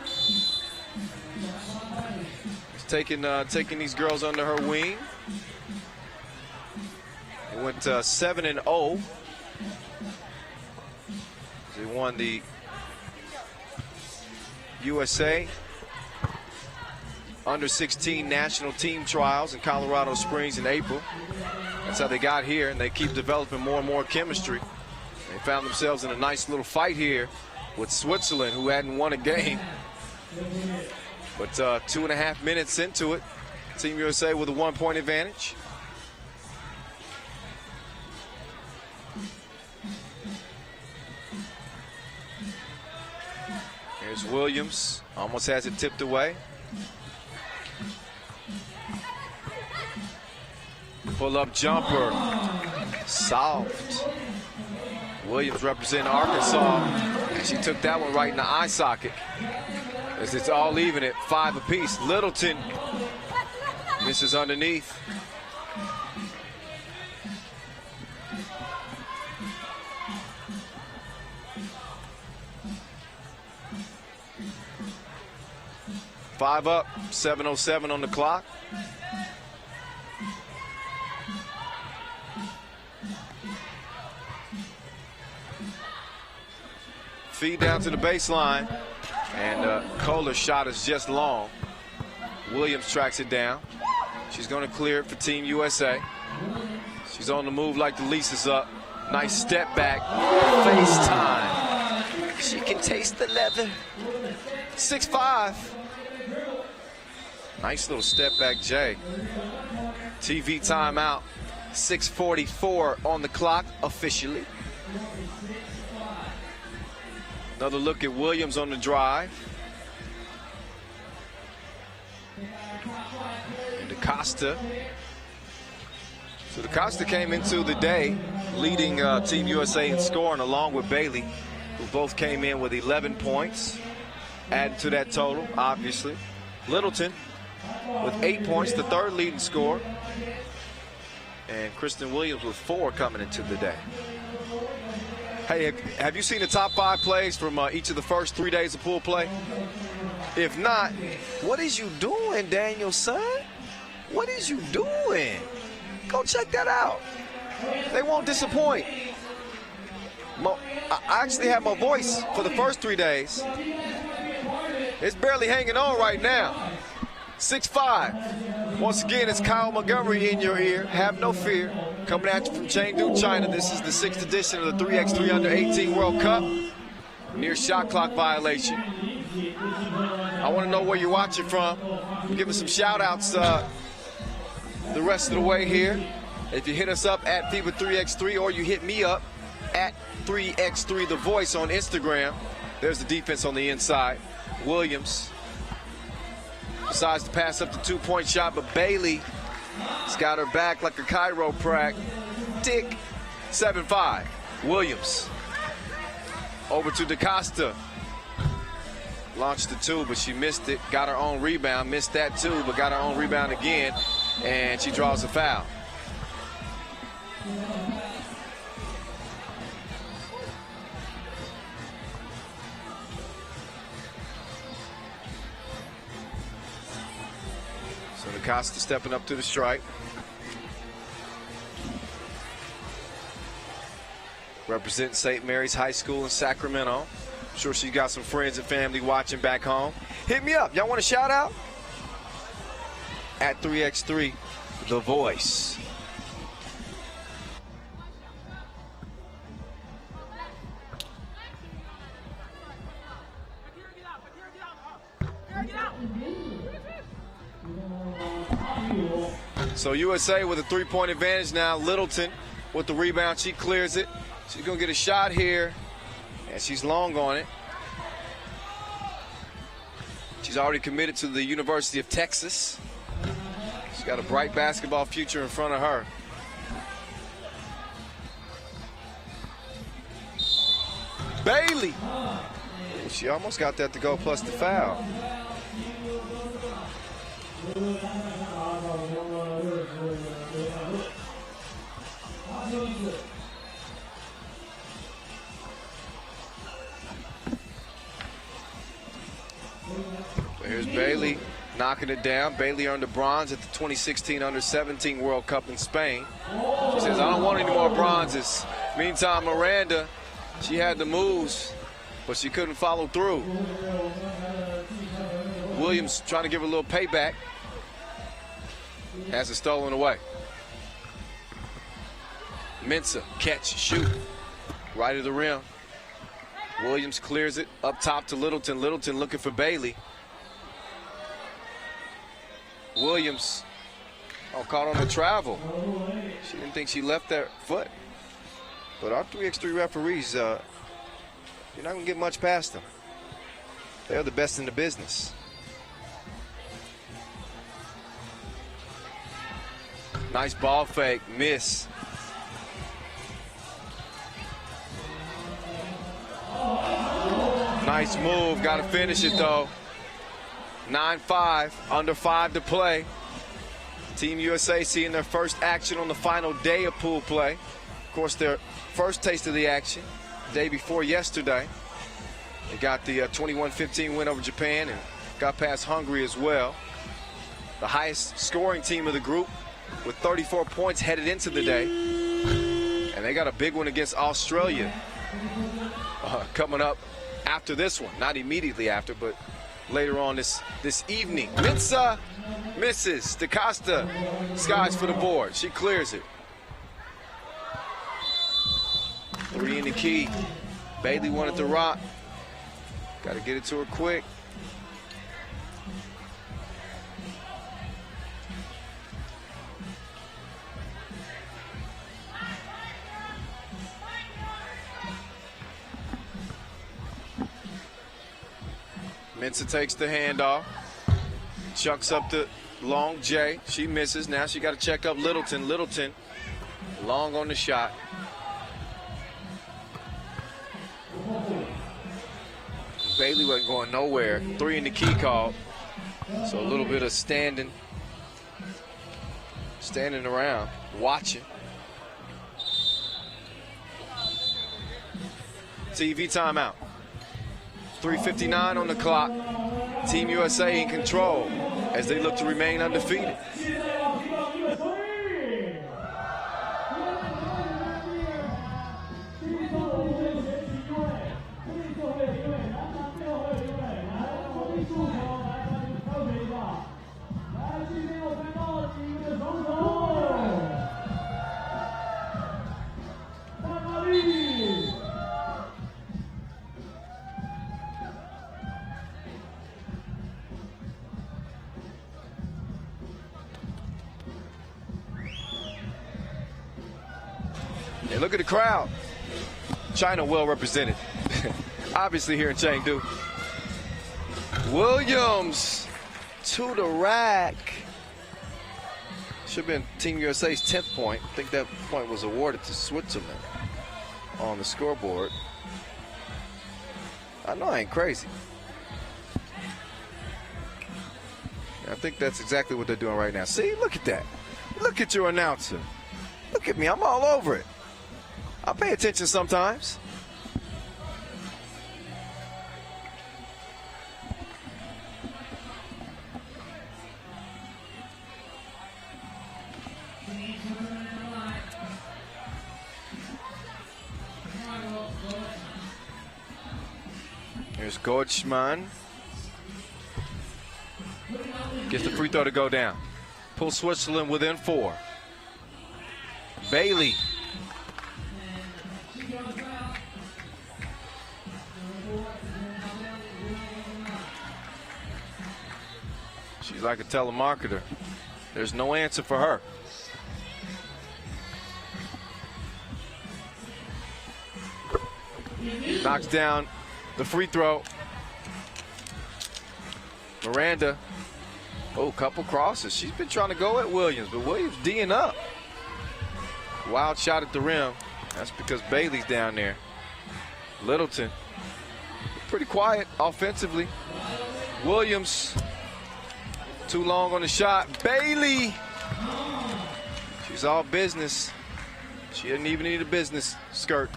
She's taking these girls under her wing. They went 7-0. They won the USA under-16 national team trials in Colorado Springs in April. That's how they got here, and they keep developing more and more chemistry. They found themselves in a nice little fight here with Switzerland, who hadn't won a game. But 2.5 minutes into it, Team USA with a 1-point advantage. Here's Williams, almost has it tipped away. Pull-up jumper, soft. Williams representing Arkansas, and she took that one right in the eye socket. As it's all even at 5 apiece. Littleton misses underneath. Five up, 7:07 on the clock. Feed down to the baseline, and Kohler's shot is just long. Williams tracks it down. She's going to clear it for Team USA. She's on the move like the lease is up. Nice step back. Face time. She can taste the leather. 6'5". Nice little step back, Jay. TV timeout. 6:44 on the clock officially. Another look at Williams on the drive. And DaCosta. So DaCosta came into the day leading Team USA in scoring along with Bailey, who both came in with 11 points. Adding to that total, obviously. Littleton with 8 points, the third leading scorer. And Kristen Williams with 4 coming into the day. Hey, have you seen the top 5 plays from each of the first 3 days of pool play? If not, what is you doing, Daniel, son? What is you doing? Go check that out. They won't disappoint. I actually have my voice for the first 3 days. It's barely hanging on right now. 6'5". Once again, it's Kyle Montgomery in your ear. Have no fear. Coming at you from Chengdu, China. This is the 6th edition of the 3x3 Under-18 World Cup. Near shot clock violation. I want to know where you're watching from. Give us some shout-outs the rest of the way here. If you hit us up at FIBA 3x3 or you hit me up at 3x3 The Voice on Instagram. There's the defense on the inside. Williams decides to pass up the 2-point shot, but Bailey It's got her back like a chiropractic. 7-5. Williams. Over to DaCosta. Launched the two, but she missed it. Got her own rebound. Missed that too, but got her own rebound again. And she draws a foul. So DaCosta stepping up to the stripe. Representing St. Mary's High School in Sacramento. I'm sure she's got some friends and family watching back home. Hit me up. Y'all want a shout out? At 3x3, The Voice. So USA with a three-point advantage now. Littleton with the rebound. She clears it. She's going to get a shot here, and she's long on it. She's already committed to the University of Texas. She's got a bright basketball future in front of her. Bailey. She almost got that to go plus the foul. So here's Bailey knocking it down. Bailey earned a bronze at the 2016 Under-17 World Cup in Spain. She says, I don't want any more bronzes. Meantime, Miranda, she had the moves, but she couldn't follow through. Williams trying to give her a little payback. Has it stolen away. Mensah, catch, shoot. Right of the rim. Williams clears it up top to Littleton. Littleton looking for Bailey. Williams, caught on the travel. She didn't think she left that foot. But our 3x3 referees, you're not going to get much past them. They're the best in the business. Nice ball fake, miss. Nice move, got to finish it though. 9-5, under 5 to play. Team USA seeing their first action on the final day of pool play. Of course, their first taste of the action, day before yesterday. They got the 21-15 win over Japan and got past Hungary as well. The highest scoring team of the group with 34 points headed into the day. And they got a big one against Australia coming up after this one. Not immediately after, but later on this evening. Mensah misses. DaCosta skies for the board. She clears it. 3 in the key. Bailey wanted to rock. Got to get it to her quick. Mensah takes the handoff, chucks up the long J. She misses. Now she got to check up Littleton. Littleton long on the shot. Bailey wasn't going nowhere. 3 in the key call. So a little bit of standing around, watching. TV timeout. 3:59 on the clock. Team USA in control as they look to remain undefeated. And look at the crowd. China well represented. Obviously here in Chengdu. Williams to the rack. Should have been Team USA's 10th point. I think that point was awarded to Switzerland on the scoreboard. I know I ain't crazy. I think that's exactly what they're doing right now. See, look at that. Look at your announcer. Look at me, I'm all over it. I pay attention sometimes. Here's Gorchman. Gets the free throw to go down. Pull Switzerland within 4. Bailey. She's like a telemarketer. There's no answer for her. Knocks down the free throw. Miranda. Oh, couple crosses. She's been trying to go at Williams, but Williams D'ing up. Wild shot at the rim. That's because Bailey's down there. Littleton. Pretty quiet offensively. Williams. Too long on the shot. Bailey. She's all business. She doesn't even need a business skirt.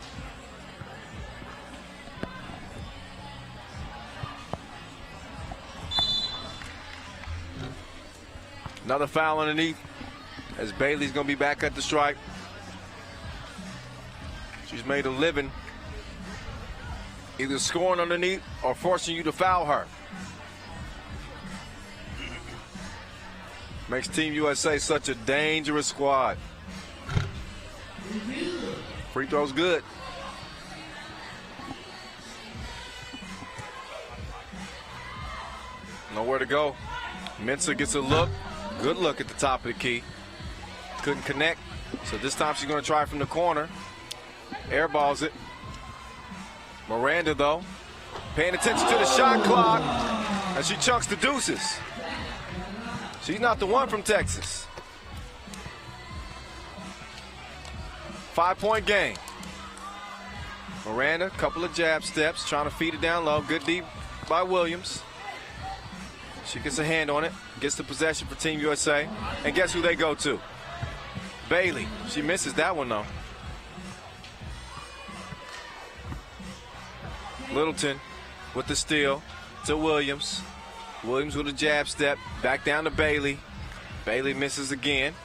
Another foul underneath as Bailey's going to be back at the stripe. She's made a living either scoring underneath or forcing you to foul her. Makes Team USA such a dangerous squad. Free throw's good. Nowhere to go. Mensah gets a look. Good look at the top of the key. Couldn't connect. So this time she's going to try from the corner. Airballs it. Miranda, though, paying attention to the shot clock as she chunks the deuces. She's not the one from Texas. 5-point game. Miranda, couple of jab steps, trying to feed it down low. Good deep by Williams. She gets a hand on it, gets the possession for Team USA. And guess who they go to? Bailey. She misses that one, though. Littleton with the steal to Williams. Williams with a jab step. Back down to Bailey. Bailey misses again.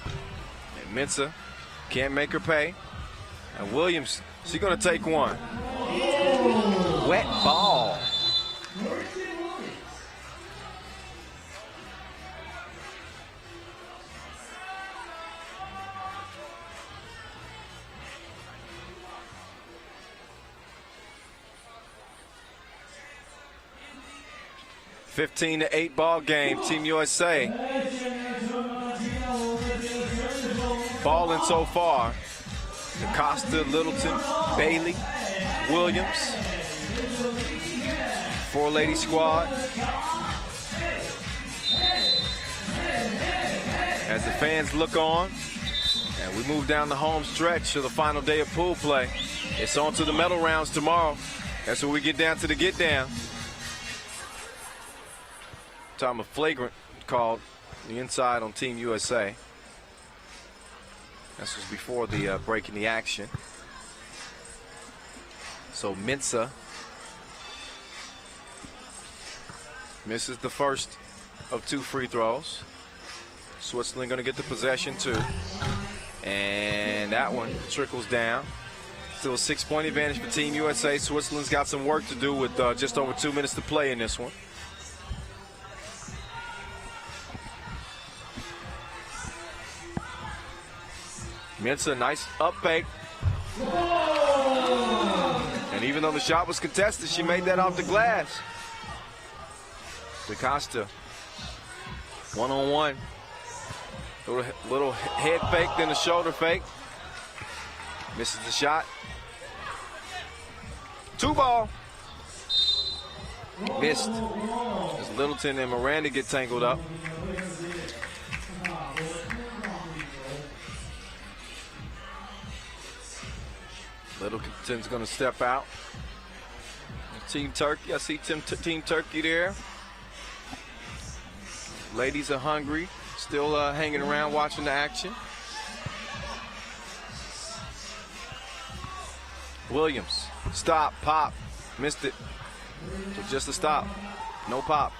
And Mensah can't make her pay. And Williams, she's going to take one. Wet ball. (15-8) ball game. Team USA balling so far. Acosta, Littleton, Bailey, Williams. 4-lady squad. As the fans look on, and we move down the home stretch to the final day of pool play. It's on to the medal rounds tomorrow. That's where we get down to the get down. Time of flagrant called the inside on Team USA. This was before the break in the action. So Mensah misses the first of 2 free throws. Switzerland going to get the possession too. And that one trickles down. Still a 6-point advantage for Team USA. Switzerland's got some work to do with just over 2 minutes to play in this one. Mensah, nice up fake. And even though the shot was contested, she made that off the glass. Acosta, one-on-one. Little head fake, then a shoulder fake. Misses the shot. 2-ball. Missed. As Littleton and Miranda get tangled up. Littleton's going to step out. Team Turkey, I see Team Turkey there. Ladies are hungry, still hanging around watching the action. Williams, stop, pop, missed it. So just a stop, no pop.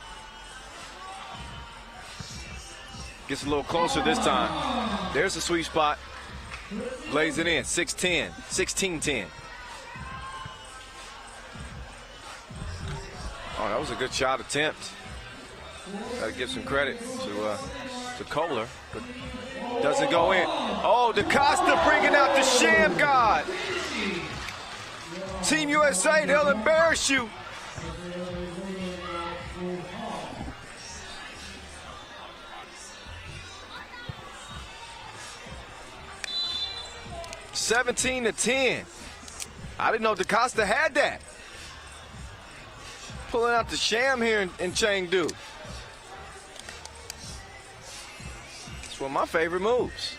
Gets a little closer this time. There's the sweet spot. Lays it in, 6-10, 16-10. Oh, that was a good shot attempt. Got to give some credit to Kohler, but doesn't go in. Oh, DaCosta bringing out the sham god. Team USA, they'll embarrass you. (17-10). I didn't know DaCosta had that. Pulling out the sham here in Chengdu. It's one of my favorite moves.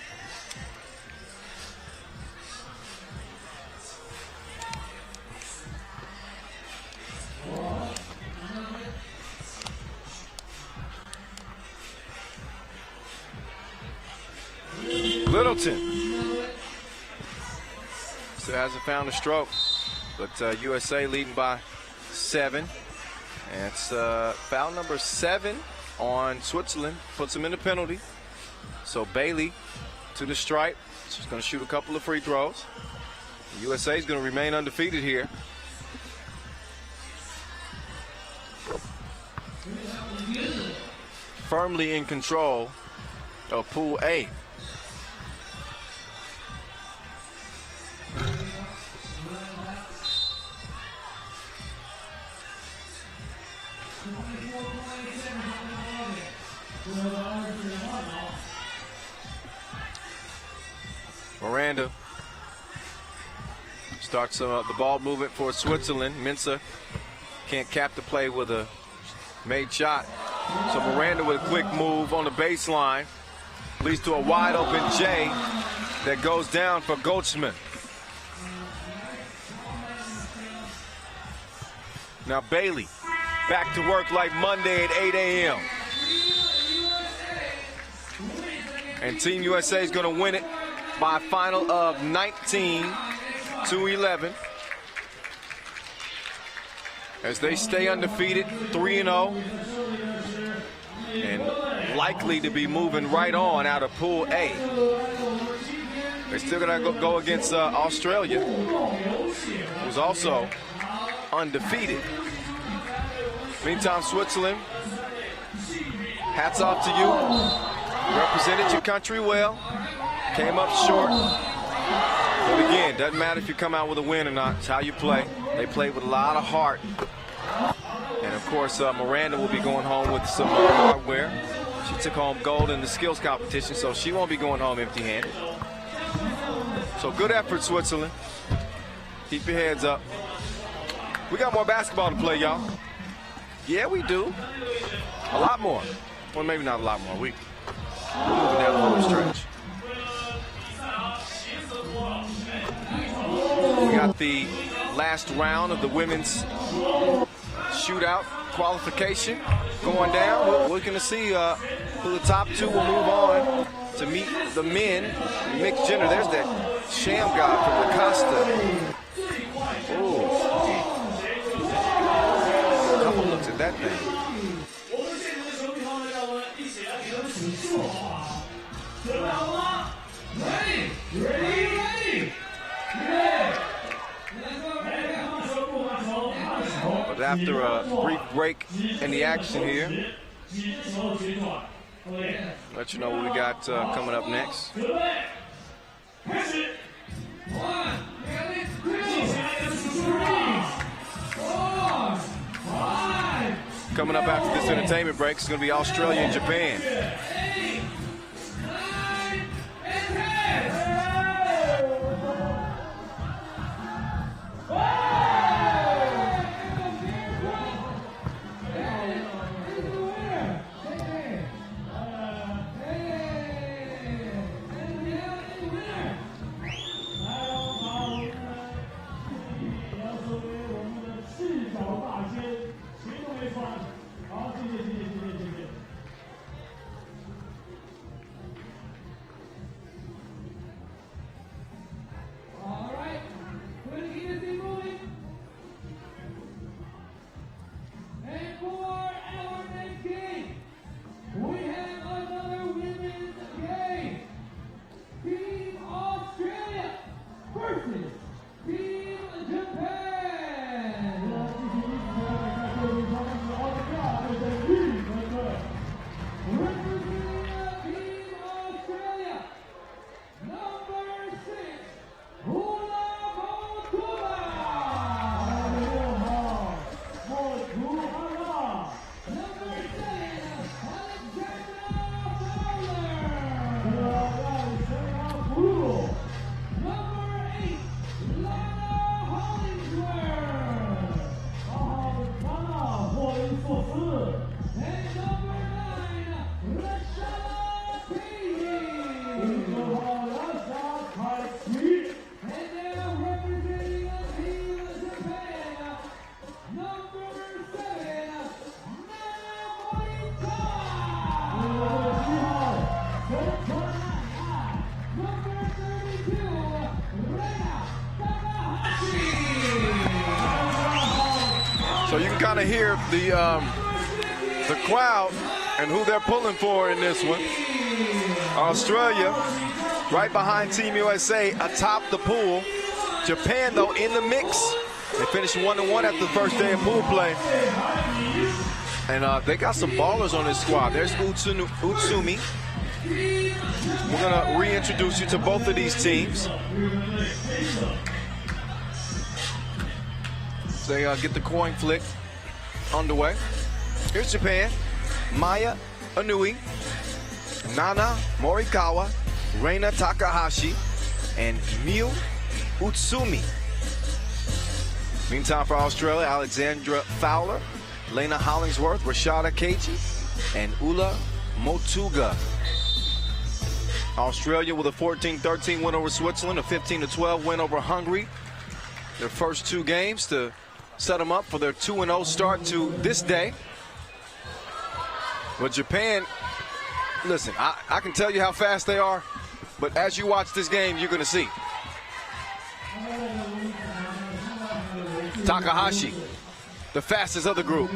Littleton still hasn't found a stroke, but USA leading by 7. And it's foul number 7 on Switzerland, puts them in the penalty. So Bailey to the stripe. She's going to shoot a couple of free throws. The USA is going to remain undefeated here. Firmly in control of Pool A. Miranda starts the ball movement for Switzerland. Mensah can't cap the play with a made shot. So Miranda with a quick move on the baseline leads to a wide open J that goes down for Goldschmidt. Now Bailey back to work like Monday at 8 a.m. And Team USA is going to win it by a final of 19-11. As they stay undefeated, 3-0. And likely to be moving right on out of Pool A. They're still going to go against Australia, who's also undefeated. Meantime, Switzerland, hats off to you. Represented your country well. Came up short. But again, doesn't matter if you come out with a win or not. It's how you play. They played with a lot of heart. And of course, Miranda will be going home with some hardware. She took home gold in the skills competition, so she won't be going home empty-handed. So good effort, Switzerland. Keep your heads up. We got more basketball to play, y'all. Yeah, we do. A lot more. Well, maybe not a lot more. We're moving down the home stretch. We got the last round of the women's shootout qualification going down. We're going to see who the top 2 will move on to meet the men. Mixed gender. There's that sham guy from DaCosta. Ooh. A couple looks at that thing. But after a brief break in the action here, let you know what we got coming up next. Coming up after this entertainment break is going to be Australia and Japan. kind of hear the crowd and who they're pulling for in this one. Australia right behind Team USA atop the pool. Japan, though, in the mix. They finished 1-1 after the first day of pool play. And they got some ballers on this squad. There's Utsumi. We're going to reintroduce you to both of these teams. They get the coin flick underway. Here's Japan. Maya Inui, Nana Morikawa, Reina Takahashi, and Miu Utsumi. Meantime, for Australia, Alexandra Fowler, Lena Hollingsworth, Rashada Keiji, and Ula Motuga. Australia with a 14-13 win over Switzerland, a 15-12 win over Hungary. Their first two games to set them up for their 2-0 start to this day. But Japan, listen, I can tell you how fast they are, but as you watch this game, you're going to see. Takahashi, the fastest of the group.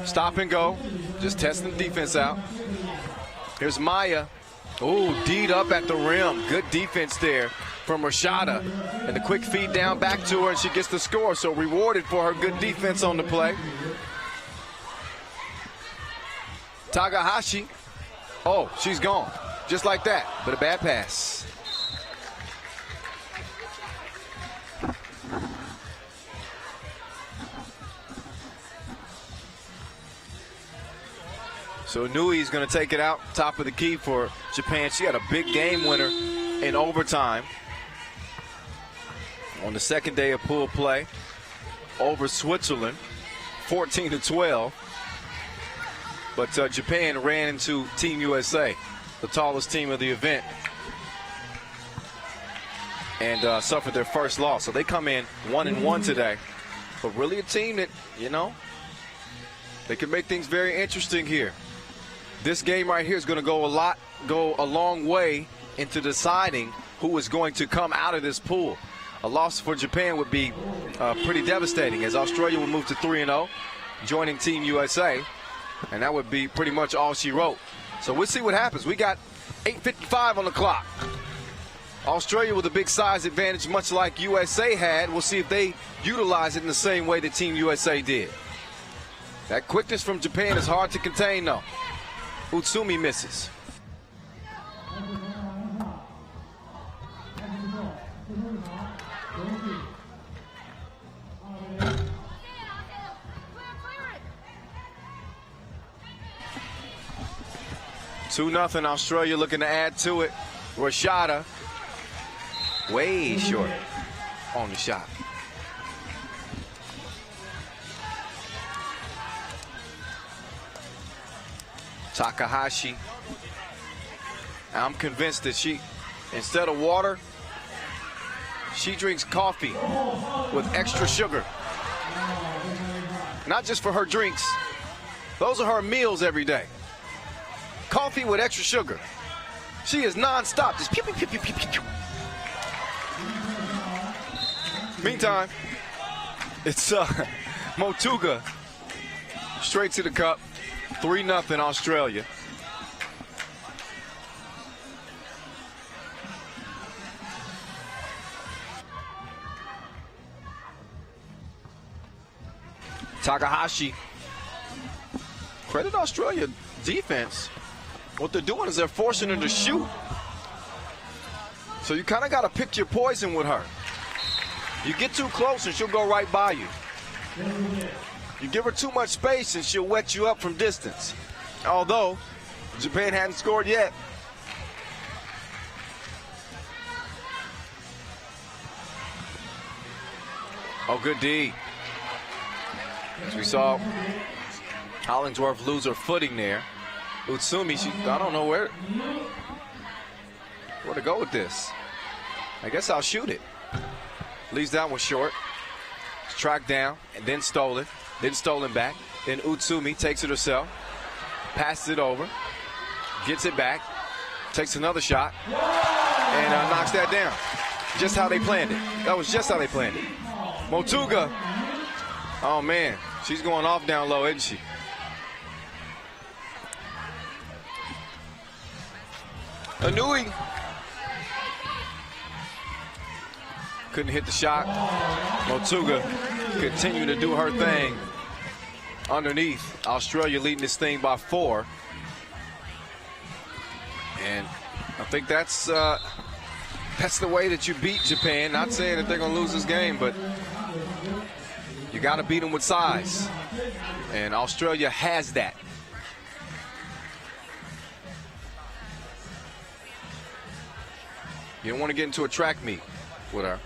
Stop and go, just testing the defense out. Here's Maya. Oh, D'd up at the rim. Good defense there from Rashada. And the quick feed down back to her, and she gets the score. So rewarded for her good defense on the play. Takahashi. Oh, she's gone. Just like that, but a bad pass. So Nui's going to take it out, top of the key for Japan. She had a big game winner in overtime on the second day of pool play over Switzerland, 14-12. But Japan ran into Team USA, the tallest team of the event, and suffered their first loss. So they come in 1-1 today. But really a team that, you know, they can make things very interesting here. This game right here is going to go a long way into deciding who is going to come out of this pool. A loss for Japan would be pretty devastating, as Australia will move to 3-0, joining Team USA, and that would be pretty much all she wrote. So we'll see what happens. We got 8:55 on the clock. Australia with a big size advantage, much like USA had. We'll see if they utilize it in the same way that Team USA did. That quickness from Japan is hard to contain, though. Utsumi misses. Two 2-0 Australia looking to add to it. Rashada way short on the shot. Takahashi. I'm convinced that she, instead of water, she drinks coffee with extra sugar. Not just for her drinks. Those are her meals every day. Coffee with extra sugar. She is non-stop, just pew, pew, pew, pew, pew, pew. Meantime, it's Motuga straight to the cup. 3-0 Australia. Takahashi. Credit Australia defense. What they're doing is they're forcing her to shoot. So you kind of got to pick your poison with her. You get too close and she'll go right by you. You give her too much space and she'll wet you up from distance. Although Japan hadn't scored yet. Oh, good D. As we saw Hollingsworth lose her footing there. Utsumi, I don't know where to go with this. I guess I'll shoot it. Leaves that one short. It's tracked down and then stolen. Then stolen back. Then Utsumi takes it herself. Passes it over. Gets it back. Takes another shot. And knocks that down. Just how they planned it. That was just how they planned it. Motuga. Oh, man. She's going off down low, isn't she? Anui couldn't hit the shot. Motuga continued to do her thing underneath. Australia leading this thing by 4. And I think that's the way that you beat Japan. Not saying that they're going to lose this game, but you got to beat them with size. And Australia has that. You don't want to get into a track meet with her.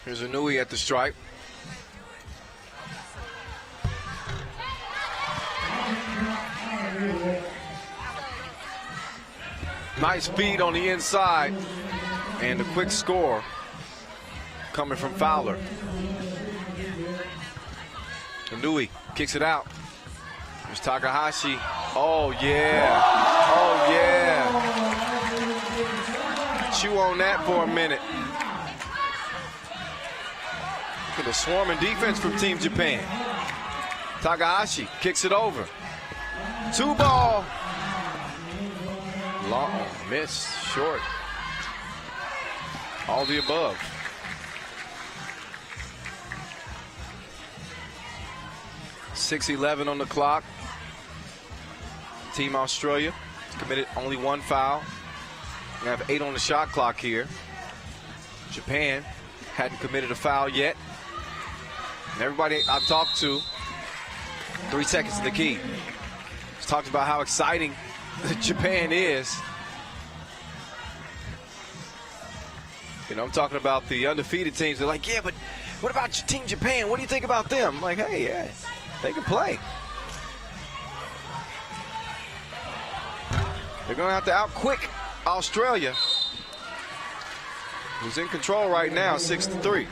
Here's Anui at the stripe. Nice feed on the inside, and the quick score coming from Fowler. Anui kicks it out. There's Takahashi. Oh yeah, oh yeah. Chew on that for a minute. Look at the swarming defense from Team Japan. Takahashi kicks it over. 2-ball. Long, miss, short. All the above. .6:11 on the clock. Team Australia committed only 1 foul. We have 8 on the shot clock here. Japan hadn't committed a foul yet. And everybody I've talked to, 3 seconds is the key. Just talked about how exciting Japan is. You know, I'm talking about the undefeated teams. They're like, yeah, but what about your Team Japan? What do you think about them? I'm like, hey, yeah, they can play. They're going to have to out-quick Australia, who's in control right now, 6-3.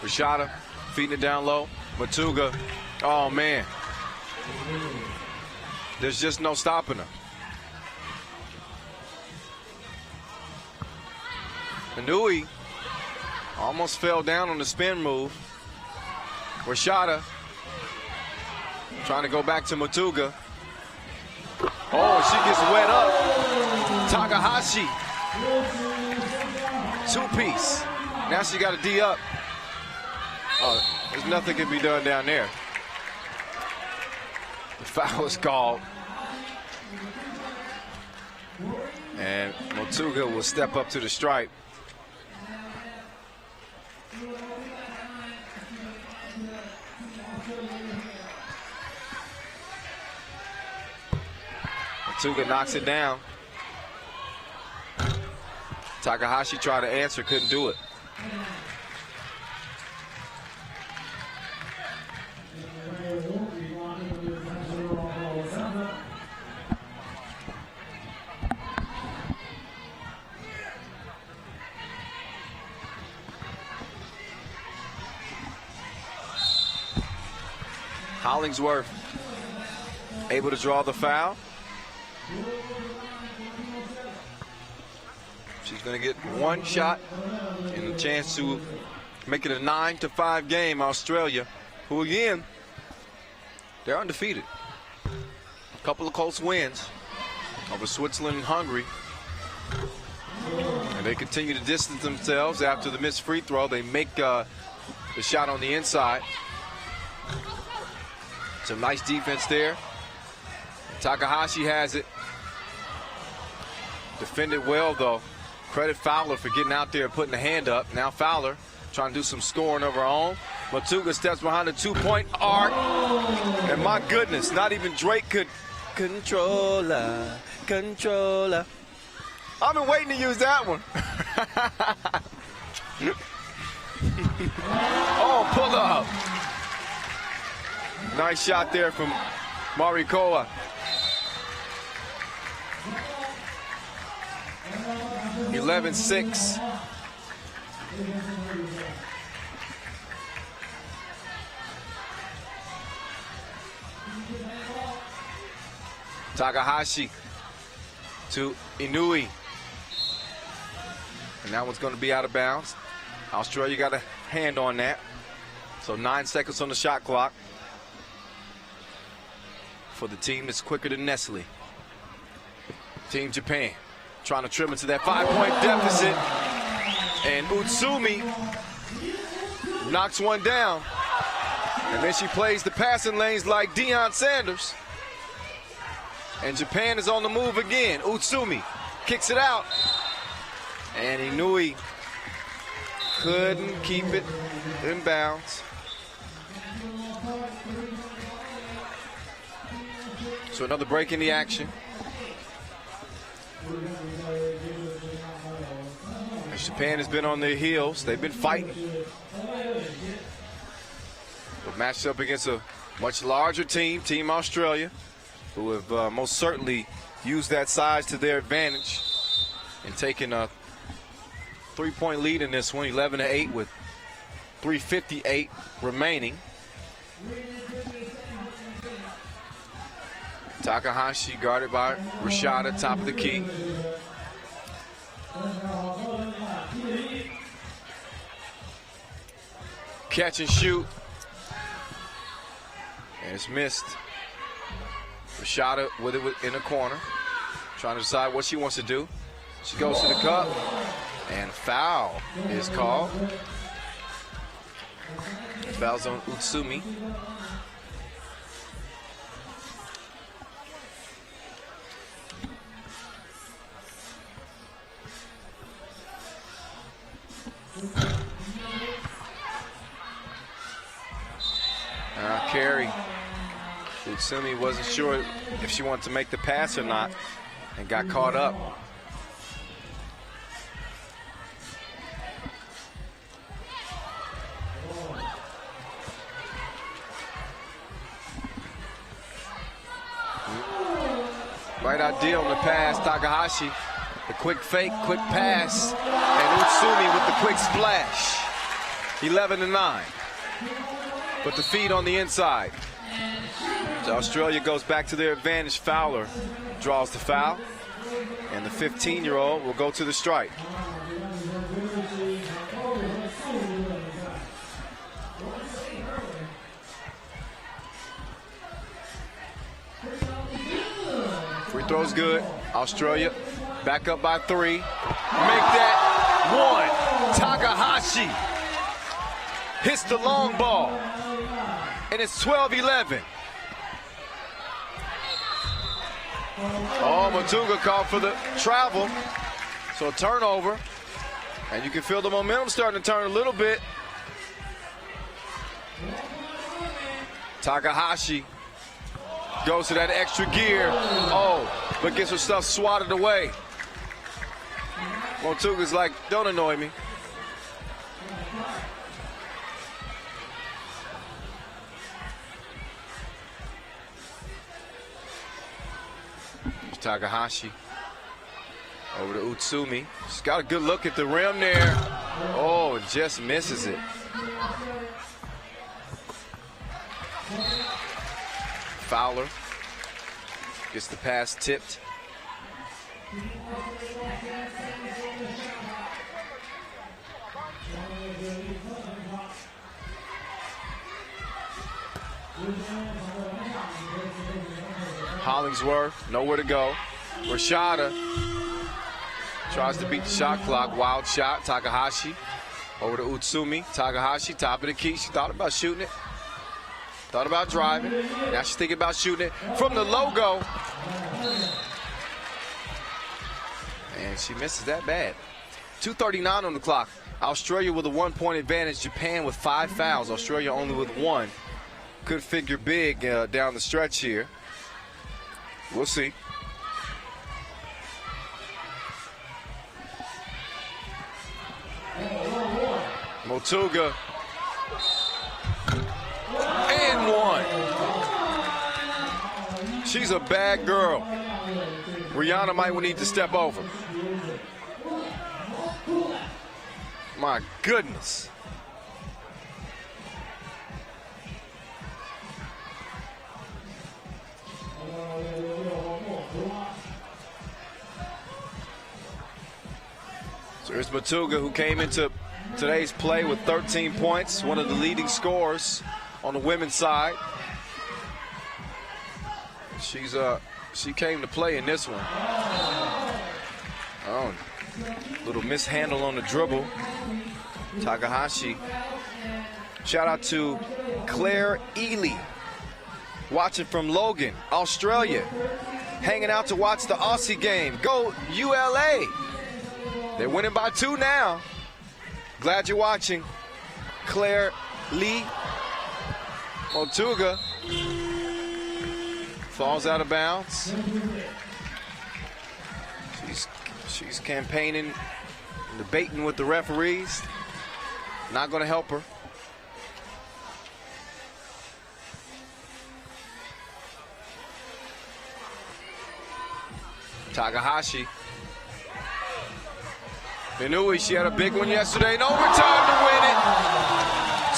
Rashada feeding it down low. Motuga, oh man. There's just no stopping her. Anui almost fell down on the spin move. Rashada trying to go back to Motuga. Oh, she gets wet up. Takahashi. 2-piece. Now she got a D up. Oh, there's nothing can be done down there. The foul is called. And Motuga will step up to the stripe. Motuga knocks it down. Takahashi tried to answer, couldn't do it. Hollingsworth able to draw the foul. She's going to get 1 shot and a chance to make it a 9-5 game. Australia, who again, they're undefeated. A couple of close wins over Switzerland and Hungary. And they continue to distance themselves after the missed free throw. They make the shot on the inside. Some nice defense there. Takahashi has it. Defended well, though. Credit Fowler for getting out there and putting the hand up. Now Fowler trying to do some scoring of her own. Motuga steps behind the 2-point arc. And my goodness, not even Drake could control her. I've been waiting to use that one. Oh, pull up. Nice shot there from Marikoa. (11-6). Takahashi to Inui. And that one's going to be out of bounds. Australia got a hand on that. So 9 seconds on the shot clock for the team that's quicker than Nestle. Team Japan trying to trim into that 5-point deficit. And Utsumi knocks one down. And then she plays the passing lanes like Deion Sanders. And Japan is on the move again. Utsumi kicks it out. And Inui couldn't keep it in bounds. So another break in the action. As Japan has been on their heels. They've been fighting. But matched up against a much larger team, Team Australia, who have most certainly used that size to their advantage and taken a 3-point lead in this one, 11-8 with 3:58 remaining. Takahashi guarded by Rashada, top of the key. Catch and shoot. And it's missed. Rashada with it in the corner, trying to decide what she wants to do. She goes to the cup, and foul is called. Foul's on Utsumi. Carry. Utsumi wasn't sure if she wanted to make the pass or not and got caught up. Right idea on the pass, Takahashi. The quick fake, quick pass, and Utsumi with the quick splash. 11-9. But the feed on the inside. So Australia goes back to their advantage. Fowler draws the foul, and the 15-year-old will go to the strike. Free throw's good. Australia back up by 3. Make that 1. Takahashi hits the long ball, and it's 12-11. Oh, Matunga called for the travel. So a turnover. And you can feel the momentum starting to turn a little bit. Takahashi goes to that extra gear. Oh, but gets her stuff swatted away. Matunga's like, don't annoy me. Takahashi over to Utsumi. She's got a good look at the rim there. Oh, just misses it. Fowler gets the pass tipped. Hollingsworth, nowhere to go. Rashada tries to beat the shot clock. Wild shot. Takahashi over to Utsumi. Takahashi, top of the key. She thought about shooting it. Thought about driving. Now she's thinking about shooting it from the logo. And she misses that bad. 2:39 on the clock. Australia with a 1-point advantage. Japan with 5 fouls. Australia only with 1. Could figure big down the stretch here. We'll see. Motuga. And one. She's a bad girl. Rihanna might need to step over. My goodness. So here's Motuga, who came into today's play with 13 points, one of the leading scorers on the women's side. She came to play in this one. Oh, little mishandle on the dribble. Takahashi. Shout out to Claire Ely, watching from Logan, Australia, hanging out to watch the Aussie game. Go ULA. They're winning by 2 now. Glad you're watching. Claire Lee. Motuga falls out of bounds. She's campaigning, debating with the referees. Not going to help her. Takahashi. Inui, she had a big one yesterday. In overtime to win it.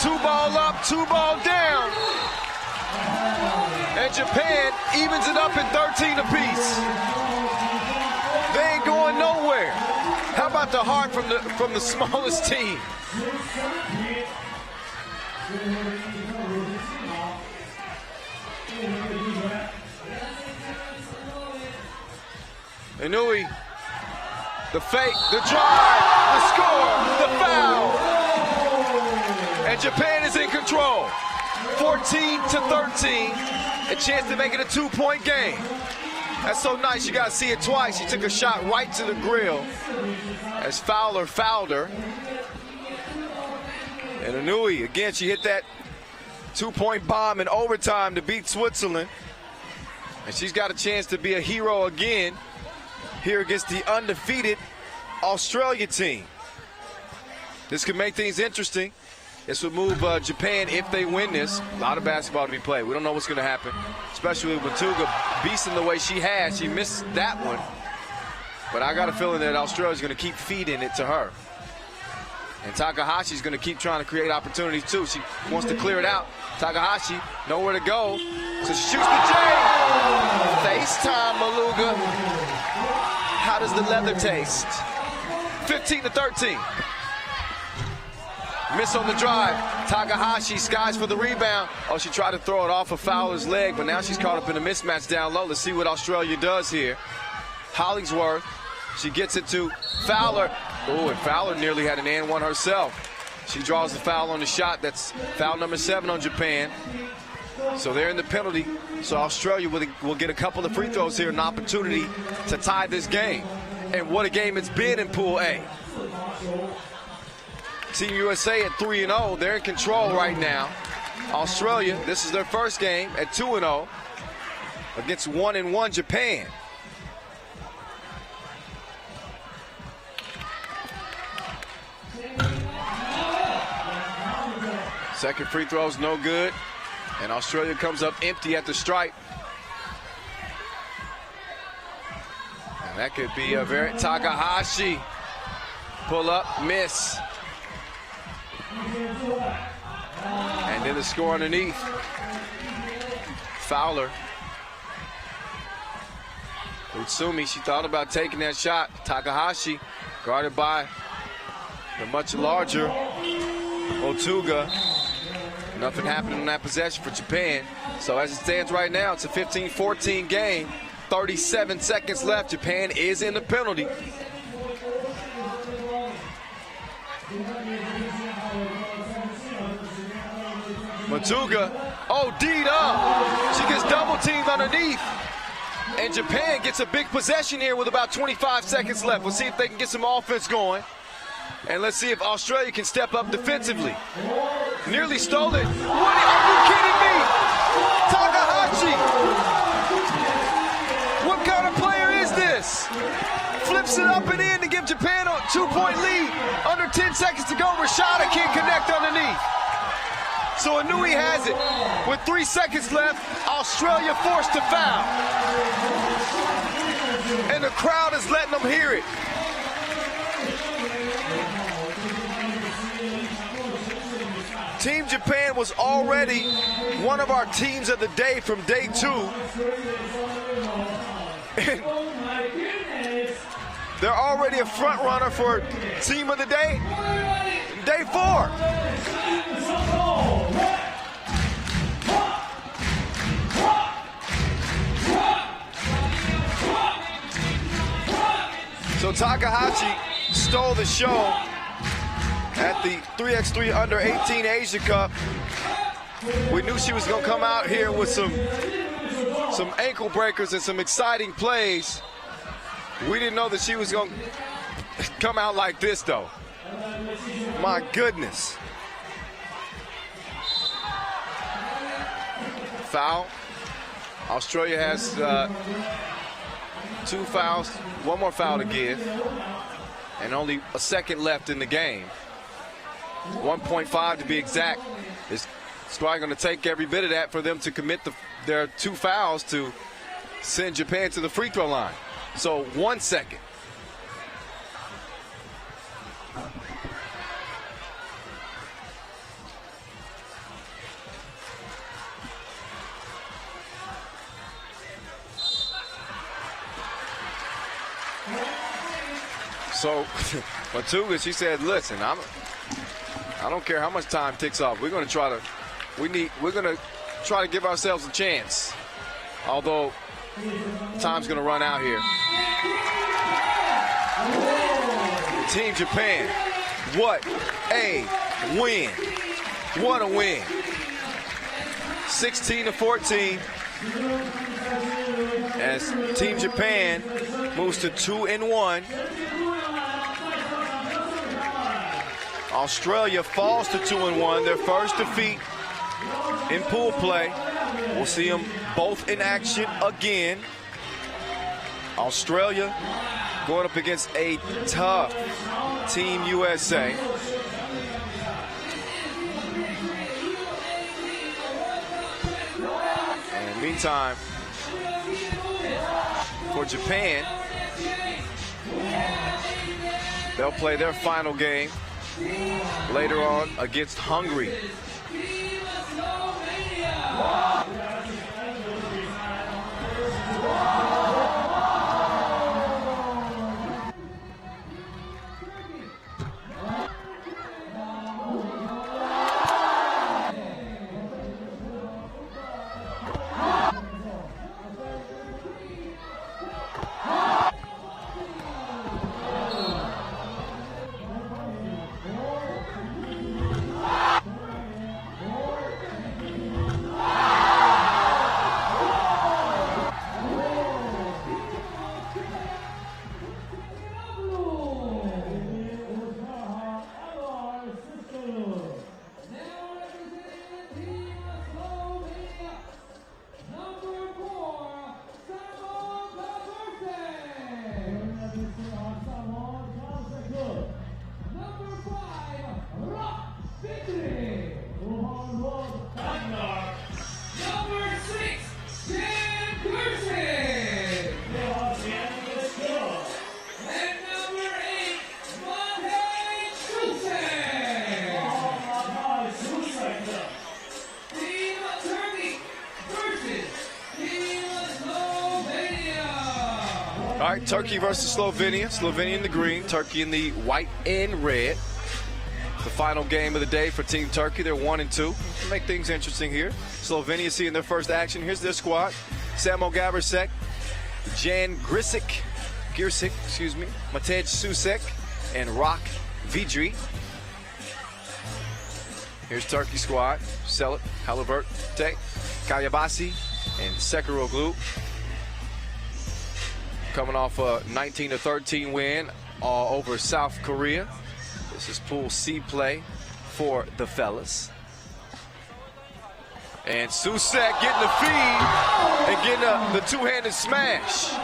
2 ball up, 2 ball down. And Japan evens it up in 13 apiece. They ain't going nowhere. How about the heart from the smallest team? Inui, the fake, the drive, the score, the foul. And Japan is in control. 14-13, a chance to make it a 2-point game. That's so nice, you gotta see it twice. She took a shot right to the grill as Fowler fouled her. And Inui, again, she hit that 2-point bomb in overtime to beat Switzerland. And she's got a chance to be a hero again here against the undefeated Australia team. This could make things interesting. This would move Japan if they win this. A lot of basketball to be played. We don't know what's going to happen, especially with Motuga beasting the way she has. She missed that one. But I got a feeling that Australia's going to keep feeding it to her. And Takahashi's going to keep trying to create opportunities too. She wants to clear it out. Takahashi, nowhere to go. So she shoots the J. FaceTime, Maluga. How does the leather taste? 15-13. Miss on the drive. Takahashi skies for the rebound. Oh, she tried to throw it off of Fowler's leg, but now she's caught up in a mismatch down low. Let's see what Australia does here. Hollingsworth, she gets it to Fowler. Oh, and Fowler nearly had an and one herself. She draws the foul on the shot. That's foul number 7 on Japan. So they're in the penalty. So Australia will get a couple of free throws here, an opportunity to tie this game. And what a game it's been in Pool A. Team USA at 3-0. They're in control right now. Australia, this is their first game at 2-0 against 1-1 Japan. Second free throw's no good. And Australia comes up empty at the stripe. And that could be a very Takahashi. Pull up, miss. And then the score underneath. Fowler. Utsumi, she thought about taking that shot. Takahashi, guarded by the much larger Motuga. Nothing happened in that possession for Japan. So as it stands right now, it's a 15-14 game. 37 seconds left. Japan is in the penalty. Motuga, oh, D'd up. She gets double teamed underneath. And Japan gets a big possession here with about 25 seconds left. We'll see if they can get some offense going. And let's see if Australia can step up defensively. Nearly stole it. Are you kidding me? Takahashi. What kind of player is this? Flips it up and in to give give Japan a 2-point lead. Under 10 seconds to go, Rashada can't connect underneath. So Inui has it. With 3 seconds left, Australia forced to foul. And the crowd is letting them hear it. Team Japan was already one of our teams of the day from day 2. And they're already a front runner for team of the day, day 4. So Takahashi stole the show at the 3x3 Under 18 Asia Cup. We knew she was going to come out here with some ankle breakers and some exciting plays. We didn't know that she was going to come out like this, though. My goodness. Foul. Australia has 2 fouls, 1 more foul to give, and only a second left in the game. 1.5 to be exact. It's probably going to take every bit of that for them to commit their 2 fouls to send Japan to the free throw line. So 1 second. So Matuga, she said, listen, I don't care how much time ticks off. We're going to try to give ourselves a chance. Although time's going to run out here. Team Japan, what a win. What a win. 16-14 as Team Japan moves to 2-1. Australia falls to 2-1, their first defeat in pool play. We'll see them both in action again. Australia going up against a tough Team USA. And in the meantime, for Japan, they'll play their final game later on against Hungary. All right, Turkey versus Slovenia. Slovenia in the green, Turkey in the white and red. The final game of the day for Team Turkey. They're 1-2. Make things interesting here. Slovenia seeing their first action. Here's their squad. Samo Gabersek, Jan Grisic, Matej Susek, and Rock Vidri. Here's Turkey squad. Selit, Halivert, Kayabasi, and Sekaroglu. Coming off a 19-13 win over South Korea. This is Pool C play for the fellas. And Susek getting the feed and getting the two-handed smash.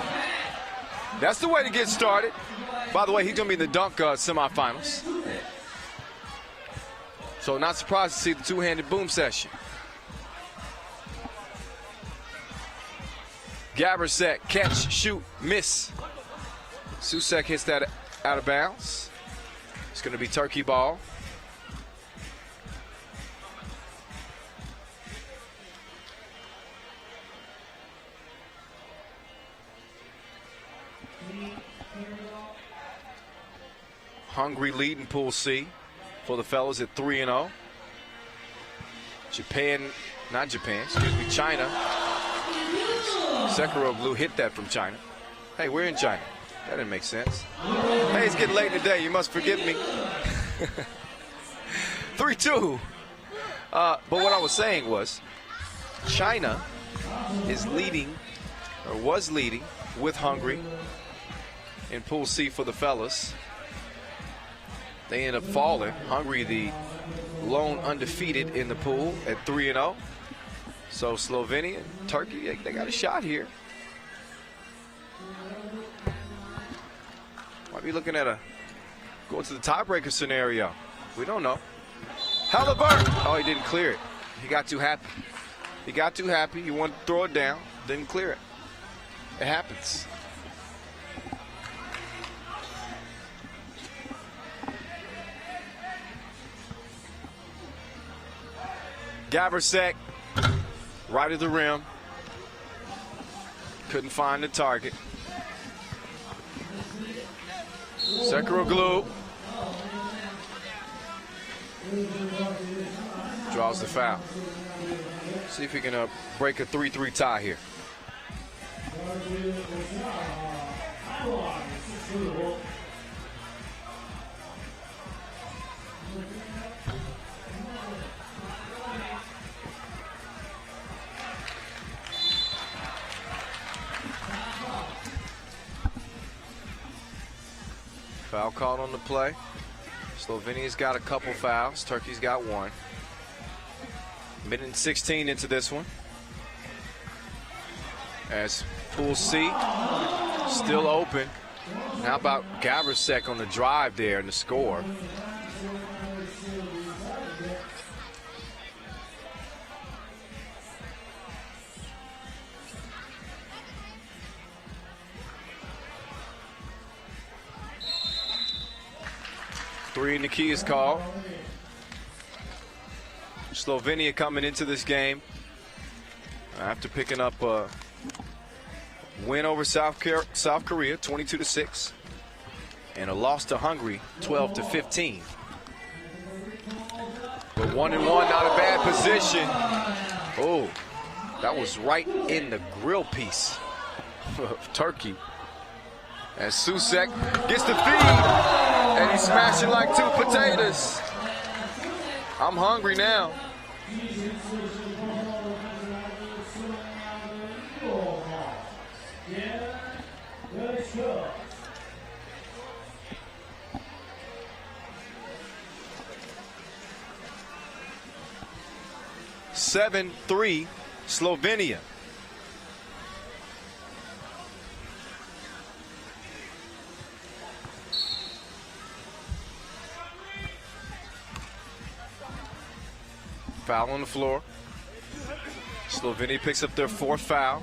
That's the way to get started. By the way, he's going to be in the dunk semifinals. So not surprised to see the two-handed boom session. Gabersek, catch, shoot, miss. Susek hits that out of bounds. It's going to be Turkey ball. Hungary leading Pool C for the fellas at 3-0. China. Sekharoglu hit that from China. Hey, we're in China. That didn't make sense. Hey, it's getting late today. You must forgive me. 3-2. But what I was saying was China is leading, or was leading, with Hungary in Pool C for the fellas. They end up falling. Hungary, the lone undefeated in the pool at 3-0. So Slovenia and Turkey, they got a shot here. Might be looking at going to the tiebreaker scenario. We don't know. Halliburton. Oh, he didn't clear it. He got too happy. He wanted to throw it down, didn't clear it. It happens. Gabersek, right at the rim. Couldn't find the target. Sekharoglu draws the foul. See if he can break a 3-3 tie here. Foul called on the play. Slovenia's got a couple fouls. Turkey's got one. Minute 16 into this one. As Pool C still open. How about Gabersek on the drive there and the score? Three in the key is called. Slovenia coming into this game after picking up a win over South Korea, 22-6, and a loss to Hungary, 12-15. But 1-1, not a bad position. Oh, that was right in the grill piece of Turkey. As Susek gets the feed, and he's smashing like two potatoes. I'm hungry now. Seven, 3, Slovenia. Foul on the floor. Slovenia picks up their fourth foul.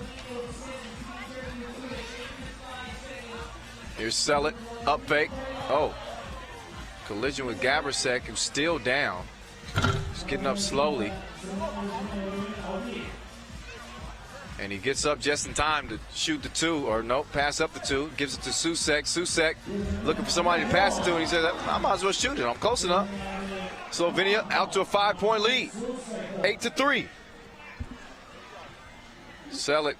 Here's Selit, up fake. Oh, collision with Gabersek, who's still down. He's getting up slowly. And he gets up just in time to shoot the two, or nope, pass up the two. Gives it to Susek. Susek looking for somebody to pass it to, and he says, I might as well shoot it. I'm close enough. Slovenia out to a 5-point lead, 8-3. Selit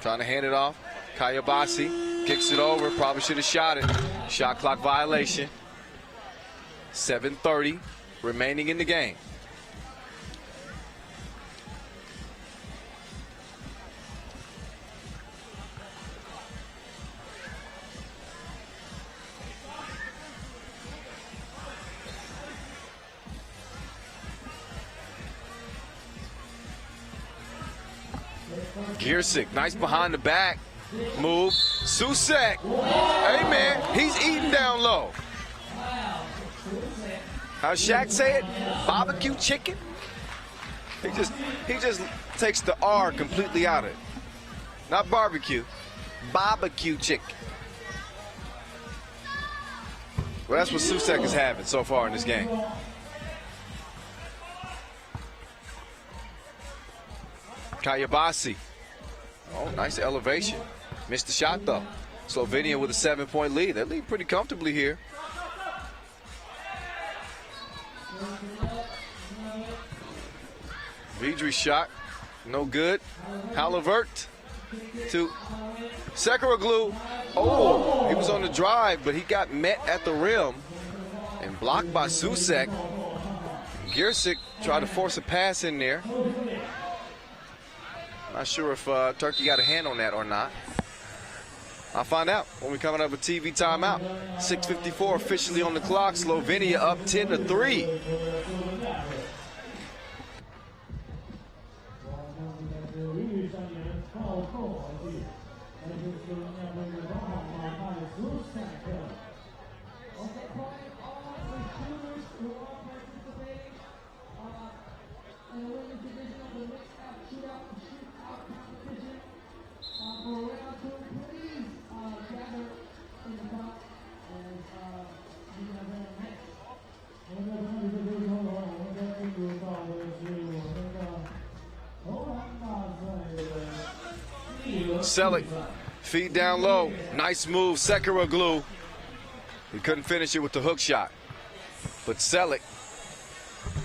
trying to hand it off. Kayabasi kicks it over, probably should have shot it. Shot clock violation. 7:30 remaining in the game. Giersick, nice behind the back. Move. Susek. Hey, man, he's eating down low. How Shaq say it? Barbecue chicken? He just takes the R completely out of it. Not barbecue. Barbecue chicken. Well, that's what Susek is having so far in this game. Kayabasi. Oh, nice elevation. Missed the shot, though. Slovenia with a 7-point lead. They lead pretty comfortably here. Vidri's shot, no good. Halivert to Sekaroglu. Oh, he was on the drive, but he got met at the rim and blocked by Susek. Giersic tried to force a pass in there. Not sure if Turkey got a hand on that or not. I'll find out when we come out of a TV timeout. 6:54 officially on the clock. Slovenia up 10-3. Selic, feed down low. Nice move, Sekaroglu. He couldn't finish it with the hook shot. But Selic,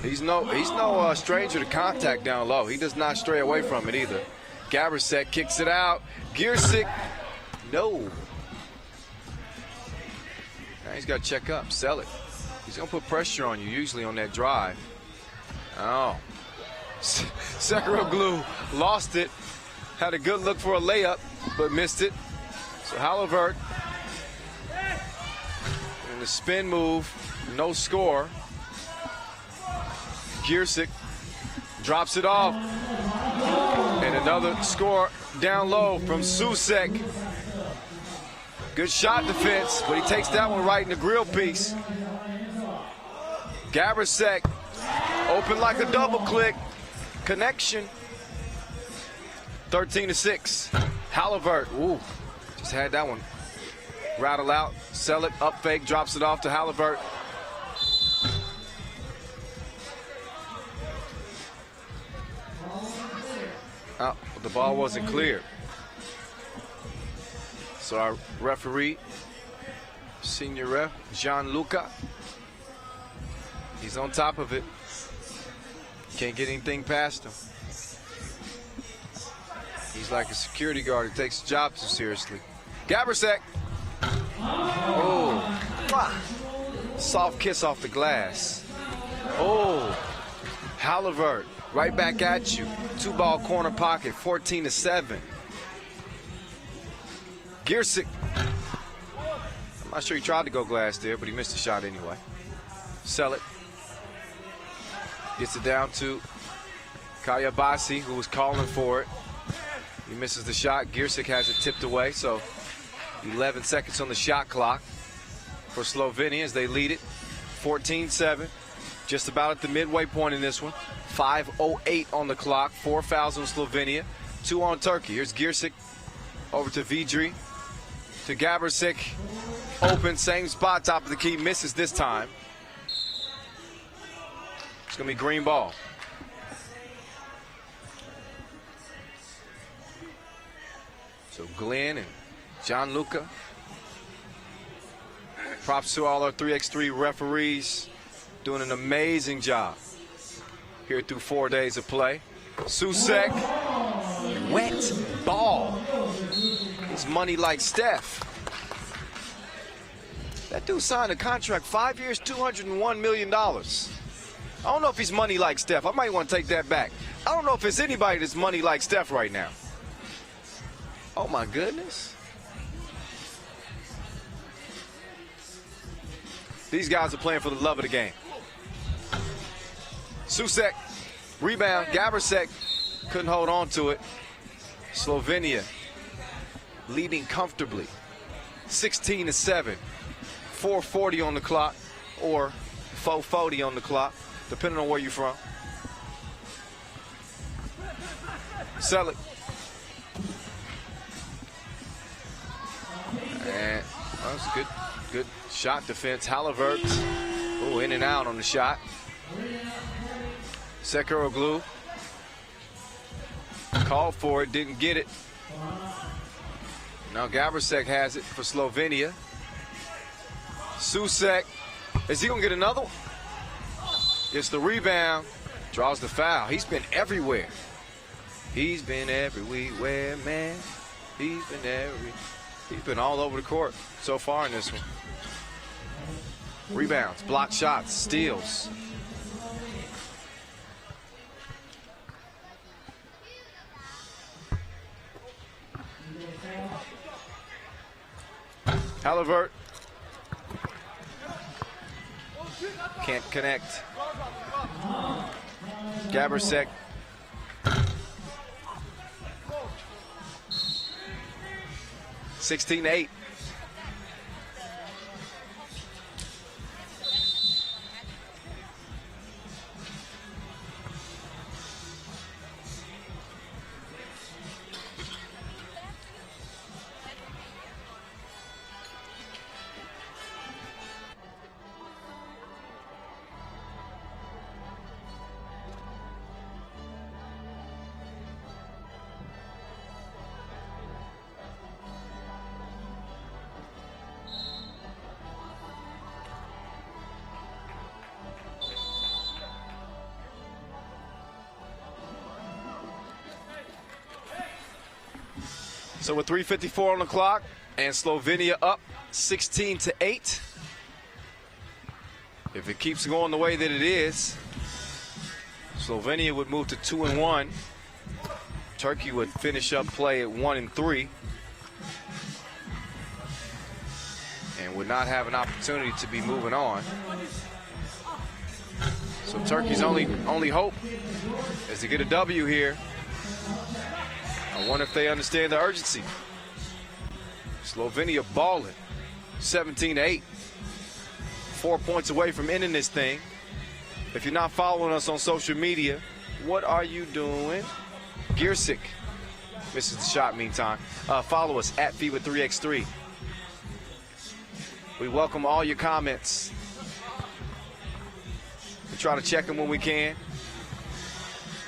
he's no stranger to contact down low. He does not stray away from it either. Gabrasek kicks it out. Giersic, no. Now he's got to check up. Selic, he's going to put pressure on you, usually on that drive. Oh. Sekaroglu lost it. Had a good look for a layup, but missed it. So Halivert, in the spin move, no score. Giersic drops it off. And another score down low from Susek. Good shot defense, but he takes that one right in the grill piece. Gabrasek, open like a double click. Connection. 13-6. Halivert, ooh, just had that one rattle out. Selic up fake, drops it off to Halivert. Oh, the ball wasn't cleared. So our referee, senior ref, Gianluca, he's on top of it. Can't get anything past him. He's like a security guard who takes his job too seriously. Gabrasek. Oh. Soft kiss off the glass. Oh. Halivert. Right back at you. 2-ball corner pocket. 14-7. Giersic. I'm not sure he tried to go glass there, but he missed the shot anyway. Selic. Gets it down to Kayabasi, who was calling for it. He misses the shot. Giersic has it tipped away, so 11 seconds on the shot clock for Slovenia as they lead it 14-7. Just about at the midway point in this one. 5:08 on the clock. 4 fouls on Slovenia, 2 on Turkey. Here's Giersic over to Vidri, to Gabrasek. Open, same spot, top of the key. Misses this time. It's going to be green ball. So Glenn and Gianluca. Props to all our 3x3 referees. Doing an amazing job here through 4 days of play. Susek. Wet ball. He's money like Steph. That dude signed a contract, 5 years, $201 million. I don't know if he's money like Steph. I might want to take that back. I don't know if it's anybody that's money like Steph right now. Oh, my goodness. These guys are playing for the love of the game. Susek, rebound. Gabrasek couldn't hold on to it. Slovenia leading comfortably. 16-7. 4:40 on the clock, or 4:40 on the clock, depending on where you're from. Selick. And that's good shot defense. Halliburton, oh, in and out on the shot. Sekuroglu called for it, didn't get it. Now Gabricek has it for Slovenia. Susek, is he gonna get another one? Gets the rebound, draws the foul. He's been everywhere. He's been everywhere, man. He's been all over the court so far in this one. Rebounds, block shots, steals. Halliburton can't connect. Gabricek. (16-8). So with 3:54 on the clock and Slovenia up 16-8. If it keeps going the way that it is, Slovenia would move to 2-1. Turkey would finish up play at 1-3 and would not have an opportunity to be moving on. So Turkey's only hope is to get a W here. I wonder if they understand the urgency. Slovenia balling, 17-8. 4 points away from ending this thing. If you're not following us on social media, what are you doing? Giersic misses the shot meantime. Follow us at FIBA 3x3. We welcome all your comments. We try to check them when we can.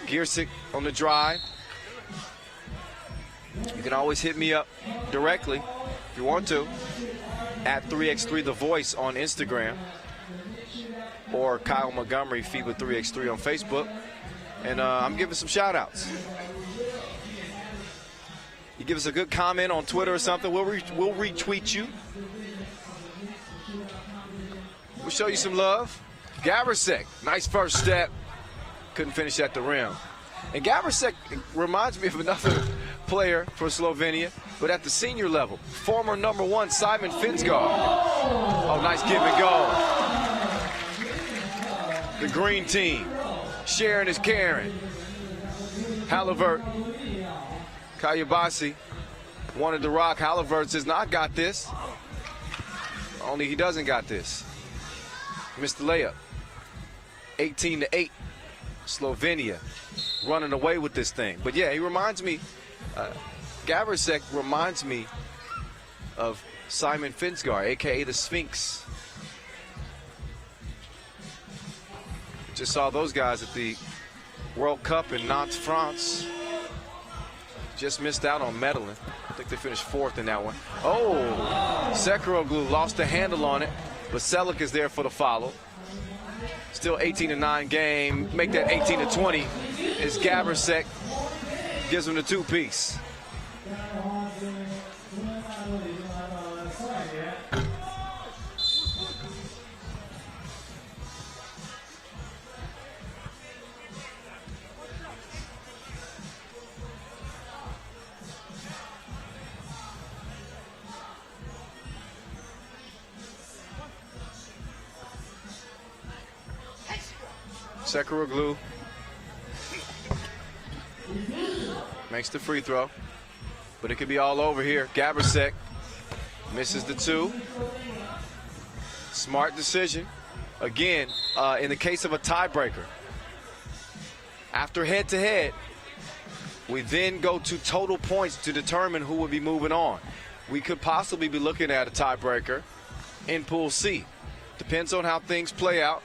Giersic on the drive. You can always hit me up directly if you want to at 3x3 The Voice on Instagram, or Kyle Montgomery FIBA 3x3 on Facebook, and I'm giving some shout outs. You give us a good comment on Twitter or something, we'll retweet you. We'll show you some love. Gabricek, nice first step, couldn't finish at the rim. And Gabricek reminds me of another player for Slovenia, but at the senior level, former #1 Simon Finsgaard. Oh, nice give and go. The green team, sharing is caring. Halliburton, Kayabasi wanted to rock. Halliburton says, "No, I got this." Only he doesn't got this. Missed the layup. 18-8. Slovenia running away with this thing. But yeah, he reminds me, Gabricek reminds me of Simon Finsgaard, aka the Sphinx. Just saw those guys at the World Cup in Nantes, France. Just missed out on medaling. I think they finished 4th in that one. Oh, Sekuroglu lost the handle on it, but Selick is there for the follow. Still 18-9 game. Make that 18-20 as Gabricek gives him the two-piece. Sekuroglu makes the free throw. but it could be all over here. Gabersek misses the 2. Smart decision. Again, in the case of a tiebreaker, after head-to-head, we then go to total points to determine who will be moving on. We could possibly be looking at a tiebreaker in Pool C. Depends on how things play out.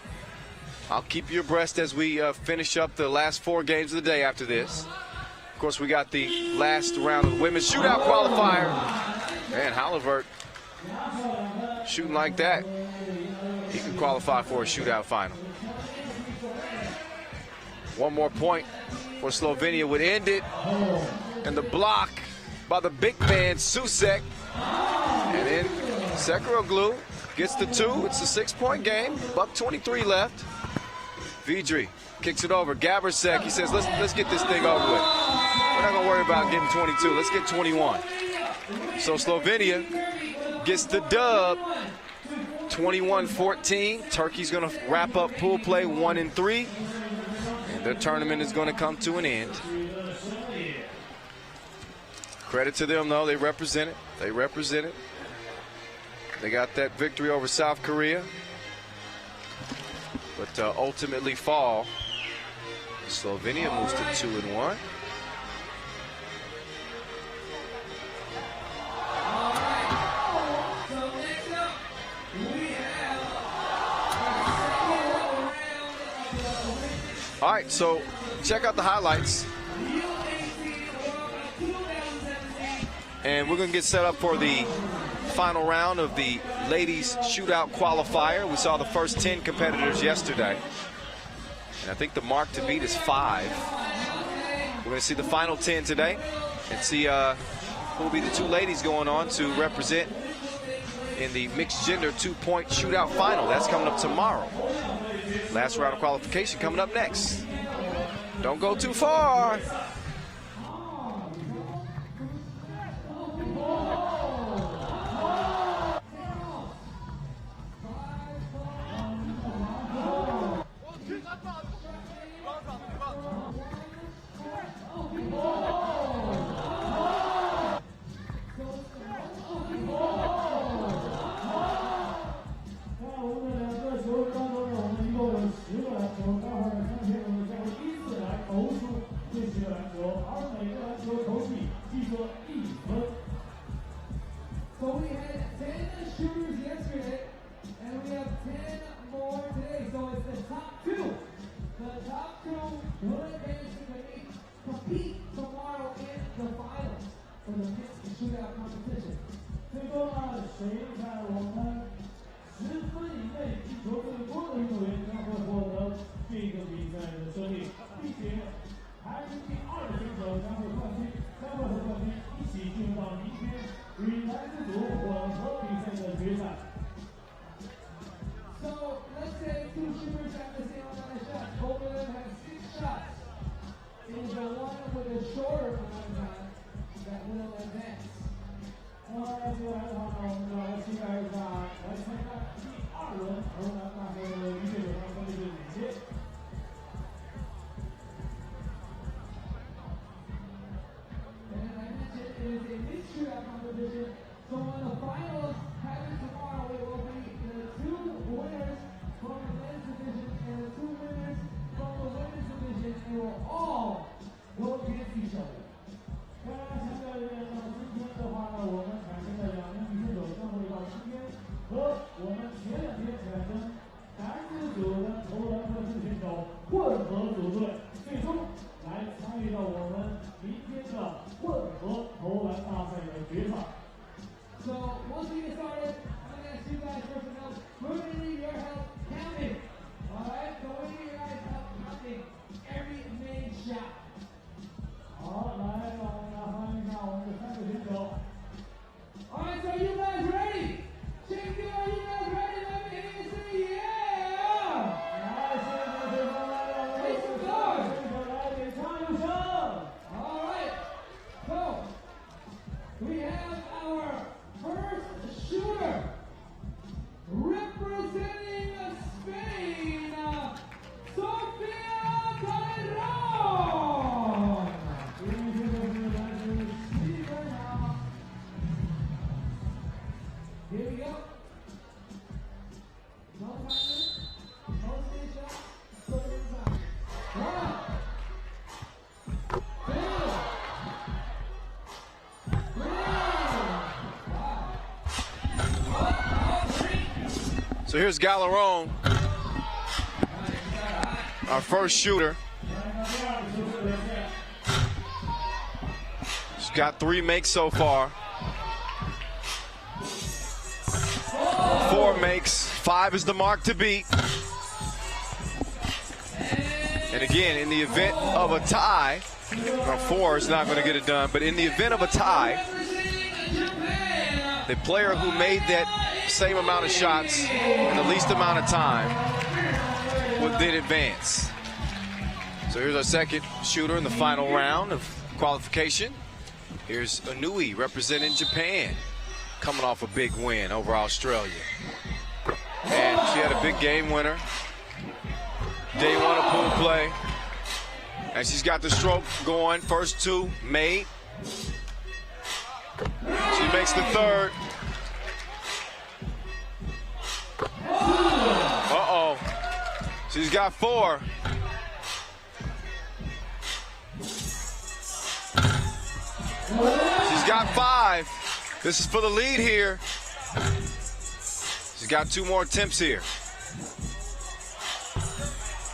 I'll keep you abreast as we finish up the last 4 games of the day after this. Of course, we got the last round of the women's shootout qualifier. Man, Halliburton shooting like that, he can qualify for a shootout final. One more point for Slovenia would end it. And the block by the big man, Susek. And then Sekuroglu gets the 2. It's a 6-point game. $1:23 left. Vidri kicks it over. Gabersek, he says, let's get this thing over with. We're not going to worry about getting 22. Let's get 21. So Slovenia gets the dub, 21-14. Turkey's going to wrap up pool play 1-3. And their tournament is going to come to an end. Credit to them, though. They represent it. They represent it. They got that victory over South Korea. But ultimately fall. Slovenia moves to 2-1. All right, so check out the highlights. And we're going to get set up for the final round of the ladies shootout qualifier. We saw the first 10 competitors yesterday. And I think the mark to beat is 5. We're going to see the final 10 today and see who will be the 2 ladies going on to represent in the mixed gender 2-point shootout final. That's coming up tomorrow. Last round of qualification coming up next. Don't go too far. So we had 10 shooters yesterday, and we have 10 more today. So it's the top 2. The top 2 will advance to compete tomorrow in the finals for the mixed shootout competition. 最终呢，谁在我们10分以内击球最多的运动员将会获得这个比赛的胜利，并且排名第2的选手将会和冠军一起进入到明天与男子组混合比赛的决赛。So let's say 2 shooters have the same amount of shots. Both of them have 6 shots. It is the one with a shorter amount of time that will advance. 那么接下来的话呢，我们就来期待一下来参加第2轮投篮大会的一队友分别是哪些。And as I mentioned, it is a mixed shootout competition. So when the finals happen tomorrow, it will be the 2 winners from the men's division and the 2 winners from the women's division, and will all go against each other. 当然，现在呢，今天的话呢，我们产生的2名女选手将会到今天和我们前2天产生男子组的投篮和选手混合组队，最终来参与到我们明天的混合投篮大赛的决赛。So once we get started, I'm going to ask you guys first of all, we're going to need your help counting. Alright? So we need your guys' help counting every main shot. 好，那 So here's Galarone, our first shooter. She's got 3 makes so far. 4 makes, 5 is the mark to beat. And again, in the event of a tie, 4 is not going to get it done, but in the event of a tie, the player who made that same amount of shots in the least amount of time would then advance. So here's our second shooter in the final round of qualification. Here's Inui representing Japan, coming off a big win over Australia. And she had a big game winner. Day 1 of pool play. And she's got the stroke going. First 2 made. She makes the third. Uh-oh. She's got 4. She's got 5. This is for the lead here. She's got 2 more attempts here.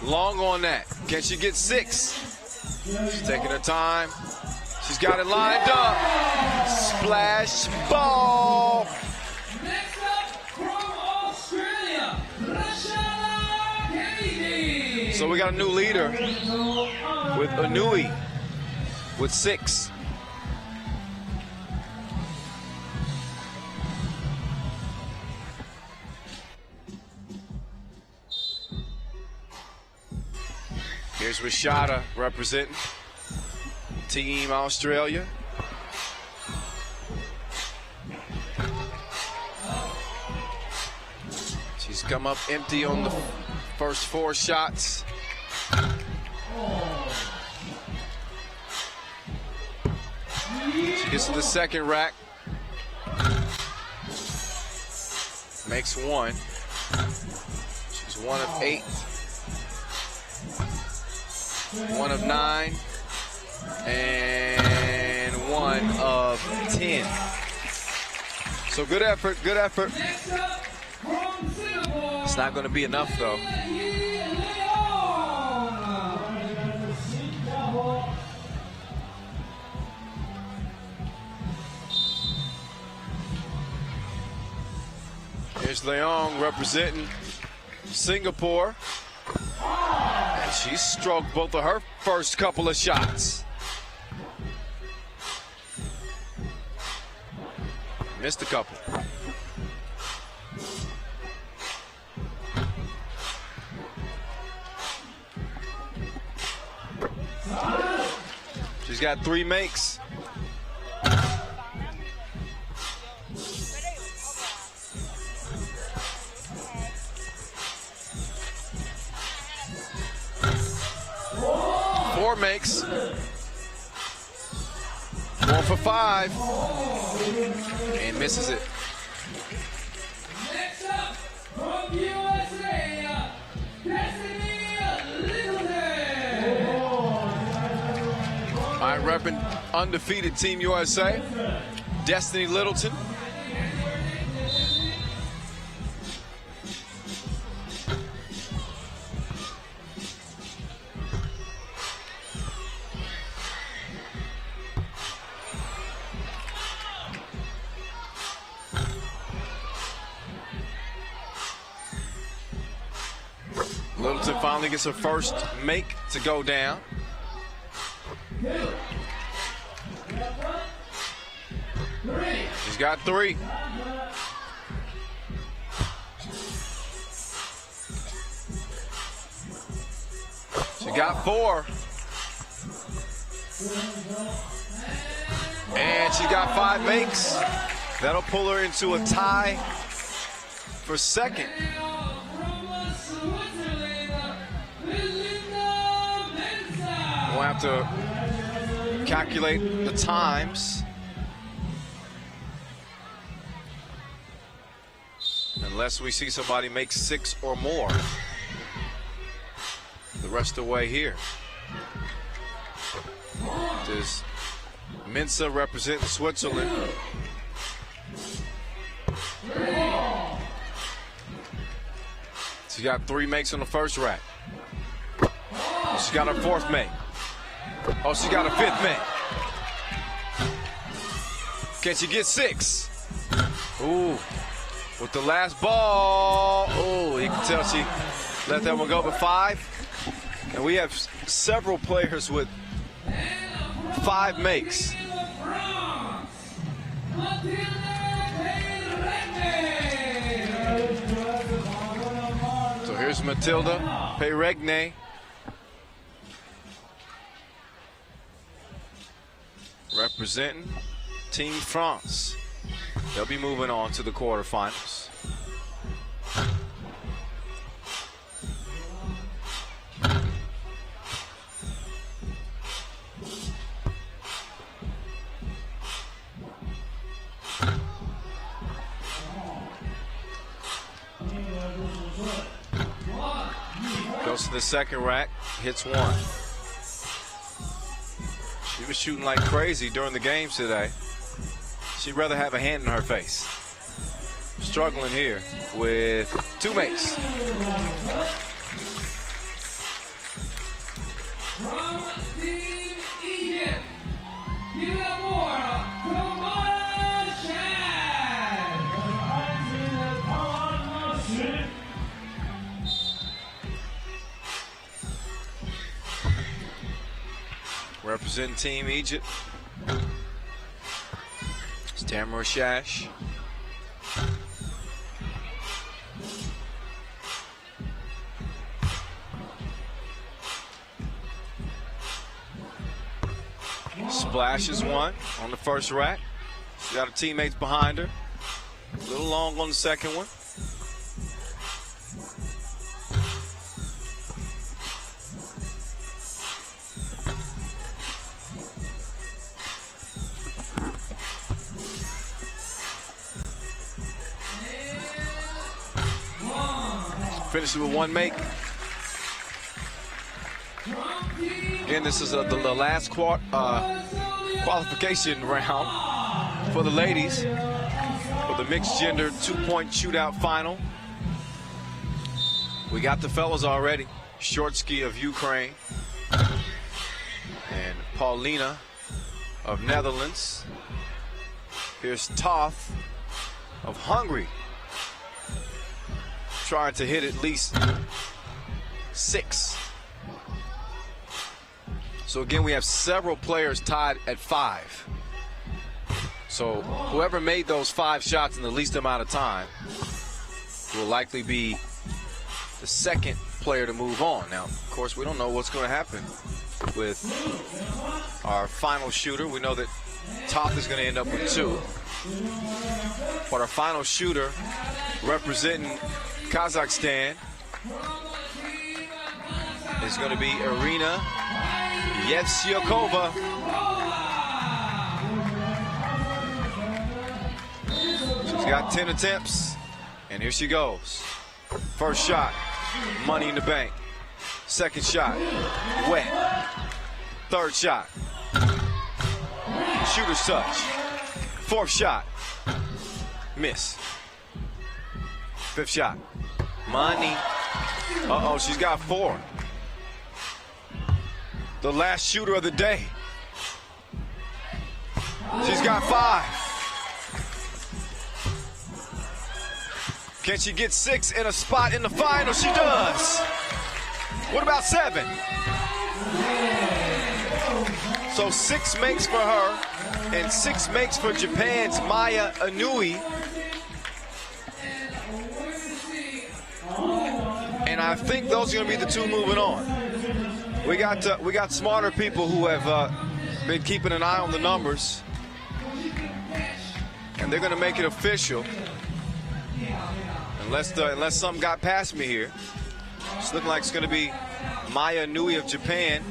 Long on that. Can she get 6? She's taking her time. She's got it lined up. Splash ball. Next up from Australia, Katie. So we got a new leader with Inui with 6. Here's Rashada representing Team Australia. She's come up empty on the first 4 shots. She gets to the second rack. Makes 1. She's 1 of 8. 1 of 9 and 1 of 10. So good effort, good effort. It's not going to be enough though. Here's Leong representing Singapore. And she stroked both of her first couple of shots. Missed a couple. She's got 3 makes. Makes 4 for 5 and misses it. Next up from USA, Destiny Littleton. I repping undefeated Team USA, Destiny Littleton. Littleton finally gets her first make to go down. She's got 3. She got 4. And she got 5 makes. That'll pull her into a tie for second. We'll have to calculate the times. Unless we see somebody make 6 or more the rest of the way here. Does Mensa represent Switzerland? She got 3 makes on the first rack. She got her 4th make. Oh, she got her 5th make. Can she get 6? Ooh, with the last ball. Oh, you can tell she let that one go, but 5. And we have several players with 5 makes. So here's Matilda Peregne. Representing Team France. They'll be moving on to the quarterfinals. Goes to the second rack, hits 1. She was shooting like crazy during the games today. She'd rather have a hand in her face. Struggling here with 2 makes. From Team Egypt, Representing Team Egypt, it's Tamara Shash. Splashes 1 on the first rack. She got her teammates behind her. A little long on the second one. Finishes with 1 make. Again, this is the last qualification round for the ladies for the mixed gender 2-point shootout final. We got the fellas already. Shortsky of Ukraine and Paulina of Netherlands. Here's Toth of Hungary, trying to hit at least 6. So again, we have several players tied at 5. So whoever made those 5 shots in the least amount of time will likely be the second player to move on. Now, of course, we don't know what's going to happen with our final shooter. We know that Toth is going to end up with 2. But our final shooter, representing Kazakhstan, is going to be Irina Yevsyakova. She's got 10 attempts, and here she goes. First shot, money in the bank. Second shot, wet. Third shot, shooter's touch. Fourth shot, miss. Fifth shot, money. Uh-oh, she's got 4. The last shooter of the day. She's got 5. Can she get 6 in a spot in the final? She does. What about 7? So 6 makes for her and 6 makes for Japan's Maya Inui. And I think those are going to be the 2 moving on. We got smarter people who have been keeping an eye on the numbers, and they're going to make it official. Unless something got past me here, it's looking like it's going to be Maya Inui of Japan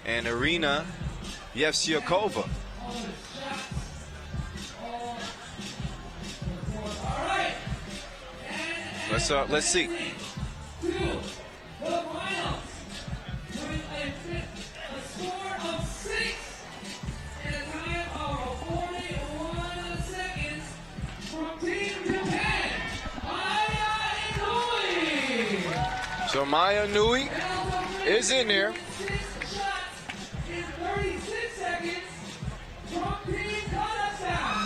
and Irina Yevsyakova. Let's see. Maya Nui is in there. In 36 seconds from Team Kazakhstan,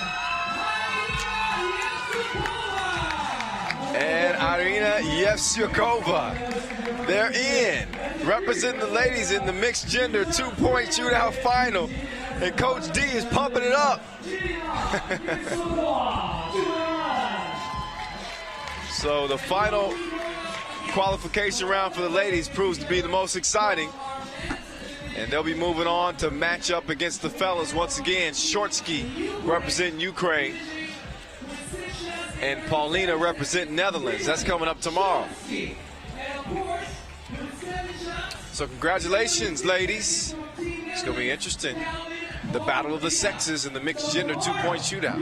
And Irina Yevsyukova. They're in. Representing the ladies in the mixed gender 2-point shootout final. And Coach D is pumping it up. So the final qualification round for the ladies proves to be the most exciting. And they'll be moving on to match up against the fellas once again. Shortsky representing Ukraine. And Paulina representing Netherlands. That's coming up tomorrow. So congratulations, ladies. It's going to be interesting. The battle of the sexes in the mixed gender 2-point shootout.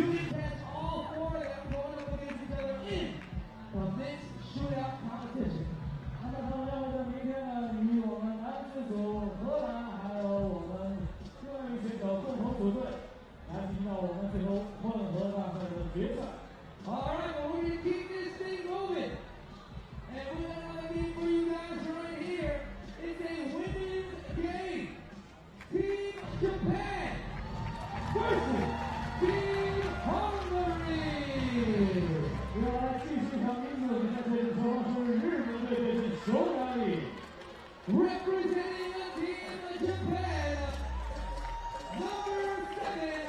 All right, well, we're going to keep this thing moving. And we got another game for you guys right here. It's a women's game. Team Japan versus Team Hungary. Representing the Team Japan, number 7,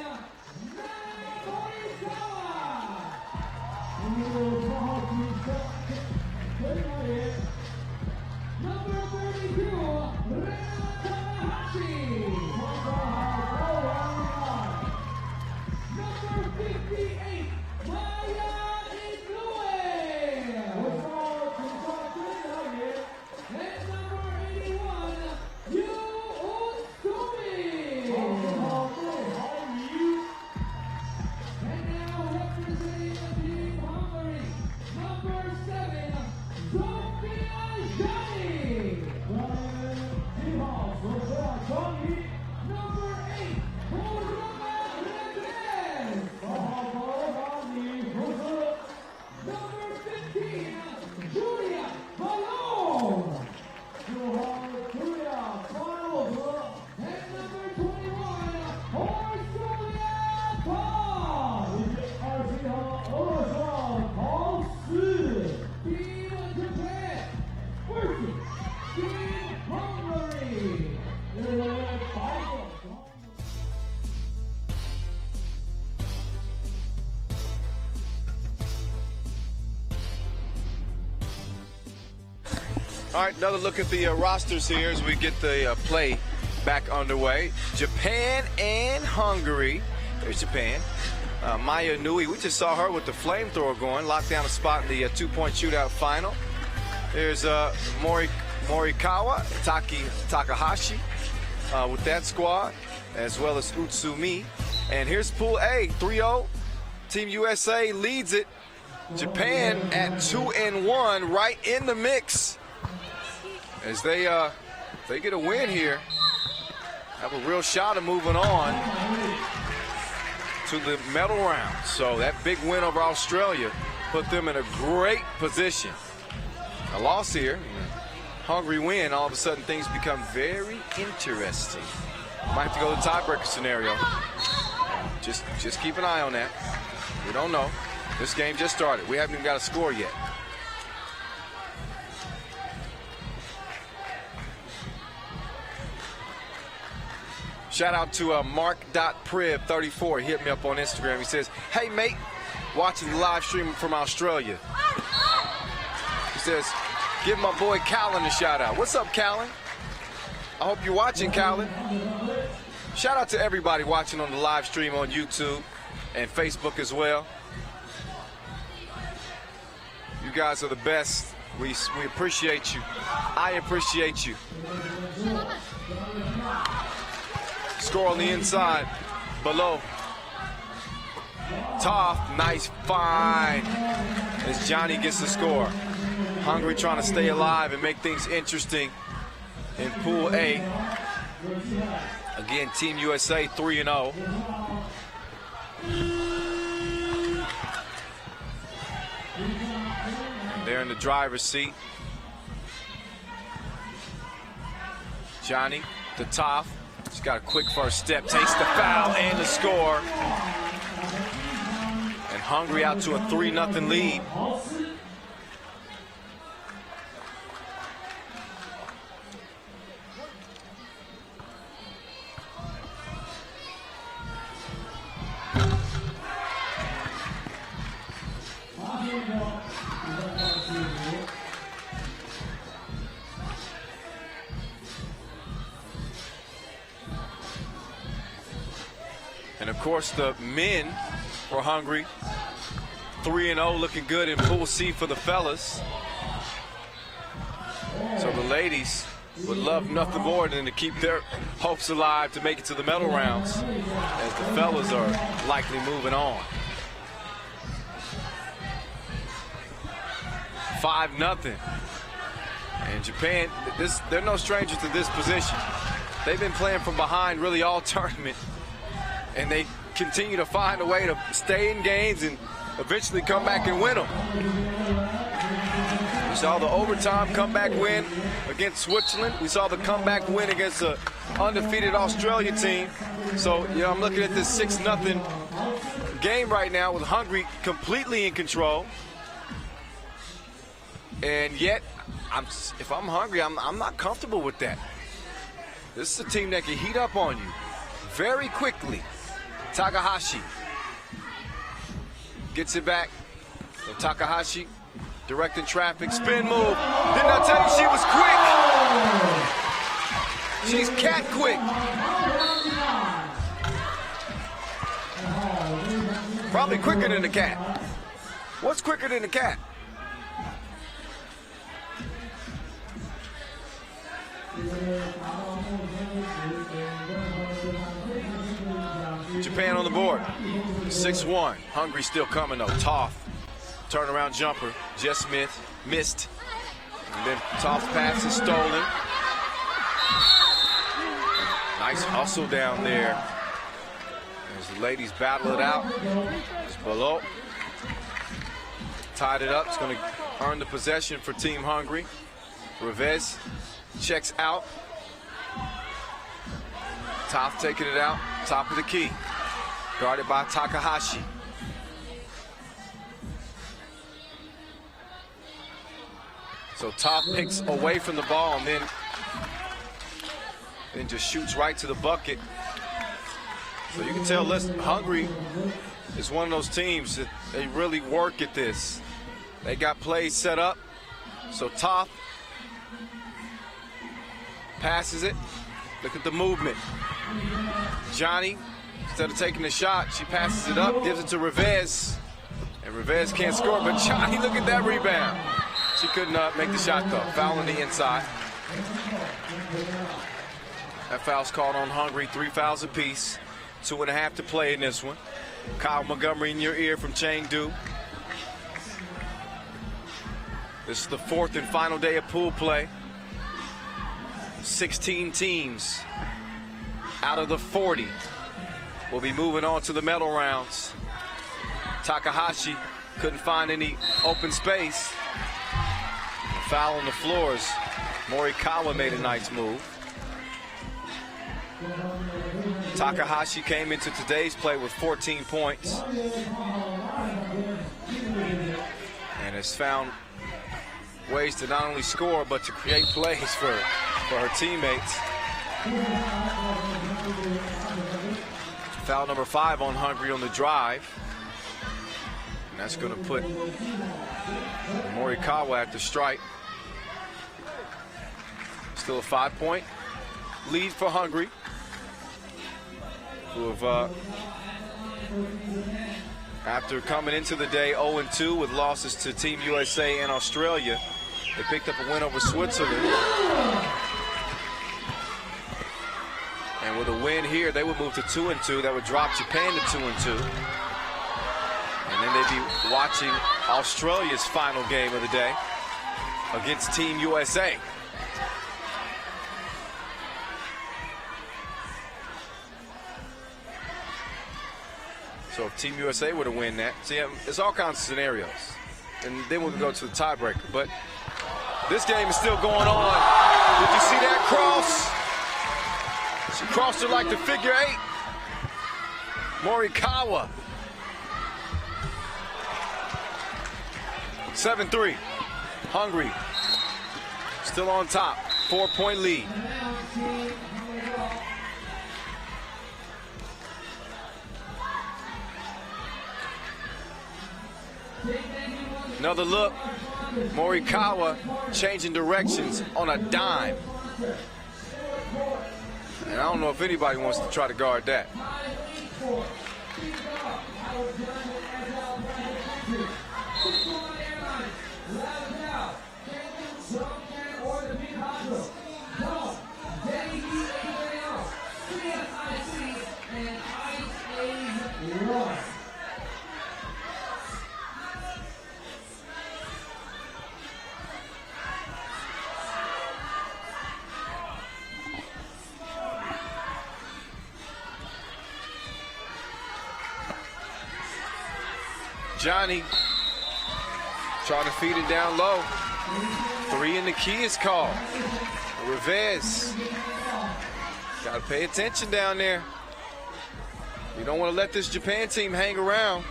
Number 32, Number 58, Maya Inoue. And number 81, U18. And now representing the Team Hungary, number 7, Sophia Johnny. Number 8, Borja Rodriguez. Number 15, Julia Ballon. And number 21, Orsolia Paul. Team Japan versus Team Hungary. All right, another look at the rosters here as we get the play back underway. Japan and Hungary. There's Japan. Maya Nui, we just saw her with the flamethrower going, locked down a spot in the 2-point shootout final. There's Morikawa, Takahashi with that squad, as well as Utsumi. And here's Pool A, 3-0. Team USA leads it. Japan at 2-1, right in the mix. As they get a win here, have a real shot of moving on to the medal round. So that big win over Australia put them in a great position. A loss here, Hungary win, all of a sudden things become very interesting. Might have to go to the tiebreaker scenario. Just keep an eye on that. We don't know. This game just started. We haven't even got a score yet. Shout out to Mark.Priv34. He hit me up on Instagram. He says, hey, mate, watching the live stream from Australia. He says, give my boy Callan a shout out. What's up, Callan? I hope you're watching, Callan. Shout out to everybody watching on the live stream on YouTube and Facebook as well. You guys are the best. We appreciate you. I appreciate you. Score on the inside, below. Tough, nice find. As Johnny gets the score. Hungary trying to stay alive and make things interesting in Pool A. Again, Team USA 3-0. They're in the driver's seat. Johnny to Toff. He's got a quick first step, takes the foul and the score. And Hungary out to a 3-0 lead. And of course, the men for Hungary, 3-0, looking good in Pool C for the fellas. So the ladies would love nothing more than to keep their hopes alive to make it to the medal rounds, as the fellas are likely moving on. 5-0. And Japan, they're no stranger to this position. They've been playing from behind really all tournament, and they continue to find a way to stay in games and eventually come back and win them. We saw the overtime comeback win against Switzerland. We saw the comeback win against the undefeated Australia team. So, you know, I'm looking at this 6-0 game right now with Hungary completely in control. And yet, if I'm Hungary, I'm not comfortable with that. This is a team that can heat up on you very quickly. Takahashi gets it back. So Takahashi directing traffic, spin move. Didn't I tell you she was quick? She's cat quick. Probably quicker than the cat. What's quicker than the cat? Japan on the board, 6-1. Hungary still coming though. Toff, turnaround jumper, just missed. And then Toff's pass is stolen. Nice hustle down there as the ladies battle it out. It's below. Tied it up. It's going to earn the possession for Team Hungary. Revez checks out. Toff taking it out, top of the key. Guarded by Takahashi. So Toff picks away from the ball and then just shoots right to the bucket. So you can tell, listen, Hungary is one of those teams that they really work at this. They got plays set up. So Toff passes it. Look at the movement. Johnny, instead of taking the shot, she passes it up, gives it to Revez. And Revez can't score, but Johnny, look at that rebound. She couldn't make the shot, though. Foul on the inside. That foul's called on Hungary, 3 fouls apiece. 2.5 to play in this one. Kyle Montgomery in your ear from Chengdu. This is the 4th and final day of pool play. 16 teams out of the 40 will be moving on to the medal rounds. Takahashi couldn't find any open space. Foul on the floors. Morikawa made a nice move. Takahashi came into today's play with 14 points and has found ways to not only score but to create plays for her teammates. Foul number 5 on Hungary on the drive. And that's going to put Morikawa at the strike. Still a 5-point lead for Hungary, who have, after coming into the day 0-2 with losses to Team USA and Australia, they picked up a win over Switzerland. And with a win here, they would move to 2-2. That would drop Japan to 2-2. And then they'd be watching Australia's final game of the day against Team USA. So if Team USA were to win that, see, it's all kinds of scenarios. And then we'll go to the tiebreaker. But this game is still going on. Did you see that cross? crossed her like the figure 8. Morikawa. 7-3. Hungary still on top. 4-point lead. Another look. Morikawa changing directions on a dime. And I don't know if anybody wants to try to guard that. Johnny trying to feed it down low. 3 in the key is called. Revez. Got to pay attention down there. You don't want to let this Japan team hang around.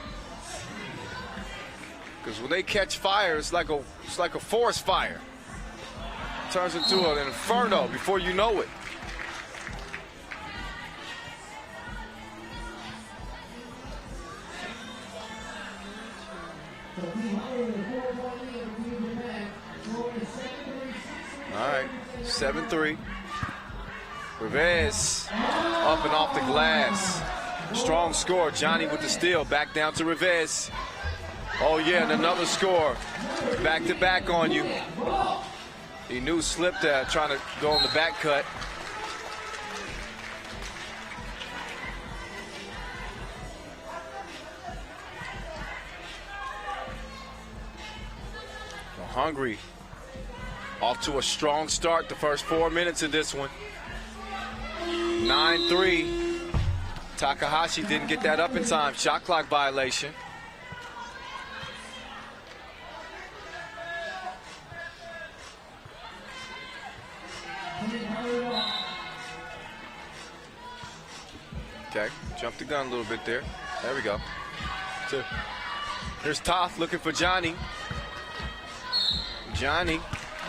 Because when they catch fire, it's like a forest fire. It turns into an inferno before you know it. All right, 7-3. Revez up and off the glass. Strong score. Johnny with the steal. Back down to Revez. Oh, yeah, and another score. Back to back on you. He knew slipped trying to go on the back cut. Hungary off to a strong start the first 4 minutes of this one. 9-3. Takahashi didn't get that up in time. Shot clock violation. Okay, jumped the gun a little bit there. There we go. Here's Toth looking for Johnny. Johnny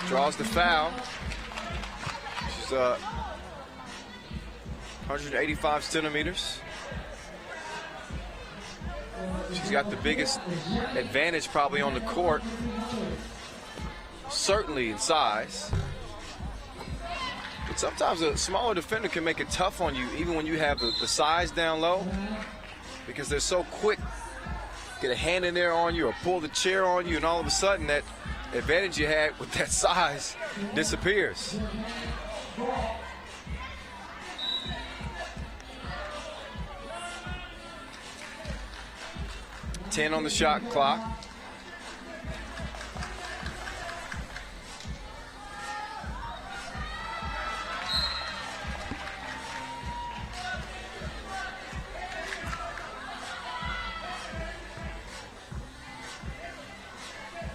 draws the foul. She's 185 centimeters. She's got the biggest advantage probably on the court. Certainly in size. But sometimes a smaller defender can make it tough on you, even when you have the size down low, because they're so quick. Get a hand in there on you or pull the chair on you, and all of a sudden that advantage you had with that size disappears. Ten on the shot clock.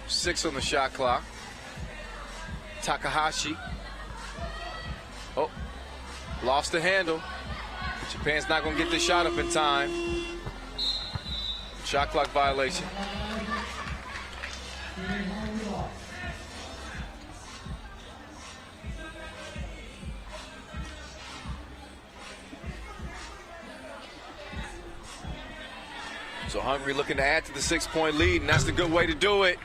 Six on the shot clock. Takahashi. Oh, lost the handle. Japan's not going to get the shot up in time. Shot clock violation. So Hungary looking to add to the 6-point lead, and that's the good way to do it.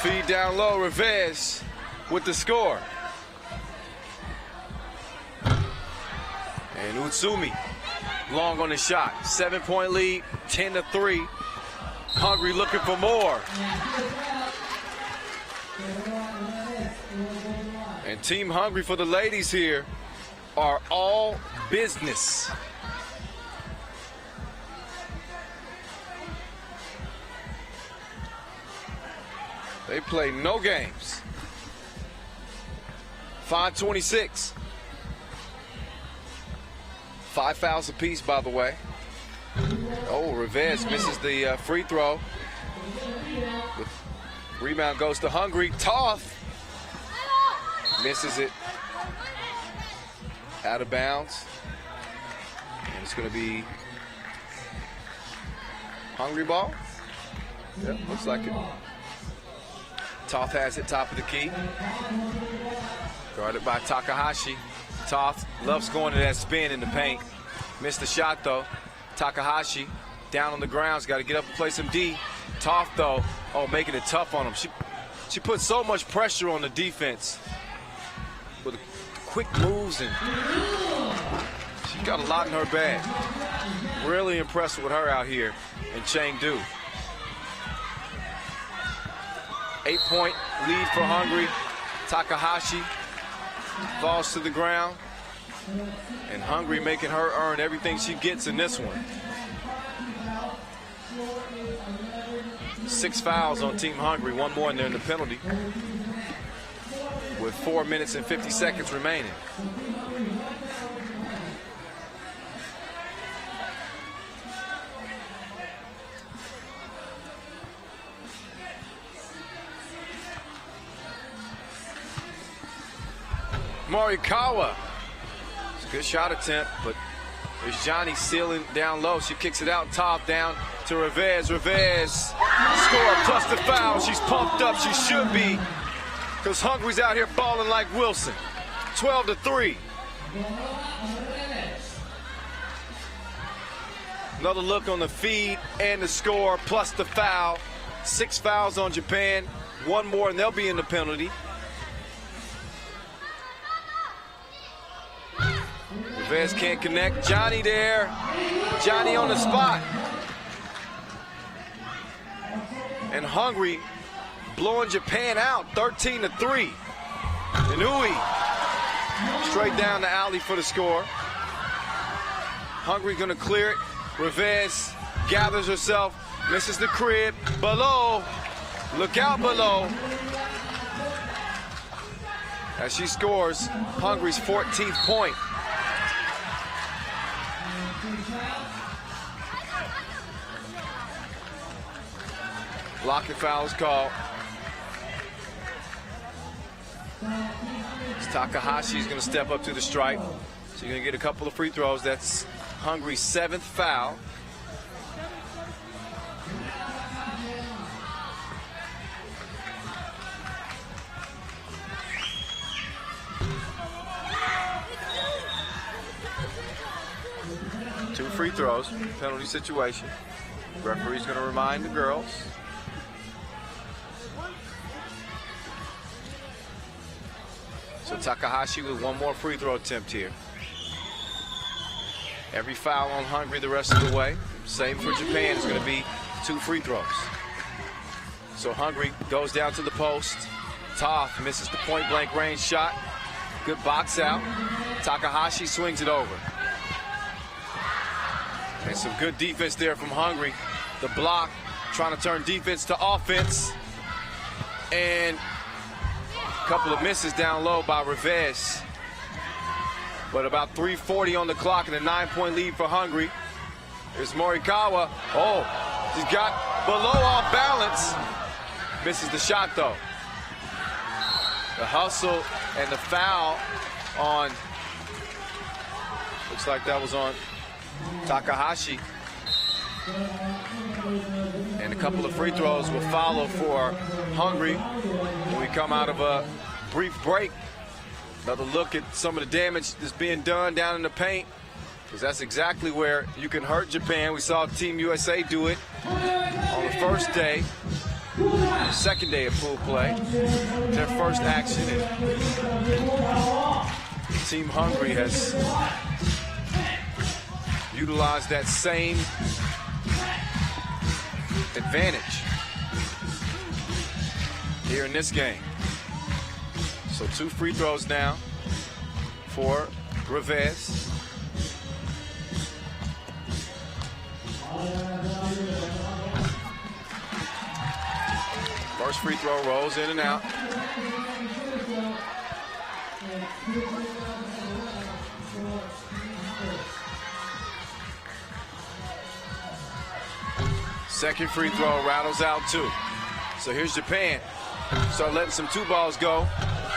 Feed down low, Revez with the score. And Utsumi long on the shot. 7-point lead, 10-3. Hungary looking for more. And Team Hungary for the ladies here are all business. They play no games. 5:26. 5 fouls apiece, by the way. Oh, Revez misses the free throw. The rebound goes to Hungary. Toth misses it. Out of bounds. It's going to be Hungary ball. Yep, looks like it. Toth has it, top of the key. Guarded by Takahashi. Toth loves going to that spin in the paint. Missed the shot though. Takahashi down on the ground. He's got to get up and play some D. Toth though, making it tough on him. She put so much pressure on the defense with quick moves, and she got a lot in her bag. Really impressed with her out here in Chengdu. 8-point lead for Hungary. Takahashi falls to the ground, and Hungary making her earn everything she gets in this one. 6 fouls on Team Hungary, one more and they're in the penalty with 4 minutes and 50 seconds remaining. Morikawa. It's a good shot attempt, but there's Johnny sealing down low. She kicks it out top down to Revez. Revez score plus the foul. She's pumped up. She should be, because Hungary's out here balling like Wilson. 12-3. Another look on the feed and the score plus the foul. 6 fouls on Japan. One more and they'll be in the penalty. Revez can't connect. Johnny there. Johnny on the spot. And Hungary blowing Japan out 13-3. Inui straight down the alley for the score. Hungary gonna clear it. Revez gathers herself, misses the crib. Below, look out below. As she scores Hungary's 14th point. Blocking foul is called. Takahashi's going to step up to the stripe. So you're going to get a couple of free throws. That's Hungary's 7th foul. Two free throws, penalty situation. Referee's going to remind the girls. So Takahashi with one more free throw attempt here. Every foul on Hungary the rest of the way. Same for Japan. It's going to be 2 free throws. So Hungary goes down to the post. Toth misses the point blank range shot. Good box out. Takahashi swings it over. And some good defense there from Hungary. The block trying to turn defense to offense. And a couple of misses down low by Revez. But about 3:40 on the clock and a 9-point lead for Hungary. There's Morikawa. Oh, she's got below off balance. Misses the shot though. The hustle and the foul on, looks like that was on Takahashi. And a couple of free throws will follow for Hungary when we come out of a brief break. Another look at some of the damage that's being done down in the paint, because that's exactly where you can hurt Japan. We saw Team USA do it on the first day, the second day of pool play, their first action. And Team Hungary has utilized that same advantage here in this game. So 2 free throws now for Revez. First free throw rolls in and out. Second free throw rattles out too. So here's Japan. Start letting some 2 balls go.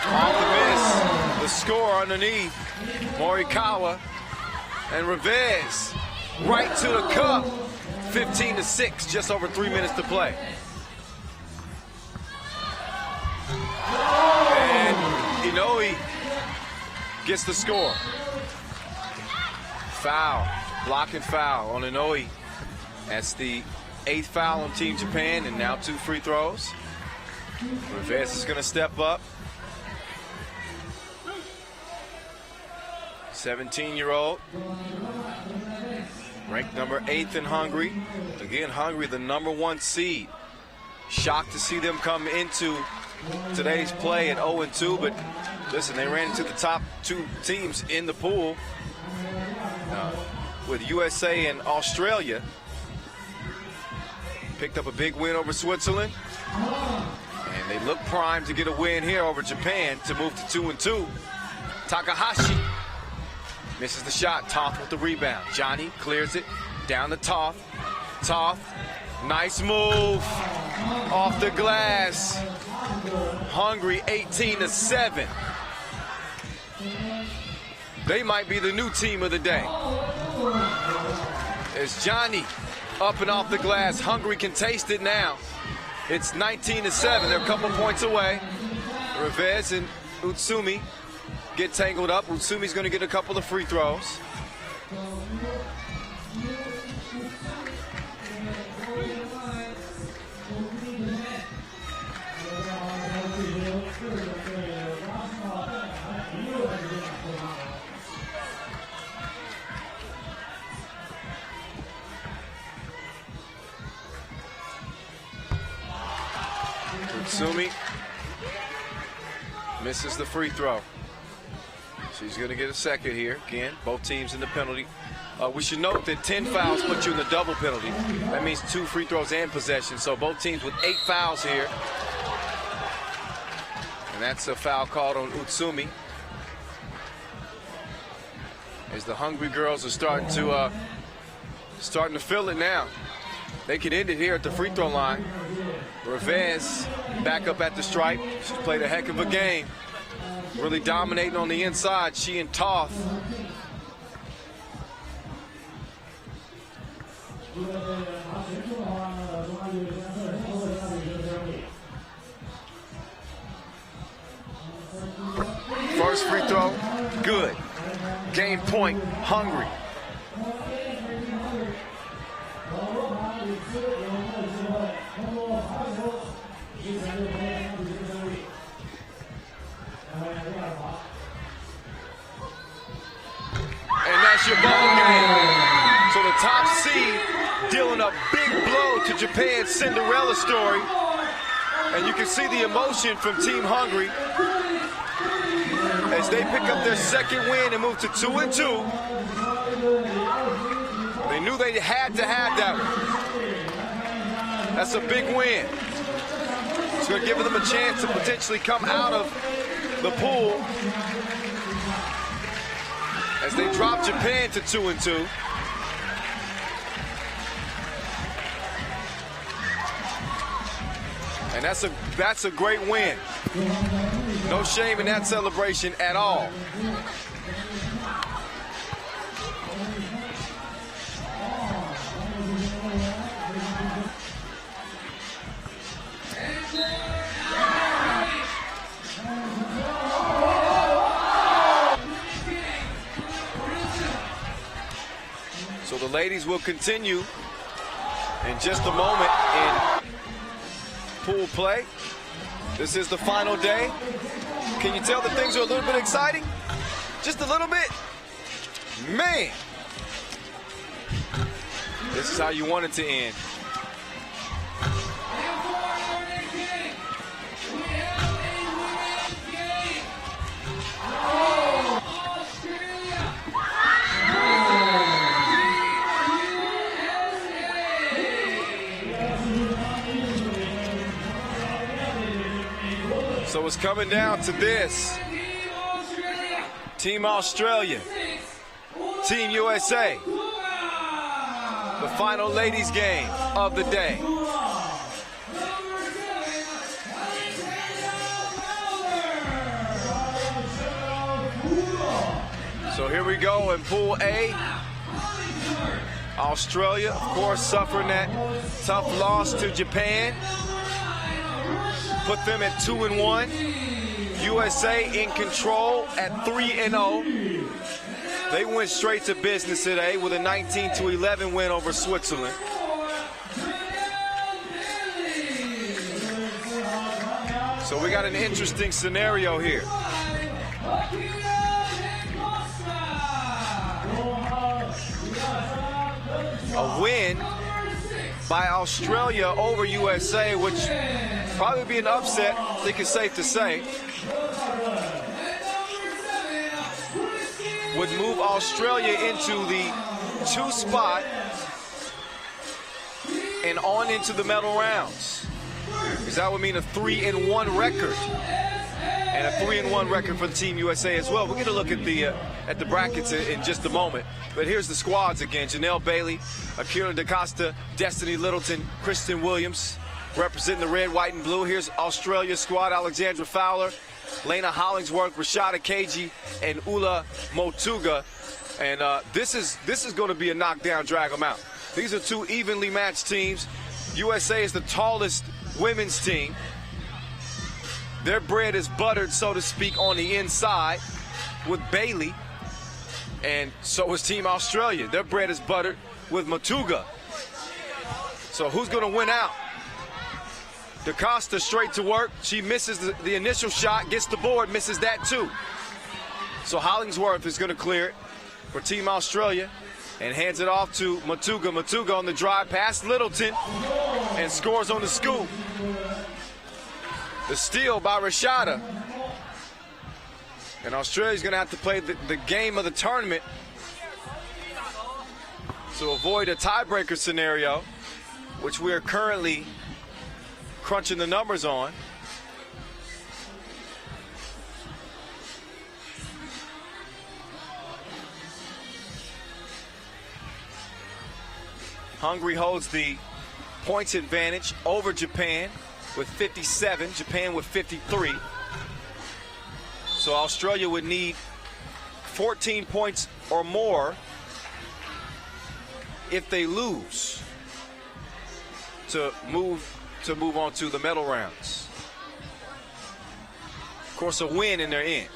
Off the miss. The score underneath. Morikawa and Revez. right to the cup. 15-6, just over 3 minutes to play. And Inoue gets the score. Foul, block and foul on Inoue. That's the 8th foul on Team Japan, and now 2 free throws. Rivas is going to step up. 17-year-old, ranked number 8th in Hungary. Again, Hungary, the #1 seed. Shocked to see them come into today's play at 0-2, but listen, they ran into the top 2 teams in the pool with USA and Australia. Picked up a big win over Switzerland, and they look primed to get a win here over Japan to move to 2-2. Takahashi misses the shot. Toth with the rebound. Johnny clears it down to Toth. Toth, nice move off the glass. Hungary 18-7. They might be the new team of the day. As Johnny up and off the glass, Hungary can taste it now. It's 19-7. They're a couple points away. Rivas and Utsumi get tangled up. Utsumi's going to get a couple of free throws. Utsumi misses the free throw. She's going to get a second here. Again, both teams in the penalty. We should note that 10 fouls put you in the double penalty. That means 2 free throws and possession. So both teams with 8 fouls here. And that's a foul called on Utsumi. As the Hungry girls are starting to feel it now. They could end it here at the free throw line. Rivas back up at the stripe. She's played a heck of a game. Really dominating on the inside, she and Toth. First free throw, good. Game point, Hungary. And that's your ball game. So the top seed dealing a big blow to Japan's Cinderella story. And you can see the emotion from Team Hungary as they pick up their second win and move to 2-2. They knew they had to have that one. That's a big win. It's going to give them a chance to potentially come out of the pool as they drop Japan to 2-2. And that's a great win. No shame in that celebration at all. So the ladies will continue in just a moment in pool play. This is the final day. Can you tell that things are a little bit exciting? Just a little bit? Man! This is how you want it to end. So it's coming down to this. Team Australia, Team USA. The final ladies game of the day. So here we go in Pool A. Australia, of course, suffering that tough loss to Japan. Put them at 2-1. USA in control at 3-0. They went straight to business today with a 19-11 win over Switzerland. So we got an interesting scenario here. A win by Australia over USA, which probably be an upset, I think it's safe to say, would move Australia into the 2 spot and on into the medal rounds. Because that would mean a 3-1 record. And a 3-1 record for the Team USA as well. We're going to look at the brackets in just a moment. But here's the squads again. Janelle Bailey, Akira DaCosta, Destiny Littleton, Kristen Williams, representing the red, white, and blue. Here's Australia's squad: Alexandra Fowler, Lena Hollingsworth, Rashada Keji, and Ula Motuga. And this is going to be a knockdown, drag them out. These are 2 evenly matched teams. USA is the tallest women's team. Their bread is buttered, so to speak, on the inside with Bailey. And so is Team Australia. Their bread is buttered with Motuga. So who's going to win out? DaCosta straight to work. She misses the initial shot, gets the board, misses that too. So Hollingsworth is going to clear it for Team Australia and hands it off to Motuga. Motuga on the drive past Littleton and scores on the scoop. The steal by Rashada. And Australia's going to have to play the game of the tournament to avoid a tiebreaker scenario, which we are currently crunching the numbers on. Hungary holds the points advantage over Japan with 57, Japan with 53. So Australia would need 14 points or more if they lose to move on to the medal rounds. Of course, a win and they're in.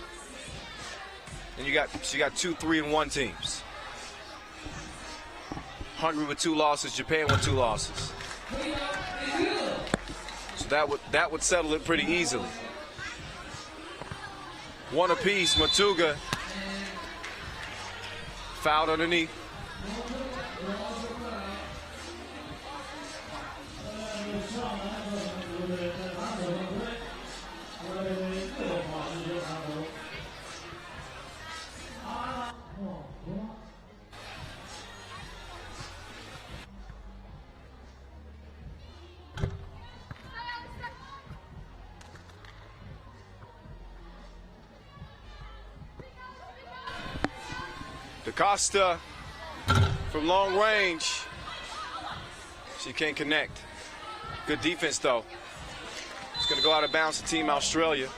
And you got 2 3-1 teams. Hungary with 2 losses, Japan with 2 losses. So that would settle it pretty easily. 1 apiece. Motuga fouled underneath. DaCosta from long range. She can't connect. Good defense, though. It's going to go out of bounds to Team Australia,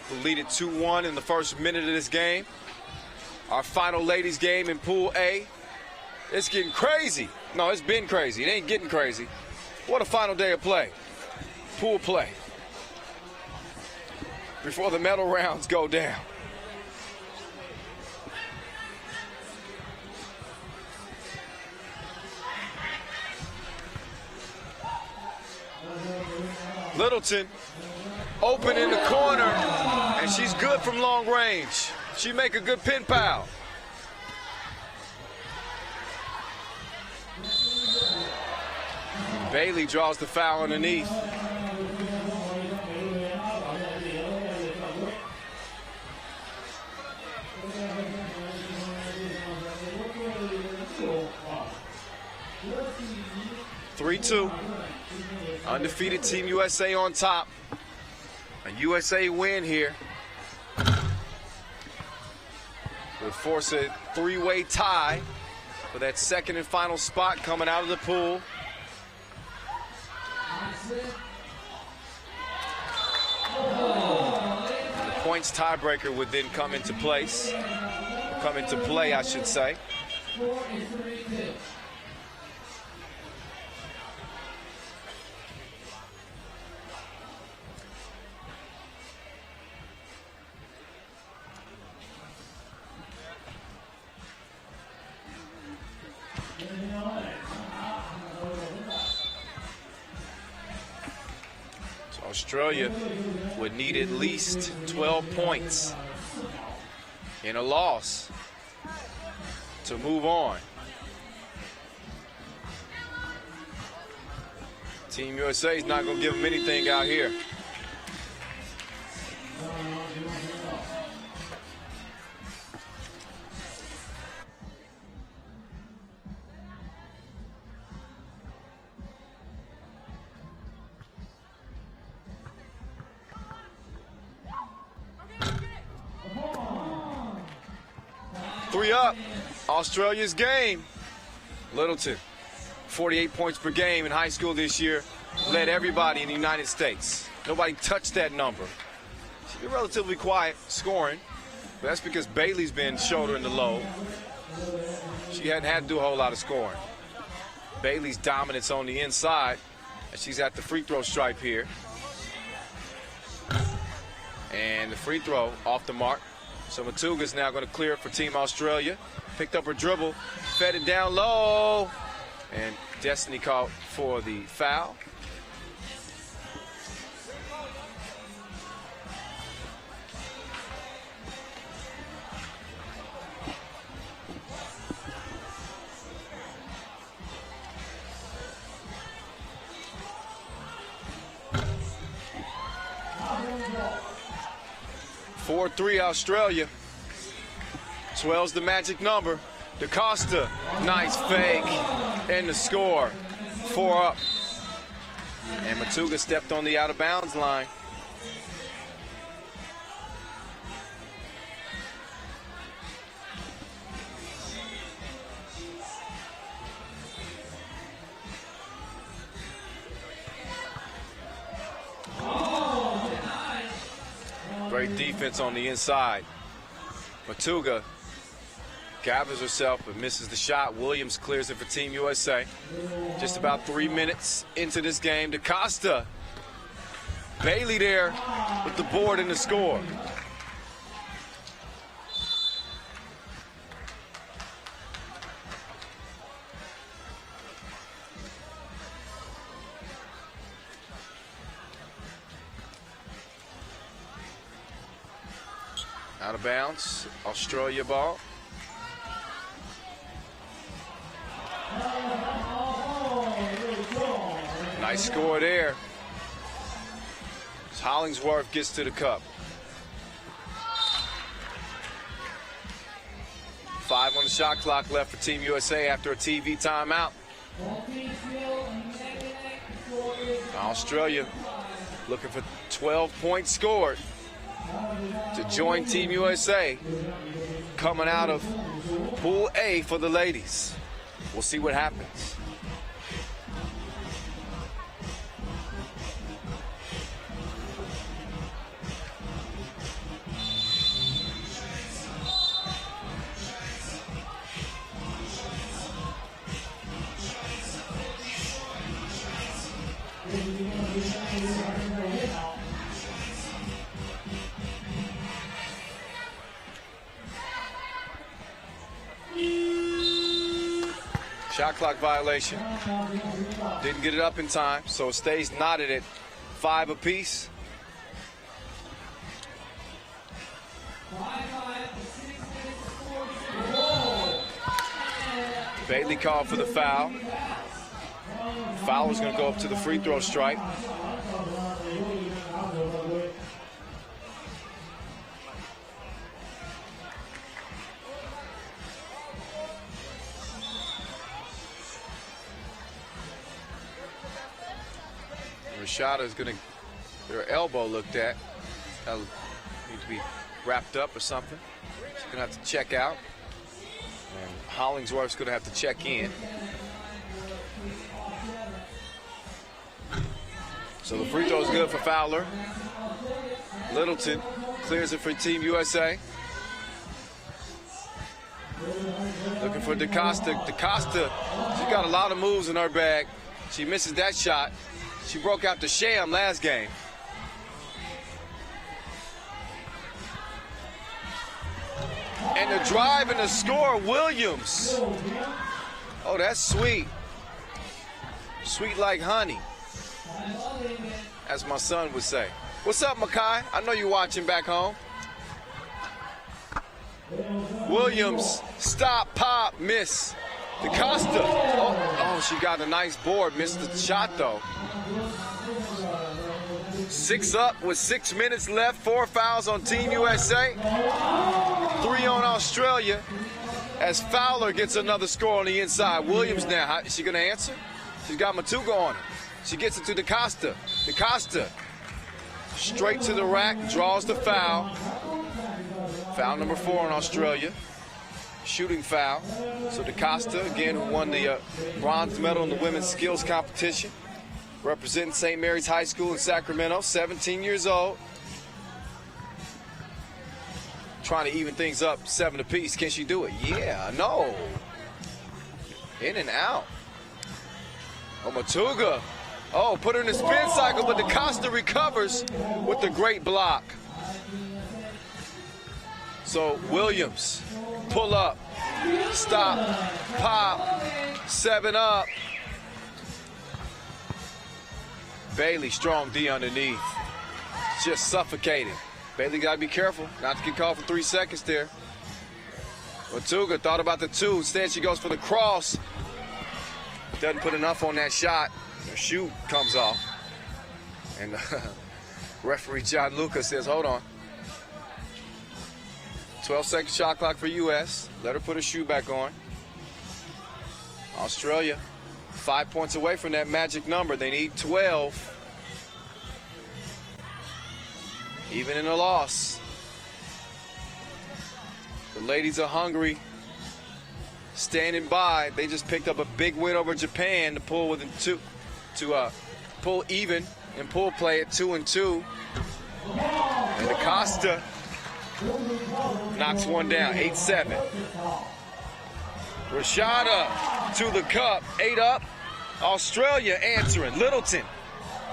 who lead it 2-1 in the first minute of this game. Our final ladies game in Pool A. It's getting crazy. No, it's been crazy. It ain't getting crazy. What a final day of play. Pool play. Before the medal rounds go down. Littleton open in the corner, and she's good from long range. She make a good pin pal. Bailey draws the foul underneath. (3-2). Undefeated Team USA on top. A USA win here would force a 3-way tie for that second and final spot coming out of the pool. And the points tiebreaker would then come into place. Come into play, I should say. So Australia would need at least 12 points in a loss to move on. Team USA is not going to give them anything out here. Three up, Australia's game. Littleton, 48 points per game in high school this year, led everybody in the United States. Nobody touched that number. She's been relatively quiet scoring, but that's because Bailey's been shouldering the load. She hadn't had to do a whole lot of scoring. Bailey's dominance on the inside, and she's at the free throw stripe here. And the free throw off the mark. So Matuga's now going to clear it for Team Australia. Picked up her dribble, fed it down low, and Destiny called for the foul. Four-3 Australia. 12's the magic number. DaCosta, nice fake, and the score. 4 up. And Matuga stepped on the out-of-bounds line. Great defense on the inside. Matuga gathers herself but misses the shot. Williams clears it for Team USA. Just about 3 minutes into this game. DaCosta, Bailey there with the board and the score. Out of bounds, Australia ball. Nice score there. As Hollingsworth gets to the cup. 5 on the shot clock left for Team USA after a TV timeout. Australia looking for 12 points scored to join Team USA coming out of Pool A for the ladies. We'll see what happens. Shot clock violation. Didn't get it up in time, so it stays knotted at 5 apiece. Bailey called for the foul. Foul is going to go up to the free throw stripe. Rashada is going to get her elbow looked at. That'll need to be wrapped up or something. She's going to have to check out. And Hollingsworth's going to have to check in. So the free throw is good for Fowler. Littleton clears it for Team USA. Looking for DaCosta. DaCosta, she's got a lot of moves in her bag. She misses that shot. She broke out the sham last game. And the drive and the score, Williams. Oh, that's sweet. Sweet like honey, as my son would say. What's up, Makai? I know you're watching back home. Williams, stop, pop, miss. DaCosta. Oh, she got a nice board. Missed the shot, though. 6 up with 6 minutes left. 4 fouls on Team USA. 3 on Australia. As Fowler gets another score on the inside. Williams now. Is she going to answer? She's got Matuga on her. She gets it to DaCosta. DaCosta. Straight to the rack. Draws the foul. Foul number 4 on Australia. Shooting foul. So DaCosta, again, who won the bronze medal in the women's skills competition, representing St. Mary's High School in Sacramento, 17 years old. Trying to even things up 7 apiece. Can she do it? Yeah, no. In and out. Oh, Matuga. Oh, put her in the spin cycle, but DaCosta recovers with the great block. So Williams, pull up, stop, pop, 7 up. Bailey, strong D underneath. Just suffocating. Bailey got to be careful not to get called for 3 seconds there. Matuga thought about the 2. Instead, she goes for the cross. Doesn't put enough on that shot. The shoot comes off. And referee John Lucas says, hold on. 12-second shot clock for U.S. Let her put her shoe back on. Australia, 5 points away from that magic number. They need 12. Even in a loss. The ladies of Hungary standing by. They just picked up a big win over Japan to pull within 2, to pull even and pull play at 2-2. And DaCosta knocks one down, 8-7. Rashada to the cup, 8 up. Australia answering. Littleton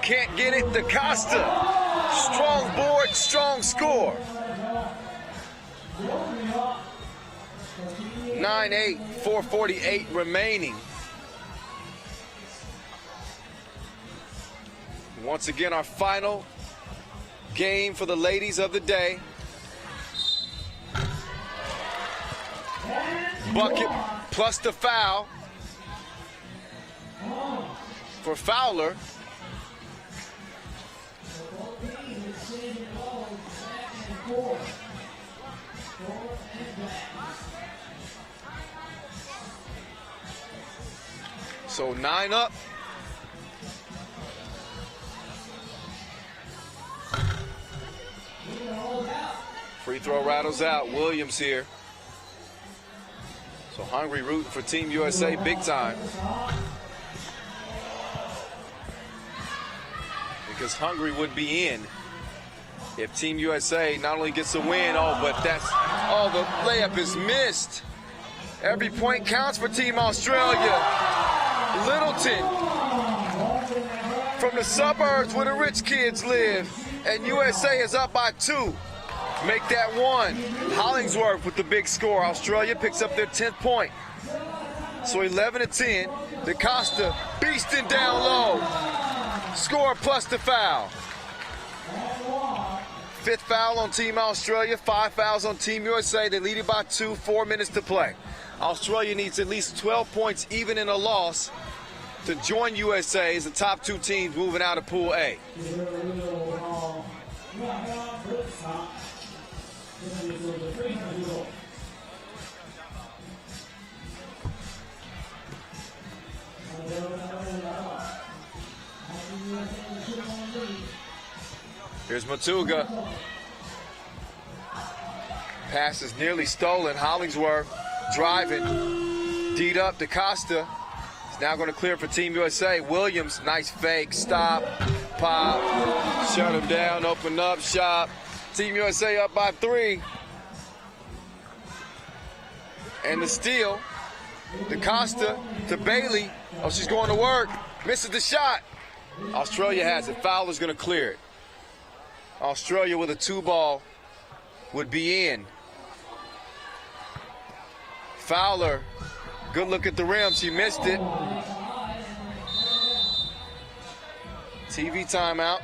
can't get it. DaCosta, strong board, strong score. 9-8, 4:48 remaining. Once again, our final game for the ladies of the day. Bucket plus the foul for Fowler. So 9 up. Free throw rattles out. Williams here. So Hungary rooting for Team USA big time. Because Hungary would be in if Team USA not only gets a win, but the layup is missed. Every point counts for Team Australia. Littleton from the suburbs where the rich kids live, and USA is up by 2. Make that 1. Hollingsworth with the big score. Australia picks up their 10th point. So 11-10. DaCosta beasting down low. Score plus the foul. 5th foul on Team Australia, 5 fouls on Team USA. They lead it by 2, 4 minutes to play. Australia needs at least 12 points, even in a loss, to join USA as the top 2 teams moving out of Pool A. Here's Matuga. Pass is nearly stolen. Hollingsworth driving. D'd up. DaCosta is now going to clear for Team USA. Williams, nice fake. Stop. Pop. Shut him down. Open up. Shot. Team USA up by 3. And the steal. DaCosta to Bailey. Oh, she's going to work. Misses the shot. Australia has it. Fowler's going to clear it. Australia with a 2-ball would be in. Fowler Good look at the rim. She missed it. TV timeout.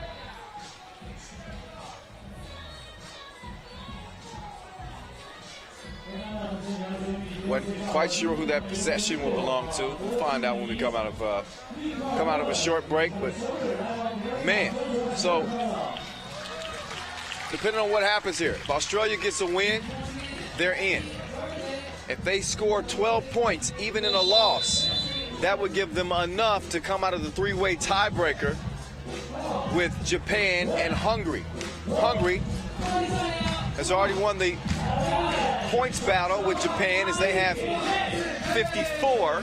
Wasn't quite sure who that possession will belong to. We'll find out when we come out of a short break. But man, so depending on what happens here, if Australia gets a win, they're in. If they score 12 points, even in a loss, that would give them enough to come out of the three-way tiebreaker with Japan and Hungary. Hungary has already won the points battle with Japan as they have 54.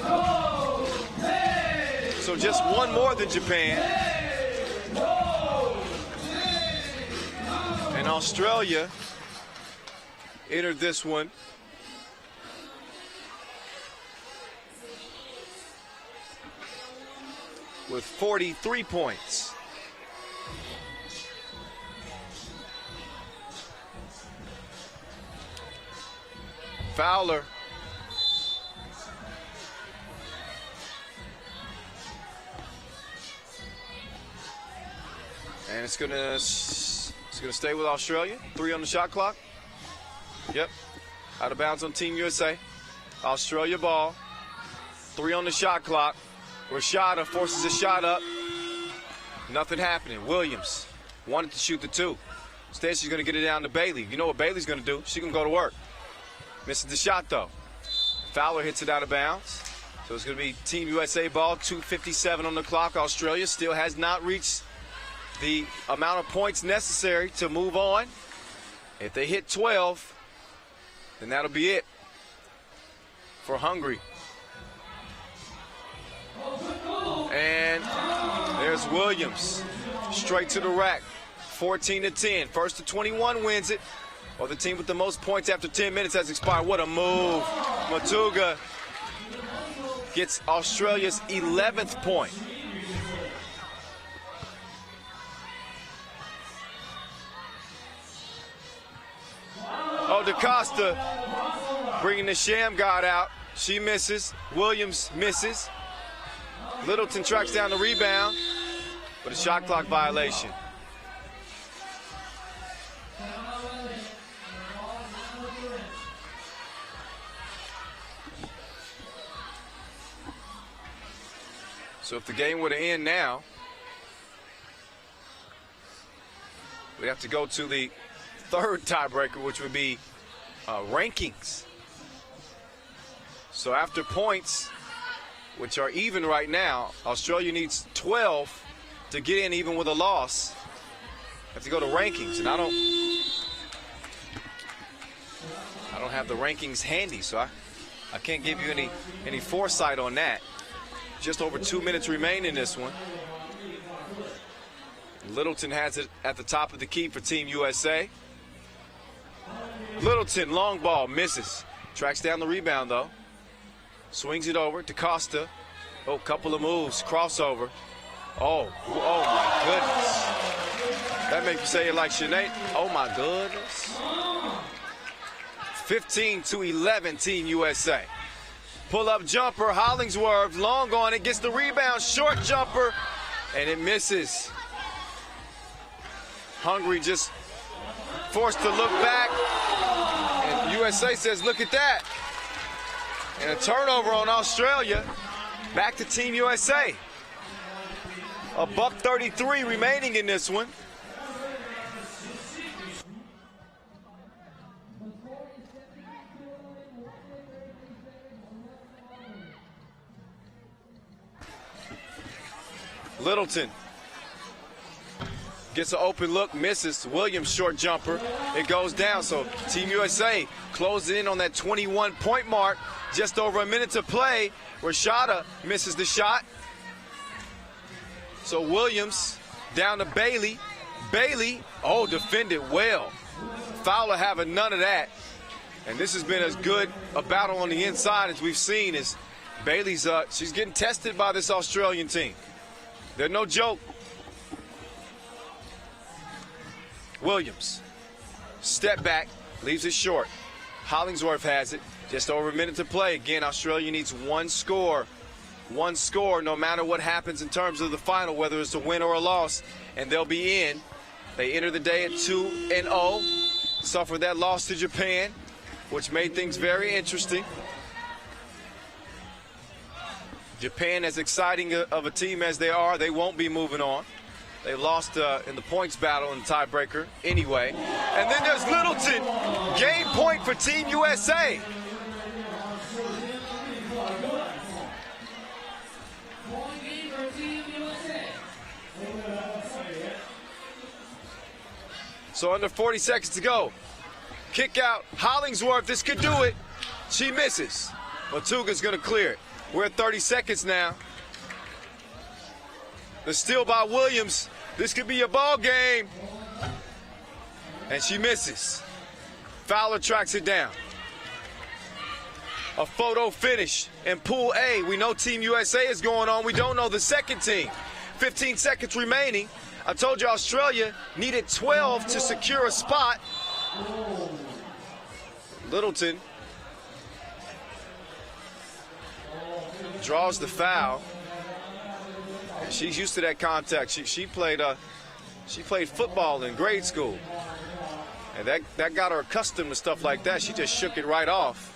So just one more than Japan. And Australia entered this one with 43 points. Fowler. And it's gonna stay with Australia. 3 on the shot clock. Yep. Out of bounds on Team USA. Australia ball. 3 on the shot clock. Rashada forces a shot up. Nothing happening. Williams wanted to shoot the 2. Instead, she's gonna get it down to Bailey. You know what Bailey's gonna do? She can go to work. Misses the shot, though. Fowler hits it out of bounds. So it's going to be Team USA ball, 2:57 on the clock. Australia still has not reached the amount of points necessary to move on. If they hit 12, then that'll be it for Hungary. And there's Williams. Straight to the rack. 14-10. First to 21 wins it. Or the team with the most points after 10 minutes has expired. What a move. Matuga gets Australia's 11th point. Oh, DaCosta bringing the sham guard out. She misses. Williams misses. Littleton tracks down the rebound, but a shot clock violation. So if the game were to end now, we'd have to go to the third tiebreaker, which would be rankings. So after points, which are even right now, Australia needs 12 to get in even with a loss. Have to go to rankings, and I don't have the rankings handy, so I can't give you any foresight on that. Just over 2 minutes remain in this one. Littleton has it at the top of the key for Team USA. Littleton, long ball, misses. Tracks down the rebound, though. Swings it over. DaCosta. Oh, couple of moves. Crossover. Oh my goodness. That makes you say it like Sinead. Oh, my goodness. 15-11, Team USA. Pull-up jumper, Hollingsworth, long on it, gets the rebound, short jumper, and it misses. Hungary just forced to look back, and USA says, look at that. And a turnover on Australia, back to Team USA. $1:33 remaining in this one. Littleton gets an open look, misses. Williams short jumper. It goes down. So Team USA closes in on that 21-point mark. Just over a minute to play. Rashada misses the shot. So Williams down to Bailey. Bailey, oh, defended well. Fowler having none of that. And this has been as good a battle on the inside as we've seen. As Bailey's she's getting tested by this Australian team. They're no joke. Williams, step back, leaves it short. Hollingsworth has it. Just over a minute to play. Again, Australia needs one score. One score, no matter what happens in terms of the final, whether it's a win or a loss, and they'll be in. They enter the day at 2-0, suffered that loss to Japan, which made things very interesting. Japan, as exciting of a team as they are, they won't be moving on. They lost in the points battle in the tiebreaker anyway. And then there's Littleton, game point for Team USA. So under 40 seconds to go. Kick out, Hollingsworth, this could do it. She misses. Matuga's gonna clear it. We're at 30 seconds now. The steal by Williams. This could be a ball game. And she misses. Fowler tracks it down. A photo finish in Pool A. We know Team USA is going on. We don't know the second team. 15 seconds remaining. I told you Australia needed 12 to secure a spot. Littleton draws the foul. She's used to that contact. She played football in grade school, and that got her accustomed to stuff like that. She just shook it right off.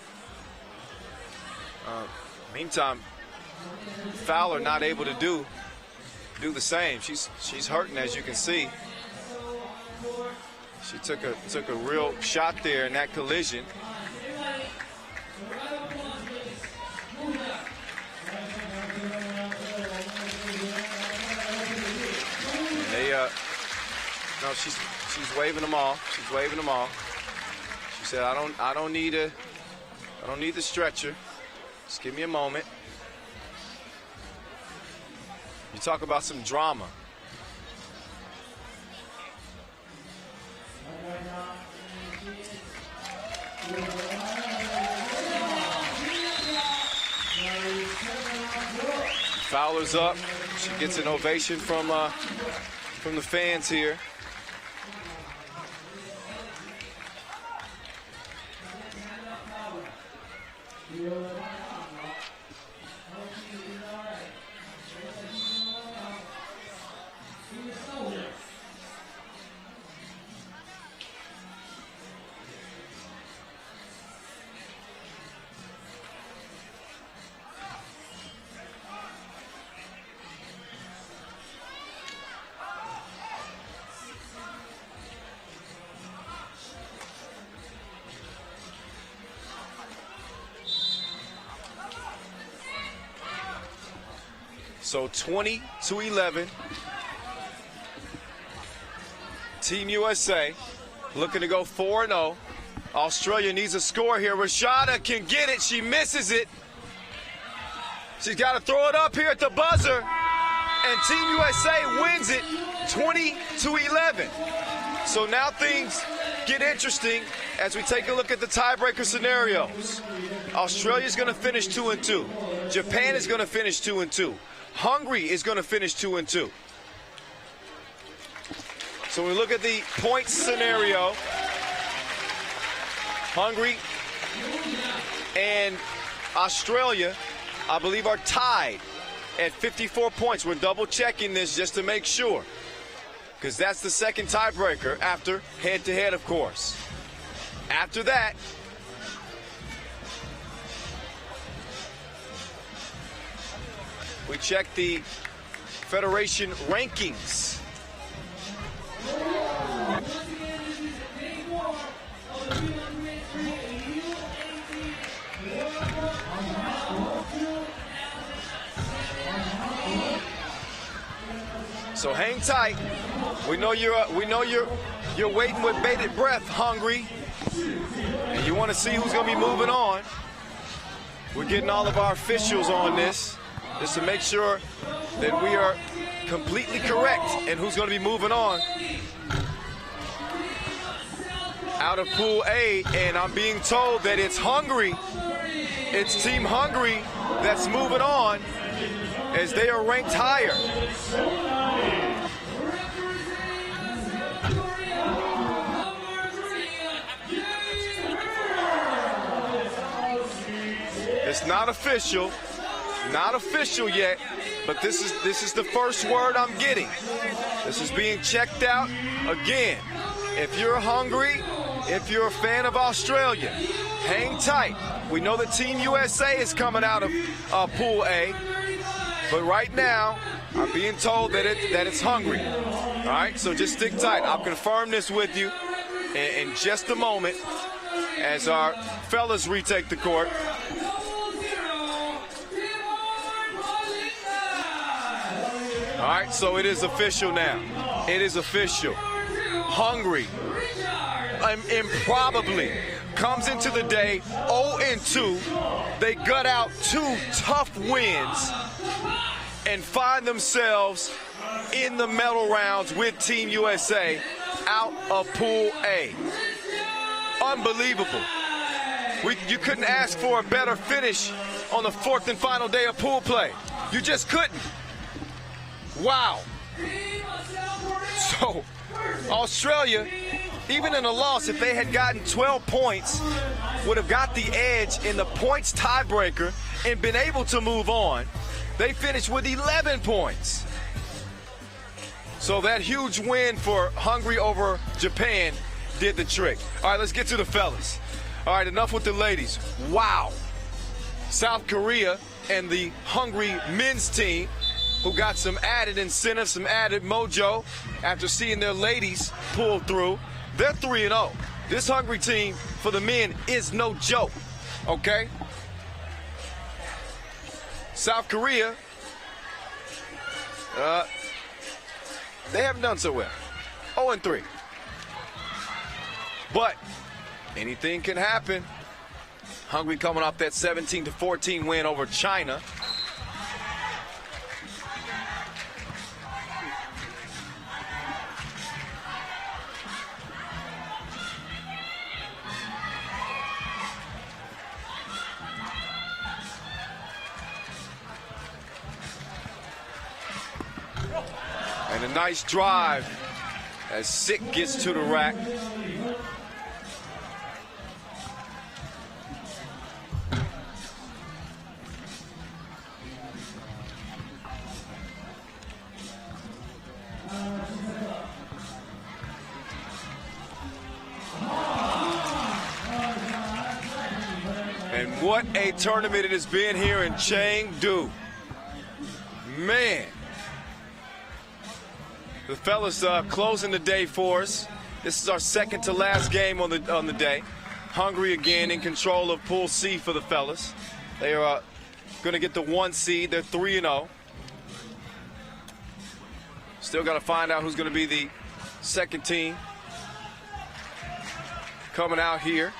Meantime, Fowler not able to do the same. She's hurting, as you can see. She took a real shot there in that collision. No, she's waving them off. She's waving them off. She said, I don't need the stretcher. Just give me a moment. You talk about some drama. Fowler's up. She gets an ovation from the fans here. So 20-11. Team USA looking to go 4-0. Australia needs a score here. Rashada can get it. She misses it. She's got to throw it up here at the buzzer. And Team USA wins it 20-11. So now things get interesting as we take a look at the tiebreaker scenarios. Australia's going to finish 2-2. Japan is going to finish 2-2. Hungary is going to finish 2-2. So we look at the points scenario. Hungary and Australia, I believe, are tied at 54 points. We're double checking this just to make sure, because that's the second tiebreaker after head-to-head, of course. After that, we check the Federation rankings. So hang tight. We know you're waiting with bated breath, Hungary, and you want to see who's going to be moving on. We're getting all of our officials on this, just to make sure that we are completely correct in who's going to be moving on out of Pool A, and I'm being told that it's Hungary. It's Team Hungary that's moving on as they are ranked higher. not official. Not official yet, but this is the first word I'm getting. This is being checked out. Again, if you're Hungary, if you're a fan of Australia, hang tight. We know that Team USA is coming out of Pool A, but right now, I'm being told that it's Hungary. All right, so just stick tight. I'll confirm this with you in just a moment as our fellas retake the court. All right, so it is official now. It is official. Hungary improbably comes into the day 0-2. They gut out 2 tough wins and find themselves in the medal rounds with Team USA out of Pool A. Unbelievable. You couldn't ask for a better finish on the 4th and final day of pool play. You just couldn't. Wow. So, Australia, even in a loss, if they had gotten 12 points, would have got the edge in the points tiebreaker and been able to move on. They finished with 11 points. So that huge win for Hungary over Japan did the trick. All right, let's get to the fellas. All right, enough with the ladies. Wow. South Korea and the Hungary men's team, who got some added incentive, some added mojo after seeing their ladies pull through. They're 3-0. This Hungary team for the men is no joke, okay? South Korea, they haven't done so well. 0-3. But anything can happen. Hungary coming off that 17-14 win over China. And a nice drive as Sick gets to the rack. And what a tournament it has been here in Chengdu. Man. The fellas closing the day for us. This is our second to last game on the day. Hungary again in control of Pool C for the fellas. They are going to get the 1 seed. They're 3-0. Still got to find out who's going to be the second team coming out here.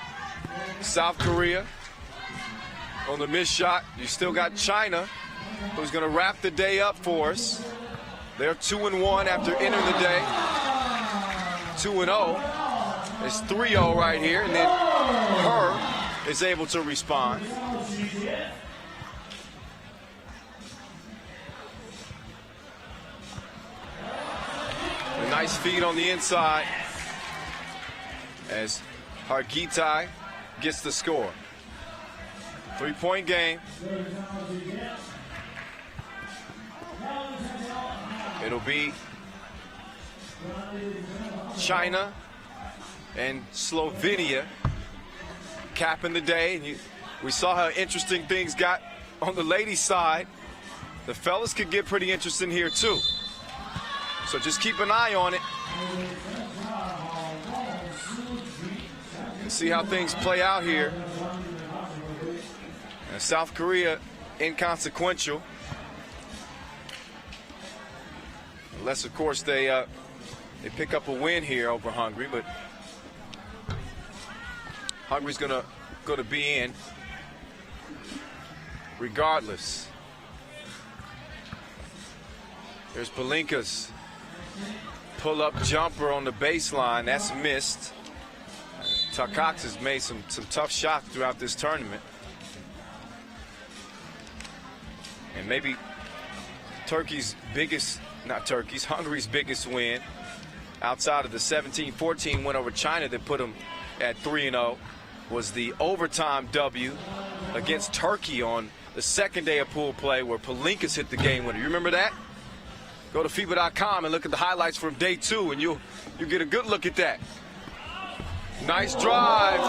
South Korea on the missed shot. You still got China, who's going to wrap the day up for us. They're 2-1 after entering the day. 2-0. It's 3-0 right here, and then Her is able to respond. A nice feed on the inside as Hargitai gets the score. 3-point game. It'll be China and Slovenia capping the day. And we saw how interesting things got on the ladies' side. The fellas could get pretty interesting here too. So just keep an eye on it and see how things play out here. And South Korea inconsequential. Unless, of course, they pick up a win here over Hungary, but Hungary's gonna be in regardless. There's Palinka's pull-up jumper on the baseline. That's missed. Takacs has made some tough shots throughout this tournament. And maybe Hungary's biggest win outside of the 17-14 win over China that put them at 3-0 was the overtime W against Turkey on the second day of pool play where Palinkas hit the game winner. You remember that? Go to FIBA.com and look at the highlights from day 2, and you'll get a good look at that. Nice drive,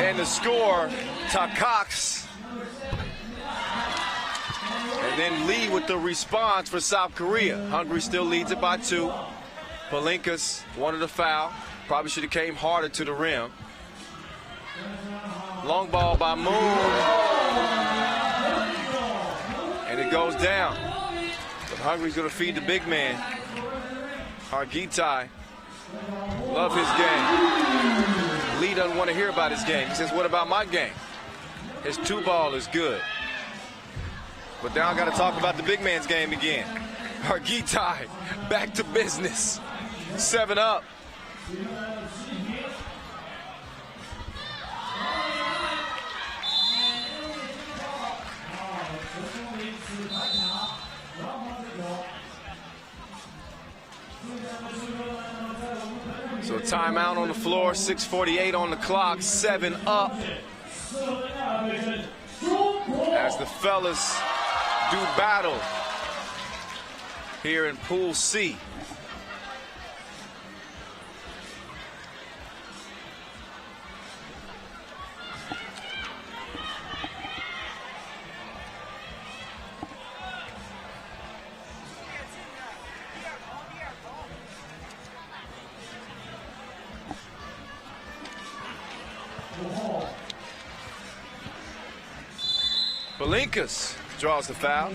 and the score, Takaks. And then Lee with the response for South Korea. Hungary still leads it by 2. Palinkas wanted a foul. Probably should have came harder to the rim. Long ball by Moon. And it goes down. But Hungary's going to feed the big man. Hargitai. Love his game. Lee doesn't want to hear about his game. He says, what about my game? His 2-ball is good. But now I got to talk about the big man's game again. Hargitai, back to business. 7 up. So timeout on the floor, 6:48 on the clock, 7 up. As the fellas do battle here in Pool C. Palinkas draws the foul.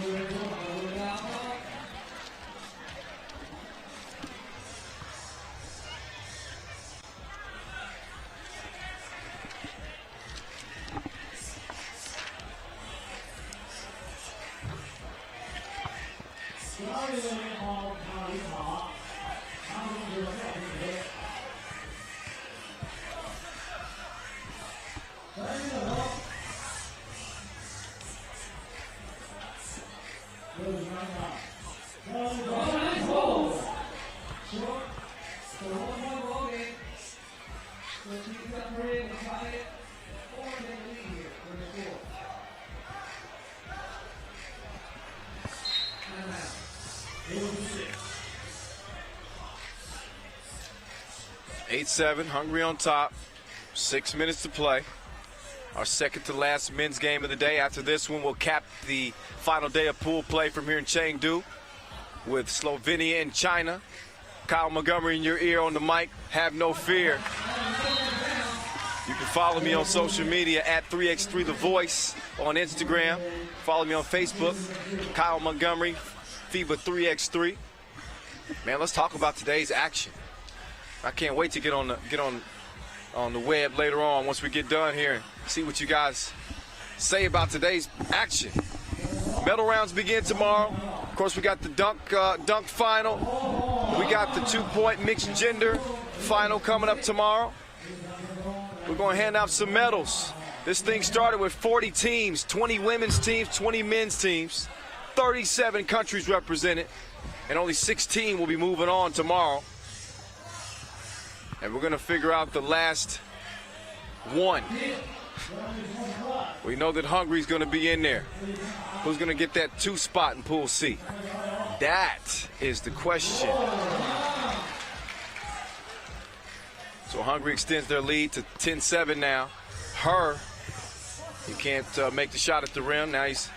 Eight-7, Hungary on top. 6 minutes to play. Our second to last men's game of the day. After this one, we'll cap the final day of pool play from here in Chengdu with Slovenia and China. Kyle Montgomery in your ear on the mic. Have no fear. You can follow me on social media at 3x3 The Voice on Instagram. Follow me on Facebook, Kyle Montgomery, FIBA 3x3. Man, let's talk about today's action. I can't wait to get on the web later on once we get done here and see what you guys say about today's action. Medal rounds begin tomorrow. Of course, we got the dunk final. We got the 2-point mixed gender final coming up tomorrow. We're going to hand out some medals. This thing started with 40 teams, 20 women's teams, 20 men's teams, 37 countries represented, and only 16 will be moving on tomorrow. And we're going to figure out the last one. We know that Hungary's going to be in there. Who's going to get that 2 spot in Pool C? That is the question. So Hungary extends their lead to 10-7 now. He can't make the shot at the rim. Now he's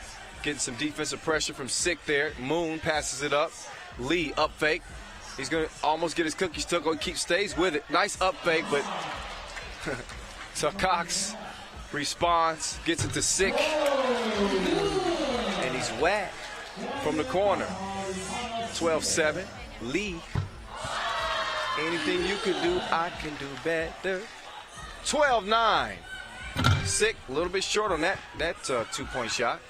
getting some defensive pressure from Sick there. Moon passes it up. Lee up fake. He's going to almost get his cookies took. Stays with it. Nice up fake, but Cox responds, gets it to Sick, and he's whacked from the corner. 12-7. Lee. Anything you could do, I can do better. 12-9. Sick, a little bit short on that 2-point shot.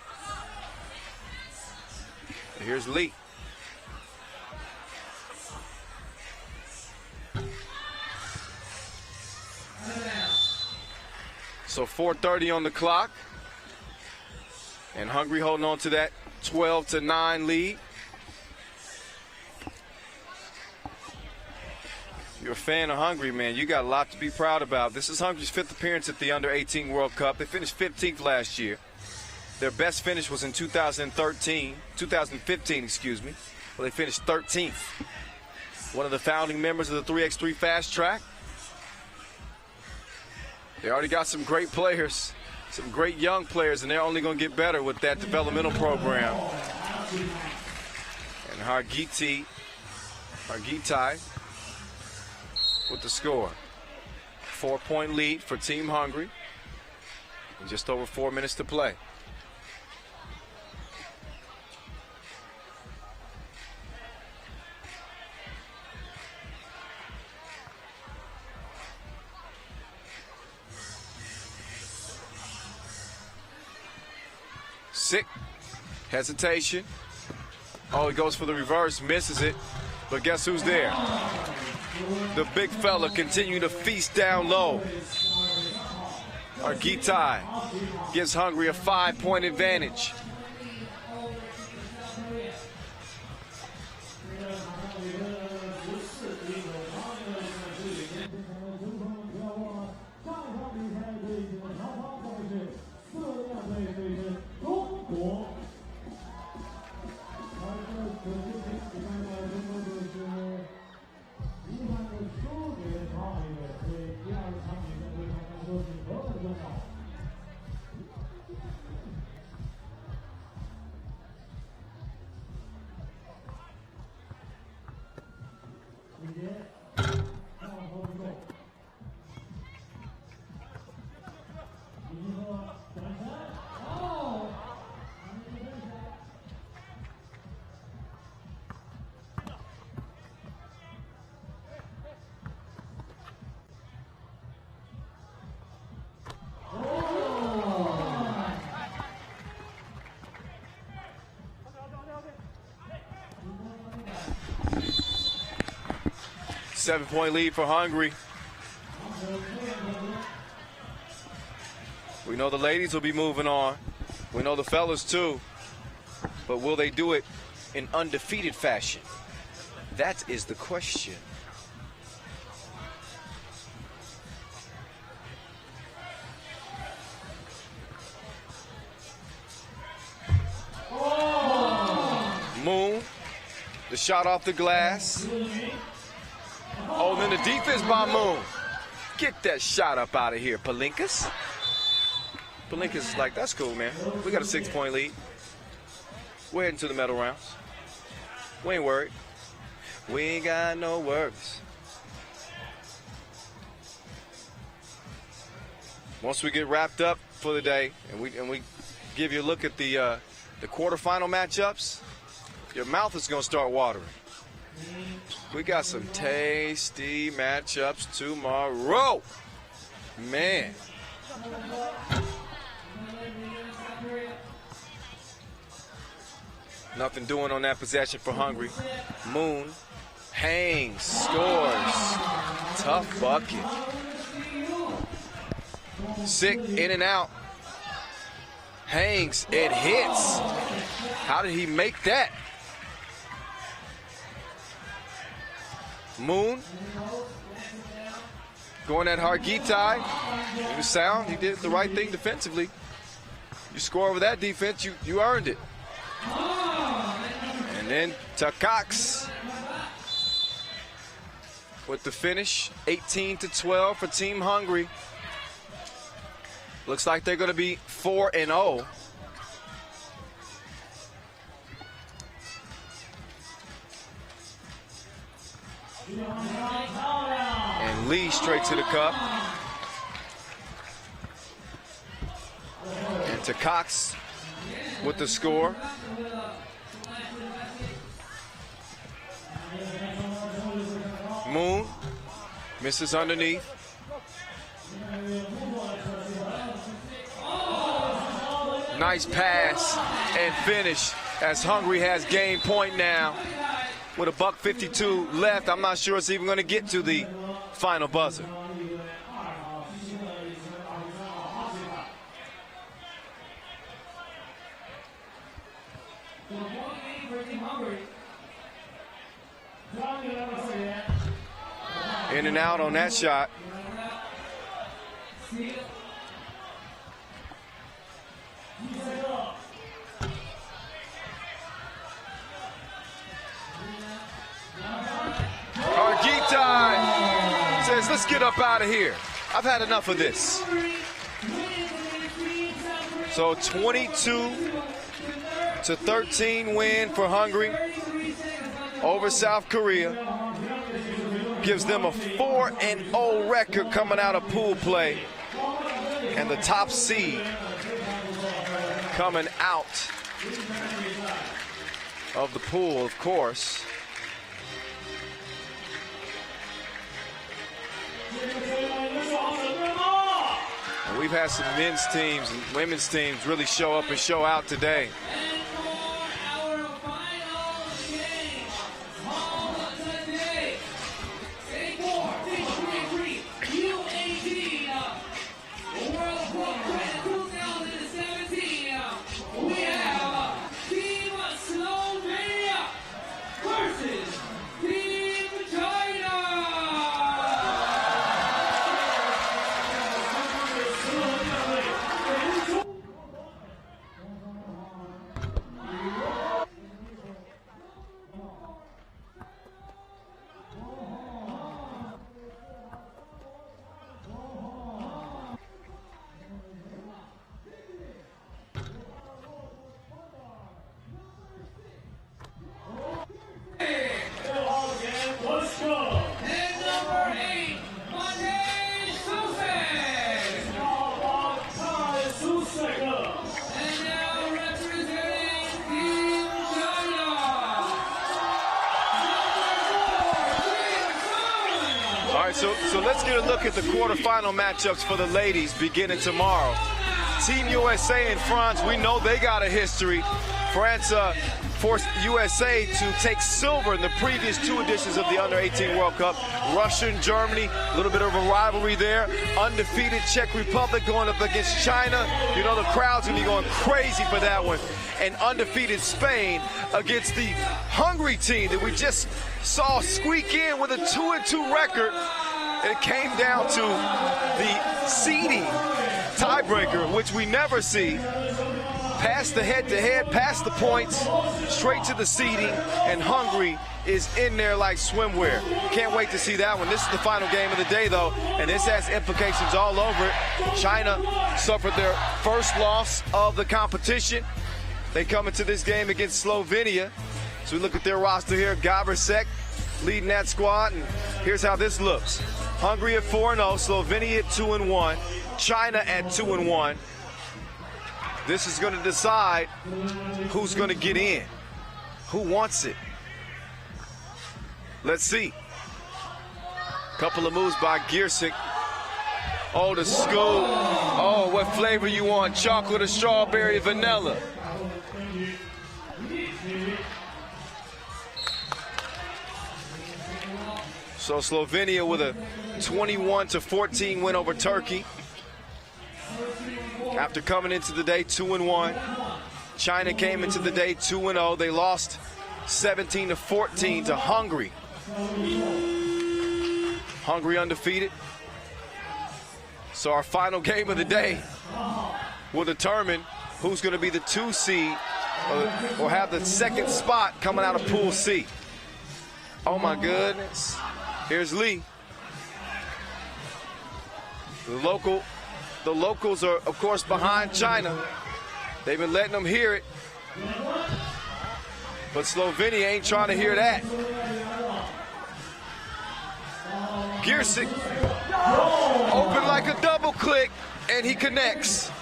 Here's Lee. So 4:30 on the clock. And Hungary holding on to that 12-9 lead. You're a fan of Hungary, man. You got a lot to be proud about. This is Hungary's 5th appearance at the U18 World Cup. They finished 15th last year. Their best finish was in 2015, where they finished 13th. One of the founding members of the 3x3 Fast Track. They already got some great players, some great young players, and they're only going to get better with that developmental program. And Hargitai with the score. 4-point lead for Team Hungary. And just over 4 minutes to play. Sick hesitation. Oh, he goes for the reverse, misses it. But guess who's there? The big fella continuing to feast down low. Hargitai gives Hungary a 5-point advantage. Seven-point lead for Hungary. We know the ladies will be moving on. We know the fellas too. But will they do it in undefeated fashion? That is the question. Moon, the shot off the glass. Oh, and then the defense by Moon. Get that shot up out of here, Palinkas. Palinkas is like, that's cool, man. We got a 6-point lead. We're heading to the medal rounds. We ain't worried. We ain't got no worries. Once we get wrapped up for the day and we give you a look at the quarterfinal matchups, your mouth is going to start watering. We got some tasty matchups tomorrow. Man. Nothing doing on that possession for Hungary. Moon hangs, scores. Tough bucket. Sick, in and out. Hangs, it hits. How did he make that? Moon going at Hargitai. He was sound. He did the right thing defensively. You score over that defense, you earned it. And then Takacs with the finish, 18-12 for Team Hungary. Looks like they're going to be 4-0. And Lee straight to the cup. And to Cox with the score. Moon misses underneath. Nice pass and finish as Hungary has game point now. With a $1:52 left, I'm not sure it's even going to get to the final buzzer. In and out on that shot. Argita says, let's get up out of here. I've had enough of this. So 22-13 win for Hungary over South Korea. Gives them a 4-0 record coming out of pool play. And the top seed coming out of the pool, of course. And we've had some men's teams and women's teams really show up and show out today. So let's get a look at the quarterfinal matchups for the ladies beginning tomorrow. Team USA and France, we know they got a history. France forced USA to take silver in the previous 2 editions of the Under-18 World Cup. Russia and Germany, a little bit of a rivalry there. Undefeated Czech Republic going up against China. You know the crowd's going to be going crazy for that one. And undefeated Spain against the Hungary team that we just saw squeak in with a 2-2 record. It came down to the seeding tiebreaker, which we never see. Past the head-to-head, past the points, straight to the seeding, and Hungary is in there like swimwear. Can't wait to see that one. This is the final game of the day, though, and this has implications all over it. China suffered their first loss of the competition. They come into this game against Slovenia. So we look at their roster here. Gabersek leading that squad, and here's how this looks. Hungary at 4-0, Slovenia at 2-1, China at 2-1. This is going to decide who's going to get in, who wants it. Let's see. Couple of moves by Giersik. Oh, the scoop. Oh, what flavor you want? Chocolate or strawberry, vanilla? So Slovenia with a 21-14 win over Turkey. After coming into the day 2-1, China came into the day 2-0. They lost 17-14 to Hungary. Hungary undefeated. So our final game of the day will determine who's going to be the 2 seed or have the second spot coming out of Pool C. Oh my goodness. Here's Lee. The locals are, of course, behind China. They've been letting them hear it. But Slovenia ain't trying to hear that. Giersik open like a double click, and he connects.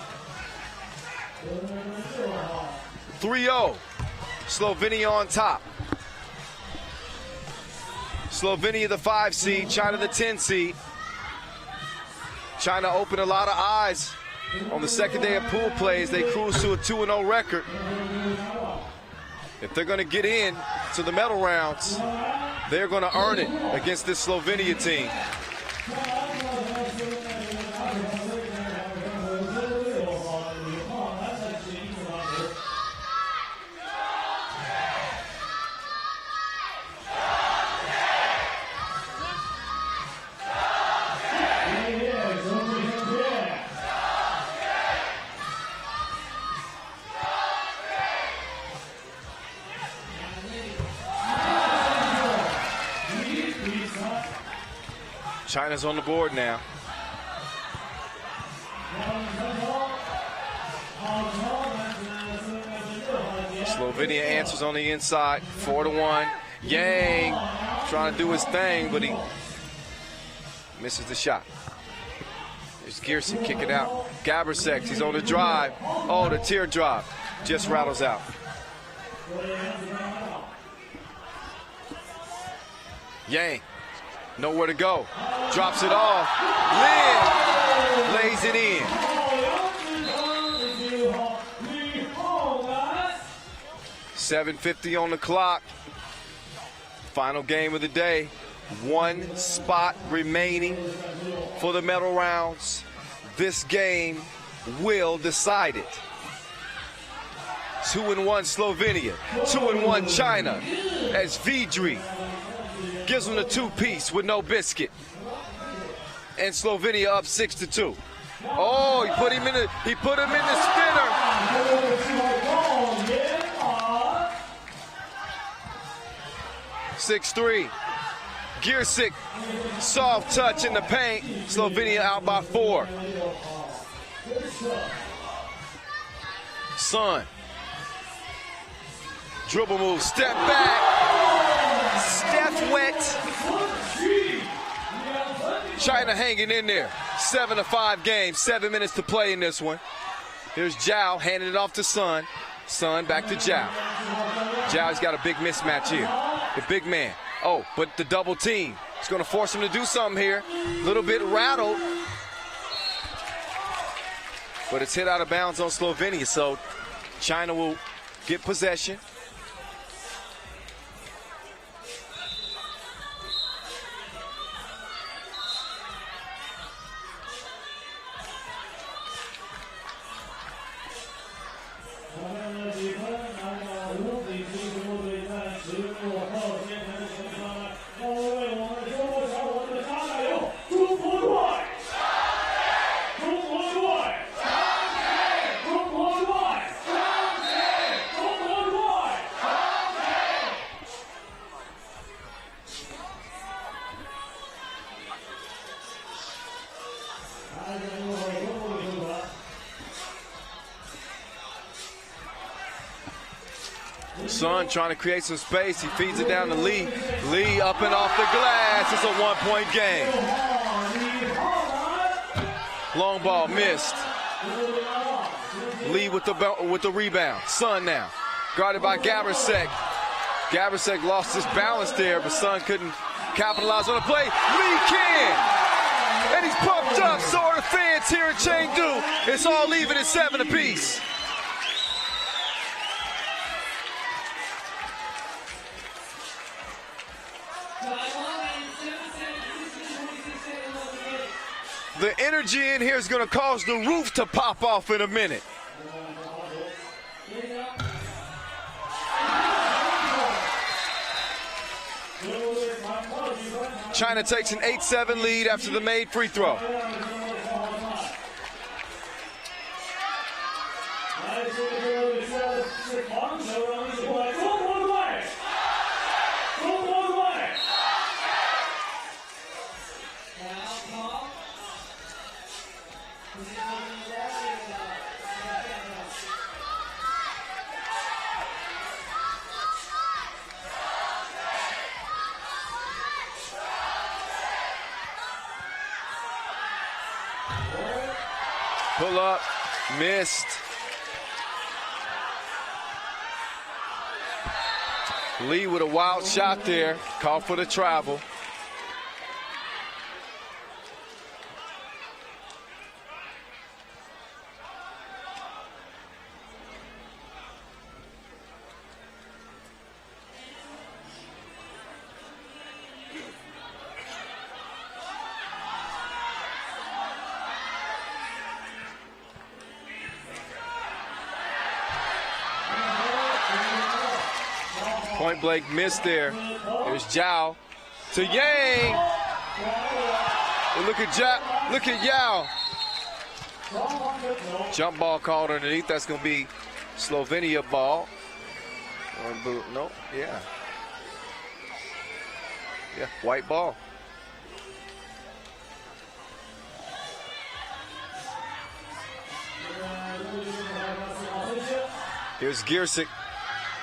3-0. Slovenia on top. Slovenia the 5 seed, China the 10 seed. China opened a lot of eyes on the second day of pool play as they cruise to a 2-0 record. If they're going to get in to the medal rounds, they're going to earn it against this Slovenia team. China's on the board now. Slovenia answers on the inside, 4-1. Yang trying to do his thing, but he misses the shot. There's Gearson kicking out. Gabersek, he's on the drive. Oh, the teardrop just rattles out. Yang, nowhere to go. Drops it off. Lin lays it in. $7:50 on the clock. Final game of the day. One spot remaining for the medal rounds. This game will decide it. 2-1 Slovenia, 2-1 China, as Vidri gives them the two-piece with no biscuit. And Slovenia up 6-2. Oh, he put him in the spinner. 6-3. Gearsick, soft touch in the paint. Slovenia out by 4. Son. Dribble move, step back. Steph wet. China hanging in there. 7-5 game, 7 minutes to play in this one. Here's Zhao handing it off to Son. Son back to Zhao. Zhao's got a big mismatch here. The big man. Oh, but the double team. It's going to force him to do something here. A little bit rattled. But it's hit out of bounds on Slovenia, so China will get possession. Son trying to create some space. He feeds it down to Lee. Lee up and off the glass. It's a 1-point game. Long ball missed. Lee with the rebound. Son now. Guarded by Gabersek. Gabersek lost his balance there, but Son couldn't capitalize on the play. Lee can! And he's pumped up. So are the fans here in Chengdu. It's all even at 7 apiece. The energy in here is going to cause the roof to pop off in a minute. China takes an 8-7 lead after the made free throw. Pull up, missed. Lee with a wild shot there, called for the travel. Point blank missed there. There's Zhao to Yang. And look at Zhao. Look at Yao. Jump ball called underneath. That's going to be Slovenia ball. No, yeah. Yeah, white ball. Here's Giersick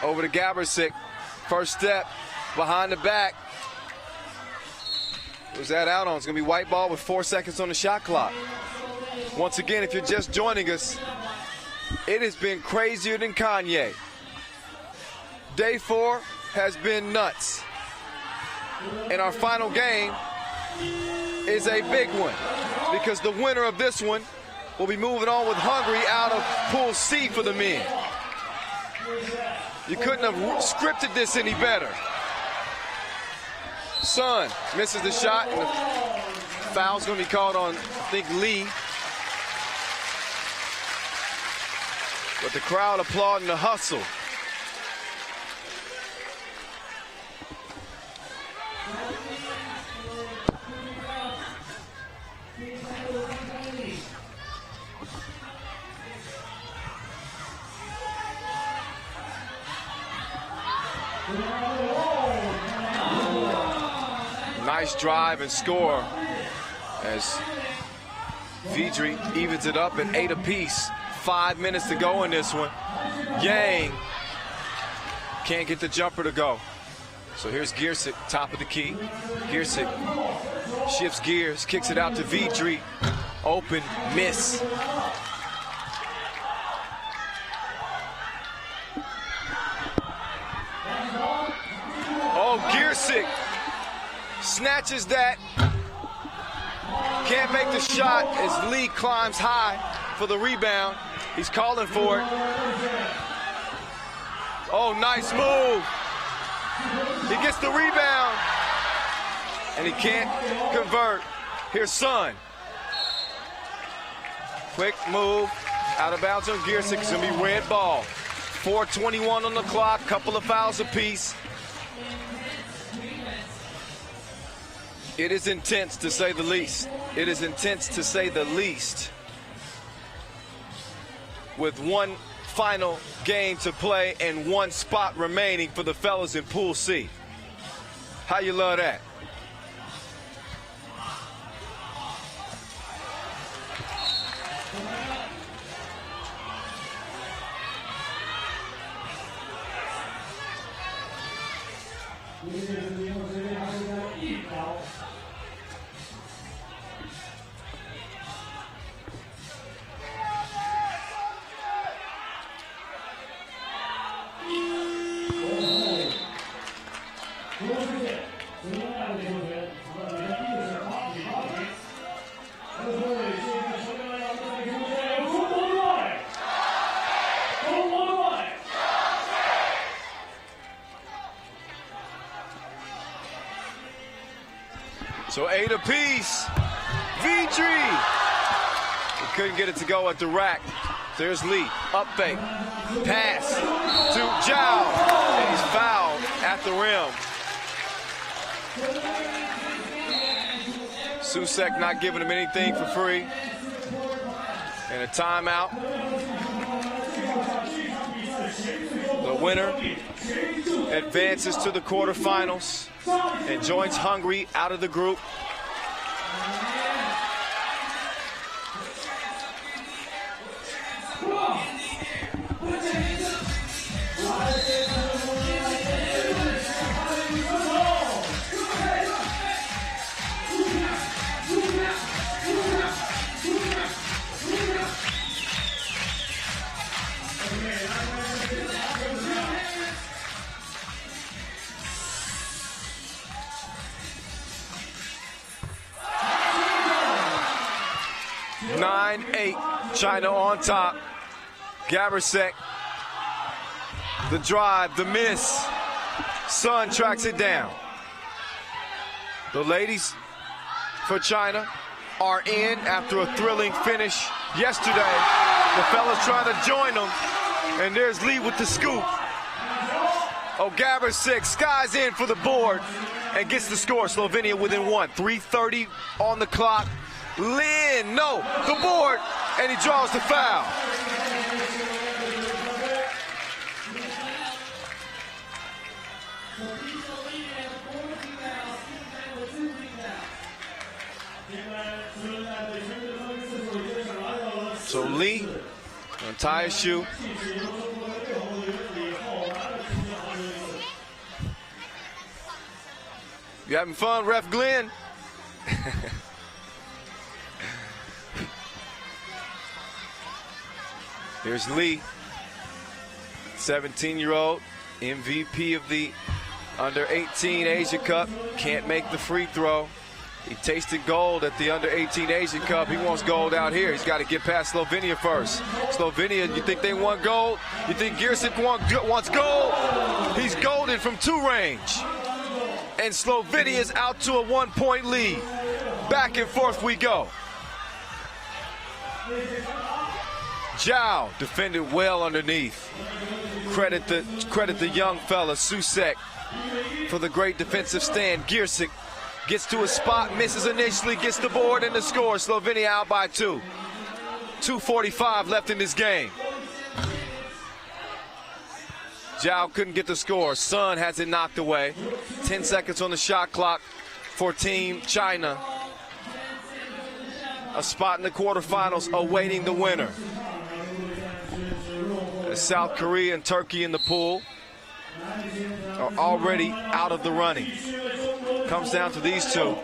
over to Gabersik. First step, behind the back. Who's that out on? It's going to be white ball with 4 seconds on the shot clock. Once again, if you're just joining us, it has been crazier than Kanye. Day 4 has been nuts. And our final game is a big one because the winner of this one will be moving on with Hungary out of Pool C for the men. You couldn't have scripted this any better. Sun misses the shot, and the foul's going to be called on, I think, Lee. But the crowd applauding the hustle. Nice drive and score as Vidri evens it up at 8 apiece. 5 minutes to go in this one. Yang can't get the jumper to go. So here's Giersick, top of the key. Giersick shifts gears, kicks it out to Vidri. Open, miss. Oh, Giersick snatches that. Can't make the shot as Lee climbs high for the rebound. He's calling for it. Oh, nice move. He gets the rebound, and he can't convert. Here's Sun. Quick move, out of bounds on Giersick. It's gonna be red ball. 4:21 on the clock, couple of fouls apiece. It is intense, to say the least. It is intense, to say the least. With one final game to play and one spot remaining for the fellas in Pool C. How you love that? So 8 apiece. Vidri. He couldn't get it to go at the rack. There's Lee. Up fake. Pass to Zhao. And he's fouled at the rim. Susek not giving him anything for free. And a timeout. The winner advances to the quarterfinals and joins Hungary out of the group. China on top. Gabersek. The drive, the miss. Sun tracks it down. The ladies for China are in after a thrilling finish yesterday. The fellas trying to join them. And there's Lee with the scoop. Oh, Gabersek skies in for the board and gets the score. Slovenia within 1. 3:30 on the clock. Lin, no, the board, and he draws the foul. So Lee, gonna tie his shoe. You having fun, Ref Glenn? Here's Lee, 17-year-old, MVP of the Under-18 Asia Cup. Can't make the free throw. He tasted gold at the Under-18 Asia Cup. He wants gold out here. He's got to get past Slovenia first. Slovenia, you think they want gold? You think Giersic wants gold? He's golden from 2 range. And Slovenia's out to a 1-point lead. Back and forth we go. Zhao defended well underneath. Credit the young fella, Susek, for the great defensive stand. Giersic gets to a spot, misses initially, gets the board and the score. Slovenia out by 2. 2:45 left in this game. Zhao couldn't get the score. Sun has it knocked away. 10 seconds on the shot clock for Team China. A spot in the quarterfinals awaiting the winner. South Korea and Turkey in the pool are already out of the running. Comes down to these two.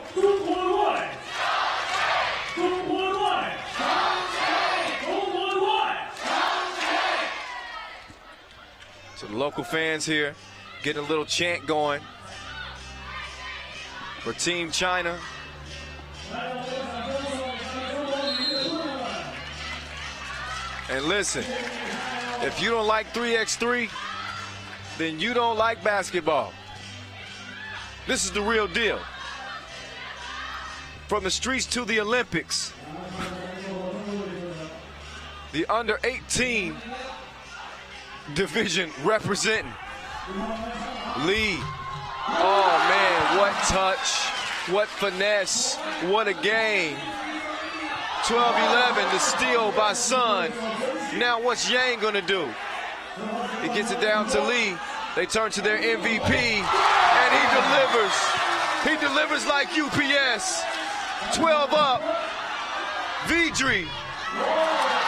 So the local fans here getting a little chant going for Team China. And listen, if you don't like 3x3, then you don't like basketball. This is the real deal. From the streets to the Olympics, the Under-18 division representing. Lee. Oh, man, what touch, what finesse, what a game. 12-11, the steal by Sun. Now what's Yang gonna do? He gets it down to Lee. They turn to their MVP, and he delivers. He delivers like UPS. 12 up. Vidri.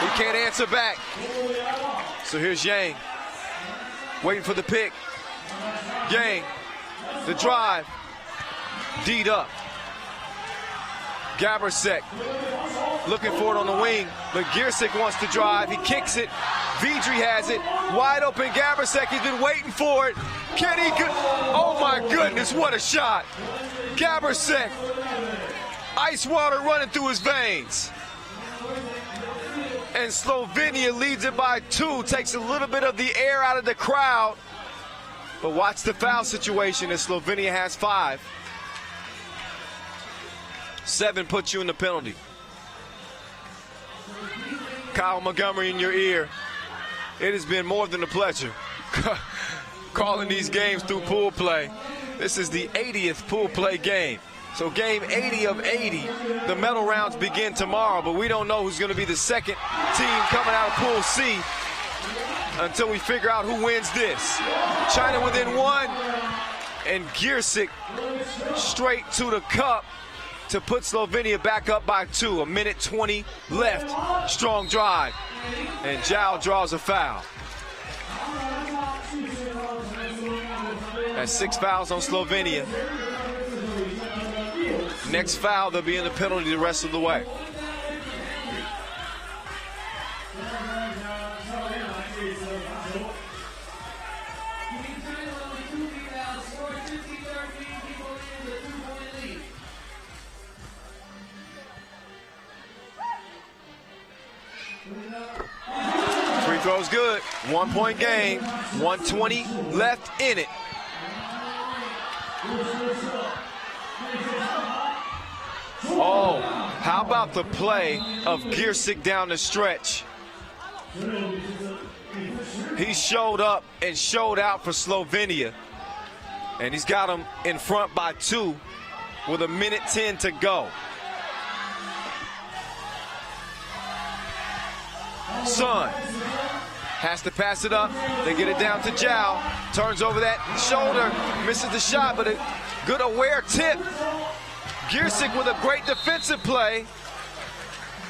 He can't answer back. So here's Yang. Waiting for the pick. Yang. The drive. D'd up. Gabersek looking for it on the wing, but Giersic wants to drive. He kicks it. Vidri has it. Wide open Gabersek. He's been waiting for it. Can he get? Oh my goodness, what a shot. Gabersek. Ice water running through his veins. And Slovenia leads it by 2. Takes a little bit of the air out of the crowd. But watch the foul situation as Slovenia has 5. 7 puts you in the penalty. Kyle Montgomery in your ear. It has been more than a pleasure calling these games through pool play. This is the 80th pool play game. So game 80 of 80. The medal rounds begin tomorrow, but we don't know who's going to be the second team coming out of Pool C until we figure out who wins this. China within 1, and Giersic straight to the cup to put Slovenia back up by 2. 1:20 left. Strong drive. And Zhao draws a foul. That's 6 fouls on Slovenia. Next foul, they'll be in the penalty the rest of the way. Free throw's good. 1-point game. 1:20 left in it. Oh, how about the play of Giersic down the stretch? He showed up and showed out for Slovenia. And he's got them in front by 2 with 1:10 to go. Sun has to pass it up. They get it down to Zhao. Turns over that shoulder. Misses the shot, but a good aware tip. Giersic with a great defensive play.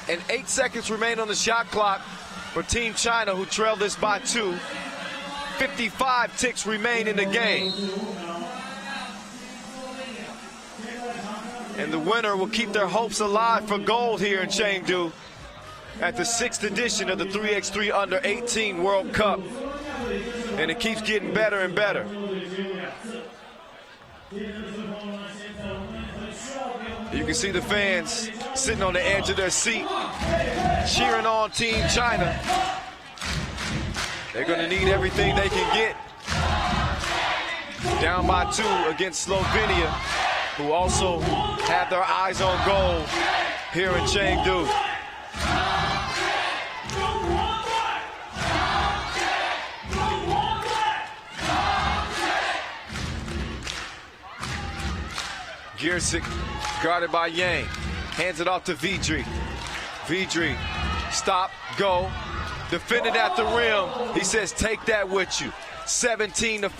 And 8 seconds remain on the shot clock for Team China, who trail this by 2. 55 ticks remain in the game. And the winner will keep their hopes alive for gold here in Chengdu at the 6th edition of the 3x3 Under 18 World Cup. And it keeps getting better and better. You can see the fans sitting on the edge of their seat, cheering on Team China. They're going to need everything they can get. Down by 2 against Slovenia, who also have their eyes on gold here in Chengdu. Giersic guarded by Yang. Hands it off to Vidri. Vidri, stop, go. Defended at the rim. He says, take that with you. 17-14,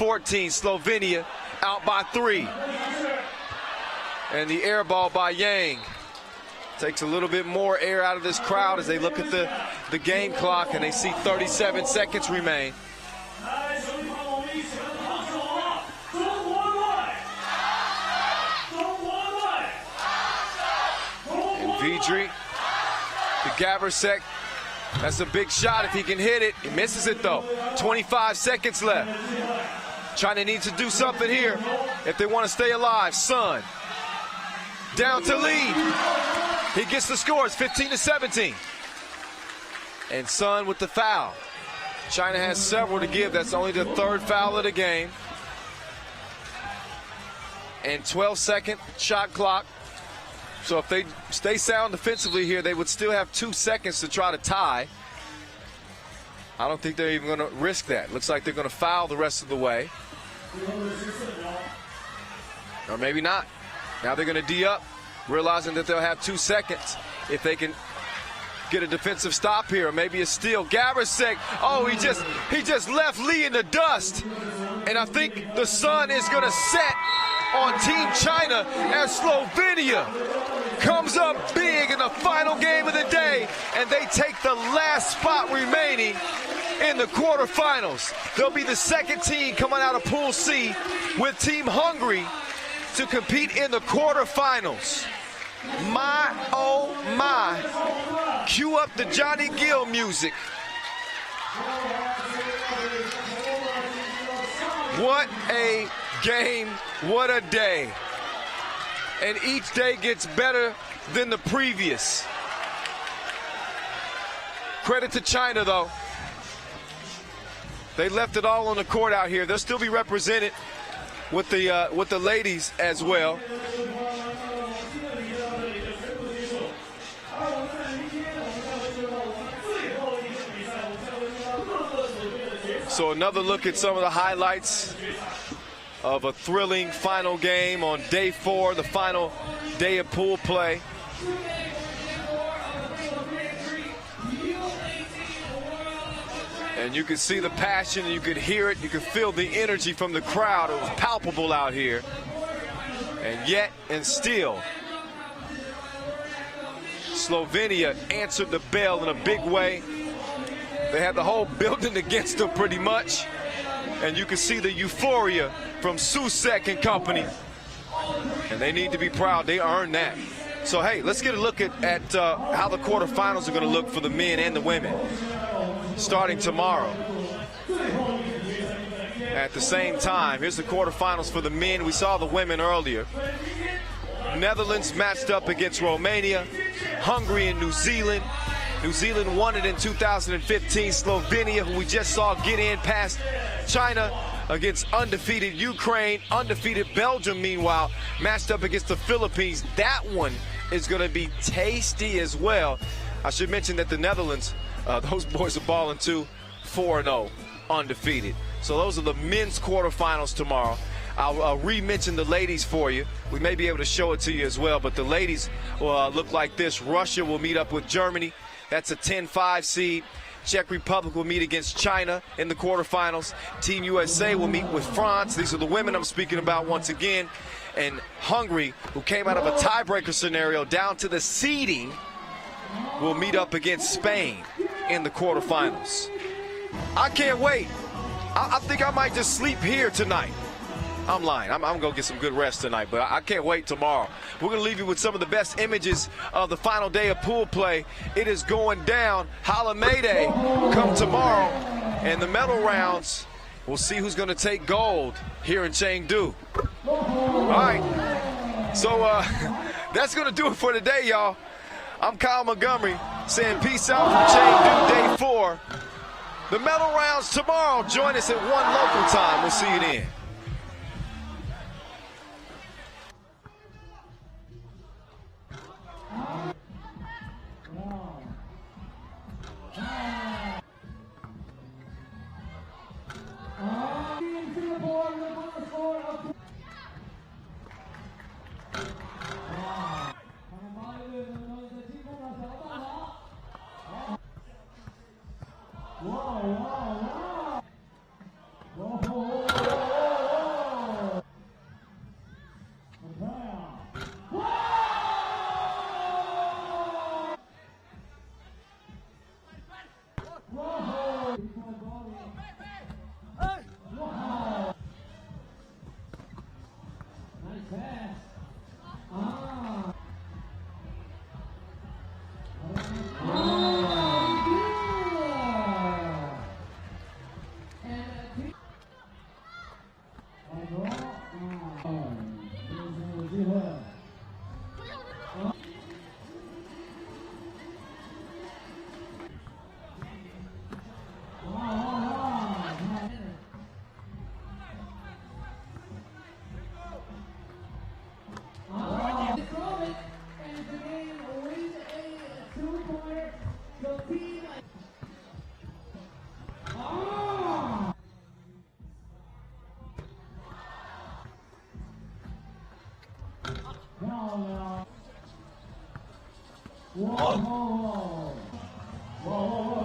Slovenia out by 3. And the air ball by Yang takes a little bit more air out of this crowd as they look at the game clock and they see 37 seconds remain. And Vidri, the Gabersek. That's a big shot if he can hit it. He misses it though. 25 seconds left. China needs to do something here if they want to stay alive. Sun down to lead. He gets the score. It's 15-17. And Sun with the foul. China has several to give. That's only the 3rd foul of the game. And 12-second shot clock. So if they stay sound defensively here, they would still have 2 seconds to try to tie. I don't think they're even going to risk that. Looks like they're going to foul the rest of the way. Or maybe not. Now they're going to D up, realizing that they'll have 2 seconds if they can get a defensive stop here, or maybe a steal. Gabersek, oh, he just left Lee in the dust. And I think the sun is going to set on Team China as Slovenia comes up big in the final game of the day, and they take the last spot remaining in the quarterfinals. They'll be the 2nd team coming out of Pool C with Team Hungary to compete in the quarterfinals. My, oh my. Cue up the Johnny Gill music. What a game, what a day. And each day gets better than the previous. Credit to China, though. They left it all on the court out here. They'll still be represented with the ladies as well. So another look at some of the highlights of a thrilling final game on day 4, the final day of pool play. And you could see the passion, you could hear it, you could feel the energy from the crowd. It was palpable out here. And yet, and still, Slovenia answered the bell in a big way. They had the whole building against them pretty much. And you can see the euphoria from Susek and company. And they need to be proud. They earned that. So, hey, let's get a look at how the quarterfinals are going to look for the men and the women. Starting tomorrow. At the same time, here's the quarterfinals for the men. We saw the women earlier. Netherlands matched up against Romania. Hungary and New Zealand. New Zealand won it in 2015. Slovenia, who we just saw get in past China, against undefeated Ukraine. Undefeated Belgium, meanwhile, matched up against the Philippines. That one is going to be tasty as well. I should mention that the Netherlands, those boys are balling too, 4-0, undefeated. So those are the men's quarterfinals tomorrow. I'll re-mention the ladies for you. We may be able to show it to you as well, but the ladies look like this. Russia will meet up with Germany. That's a 10-5 seed. Czech Republic will meet against China in the quarterfinals. Team USA will meet with France. These are the women I'm speaking about once again. And Hungary, who came out of a tiebreaker scenario down to the seeding, will meet up against Spain in the quarterfinals. I can't wait. I think I might just sleep here tonight. I'm lying. I'm going to go get some good rest tonight, but I can't wait tomorrow. We're going to leave you with some of the best images of the final day of pool play. It is going down. Halamede come tomorrow, and the medal rounds, we'll see who's going to take gold here in Chengdu. All right. So that's going to do it for today, y'all. I'm Kyle Montgomery saying peace out from Chengdu, day 4. The medal rounds tomorrow. Join us at 1 local time. We'll see you then. Whoa.